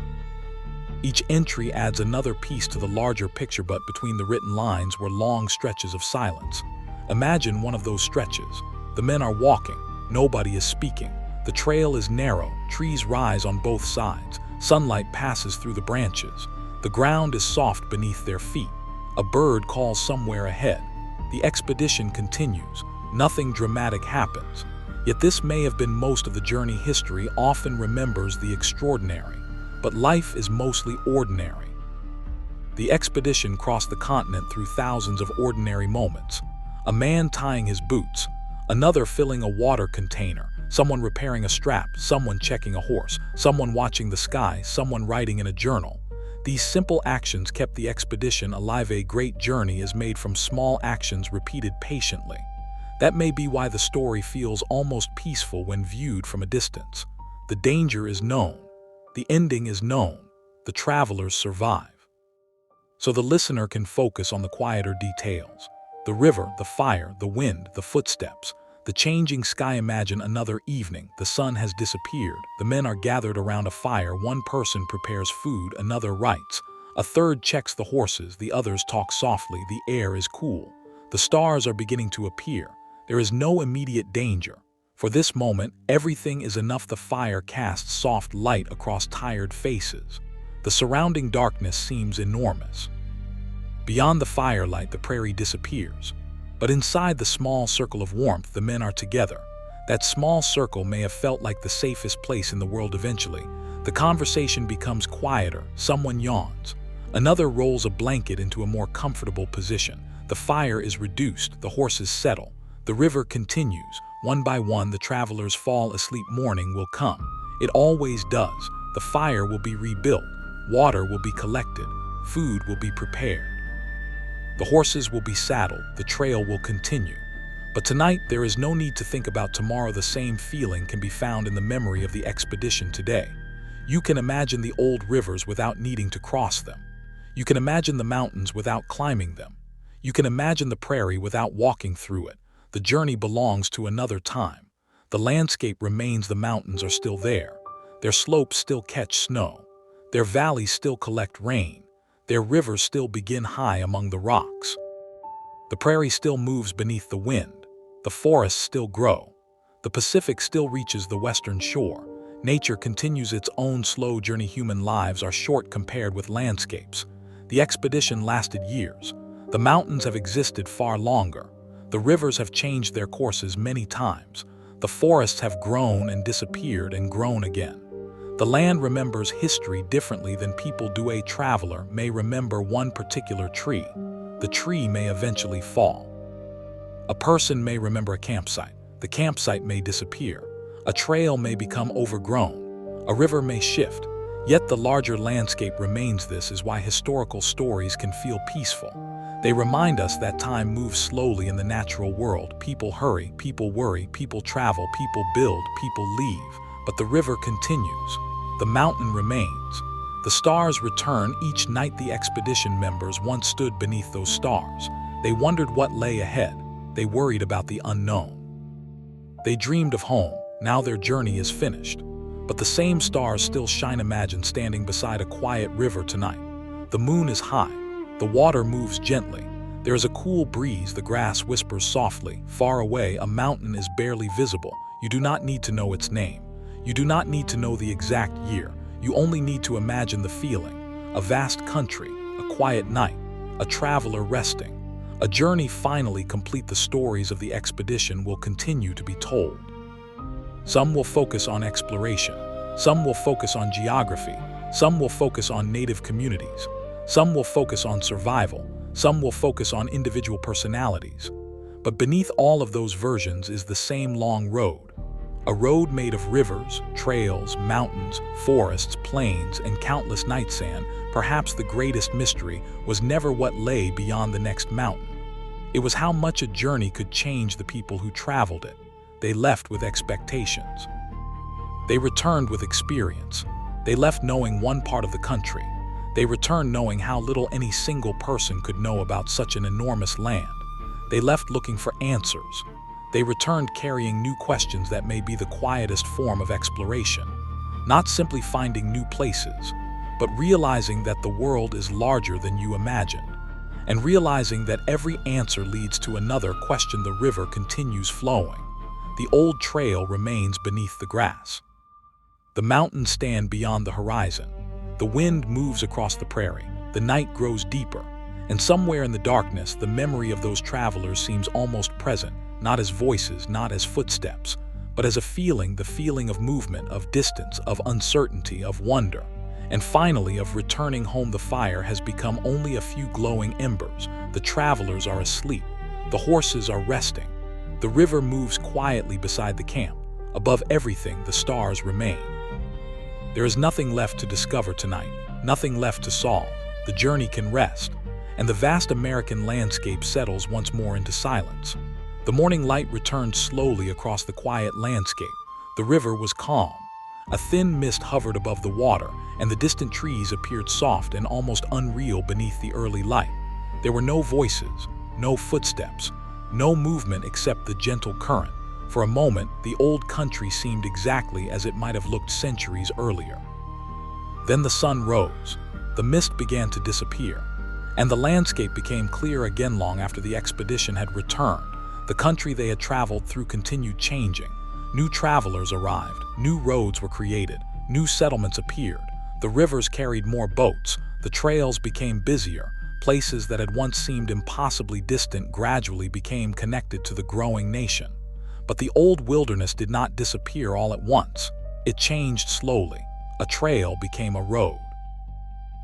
Each entry adds another piece to the larger picture, but between the written lines were long stretches of silence. Imagine one of those stretches. The men are walking. Nobody is speaking. The trail is narrow. Trees rise on both sides. Sunlight passes through the branches. The ground is soft beneath their feet. A bird calls somewhere ahead. The expedition continues. Nothing dramatic happens. Yet this may have been most of the journey. History often remembers the extraordinary, but life is mostly ordinary. The expedition crossed the continent through thousands of ordinary moments. A man tying his boots, another filling a water container, someone repairing a strap, someone checking a horse, someone watching the sky, someone writing in a journal. These simple actions kept the expedition alive. A great journey is made from small actions repeated patiently. That may be why the story feels almost peaceful when viewed from a distance. The danger is known. The ending is known. The travelers survive. So the listener can focus on the quieter details. The river, the fire, the wind, the footsteps, the changing sky. Imagine another evening. The sun has disappeared. The men are gathered around a fire. One person prepares food, another writes. A third checks the horses. The others talk softly. The air is cool. The stars are beginning to appear. There is no immediate danger. For this moment, everything is enough. The fire casts soft light across tired faces. The surrounding darkness seems enormous. Beyond the firelight, the prairie disappears. But inside the small circle of warmth, the men are together. That small circle may have felt like the safest place in the world. Eventually, the conversation becomes quieter. Someone yawns. Another rolls a blanket into a more comfortable position. The fire is reduced. The horses settle. The river continues. One by one, the travelers fall asleep. Morning will come. It always does. The fire will be rebuilt. Water will be collected. Food will be prepared. The horses will be saddled. The trail will continue. But tonight, there is no need to think about tomorrow. The same feeling can be found in the memory of the expedition today. You can imagine the old rivers without needing to cross them. You can imagine the mountains without climbing them. You can imagine the prairie without walking through it. The journey belongs to another time. The landscape remains. The mountains are still there. Their slopes still catch snow. Their valleys still collect rain. Their rivers still begin high among the rocks. The prairie still moves beneath the wind. The forests still grow. The Pacific still reaches the western shore. Nature continues its own slow journey. Human lives are short compared with landscapes. The expedition lasted years. The mountains have existed far longer. The rivers have changed their courses many times. The forests have grown and disappeared and grown again. The land remembers history differently than people do. A traveler may remember one particular tree. The tree may eventually fall. A person may remember a campsite. The campsite may disappear. A trail may become overgrown. A river may shift. Yet the larger landscape remains. This is why historical stories can feel peaceful. They remind us that time moves slowly in the natural world. People hurry, people worry, people travel, people build, people leave. But the river continues. The mountain remains. The stars return each night. The expedition members once stood beneath those stars. They wondered what lay ahead. They worried about the unknown. They dreamed of home. Now their journey is finished. But the same stars still shine. Imagine standing beside a quiet river tonight. The moon is high. The water moves gently. There is a cool breeze. The grass whispers softly. Far away, a mountain is barely visible. You do not need to know its name. You do not need to know the exact year. You only need to imagine the feeling. A vast country, a quiet night, a traveler resting. A journey finally complete. The stories of the expedition will continue to be told. Some will focus on exploration. Some will focus on geography. Some will focus on native communities. Some will focus on survival. Some will focus on individual personalities. But beneath all of those versions is the same long road. A road made of rivers, trails, mountains, forests, plains, and countless night sand. Perhaps the greatest mystery was never what lay beyond the next mountain. It was how much a journey could change the people who traveled it. They left with expectations. They returned with experience. They left knowing one part of the country. They returned knowing how little any single person could know about such an enormous land. They left looking for answers. They returned carrying new questions that may be the quietest form of exploration. Not simply finding new places, but realizing that the world is larger than you imagined. And realizing that every answer leads to another question. The river continues flowing. The old trail remains beneath the grass. The mountains stand beyond the horizon. The wind moves across the prairie. The night grows deeper. And somewhere in the darkness, the memory of those travelers seems almost present, not as voices, not as footsteps, but as a feeling, the feeling of movement, of distance, of uncertainty, of wonder. And finally, of returning home. The fire has become only a few glowing embers. The travelers are asleep. The horses are resting. The river moves quietly beside the camp. Above everything, the stars remain. There is nothing left to discover tonight, nothing left to solve. The journey can rest, and the vast American landscape settles once more into silence. The morning light returned slowly across the quiet landscape. The river was calm. A thin mist hovered above the water, and the distant trees appeared soft and almost unreal beneath the early light. There were no voices, no footsteps, no movement except the gentle current. For a moment, the old country seemed exactly as it might have looked centuries earlier. Then the sun rose. The mist began to disappear, and the landscape became clear again. Long after the expedition had returned, the country they had traveled through continued changing. New travelers arrived, new roads were created, new settlements appeared. The rivers carried more boats, the trails became busier. Places that had once seemed impossibly distant gradually became connected to the growing nation. But the old wilderness did not disappear all at once. It changed slowly. A trail became a road.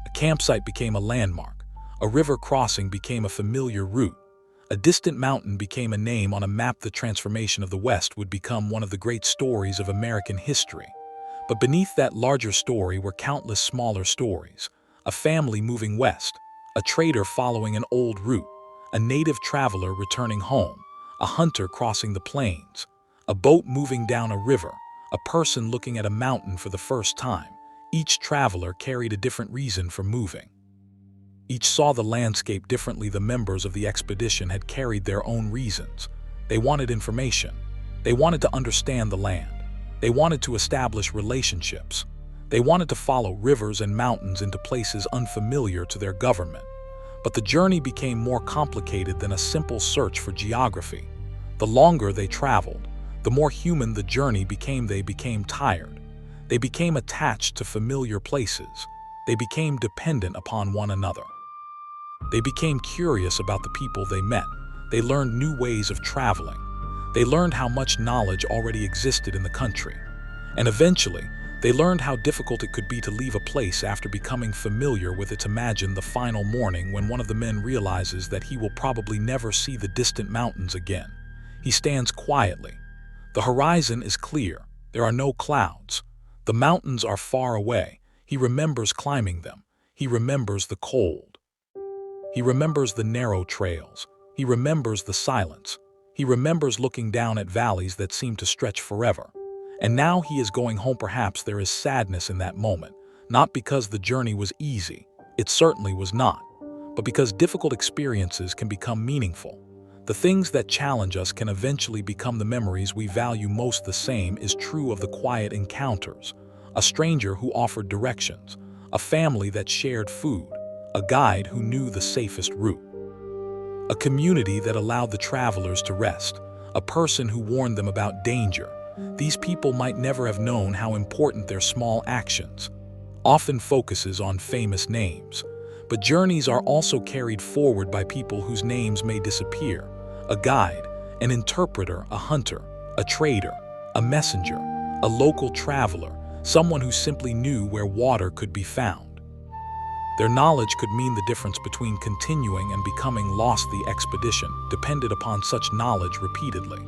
A campsite became a landmark. A river crossing became a familiar route. A distant mountain became a name on a map. The transformation of the West would become one of the great stories of American history. But beneath that larger story were countless smaller stories. A family moving west, a trader following an old route, a native traveler returning home, a hunter crossing the plains, a boat moving down a river, a person looking at a mountain for the first time. Each traveler carried a different reason for moving. Each saw the landscape differently. The members of the expedition had carried their own reasons. They wanted information. They wanted to understand the land. They wanted to establish relationships. They wanted to follow rivers and mountains into places unfamiliar to their government. But the journey became more complicated than a simple search for geography. The longer they traveled, the more human the journey became. They became tired. They became attached to familiar places. They became dependent upon one another. They became curious about the people they met. They learned new ways of traveling. They learned how much knowledge already existed in the country. And eventually, they learned how difficult it could be to leave a place after becoming familiar with it. Imagine the final morning when one of the men realizes that he will probably never see the distant mountains again. He stands quietly. The horizon is clear. There are no clouds. The mountains are far away. He remembers climbing them. He remembers the cold. He remembers the narrow trails. He remembers the silence. He remembers looking down at valleys that seem to stretch forever. And now he is going home. Perhaps there is sadness in that moment, not because the journey was easy, it certainly was not, but because difficult experiences can become meaningful. The things that challenge us can eventually become the memories we value most. The same is true of the quiet encounters. A stranger who offered directions, a family that shared food, a guide who knew the safest route, a community that allowed the travelers to rest, a person who warned them about danger. These people might never have known how important their small actions often focuses on famous names. But journeys are also carried forward by people whose names may disappear. A guide, an interpreter, a hunter, a trader, a messenger, a local traveler, someone who simply knew where water could be found. Their knowledge could mean the difference between continuing and becoming lost. The expedition depended upon such knowledge repeatedly.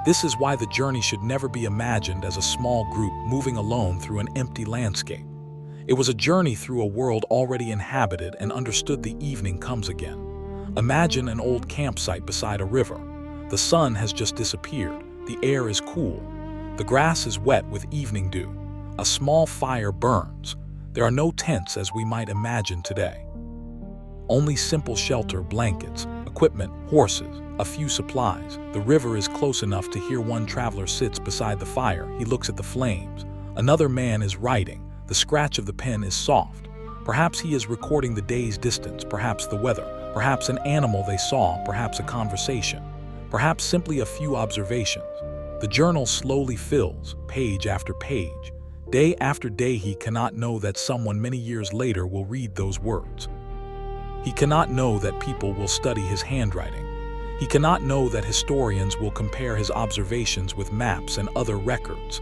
This is why the journey should never be imagined as a small group moving alone through an empty landscape. It was a journey through a world already inhabited and understood. The evening comes again. Imagine an old campsite beside a river. The sun has just disappeared. The air is cool. The grass is wet with evening dew. A small fire burns. There are no tents as we might imagine today. Only simple shelter, blankets, equipment, horses, a few supplies. The river is close enough to hear. One traveler sits beside the fire. He looks at the flames. Another man is writing. The scratch of the pen is soft. Perhaps he is recording the day's distance, perhaps the weather, perhaps an animal they saw, perhaps a conversation, perhaps simply a few observations. The journal slowly fills, page after page. Day after day he cannot know that someone many years later will read those words. He cannot know that people will study his handwriting. He cannot know that historians will compare his observations with maps and other records.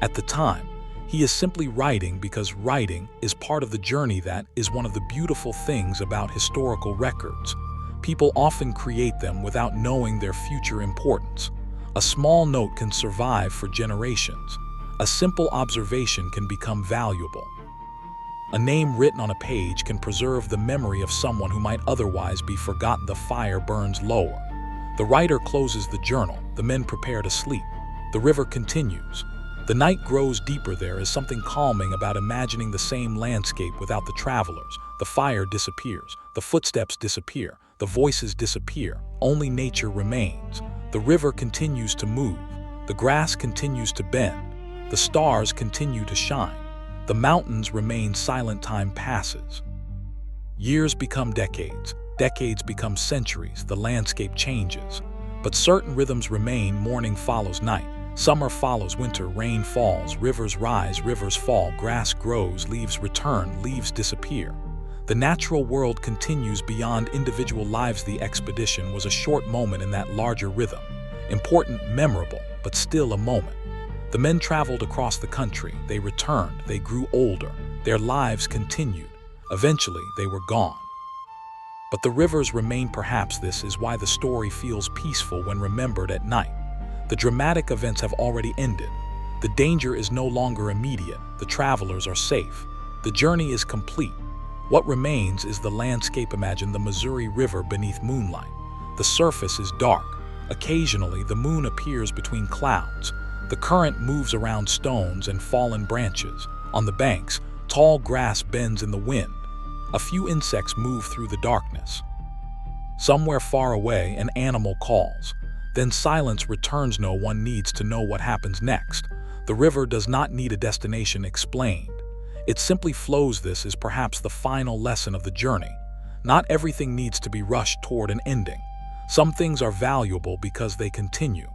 At the time, he is simply writing because writing is part of the journey. That is one of the beautiful things about historical records. People often create them without knowing their future importance. A small note can survive for generations. A simple observation can become valuable. A name written on a page can preserve the memory of someone who might otherwise be forgotten. The fire burns lower. The writer closes the journal. The men prepare to sleep. The river continues. The night grows deeper. There is something calming about imagining the same landscape without the travelers. The fire disappears. The footsteps disappear. The voices disappear. Only nature remains. The river continues to move. The grass continues to bend. The stars continue to shine. The mountains remain silent. Time passes. Years become decades. Decades become centuries. The landscape changes. But certain rhythms remain. Morning follows night. Summer follows winter. Rain falls. Rivers rise. Rivers fall. Grass grows. Leaves return. Leaves disappear. The natural world continues beyond individual lives. The expedition was a short moment in that larger rhythm. Important, memorable, but still a moment. The men traveled across the country. They returned. They grew older. Their lives continued. Eventually, they were gone. But the rivers remain. Perhaps this is why the story feels peaceful when remembered at night. The dramatic events have already ended. The danger is no longer immediate. The travelers are safe. The journey is complete. What remains is the landscape. Imagine the Missouri River beneath moonlight. The surface is dark. Occasionally, the moon appears between clouds. The current moves around stones and fallen branches. On the banks, tall grass bends in the wind. A few insects move through the darkness. Somewhere far away, an animal calls. Then silence returns. No one needs to know what happens next. The river does not need a destination explained. It simply flows. This is perhaps the final lesson of the journey. Not everything needs to be rushed toward an ending. Some things are valuable because they continue.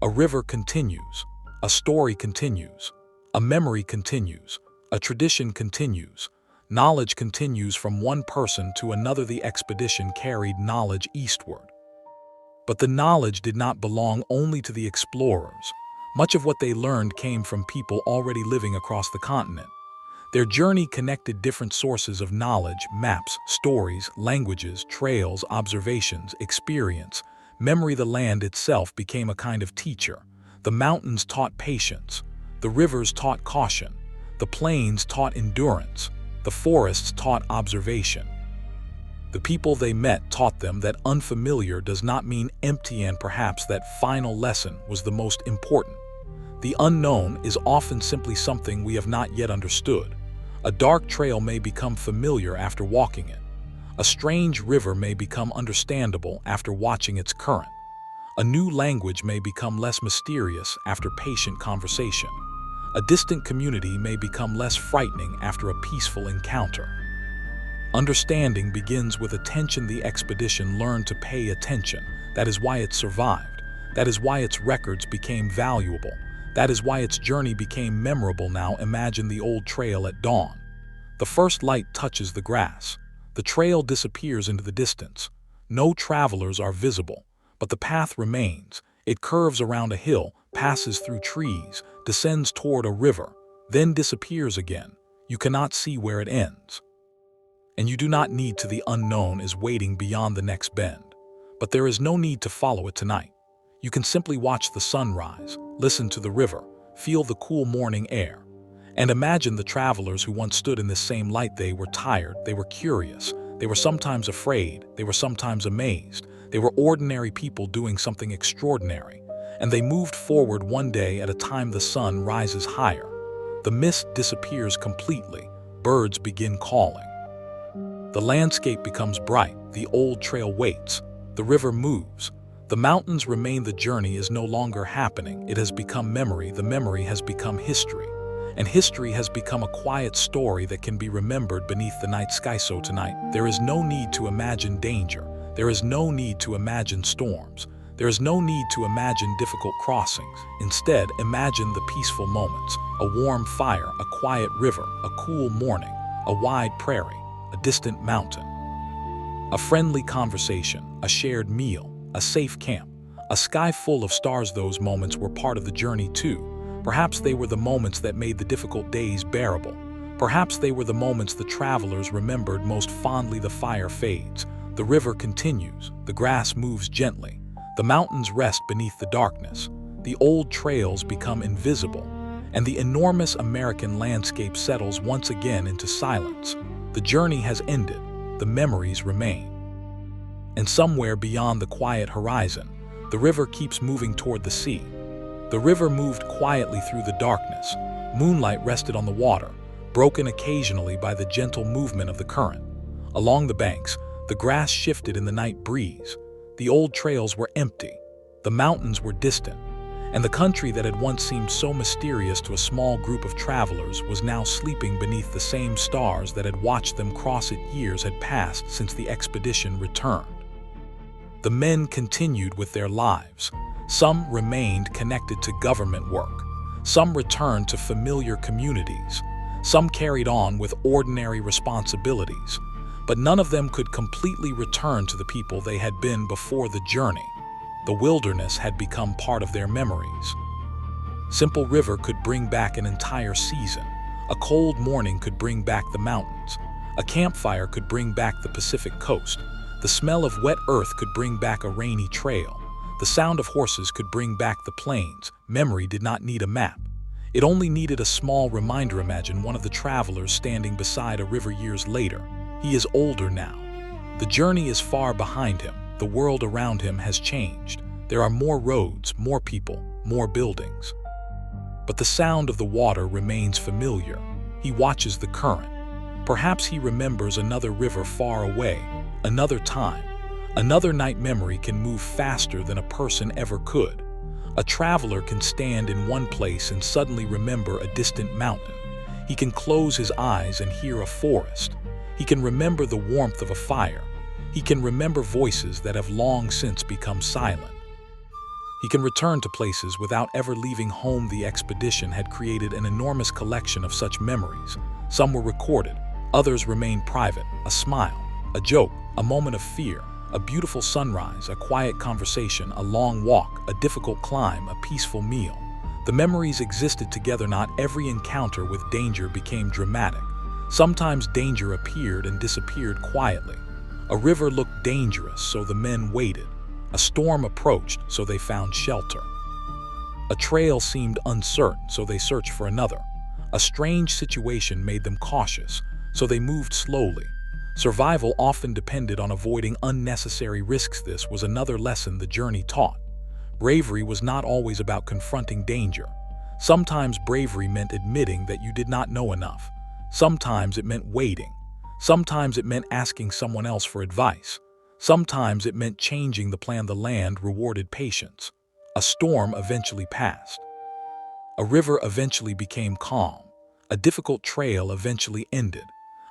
A river continues. A story continues. A memory continues. A tradition continues. Knowledge continues from one person to another. The expedition carried knowledge eastward. But the knowledge did not belong only to the explorers. Much of what they learned came from people already living across the continent. Their journey connected different sources of knowledge: maps, stories, languages, trails, observations, experience, memory. The land itself became a kind of teacher. The mountains taught patience. The rivers taught caution. The plains taught endurance. The forests taught observation. The people they met taught them that unfamiliar does not mean empty, and perhaps that final lesson was the most important. The unknown is often simply something we have not yet understood. A dark trail may become familiar after walking it. A strange river may become understandable after watching its current. A new language may become less mysterious after patient conversation. A distant community may become less frightening after a peaceful encounter. Understanding begins with attention. The expedition learned to pay attention. That is why it survived. That is why its records became valuable. That is why its journey became memorable. Now imagine the old trail at dawn. The first light touches the grass. The trail disappears into the distance. No travelers are visible, but the path remains. It curves around a hill, passes through trees, descends toward a river, then disappears again. You cannot see where it ends. And you do not need to. The unknown is waiting beyond the next bend. But there is no need to follow it tonight. You can simply watch the sunrise, listen to the river, feel the cool morning air, and imagine the travelers who once stood in this same light. They were tired, they were curious, they were sometimes afraid, they were sometimes amazed. They were ordinary people doing something extraordinary, and they moved forward one day at a time. The sun rises higher. The mist disappears completely. Birds begin calling. The landscape becomes bright. The old trail waits. The river moves. The mountains remain. The journey is no longer happening. It has become memory. The memory has become history. And history has become a quiet story that can be remembered beneath the night sky. So tonight, there is no need to imagine danger. There is no need to imagine storms. There is no need to imagine difficult crossings. Instead, imagine the peaceful moments: a warm fire, a quiet river, a cool morning, a wide prairie, a distant mountain, a friendly conversation, a shared meal, a safe camp, a sky full of stars. Those moments were part of the journey too. Perhaps they were the moments that made the difficult days bearable. Perhaps they were the moments the travelers remembered most fondly. The fire fades. The river continues. The grass moves gently. The mountains rest beneath the darkness. The old trails become invisible, and the enormous American landscape settles once again into silence. The journey has ended. The memories remain. And somewhere beyond the quiet horizon, the river keeps moving toward the sea. The river moved quietly through the darkness. Moonlight rested on the water, broken occasionally by the gentle movement of the current. Along the banks, the grass shifted in the night breeze. The old trails were empty. The mountains were distant. And the country that had once seemed so mysterious to a small group of travelers was now sleeping beneath the same stars that had watched them cross it. Years had passed since the expedition returned. The men continued with their lives. Some remained connected to government work. Some returned to familiar communities. Some carried on with ordinary responsibilities. But none of them could completely return to the people they had been before the journey. The wilderness had become part of their memories. Simple River could bring back an entire season. A cold morning could bring back the mountains. A campfire could bring back the Pacific coast. The smell of wet earth could bring back a rainy trail. The sound of horses could bring back the plains. Memory did not need a map. It only needed a small reminder. Imagine one of the travelers standing beside a river years later. He is older now. The journey is far behind him. The world around him has changed. There are more roads, more people, more buildings. But the sound of the water remains familiar. He watches the current. Perhaps he remembers another river far away, another time. Another night. Memory can move faster than a person ever could. A traveler can stand in one place and suddenly remember a distant mountain. He can close his eyes and hear a forest. He can remember the warmth of a fire. He can remember voices that have long since become silent. He can return to places without ever leaving home. The expedition had created an enormous collection of such memories. Some were recorded, others remained private. A smile, a joke, a moment of fear, a beautiful sunrise, a quiet conversation, a long walk, a difficult climb, a peaceful meal. The memories existed together. Not every encounter with danger became dramatic. Sometimes danger appeared and disappeared quietly. A river looked dangerous, so the men waited. A storm approached, so they found shelter. A trail seemed uncertain, so they searched for another. A strange situation made them cautious, so they moved slowly. Survival often depended on avoiding unnecessary risks. This was another lesson the journey taught. Bravery was not always about confronting danger. Sometimes bravery meant admitting that you did not know enough. Sometimes it meant waiting. Sometimes it meant asking someone else for advice. Sometimes it meant changing the plan. The land rewarded patience. A storm eventually passed. A river eventually became calm. A difficult trail eventually ended.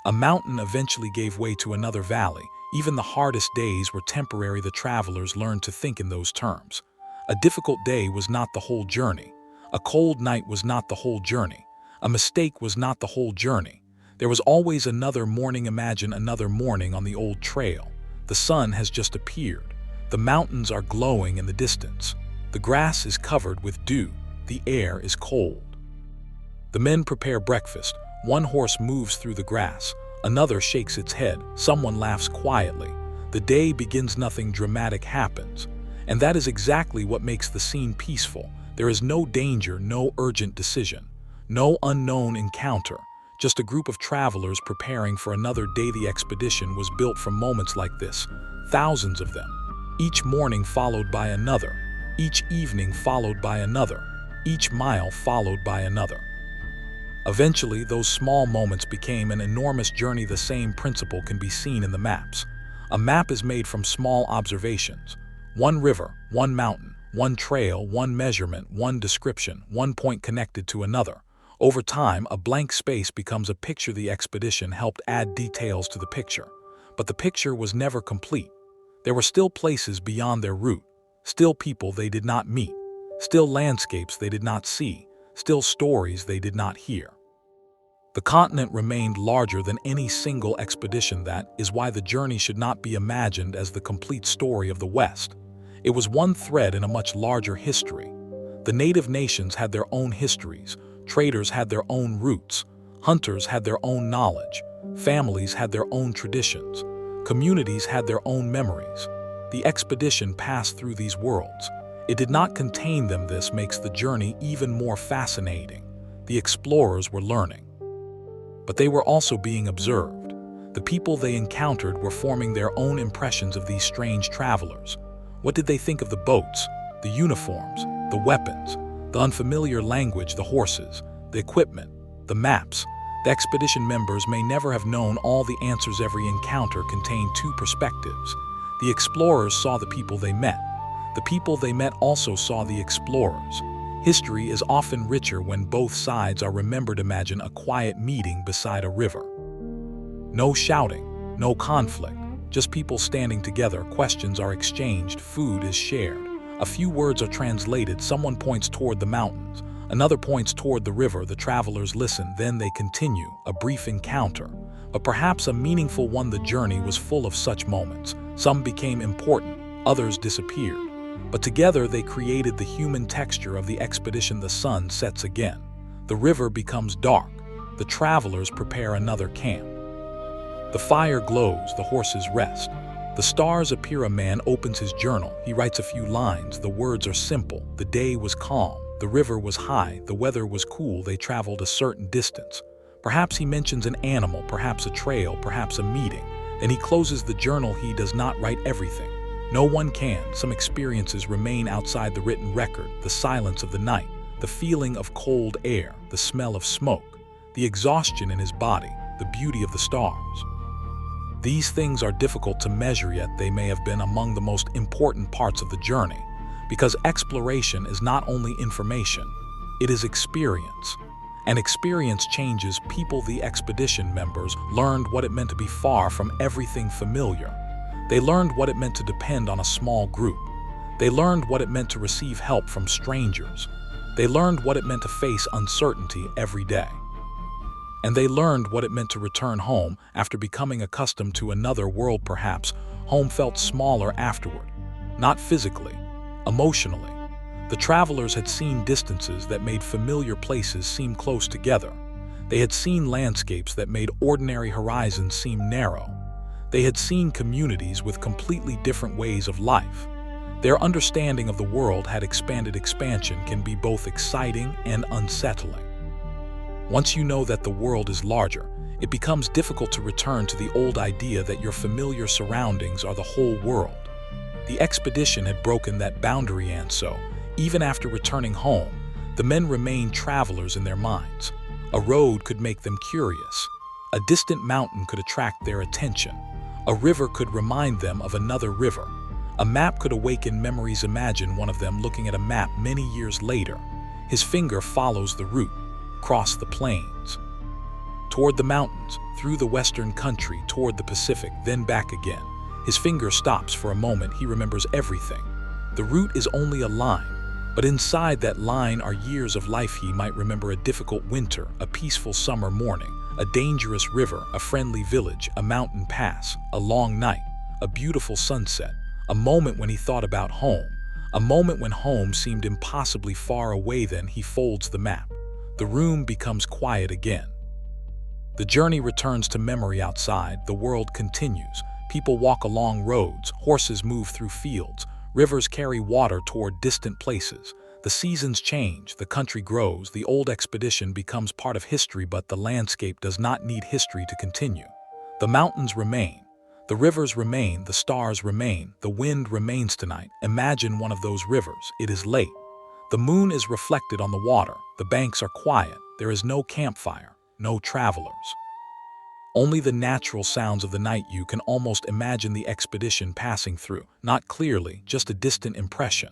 A mountain eventually gave way to another valley. Even the hardest days were temporary. The travelers learned to think in those terms. A difficult day was not the whole journey. A cold night was not the whole journey. A mistake was not the whole journey. There was always another morning. Imagine another morning on the old trail. The sun has just appeared. The mountains are glowing in the distance. The grass is covered with dew. The air is cold. The men prepare breakfast. One horse moves through the grass. Another shakes its head. Someone laughs quietly. The day begins. Nothing dramatic happens. And that is exactly what makes the scene peaceful. There is no danger, no urgent decision, no unknown encounter. Just a group of travelers preparing for another day. The expedition was built from moments like this, thousands of them. Each morning followed by another, each evening followed by another, each mile followed by another. Eventually, those small moments became an enormous journey. The same principle can be seen in the maps. A map is made from small observations. One river, one mountain, one trail, one measurement, one description, one point connected to another. Over time, a blank space becomes a picture. The expedition helped add details to the picture, but the picture was never complete. There were still places beyond their route, still people they did not meet, still landscapes they did not see, still stories they did not hear. The continent remained larger than any single expedition. That is why the journey should not be imagined as the complete story of the West. It was one thread in a much larger history. The native nations had their own histories. Traders had their own roots, hunters had their own knowledge, families had their own traditions, communities had their own memories. The expedition passed through these worlds. It did not contain them. This makes the journey even more fascinating. The explorers were learning, but they were also being observed. The people they encountered were forming their own impressions of these strange travelers. What did they think of the boats, the uniforms, the weapons, the unfamiliar language, the horses, the equipment, the maps? The expedition members may never have known all the answers. Every encounter contained two perspectives. The explorers saw the people they met. The people they met also saw the explorers. History is often richer when both sides are remembered. Imagine a quiet meeting beside a river. No shouting, no conflict, just people standing together. Questions are exchanged, food is shared. A few words are translated. Someone points toward the mountains. Another points toward the river. The travelers listen, then they continue. A brief encounter, but perhaps a meaningful one. The journey was full of such moments. Some became important, others disappeared. But together they created the human texture of the expedition. The sun sets again. The river becomes dark. The travelers prepare another camp. The fire glows, the horses rest. The stars appear. A man opens his journal. He writes a few lines. The words are simple. The day was calm. The river was high. The weather was cool. They traveled a certain distance. Perhaps he mentions an animal, perhaps a trail, perhaps a meeting. Then he closes the journal. He does not write everything. No one can. Some experiences remain outside the written record. The silence of the night, the feeling of cold air, the smell of smoke, the exhaustion in his body, the beauty of the stars. These things are difficult to measure, yet they may have been among the most important parts of the journey, because exploration is not only information, it is experience. And experience changes people. The expedition members learned what it meant to be far from everything familiar. They learned what it meant to depend on a small group. They learned what it meant to receive help from strangers. They learned what it meant to face uncertainty every day. And they learned what it meant to return home after becoming accustomed to another world. Perhaps home felt smaller afterward, not physically, emotionally. The travelers had seen distances that made familiar places seem close together. They had seen landscapes that made ordinary horizons seem narrow. They had seen communities with completely different ways of life. Their understanding of the world had expanded. Expansion can be both exciting and unsettling. Once you know that the world is larger, it becomes difficult to return to the old idea that your familiar surroundings are the whole world. The expedition had broken that boundary, and so, even after returning home, the men remained travelers in their minds. A road could make them curious. A distant mountain could attract their attention. A river could remind them of another river. A map could awaken memories. Imagine one of them looking at a map many years later. His finger follows the route, across the plains, toward the mountains, through the western country, toward the Pacific, then back again. His finger stops for a moment. He remembers everything. The route is only a line, but inside that line are years of life. He might remember a difficult winter, a peaceful summer morning, a dangerous river, a friendly village, a mountain pass, a long night, a beautiful sunset, a moment when he thought about home, a moment when home seemed impossibly far away. Then he folds the map. The room becomes quiet again. The journey returns to memory. Outside, the world continues. People walk along roads, horses move through fields, rivers carry water toward distant places. The seasons change, the country grows, the old expedition becomes part of history, but the landscape does not need history to continue. The mountains remain, the rivers remain, the stars remain, the wind remains. Tonight, imagine one of those rivers. It is late. The moon is reflected on the water, the banks are quiet, there is no campfire, no travelers. Only the natural sounds of the night. You can almost imagine the expedition passing through, not clearly, just a distant impression.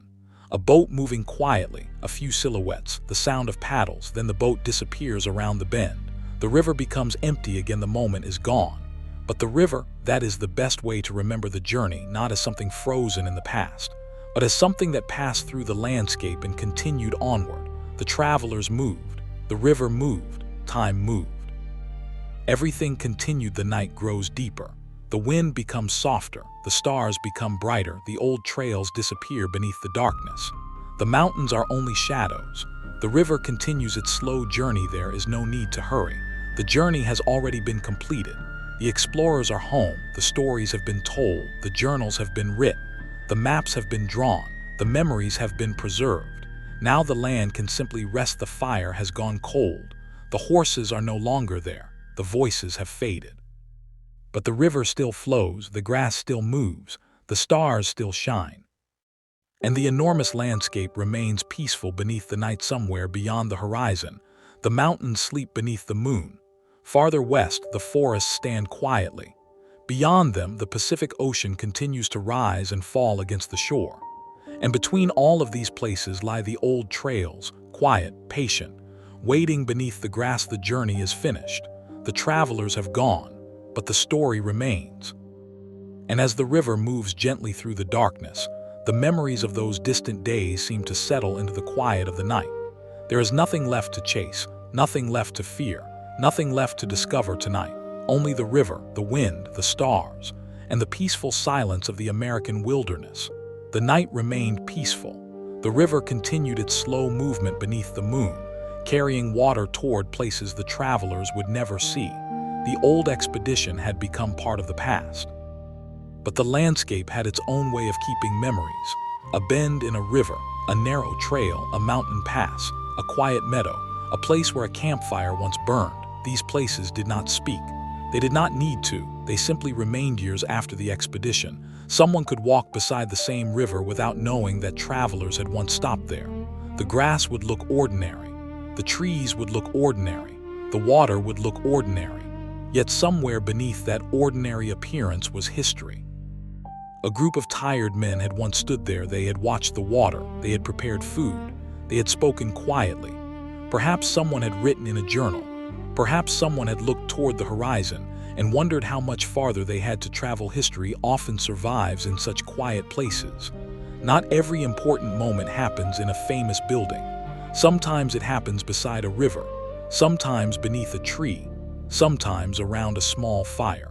A boat moving quietly, a few silhouettes, the sound of paddles, then the boat disappears around the bend. The river becomes empty again, the moment is gone. But the river, that is the best way to remember the journey, not as something frozen in the past, but as something that passed through the landscape and continued onward. The travelers moved, the river moved, time moved. Everything continued. The night grows deeper. The wind becomes softer, the stars become brighter, the old trails disappear beneath the darkness. The mountains are only shadows. The river continues its slow journey. There is no need to hurry. The journey has already been completed. The explorers are home, the stories have been told, the journals have been written, the maps have been drawn, the memories have been preserved. Now the land can simply rest. The fire has gone cold. The horses are no longer there. The voices have faded. But the river still flows, the grass still moves, the stars still shine. And the enormous landscape remains peaceful beneath the night. Somewhere beyond the horizon, the mountains sleep beneath the moon. Farther west, the forests stand quietly. Beyond them, the Pacific Ocean continues to rise and fall against the shore. And between all of these places lie the old trails, quiet, patient, waiting beneath the grass. The journey is finished. The travelers have gone, but the story remains. And as the river moves gently through the darkness, the memories of those distant days seem to settle into the quiet of the night. There is nothing left to chase, nothing left to fear, nothing left to discover tonight. Only the river, the wind, the stars, and the peaceful silence of the American wilderness. The night remained peaceful. The river continued its slow movement beneath the moon, carrying water toward places the travelers would never see. The old expedition had become part of the past. But the landscape had its own way of keeping memories. A bend in a river, a narrow trail, a mountain pass, a quiet meadow, a place where a campfire once burned. These places did not speak. They did not need to. They simply remained. Years after the expedition, someone could walk beside the same river without knowing that travelers had once stopped there. The grass would look ordinary. The trees would look ordinary. The water would look ordinary. Yet somewhere beneath that ordinary appearance was history. A group of tired men had once stood there. They had watched the water. They had prepared food. They had spoken quietly. Perhaps someone had written in a journal. Perhaps someone had looked toward the horizon and wondered how much farther they had to travel. History often survives in such quiet places. Not every important moment happens in a famous building. Sometimes it happens beside a river, sometimes beneath a tree, sometimes around a small fire.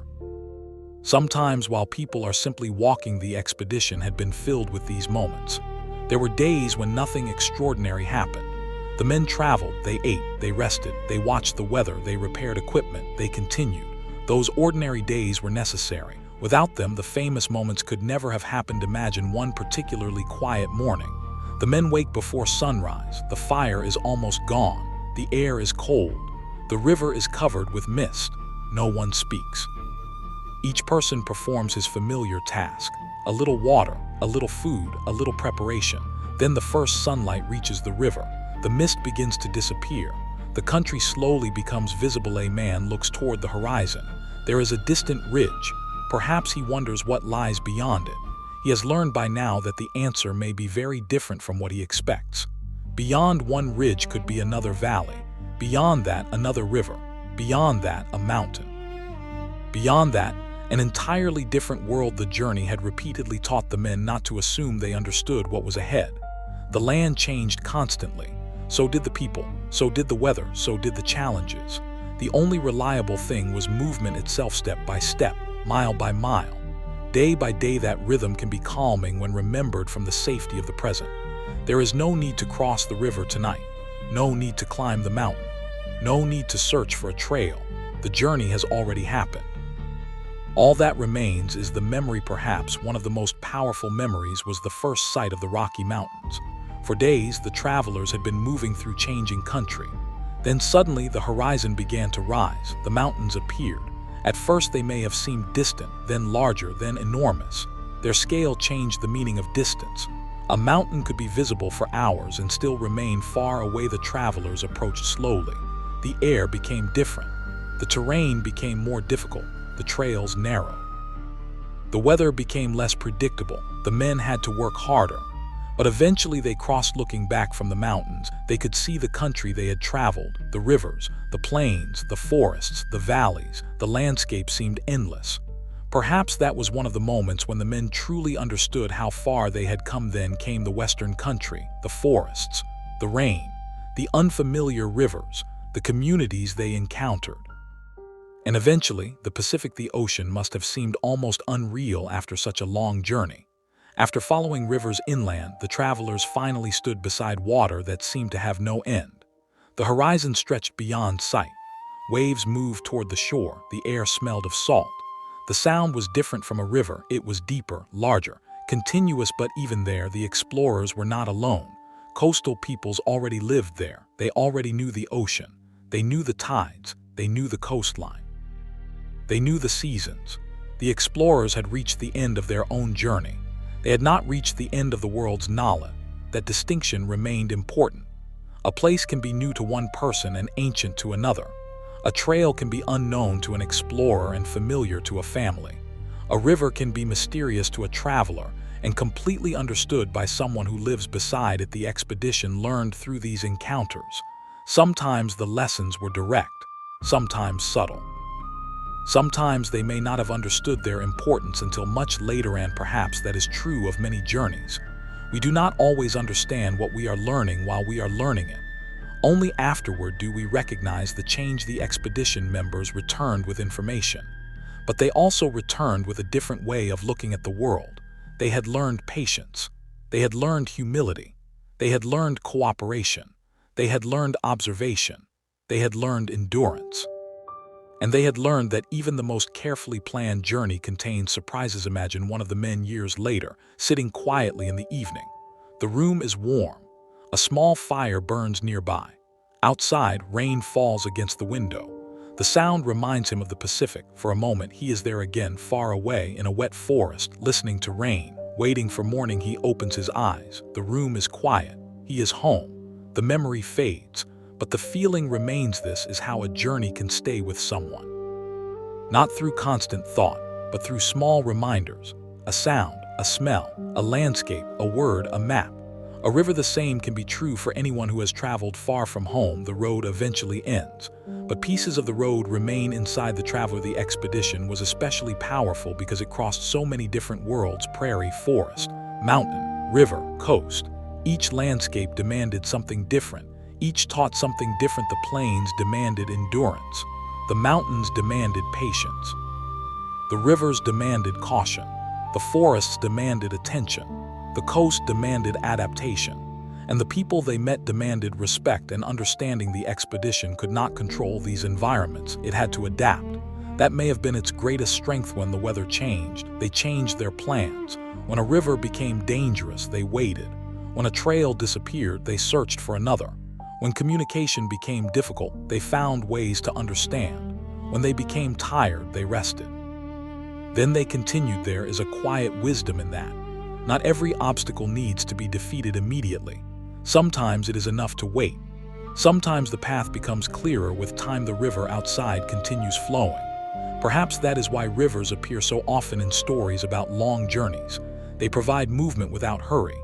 Sometimes while people are simply walking. The expedition had been filled with these moments. There were days when nothing extraordinary happened. The men traveled, they ate, they rested, they watched the weather, they repaired equipment, they continued. Those ordinary days were necessary. Without them, the famous moments could never have happened. Imagine one particularly quiet morning. The men wake before sunrise. The fire is almost gone. The air is cold. The river is covered with mist. No one speaks. Each person performs his familiar task. A little water, a little food, a little preparation. Then the first sunlight reaches the river. The mist begins to disappear. The country slowly becomes visible. A man looks toward the horizon. There is a distant ridge. Perhaps he wonders what lies beyond it. He has learned by now that the answer may be very different from what he expects. Beyond one ridge could be another valley. Beyond that, another river. Beyond that, a mountain. Beyond that, an entirely different world. The journey had repeatedly taught the men not to assume they understood what was ahead. The land changed constantly. So did the people, so did the weather, so did the challenges. The only reliable thing was movement itself, step by step, mile by mile. Day by day, that rhythm can be calming when remembered from the safety of the present. There is no need to cross the river tonight, no need to climb the mountain, no need to search for a trail. The journey has already happened. All that remains is the memory. Perhaps one of the most powerful memories was the first sight of the Rocky Mountains. For days, the travelers had been moving through changing country. Then suddenly the horizon began to rise. The mountains appeared. At first they may have seemed distant, then larger, then enormous. Their scale changed the meaning of distance. A mountain could be visible for hours and still remain far away. The travelers approached slowly. The air became different. The terrain became more difficult. The trails narrow. The weather became less predictable. The men had to work harder. But eventually they crossed. Looking back from the mountains, they could see the country they had traveled, the rivers, the plains, the forests, the valleys. The landscape seemed endless. Perhaps that was one of the moments when the men truly understood how far they had come. Then came the western country, the forests, the rain, the unfamiliar rivers, the communities they encountered. And eventually, the Pacific. The ocean must have seemed almost unreal after such a long journey. After following rivers inland, the travelers finally stood beside water that seemed to have no end. The horizon stretched beyond sight. Waves moved toward the shore. The air smelled of salt. The sound was different from a river. It was deeper, larger, continuous. But even there, the explorers were not alone. Coastal peoples already lived there. They already knew the ocean. They knew the tides. They knew the coastline. They knew the seasons. The explorers had reached the end of their own journey. They had not reached the end of the world's knowledge. That distinction remained important. A place can be new to one person and ancient to another. A trail can be unknown to an explorer and familiar to a family. A river can be mysterious to a traveler and completely understood by someone who lives beside it. The expedition learned through these encounters. Sometimes the lessons were direct, sometimes subtle. Sometimes they may not have understood their importance until much later, and perhaps that is true of many journeys. We do not always understand what we are learning while we are learning it. Only afterward do we recognize the change. The expedition members returned with information, but they also returned with a different way of looking at the world. They had learned patience. They had learned humility. They had learned cooperation. They had learned observation. They had learned endurance. And they had learned that even the most carefully planned journey contains surprises. Imagine one of the men years later, sitting quietly in the evening. The room is warm. A small fire burns nearby. Outside, rain falls against the window. The sound reminds him of the Pacific. For a moment, he is there again, far away in a wet forest, listening to rain, waiting for morning. He opens his eyes. The room is quiet. He is home. The memory fades. But the feeling remains. This is how a journey can stay with someone. Not through constant thought, but through small reminders. A sound, a smell, a landscape, a word, a map. A river the same can be true for anyone who has traveled far from home. The road eventually ends, but pieces of the road remain inside the traveler. The expedition was especially powerful because it crossed so many different worlds: prairie, forest, mountain, river, coast. Each landscape demanded something different. Each taught something different. The plains demanded endurance. The mountains demanded patience. The rivers demanded caution. The forests demanded attention. The coast demanded adaptation. And the people they met demanded respect and understanding. The expedition could not control these environments. It had to adapt. That may have been its greatest strength. When the weather changed, they changed their plans. When a river became dangerous, they waited. When a trail disappeared, they searched for another. When communication became difficult, they found ways to understand. When they became tired, they rested. Then they continued. There is a quiet wisdom in that. Not every obstacle needs to be defeated immediately. Sometimes it is enough to wait. Sometimes the path becomes clearer with time. The river outside continues flowing. Perhaps that is why rivers appear so often in stories about long journeys. They provide movement without hurry.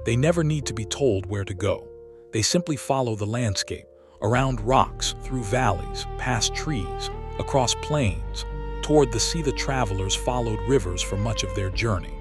They never need to be told where to go. They simply follow the landscape, around rocks, through valleys, past trees, across plains, toward the sea. The travelers followed rivers for much of their journey.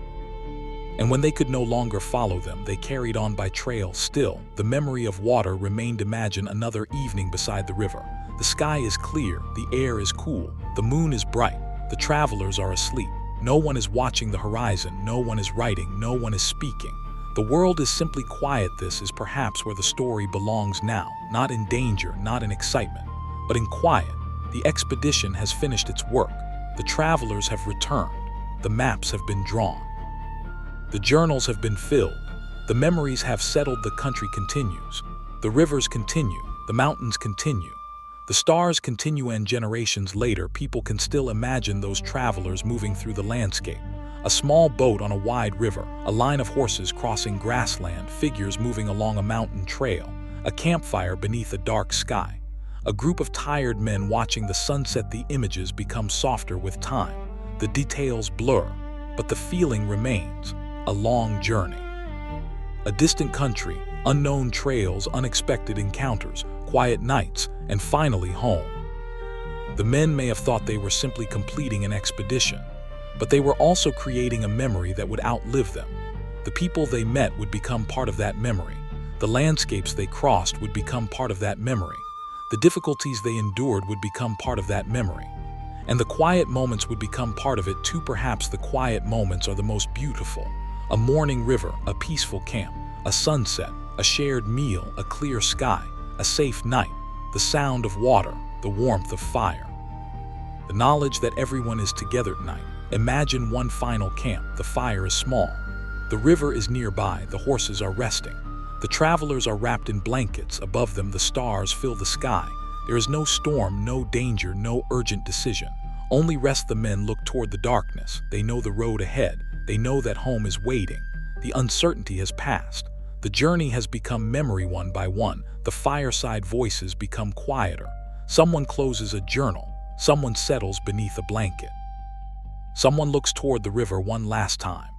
And when they could no longer follow them, they carried on by trail. Still, the memory of water remained. Imagine another evening beside the river. The sky is clear, the air is cool, the moon is bright. The travelers are asleep. No one is watching the horizon, no one is writing, no one is speaking. The world is simply quiet. This is perhaps where the story belongs now, not in danger, not in excitement, but in quiet. The expedition has finished its work. The travelers have returned. The maps have been drawn. The journals have been filled. The memories have settled. The country continues. The rivers continue. The mountains continue. The stars continue, and generations later, people can still imagine those travelers moving through the landscape. A small boat on a wide river, a line of horses crossing grassland, figures moving along a mountain trail, a campfire beneath a dark sky, a group of tired men watching the sunset. The images become softer with time. The details blur, but the feeling remains. A long journey. A distant country, unknown trails, unexpected encounters, quiet nights, and finally home. The men may have thought they were simply completing an expedition, but they were also creating a memory that would outlive them. The people they met would become part of that memory. The landscapes they crossed would become part of that memory. The difficulties they endured would become part of that memory. And the quiet moments would become part of it too. Perhaps the quiet moments are the most beautiful. A morning river, a peaceful camp, a sunset, a shared meal, a clear sky, a safe night, the sound of water, the warmth of fire. The knowledge that everyone is together at night. Imagine one final camp. The fire is small. The river is nearby. The horses are resting. The travelers are wrapped in blankets. Above them, the stars fill the sky. There is no storm, no danger, no urgent decision. Only rest. The men look toward the darkness. They know the road ahead. They know that home is waiting. The uncertainty has passed. The journey has become memory. One by one, the fireside voices become quieter. Someone closes a journal. Someone settles beneath a blanket. Someone looks toward the river one last time.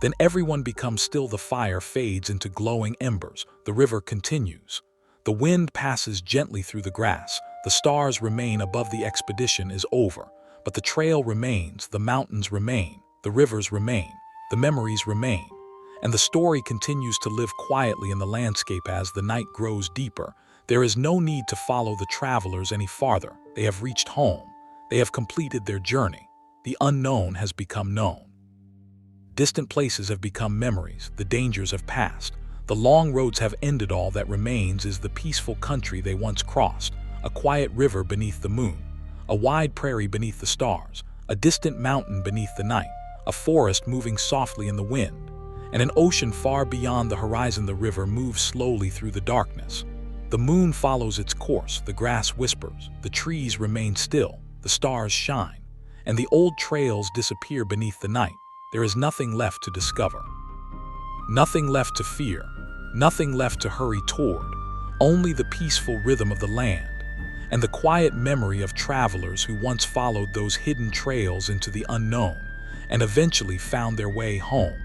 Then everyone becomes still. The fire fades into glowing embers. The river continues. The wind passes gently through the grass. The stars remain above. The expedition is over, but the trail remains. The mountains remain. The rivers remain. The memories remain. And the story continues to live quietly in the landscape. As the night grows deeper, there is no need to follow the travelers any farther. They have reached home. They have completed their journey. The unknown has become known. Distant places have become memories. The dangers have passed. The long roads have ended. All that remains is the peaceful country they once crossed. A quiet river beneath the moon. A wide prairie beneath the stars. A distant mountain beneath the night. A forest moving softly in the wind. And an ocean far beyond the horizon. The river moves slowly through the darkness. The moon follows its course. The grass whispers. The trees remain still. The stars shine. And the old trails disappear beneath the night. There is nothing left to discover. Nothing left to fear. Nothing left to hurry toward. Only the peaceful rhythm of the land. And the quiet memory of travelers who once followed those hidden trails into the unknown and eventually found their way home.